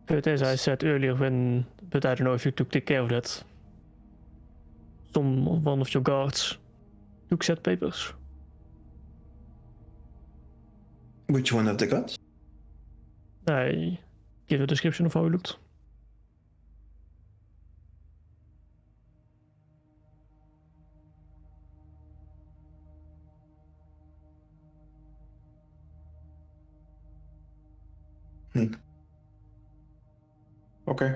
But as I said earlier, but I don't know if you took care of that. One of your guards took said papers. Which one of the guns? I give a description of how he looked. Okay.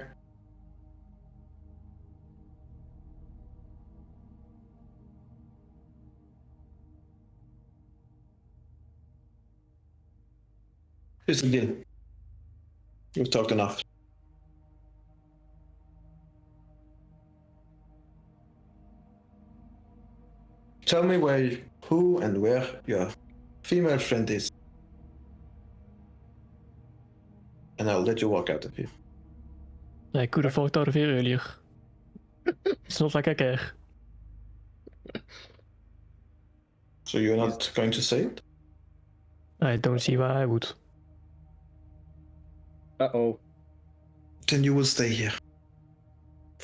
Here's the deal. We've talked enough. Tell me who and where your female friend is. And I'll let you walk out of here. I could have walked out of here earlier. It's not like I care. So you're not going to say it? I don't see why I would. Uh-oh. Then you will stay here.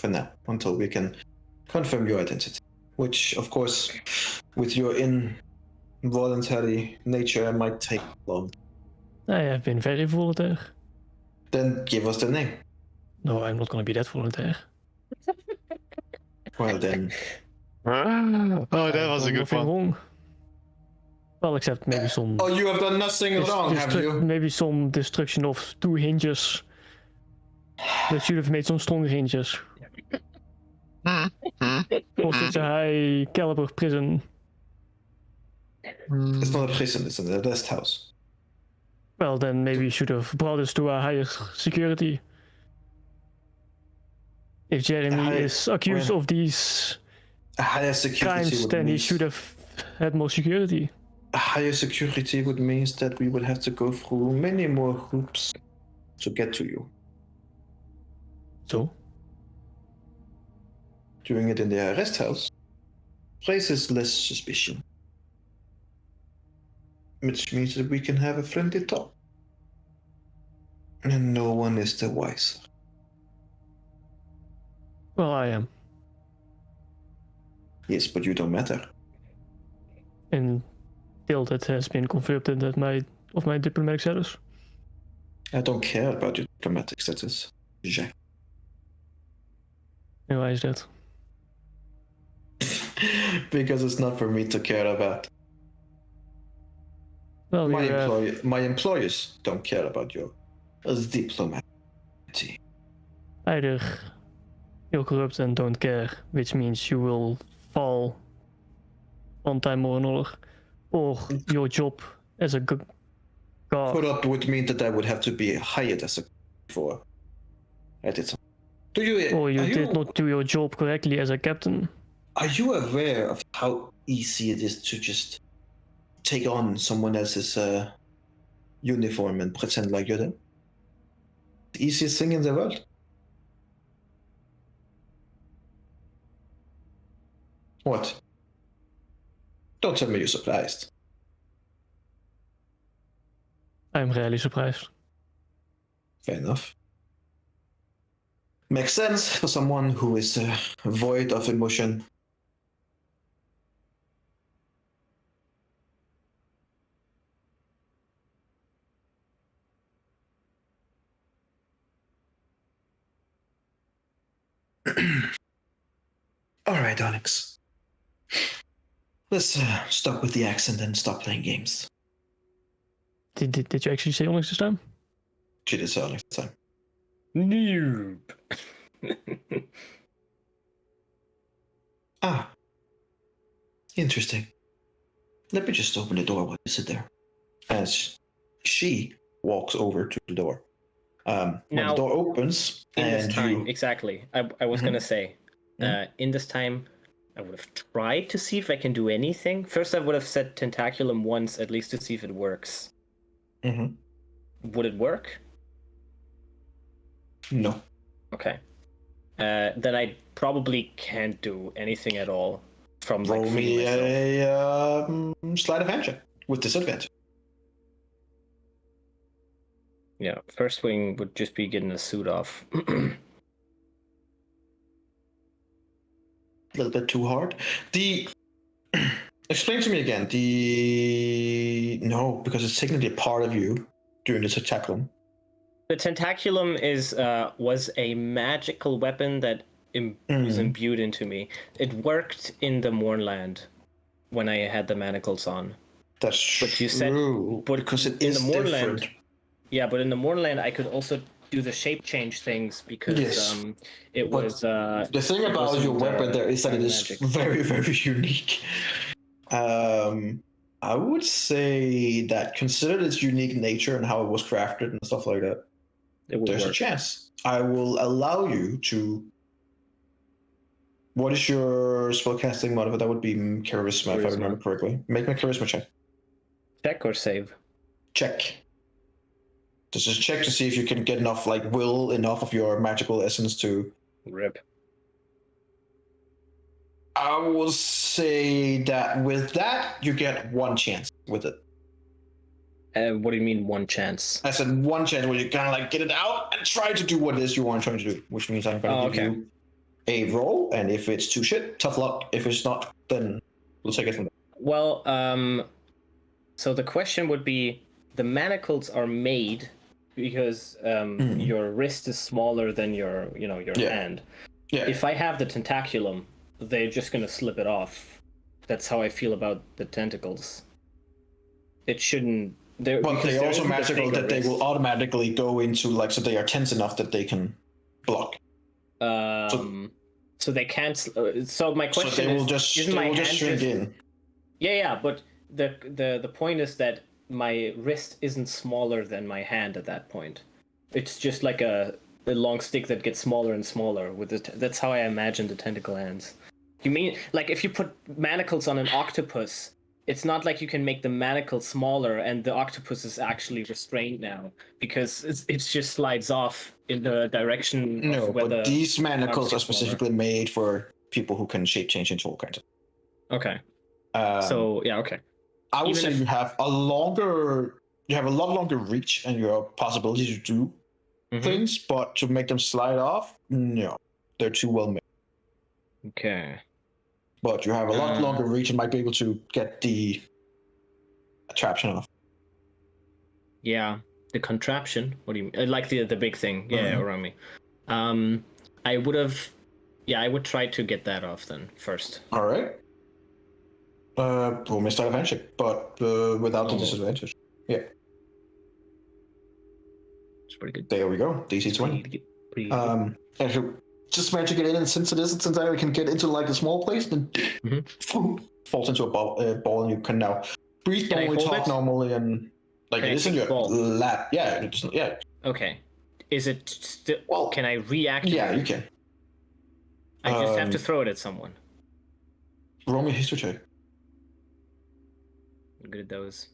for now, until we can confirm your identity. Which, of course, with your involuntary nature, might take long. I have been very volunteer. Then give us the name. No, I'm not gonna be that volunteer. Well then, Oh, that I've was a done good nothing one. wrong. Well, except maybe some. oh, you have done nothing wrong, have you? Maybe some destruction of 2 hinges. That should have made some strong hinges. For such a high caliber prison. It's not a prison; it's a rest house. Well, then maybe you should have brought us to a higher security. If Jeremy is accused of these A higher security crimes, would then he mean should have had more security. a higher security would mean that we would have to go through many more hoops to get to you. So? Doing it in the arrest house raises less suspicion. Which means that we can have a friendly talk. And no one is the wiser. Well, I am. Yes, but you don't matter. Until that has been confirmed that my diplomatic status. I don't care about your diplomatic status, Jack. And why is that? Because it's not for me to care about. Well, My employers don't care about your diplomacy. either you're corrupt and don't care, which means you will fall one time or another, or your job as a guard. Corrupt would mean that I would have to be hired as a before I did something. Do you? Or you are did not do your job correctly as a captain. Are you aware of how easy it is to just take on someone else's uniform and pretend like you're them? The easiest thing in the world. What? Don't tell me you're surprised. I'm rarely surprised. Fair enough. Makes sense for someone who is void of emotion. All right, Onyx. Let's stop with the accent and stop playing games. Did you actually say Onyx this time? She did so next time. Noob. Ah. Interesting. Let me just open the door while you sit there. As she walks over to the door. When Now, the door opens, In and this time, you... exactly. I was gonna say, in this time, I would have tried to see if I can do anything. First, I would have said Tentaculum once, at least to see if it works. Mhm. Would it work? No. Okay. Then I probably can't do anything at all from like Roll freeing me myself. a sleight of hand check with disadvantage. Yeah, first wing would just be getting the suit off. A little bit too hard. Explain to me again. No, because it's technically a part of you during the tentaculum. The Tentaculum was a magical weapon that was imbued into me. It worked in the Mournland when I had the manacles on. That's But you said- true. but because it in is the Mournland, different. Yeah, but in the Mournland, I could also do the shape change things because Yes. it But was. The thing about your weapon there is that it is magic. very, very unique. I would say that considered its unique nature and how it was crafted and stuff like that, It would there's a work. chance. I will allow you to. What is your spellcasting modifier? That would be charisma, if I Charisma. remember correctly. Make my charisma check. Check or save? Check. Just check to see if you can get enough, will enough of your magical essence to. Rip. I will say that with that, you get one chance with it. What do you mean one chance? I said one chance where you kind of get it out and try to do what it is you want trying to do, which means I'm going to give you a roll, and if it's too shit, tough luck. If it's not, then we'll take it from there. Well, so the question would be: the manacles are made because your wrist is smaller than your hand. Yeah. If I have the tentaculum, they're just gonna slip it off. That's how I feel about the tentacles. It shouldn't. But they're also magical that they will automatically go into so they are tense enough that they can block. So they can't. So my question so they will just shrink in. Yeah, but the point is that my wrist isn't smaller than my hand at that point. It's just like a long stick that gets smaller and smaller. That's how I imagine the tentacle hands. You mean like if you put manacles on an octopus? It's not like you can make the manacle smaller and the octopus is actually restrained now because it just slides off in the direction. No, of where but these manacles are smaller. specifically made for people who can shape change into all kinds of. Okay. Okay. I would say you have a lot longer reach and your possibility to do things, but to make them slide off, no, they're too well made. Okay. But you have a lot longer reach and might be able to get the attraction off. Yeah, the contraption. What do you mean? Like the big thing? Yeah, around me. I would try to get that off then first. All right. We'll miss that advantage, but without the disadvantage. Yeah. It's pretty good. There we go. DC 20. If you just manage to get in, and since I can get into a small place, then falls into a ball, and you can now breathe normally, talk normally, and it is in your lap. Yeah, yeah. Okay. Is it still? Well, can I reactivate? Yeah, you can. I just have to throw it at someone. Roll me a history check. I'm good at those.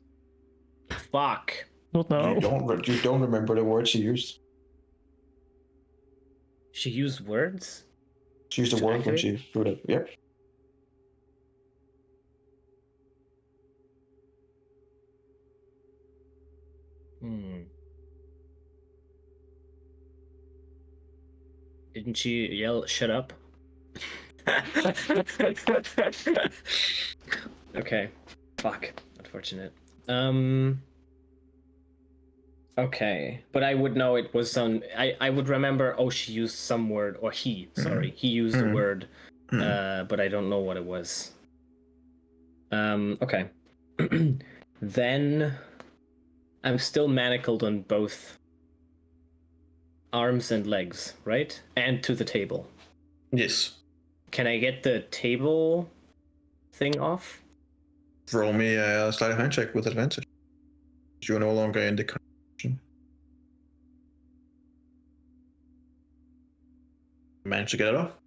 Fuck. Not now. You don't remember the words she used. She used words? She used a word when she threw it. Yep. Didn't she yell, "Shut up"? Okay. Fuck. Unfortunate. Okay. But I would know it was on. I would remember, she used some word, or he used a word, but I don't know what it was. Okay. Then I'm still manacled on both arms and legs, right? And to the table. Yes. Can I get the table thing off? Roll me a sleight of hand check with advantage. You're no longer in the connection. Manage to get it off.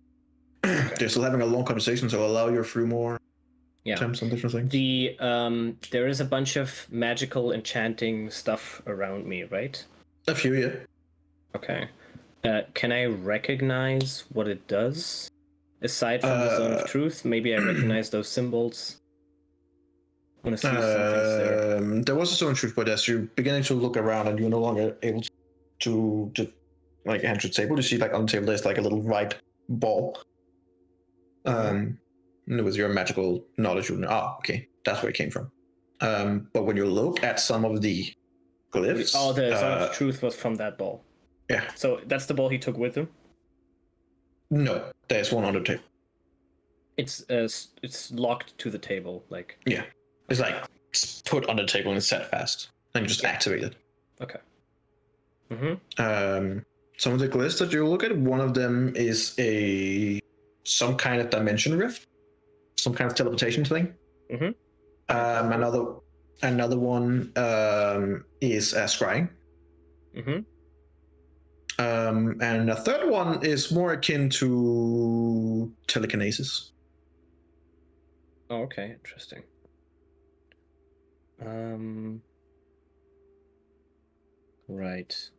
Okay. They're still having a long conversation, so allow you a few more attempts on different things. There is a bunch of magical enchanting stuff around me, right? A few, yeah. Okay. Can I recognize what it does? Aside from the Zone of Truth, maybe I recognize those symbols. I want to see if something's there. There was a Zone of Truth, but as you're beginning to look around and you're no longer able to enter the table, you see on the table there's a little white ball. And with your magical knowledge, okay, that's where it came from. But when you look at some of the glyphs... the Zone of Truth was from that ball. Yeah. So that's the ball he took with him? No, there's one on the table. It's locked to the table, Yeah. It's put on the table and it's set fast. And you just activate it. Okay. Some of the glyphs that you look at, one of them is some kind of dimension rift. Some kind of teleportation thing. Another one is scrying. And a third one is more akin to telekinesis. Oh, okay, interesting. Right.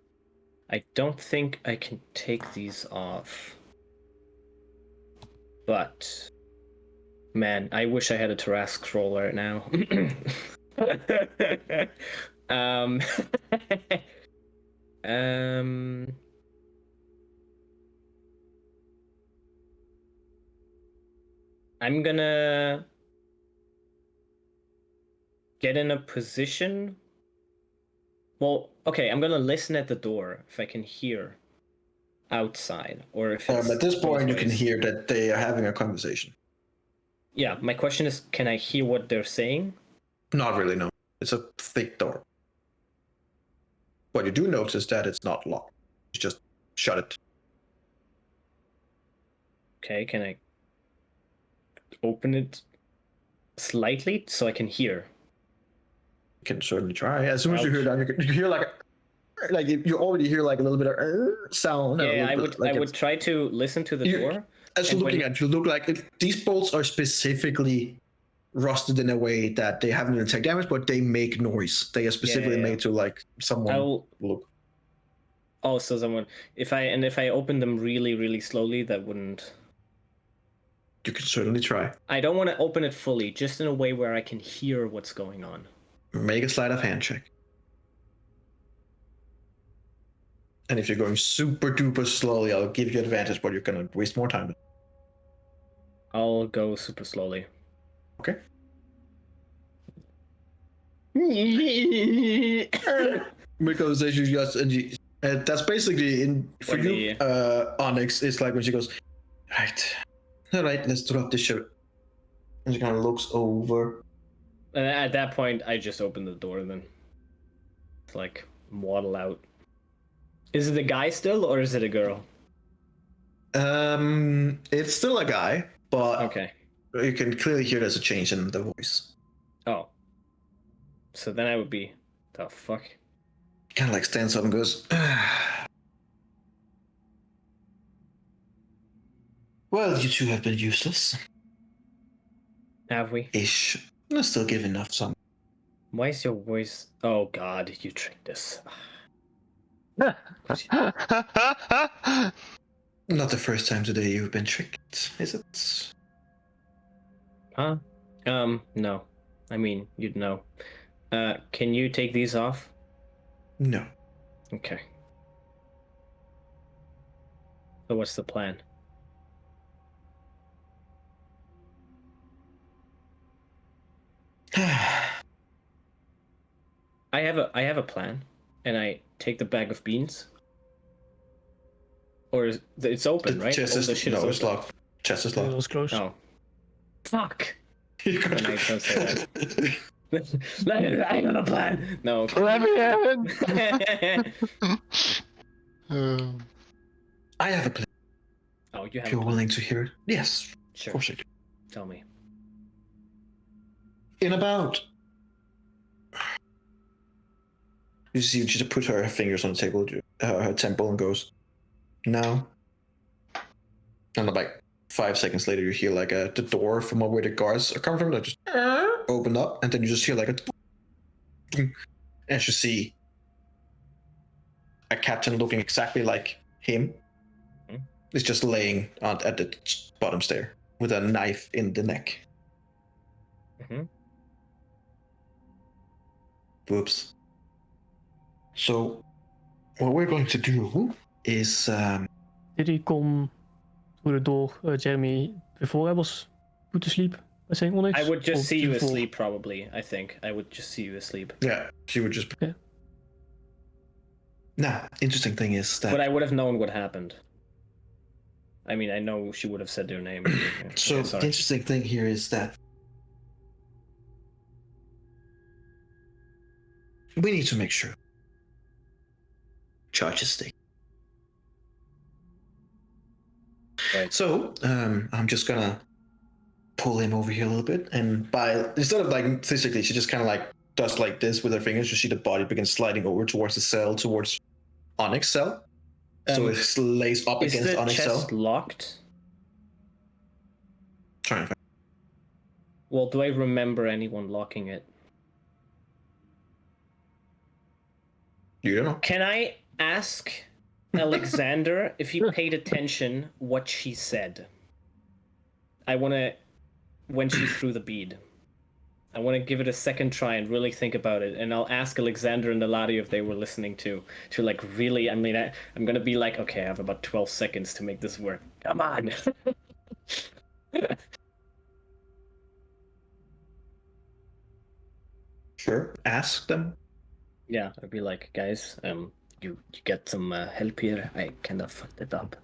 I don't think I can take these off. But man, I wish I had a Tarrasque scroll right now. I'm gonna get in a position. Well, okay, I'm gonna listen at the door if I can hear outside, or if it's At this point, you both can ways. hear that they are having a conversation. Yeah, my question is, can I hear what they're saying? Not really, no. It's a thick door. But you do notice that it's not locked. You just shut it. Okay, can I open it slightly so I can hear? You can certainly try. As soon as you Ouch. hear that, you hear like you already hear like a little bit of sound. Yeah, I would try to listen to the door. As and you're looking when- at, you look like these bolts are specifically rusted in a way that they haven't really take damage, but they make noise. They are specifically yeah. made to like someone I'll look. also someone if I open them really, really slowly, that wouldn't. You can certainly try. I don't want to open it fully, just in a way where I can hear what's going on. Make a sleight of hand check. And if you're going super duper slowly, I'll give you advantage, but you're gonna waste more time. I'll go super slowly. Okay. Because as you just that's basically in for When you, Onyx. It's like when she goes, all right, let's drop this shirt. And she kind of looks over. And at that point, I just open the door then. It's like waddle out. Is it a guy still, or is it a girl? It's still a guy, but Okay. you can clearly hear there's a change in the voice. Oh. So then I would be, the fuck? Kind of like stands up and goes, well, you two have been useless. Have we? Ish. I'm still giving enough some. Why is your voice? Oh God, you tricked us. Not the first time today you've been tricked, is it? Huh? No. I mean, you'd know. Can you take these off? No. Okay. So what's the plan? I have a plan, and I take the bag of beans. Or it's open, The right? chest All is the shit no, is it's open. locked. Chest is It locked. was close. Oh. Fuck. You got Then I don't say that. I have a plan. No. Okay. Let me in. I have a plan. Oh, you If have. you're A plan. willing to hear it, yes, Sure. of course I do. Tell me. In about, you see, she just put her fingers on the table, her temple, and goes, "Now." And like 5 seconds later, you hear like the door from where the guards are coming from that just open up, and then you just hear like and you see a captain looking exactly like him. Is just laying at the bottom stair with a knife in the neck. Mm-hmm. Whoops. So, what we're going to do is Did he come through the door, Jeremy, before I was put to sleep by saying Onyx? I would just Or see you before? asleep, probably. I think I would just see you asleep. yeah, she would just. Yeah. Now, interesting thing is that But I would have known what happened. I mean, I know she would have said their name. so Okay, the sorry. interesting thing here is that we need to make sure charges stay. Right. So I'm just gonna pull him over here a little bit, and by instead of like physically, she just kind of like does like this with her fingers. You see the body begin sliding over towards the cell, towards Onyx cell. So it lays up Is against the Onyx cell. chest locked? Trying to find. Well, do I remember anyone locking it? You don't know. Can I ask Alexander if he paid attention what she said? I want to, when she threw the bead. I want to give it a second try and really think about it, and I'll ask Alexander and Eladio if they were listening to like really. I mean, I'm gonna be like, okay, I have about 12 seconds to make this work. Come on. Sure. Ask them. Yeah, I'd be like, guys, you get some help here. I kind of fucked it up.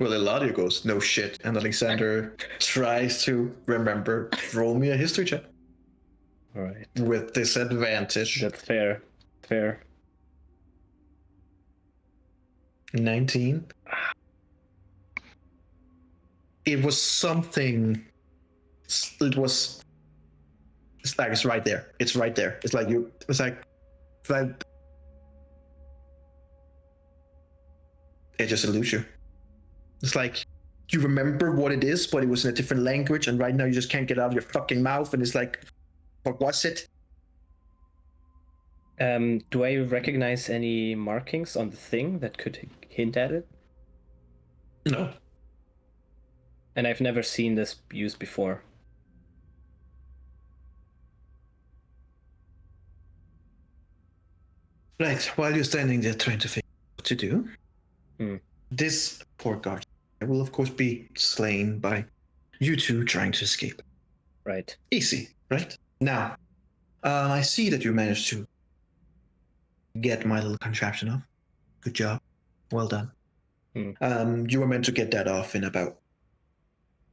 Well, Eladio goes, no shit. And Alexander tries to remember. Roll me a history check. All right. With disadvantage. That's fair. Fair. 19. It was something. It was. It's like it's right there. It's right there. It's like you. It's like. It just eludes you. It's like you remember what it is, but it was in a different language, and right now you just can't get it out of your fucking mouth, and it's like, what was it? Do I recognize any markings on the thing that could hint at it? No. And I've never seen this used before. Right, while you're standing there trying to figure out what to do, this poor guard will of course be slain by you two trying to escape. Right. Easy, right? Now, I see that you managed to get my little contraption off. Good job. Well done. You were meant to get that off in about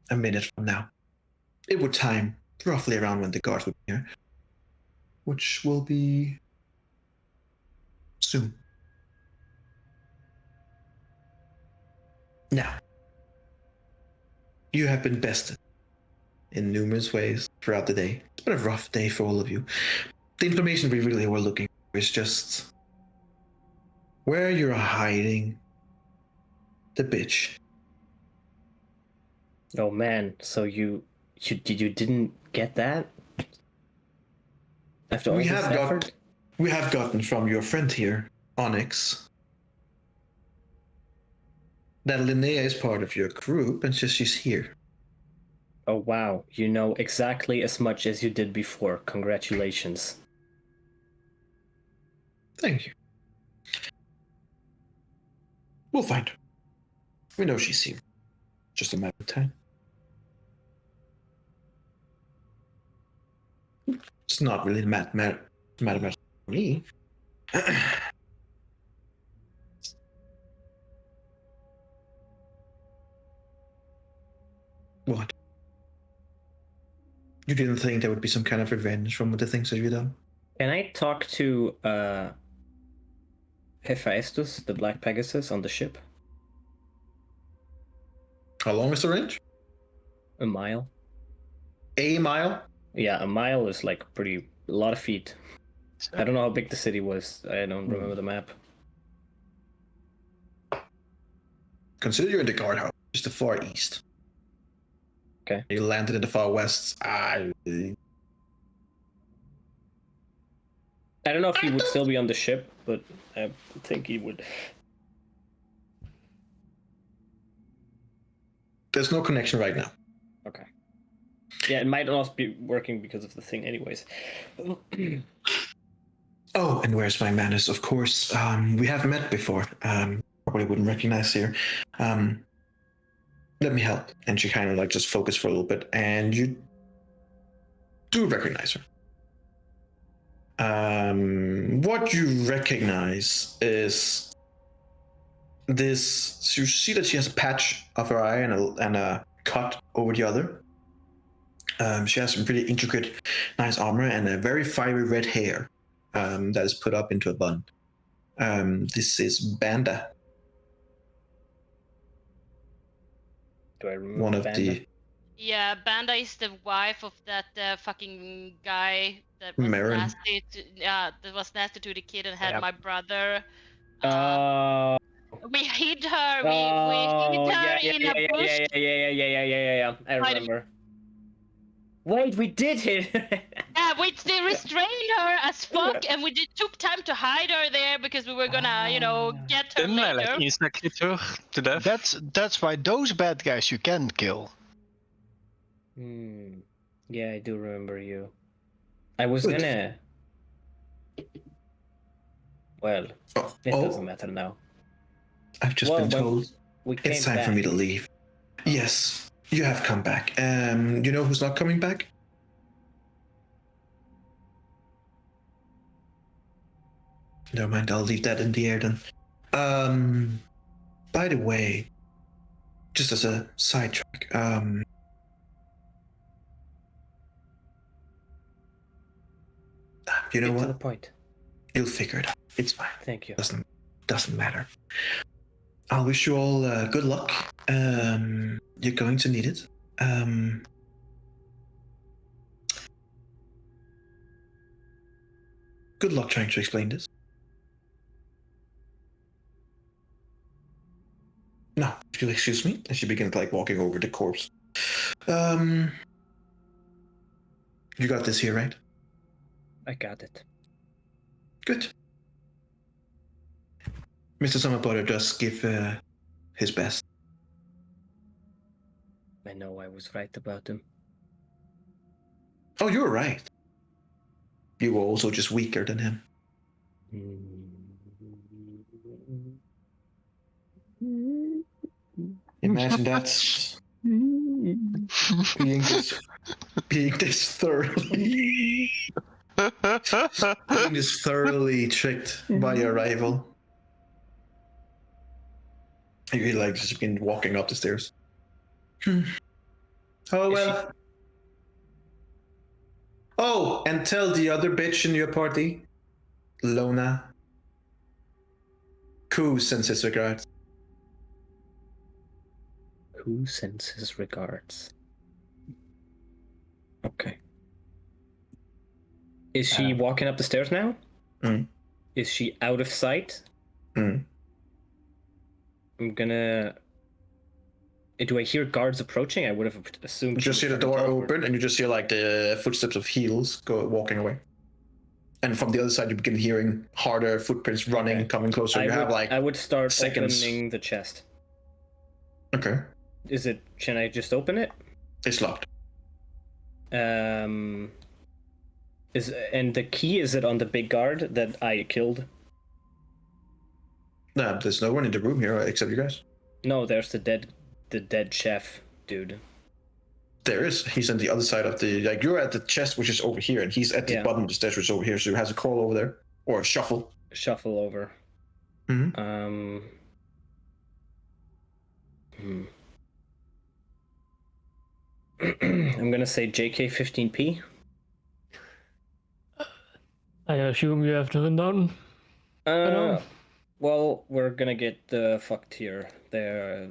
a minute from now. It would time roughly around when the guards would be here, which will be soon. Now, you have been bested in numerous ways throughout the day. It's been a rough day for all of you. The information we really were looking for is just where you're hiding the bitch. Oh man, so you didn't get that? After all this effort? We have gotten from your friend here, Onyx, that Linnea is part of your group and she's here. Oh wow, you know exactly as much as you did before. Congratulations. Thank you. We'll find her. We know she's here. Just a matter of time. It's not really a matter for me. What? You didn't think there would be some kind of revenge from the things that you've done? Can I talk to Hephaestus, the Black Pegasus, on the ship? How long is the range? A mile. A mile? Yeah, a mile is like a lot of feet. I don't know how big the city was. I don't remember the map. Consider you're in the guardhouse, just the far east. Okay. You landed in the far west. I don't know if he would still be on the ship, but I think he would. There's no connection right now. Okay. Yeah, it might not be working because of the thing anyways. Oh, and where's my manners? Of course, we have met before. Probably wouldn't recognize here. Let me help. And she kind of like just focused for a little bit, and you do recognize her. What you recognize is this. You see that she has a patch of her eye and a cut over the other. She has some pretty intricate, nice armor and a very fiery red hair that is put up into a bun. This is Banda. Do I remember One of Banda? the Yeah, Banda is the wife of that fucking guy that was Marin. nasty. That was nasty to the kid and had Yep. my brother. Oh. We hid her. We hid her in a bush. Yeah. I remember. Wait, we did it. Yeah, they restrained her as fuck, and we took time to hide her there because we were gonna, get her Didn't I later. like instantly to death? That's why those bad guys you can kill. Yeah, I do remember you. I was Good. gonna. Well, it doesn't matter now. I've just been told it's time for me to leave. Yes, you have come back. You know who's not coming back? Never mind, I'll leave that in the air then. By the way, just as a sidetrack, you know Get to what? the point. You'll figure it out. It's fine. Thank you. Doesn't matter. I'll wish you all good luck. You're going to need it. Good luck trying to explain this. No, if you'll excuse me, and she begins like walking over the corpse. You got this here, right? I got it. Good. Mr. Summerbutter does give his best. I know I was right about him. Oh, you were right. You were also just weaker than him. Imagine that. being this thoroughly tricked by your rival. You like just been walking up the stairs. Oh well. Oh, and tell the other bitch in your party, Lona. Koo sends his regards. Who sends his regards? Okay. Is she walking up the stairs now? Mm. Is she out of sight? Mm. I'm gonna. Do I hear guards approaching? I would have assumed. You just hear the door open, and you just hear like the footsteps of heels walking away. And from the other side, you begin hearing harder footprints running, coming closer. I would start seconds. opening the chest. Okay. Can I just open it? It's locked. And the key, is it on the big guard that I killed? Nah, there's no one in the room here except you guys. No, there's the dead chef dude. There is. He's on the other side of the you're at the chest, which is over here, and he's at the bottom of the stairs, which is over here. So he has a crawl over there or a shuffle. Shuffle over. Mm-hmm. I'm gonna say JK15P. I assume you have the rundown. Well, we're gonna get fucked here. There.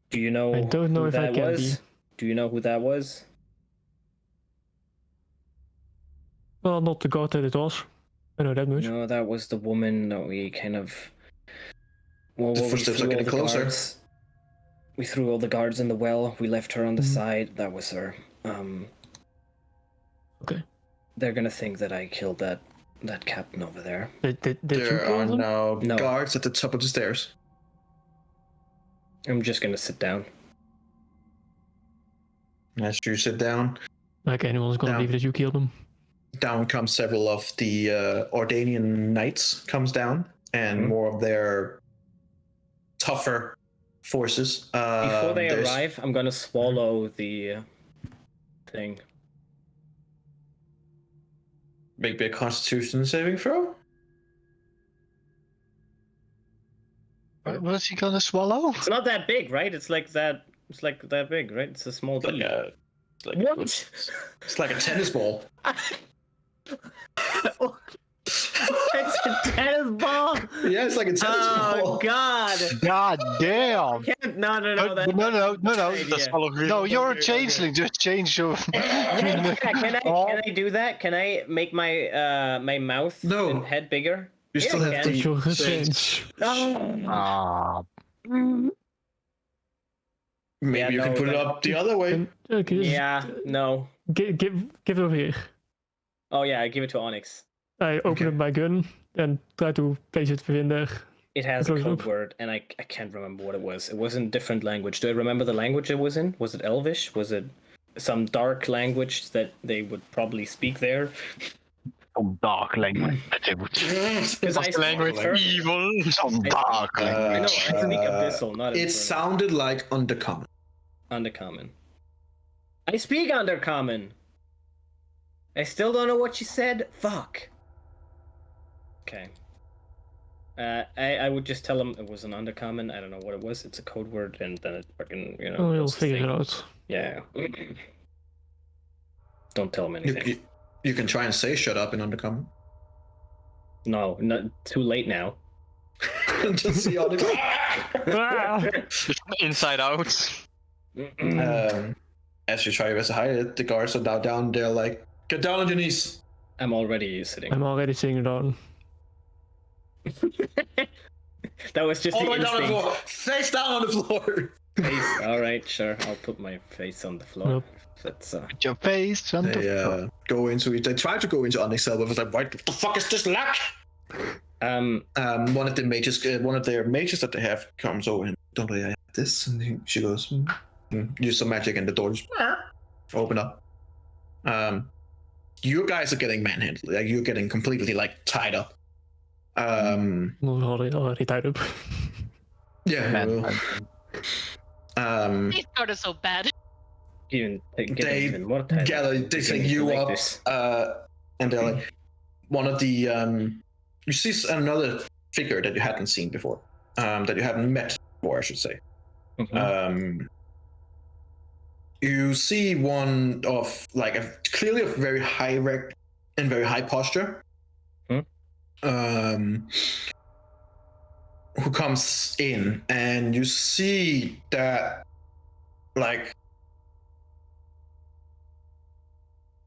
Do you know? I don't know who if that I can was? be. Do you know who that was? Well, not the god that it was. I know that much. No, that was the woman that we kind of. Well, The footsteps are getting closer. Guards. We threw all the guards in the well. We left her on the side. That was her. Okay. They're gonna think that I killed that captain over there. Did you There kill are them? now guards at the top of the stairs. I'm just gonna sit down. As you sit down, Like anyone's gonna Down. believe that you killed them. down come several of the Ordanian knights comes down, and more of their tougher forces. Before they arrive, I'm gonna swallow the thing. Make a Constitution saving throw. What is he gonna swallow? It's not that big, right? It's like that big, right? It's a small Like key. what? It's like a tennis ball. It's a tennis ball. Yeah, it's like a tennis Oh ball. God! God damn! No. No, you're a changeling. Just change your. Can I do that? Can I make my my mouth and head bigger? You still have to. Your change. Maybe you can put it up the other way. Yeah, no. Give it over here. Oh yeah, I give it to Onyx. I open up my gun and try to place it within there. It has a Close code up. word, and I can't remember what it was. It was in a different language. Do I remember the language it was in? Was it Elvish? Was it some dark language that they would probably speak there? Some dark language. Because I Language evil. Some dark I know, I language. speak Abyssal, not It Infernal. sounded like Undercommon. Undercommon. I speak Undercommon! I still don't know what you said? Fuck. Okay. I would just tell him it was an undercommon. I don't know what it was. It's a code word, and then it fucking Oh, we'll does the figure thing. it out. Yeah. Don't tell him anything. You can try and say "shut up" in undercommon. No, not too late now. Just see all the. Inside out. As you try to hide it, the guards are now down there, like, get down on your knees. I'm already sitting. I'm already sitting down. That was just All the the way down on the instinct. floor, face down on the floor. Face. All right, sure. I'll put my face on the floor. Nope. That's Put your face on the They go into it. They try to go into Onyxel, but it's like, what the fuck is this luck? One of the mages, one of their mages that they have comes over and don't I have this? And she goes, use some magic, and the door just open up. You guys are getting manhandled. Like, you're getting completely like tied up. Already tied up. Yeah. These guards are so bad. even get They even more tight. gather, they take you like up, this. and they're like, one of the you see another figure that you hadn't seen before, that you haven't met before, I should say. You see one of like clearly of very high rank and very high posture, who comes in, and you see that like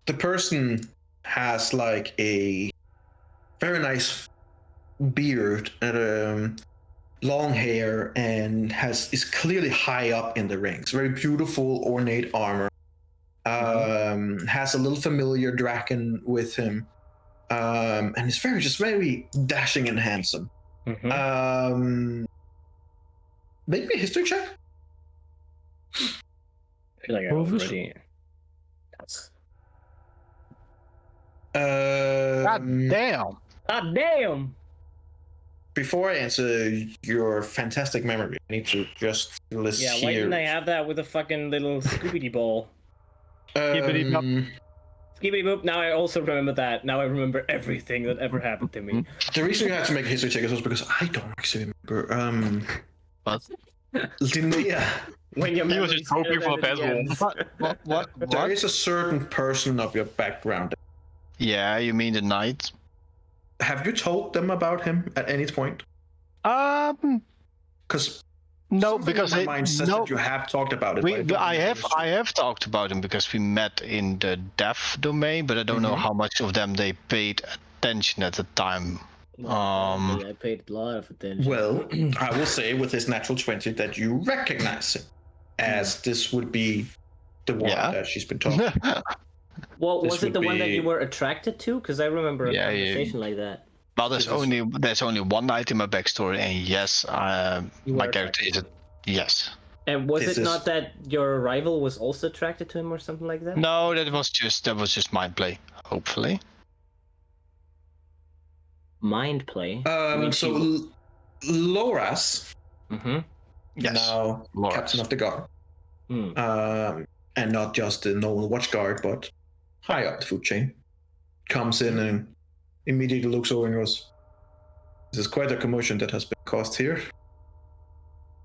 the person has like a very nice beard and long hair, and is clearly high up in the ranks. Very beautiful, ornate armor. Has a little familiar dragon with him, and is very dashing and handsome. Maybe a history check. I feel like I Rovers? already. That's. God damn. God damn! Before I answer your fantastic memory, I need to just list Yeah, here. why didn't I have that with a fucking little Scooby ball? Um, Skibidi boop, now I also remember that. Now I remember everything that ever happened to me. the reason you had to make a history check was because I don't actually remember. What? Linnea, When your He was memory just hoping for a failed at bad the roll. end. What? there is a certain person of your background. Yeah, you mean the knight? Have you told them about him at any point? Because No, because my mind says that you have talked about it. but don't I remember. have talked about him because we met in the deaf domain, but I don't know how much of them they paid attention at the time. I paid a lot of attention. Well, I will say with his natural 20 that you recognize him, as this would be the one Yeah. that she's been talking. Well, this was it the would one that be- you were attracted to? Because I remember a Yeah, yeah. conversation like that. Well, there's only one knight in my backstory, and yes, You my were character is yes. And was This it is- not that your rival was also attracted to him or something like that? No, that was just mind play. Hopefully. Mind play. I mean, So Loras, Yes. now Loras. captain of the guard, Hmm. and not just the normal watch guard, but high up the food chain, comes in and immediately looks over and goes, "This is quite a commotion that has been caused here.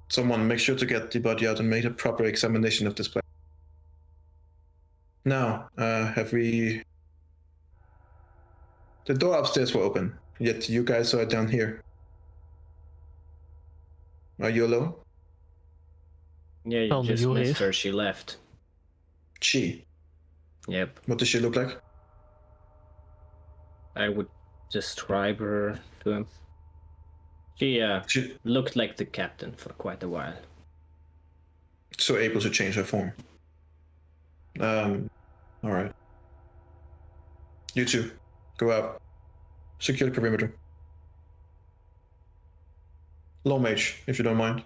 Someone make sure to get the body out and make a proper examination of this place. Now, have we... The door upstairs were open, yet you guys are down here. Are you alone? Yeah, you Tell me just who missed is. her. She left. She. Yep. What does she look like? I would describe her to him. She She looked like the captain for quite a while. so able to change her form. All right. You two, go out. Secure the perimeter. Low mage, if you don't mind.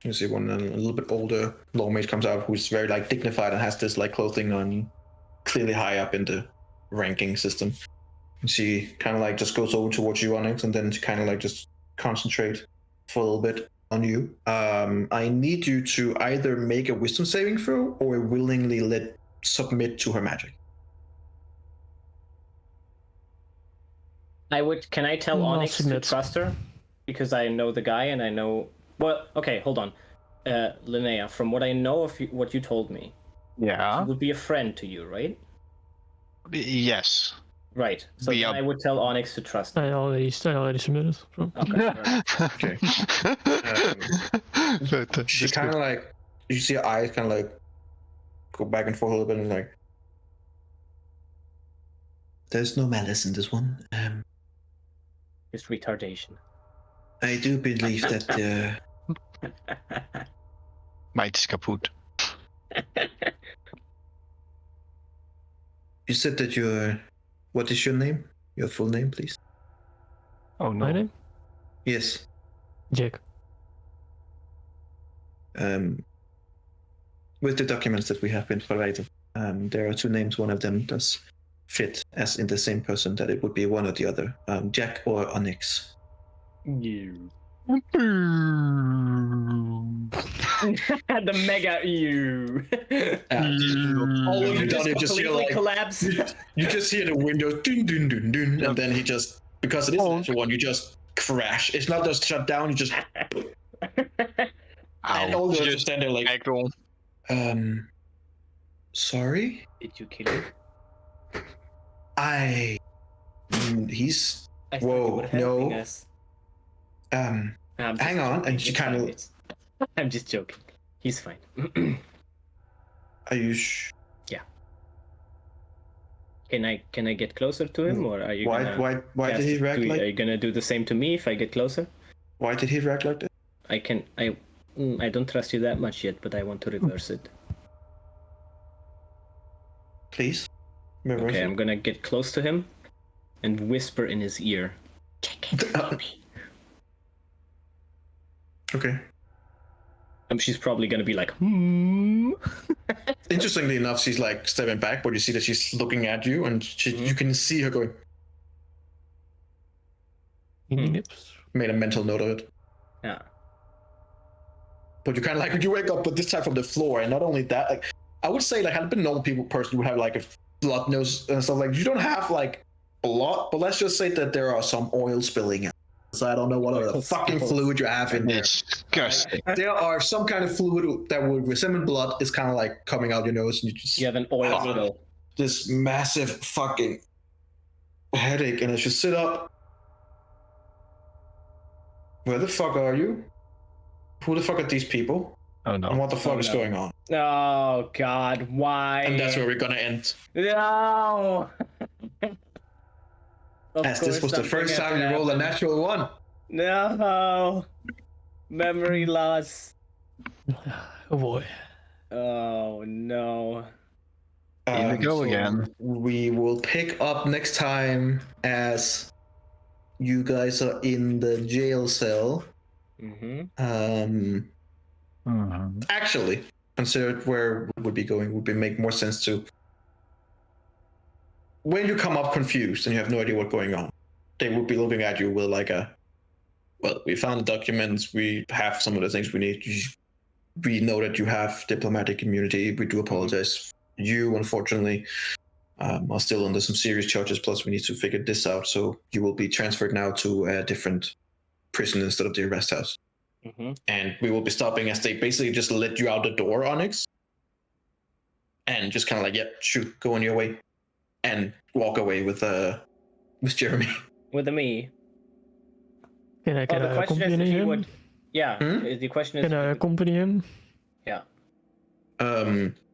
You see one a little bit older low mage comes out, who's very like dignified and has this like clothing on, clearly high up in the ranking system. And she kind of like just goes over towards you, Onyx, and then she kind of like just concentrate for a little bit on you. I need you to either make a wisdom saving throw or willingly submit to her magic. Can I tell I'll Onyx to submit. trust her? Because I know the guy and I know... Well, okay, hold on. Linnea, from what I know of what you told me, Yeah. he would be a friend to you, right? Yes. Right. So We then are- I would tell Onyx to trust him. I already submitted. So. Okay. Right. Okay. She kind of like, you see her eyes kind of like go back and forth a little bit and like, there's no malice in this one. Just retardation. I do believe that Might is kaput. you said that you're. What is your name? Your full name, please. Oh no. My name? Yes. Jack. With the documents that we have been provided, there are two names. One of them does fit as in the same person. That it would be one or the other, Jack or Onyx. You. The mega you. All of You you just done, you just hear completely like collapse. you just hear the window dun dun dun dun, and then he just, because it is the actual one, you just crash. It's not just shut down. You just and all the others just stand there like, Backroll. sorry. Did you kill him? He's I thought you whoa were helping no. us. I'm just hang on, joking. and she It's kind fine. of. It's- I'm just joking. He's fine. Are you? Can I get closer to him, or are you Why gonna? why did he cast- react Are like? you gonna do the same to me if I get closer? Why did he react like that? I don't trust you that much yet, but I want to reverse it. Please. Reverse Okay, it. I'm gonna get close to him and whisper in his ear. Check it for me. Okay. She's probably gonna be like, Interestingly enough, she's like stepping back, but you see that she's looking at you, and you can see her going. Made a mental note of it. Yeah. But you kind of like, you wake up, but this time from the floor, and not only that, like I would say, like had it been normal person would have like a blood nose and stuff. Like you don't have like blood, but let's just say that there are some oil spilling out. So I don't know what other fucking fluid you have in there. Disgusting. There are some kind of fluid that would resemble blood. Is kind of like coming out your nose, and you just You have an oil spill. this massive fucking headache, and as you sit up, where the fuck are you? Who the fuck are these people? Oh no. And what the fuck is no. going on? Oh God, why? And that's where we're gonna end. No. As this was the first time you rolled a natural one. No. Memory loss. Oh boy. Oh no. Here we go again. We will pick up next time as you guys are in the jail cell. Mm-hmm. Actually, considered where we would be going would make more sense to. When you come up confused and you have no idea what's going on, they would be looking at you with like a, well, we found the documents, we have some of the things we need. We know that you have diplomatic immunity. We do apologize. You, unfortunately, are still under some serious charges. Plus, we need to figure this out. So you will be transferred now to a different prison instead of the arrest house. Mm-hmm. And we will be stopping as they basically just let you out the door, Onyx. And just kind of like, yeah, shoot, go on your way. And walk away with Jeremy. With me. Can I The question is accompany if he him? would. Yeah. The question is. Can I accompany him? Yeah.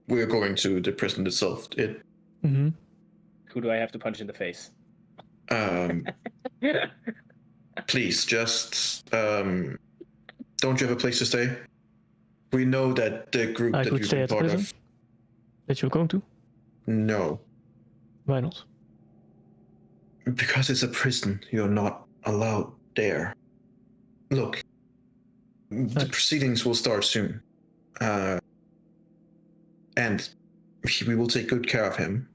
We're going to the prison itself. Mm-hmm. Who do I have to punch in the face? Please, just don't you have a place to stay? We know that the group I that could you've stay been at the part prison. of. That you're going to? No, Why not? because it's a prison. You're not allowed there. Look, the proceedings will start soon, and we will take good care of him.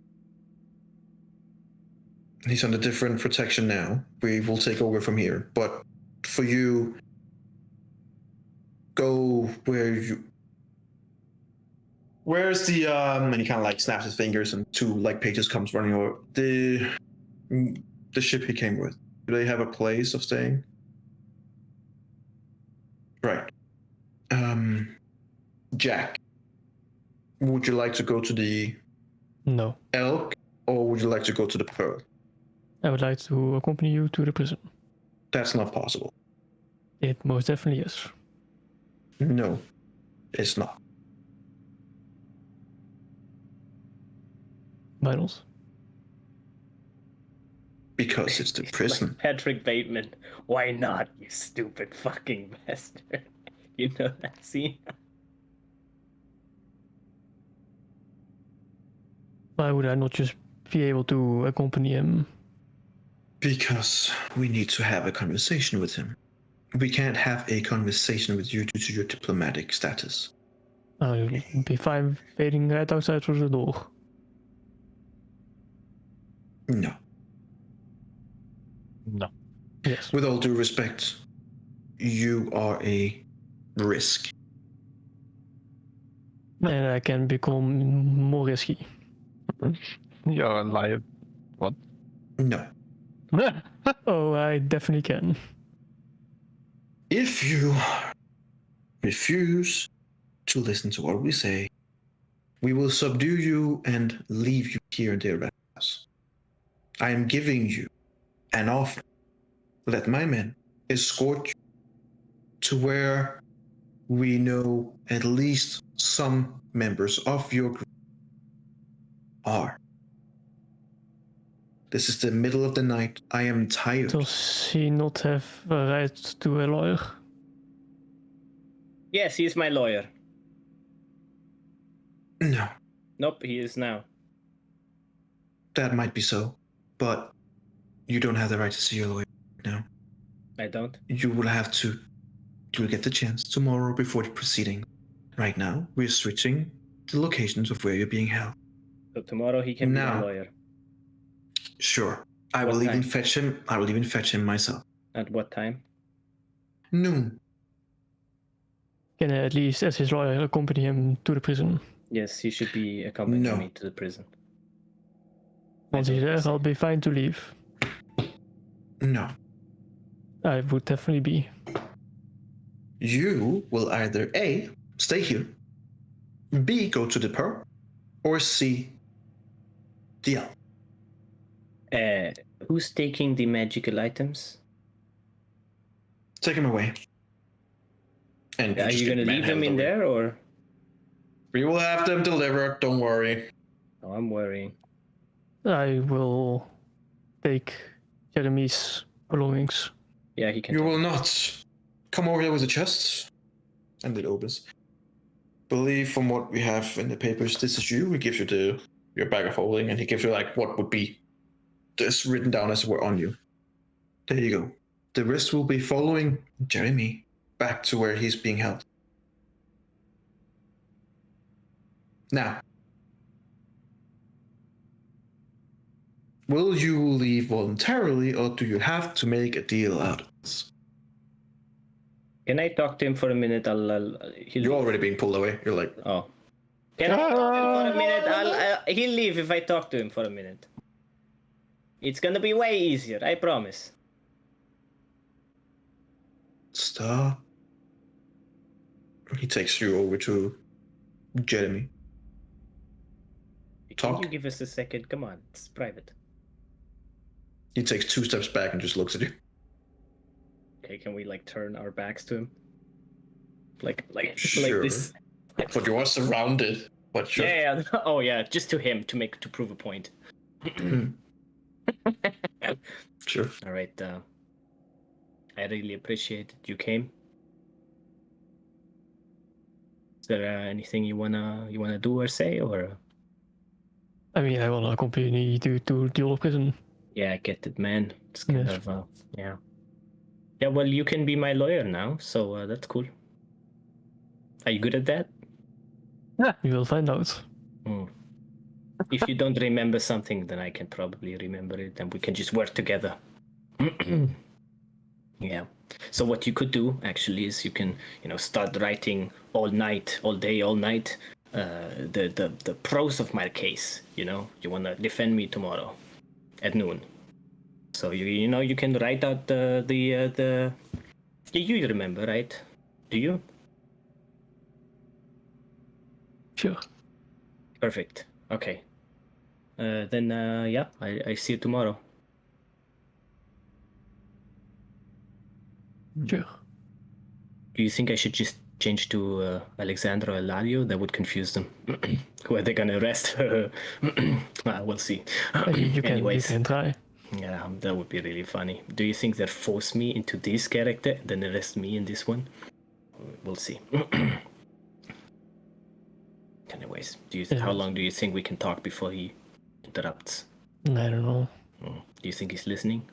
He's under different protection now. We will take over from here. But for you, go where you. Where's the and he kind of like snaps his fingers and two like pages comes running over the ship he came with. Do they have a place of staying? Right. Jack, would you like to go to the No. Elk, or would you like to go to the Pearl? I would like to accompany you to the prison. That's not possible. It most definitely is. No, it's not. Why not? Because it's the prison. Patrick Bateman. Why not, you stupid fucking bastard? You know that scene? Why would I not just be able to accompany him? Because we need to have a conversation with him. We can't have a conversation with you due to your diplomatic status. I'll be fine waiting right outside for the door. No. No. Yes. With all due respect, you are a risk. And I can become more risky. You're a liar. No. Oh, I definitely can. If you refuse to listen to what we say, we will subdue you and leave you here in the arrest house. I am giving you an offer. Let my men escort you to where we know at least some members of your group are. This is the middle of the night. I am tired. Does he not have a right to a lawyer? Yes, he is my lawyer. No, Nope, he is now. that might be so, but you don't have the right to see your lawyer now. I don't. You will get the chance tomorrow before the proceeding. Right now, we're switching the locations of where you're being held. So tomorrow he can be my Now. lawyer. Sure. I What will even time? fetch him. I will even fetch him myself. At what time? Noon. Can I at least, as his lawyer, accompany him to the prison? Yes, he should be accompanying No. me to the prison. Once he's there, I'll be fine to leave. No. I would definitely be. You will either A, stay here, B, go to the Pearl, or C, the Elk. Who's taking the magical items? Take him away. And Are just you get gonna leave them manhandled in away. there, or? We will have them delivered, don't worry. Oh, I'm worrying. I will take Jeremy's belongings. Yeah, he can. You take will it. not come over here with the chest. And it opens. Believe from what we have in the papers, this is you. He gives you your bag of holding, and he gives you like what would be this written down as we're on you. There you go. The rest will be following Jeremy back to where he's being held. Now, will you leave voluntarily, or do you have to make a deal out of this? Can I talk to him for a minute? You're already being pulled away. You're like, Oh. Can I talk to him for a minute? He'll leave if I talk to him for a minute. It's gonna be way easier, I promise. stop. He takes you over to Jeremy. Can Talk. you give us a second? Come on, it's private. He takes 2 steps back and just looks at you. Okay, can we like turn our backs to him? Like Sure. this. But you are surrounded. But sure. Yeah. Oh yeah, just to him to prove a point. Sure. All right. I really appreciate that you came. Is there anything you wanna do or say, or? I mean, I wanna accompany you to the old prison. Yeah, I get it, man. It's kind Yes. of yeah. Yeah, well, you can be my lawyer now, so that's cool. Are you good at that? You will find out. If you don't remember something, then I can probably remember it, and we can just work together. Yeah. So what you could do actually is you can, start writing all night, all day, all night, the pros of my case. You wanna defend me tomorrow at noon. So you know you can write out the you remember, right? Do you? Sure. Perfect. Okay. Then yeah, I see you tomorrow. Sure. Do you think I should just change to Alexandra or Eladio? That would confuse them. Who are they gonna arrest? We'll see. You can try. Yeah, that would be really funny. Do you think they'll force me into this character, then arrest me in this one? We'll see. Anyways, how long do you think we can talk before he interrupts? I don't know. Do you think he's listening?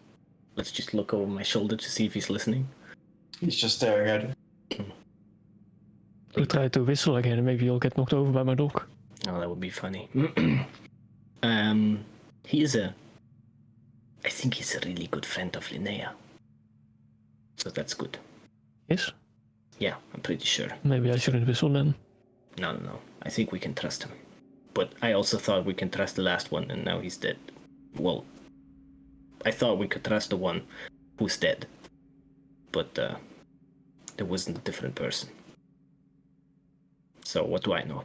Let's just look over my shoulder to see if he's listening. He's just staring at it. You try to whistle again and maybe you'll get knocked over by my dog. Oh, that would be funny. I think he's a really good friend of Linnea. So that's good. Yes? Yeah, I'm pretty sure. Maybe I shouldn't whistle then. No. I think we can trust him. But I also thought we can trust the last one, and now he's dead. Well, I thought we could trust the one who's dead. But there wasn't a different person. So what do I know?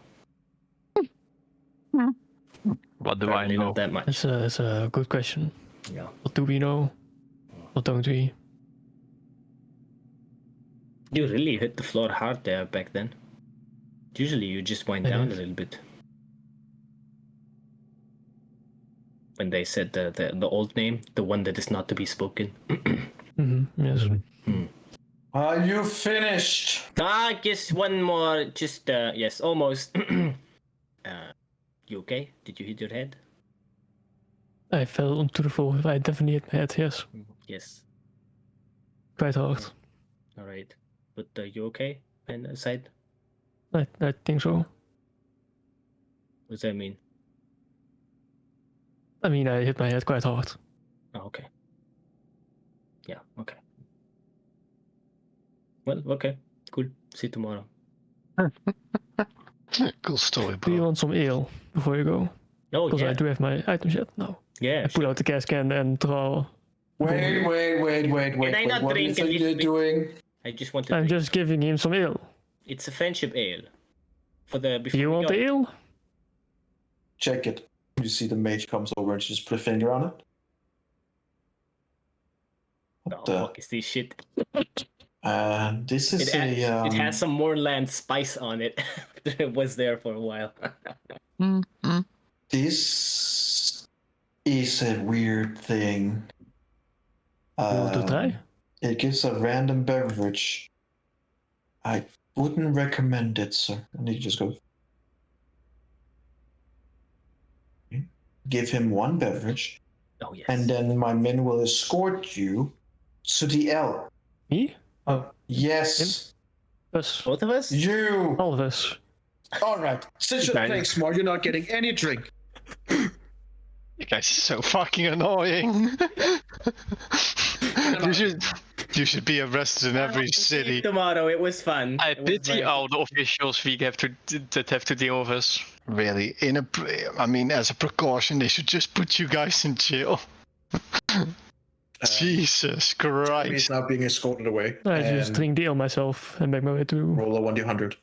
What do Apparently I know? Not that much. That's a good question. Yeah. What do we know? What don't we? You really hit the floor hard there back then. Usually you just wind down a little bit. When they said the old name, the one that is not to be spoken. Yes. Are you finished? Just one more. Just yes, almost. You okay? Did you hit your head? I fell onto the floor. I definitely hit my head, yes. Yes. Quite hard. All right. But you okay? And aside, I think so. what does that mean? I mean, I hit my head quite hard. Oh, okay. Yeah. Okay. Well, okay. Cool. See you tomorrow. Cool story, Do you bro. want some ale before you go? Oh Because yeah. I do have my items yet. No. Yeah. I pull out the gas can and draw. Wait. Can I not What do you drink think a you're little doing? I just want to. I'm drink. just giving him some ale. It's a friendship ale. For the before You we want go. the ale? Check it. You see the mage comes over and just put a finger on it. What the fuck is this shit? This is It has some moorland spice on it. It was there for a while. This is a weird thing. You want to try? It gives a random beverage. I wouldn't recommend it, sir. And you just go. Give him one beverage, Oh yes. and then my men will escort you to the L. Me? Oh, yes. Us. Both of us? You. All of us. All right. Since you're playing smart, you're not getting any drink. You guys are so fucking annoying. you should be arrested in every city. Tomorrow, it was fun. I It was pity very- all the officials we have that have to deal with us. Really, I mean, as a precaution, they should just put you guys in jail. Jesus He's Christ! now being escorted away. I just and drink the ale myself and make my way to. roll a 1d100.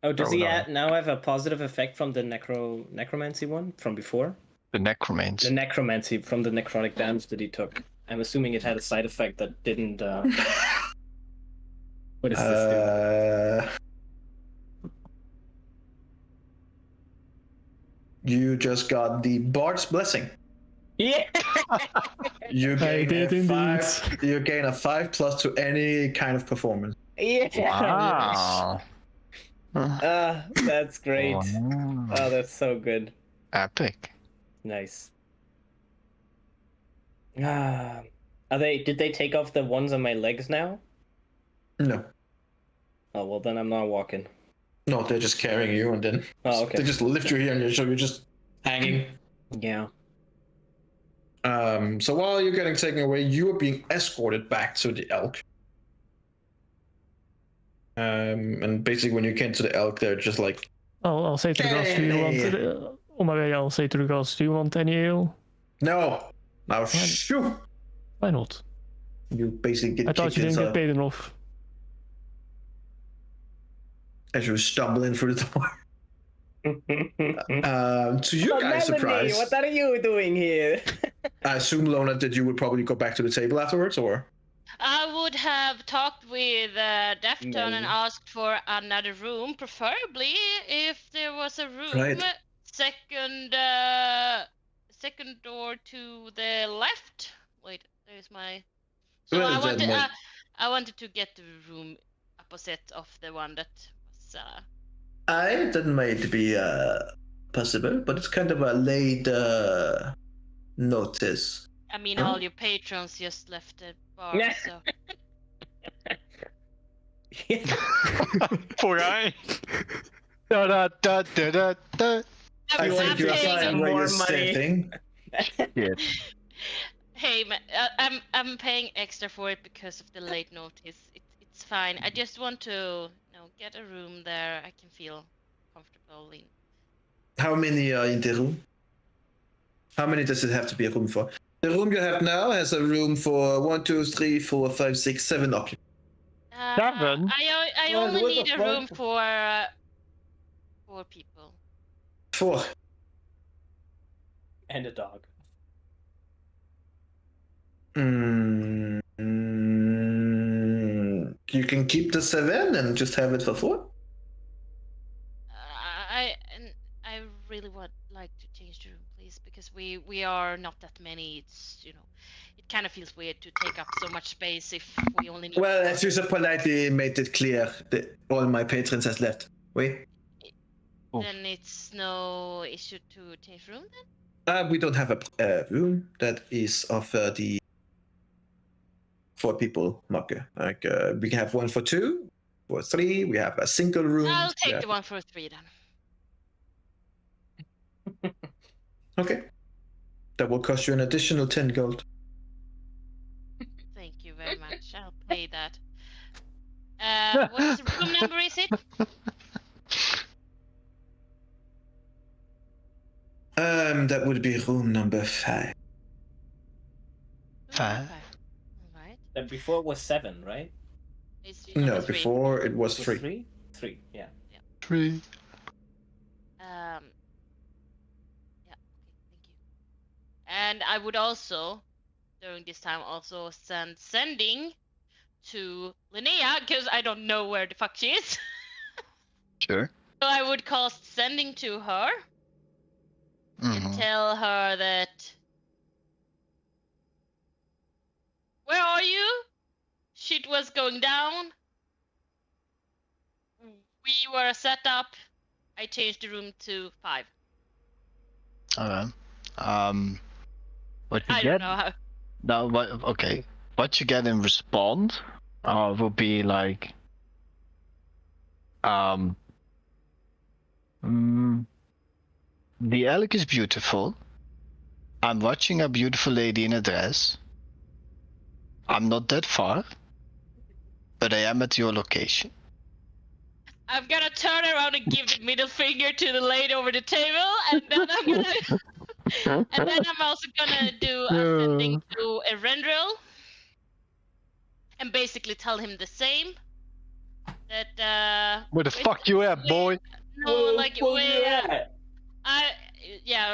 Oh, does Oh, he no. now have a positive effect from the necromancy one from before? The necromancer. The necromancy from the necrotic damage that he took. I'm assuming it had a side effect that didn't. What does this You just got the Bard's Blessing. do? Yeah. You I gain did a indeed. 5. You gain a 5+ to any kind of performance. Yeah. Wow. That's great. Wow. Oh, that's so good. Epic. Nice. Did they take off the ones on my legs now? No, Oh well, then I'm not walking. no, they're just carrying you, and then Oh, okay. they just lift you here, and so you're just hanging. Yeah. So while you're getting taken away, you are being escorted back to the Elk. And basically, when you get to the Elk, they're just like, I'll say to the guards, do you want... on my way, I'll say to the guards, do you want any ale? No. Now Why- shoot. Why not? You basically get I thought kicked you didn't get inside paid enough. as you stumble in through the door. To you guys' surprise, What are you doing here? I assume, Lona, that you would probably go back to the table afterwards, or? I would have talked with Defton and Melly. asked for another room, preferably if there was a room Right. second door to the left. Wait, there's my. So Well, I then wanted wait. I wanted to get the room opposite of the one that was. That might be possible, but it's kind of a late notice. I mean, Huh? all your patrons just left the bar, Yeah. so. Poor guy. Da da da da da da. I I'm think you're paying- fine where more you're money. sitting. Hey, man, I'm paying extra for it because of the late notice. It's fine. I just want to, get a room there I can feel comfortable in. How many are in the room? How many does it have to be a room for? The room you have now has a room for 1, 2, 3, 4, 5, 6, 7 occupants. Seven? I What only the need a fuck? room for 4 people. 4. And a dog. You can keep the 7 and just have it for 4. I really would like to change the room, please, because we are not that many. It's it kind of feels weird to take up so much space if we only need. Well, as you so politely made it clear, that all my patrons has left. Wait. Then it's no issue to change room then? We don't have a room that is of the 4 people marker. Like we can have one for 2, for 3. We have a single room. I'll take Yeah. the one for 3 then. Okay. That will cost you an additional 10 gold. Thank you very much. I'll pay that. What room number is it? That would be room number 5. Five. All right. That before was 7, right? It's No, number 3. before it was Was 3. 3? 3, yeah. 3. Yeah. Okay. Thank you. And I would also, during this time, also sending to Linnea because I don't know where the fuck she is. Sure. So I would cast sending to her and Mhm. tell her that. Where are you? Shit was going down. We were set up. I changed the room to 5. Okay. What you I get? don't know how. No, what? Okay. What you get in response will be like, the Alec is beautiful. I'm watching a beautiful lady in a dress. I'm not that far, but I am at your location. I'm gonna turn around and give the middle finger to the lady over the table, and then I'm gonna. And then I'm also gonna do a sending to Erendril and basically tell him the same. That Where the fuck you at, boy? no, like Where you at?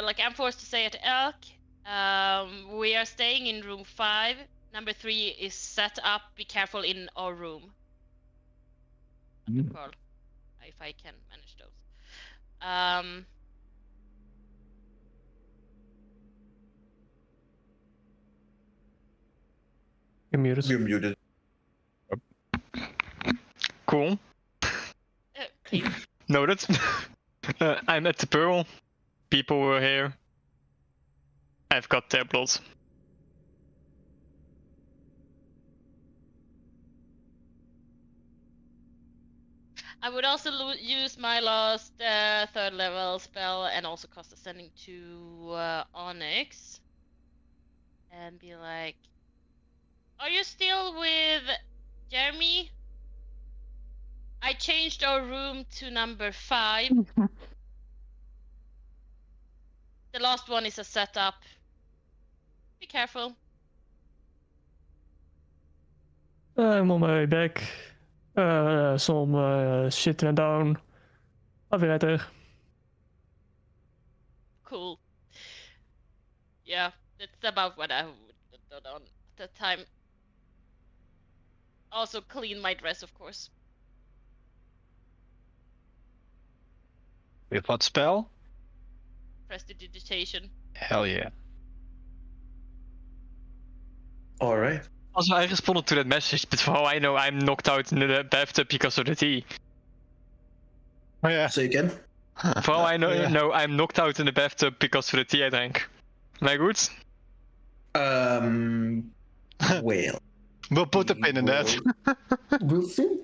like I'm forced to say it, Elk. We are staying in room 5. Number 3 is set up. Be careful in our room. Well, if I can manage those. You're muted. You're muted. Cool. Clear. Noted. I'm at the Pearl. People were here. I've got tablets. I would also use my last 3rd level spell and also cast a sending to Onyx. And be like, are you still with Jeremy? I changed our room to number 5. The last one is a setup. Be careful. I'm on my way back. Some shit went down. I'll be right there. Cool. Yeah, that's about what I would have done at that time. Also clean my dress, of course. With what spell? Prestidigitation. Hell yeah. All right. Also, I responded to that message, but for all I know, I'm knocked out in the bathtub because of the tea. Oh yeah. Say again. For all I know, Yeah. no, I'm knocked out in the bathtub because of the tea I drank. Am I good? Well, We'll put a pin in that. we'll see.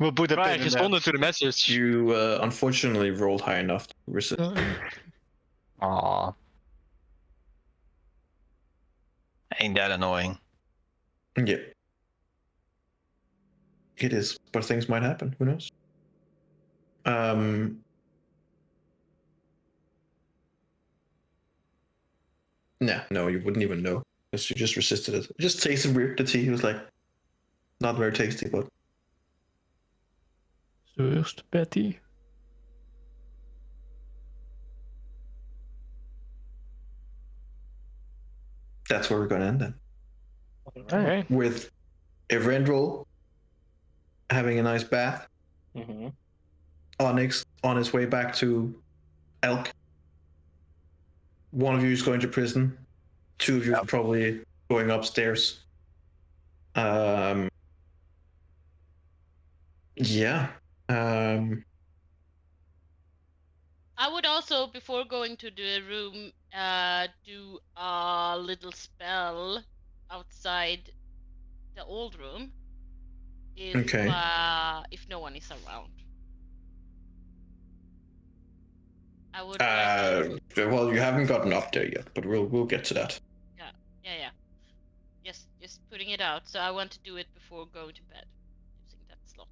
We'll put a Right, I pin in responded that. to the message. You unfortunately rolled high enough to resist. Aww. Ain't that annoying? Yeah. It is, but things might happen. Who knows? Nah, no, you wouldn't even know because you just resisted it. It just tasted weird. The tea was like not very tasty, but First, Betty. that's where we're gonna end then. Alright. With Eberron having a nice bath, Mm-hmm. Onyx on his way back to Elk. One of you is going to prison. Two of you are probably going upstairs. Yeah. I would also, before going to the room, do a little spell outside the old room. If no one is around. I would like well, you haven't gotten up there yet, but we'll get to that. yeah. Just putting it out. So I want to do it before going to bed, using that slot.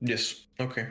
Yes. Okay.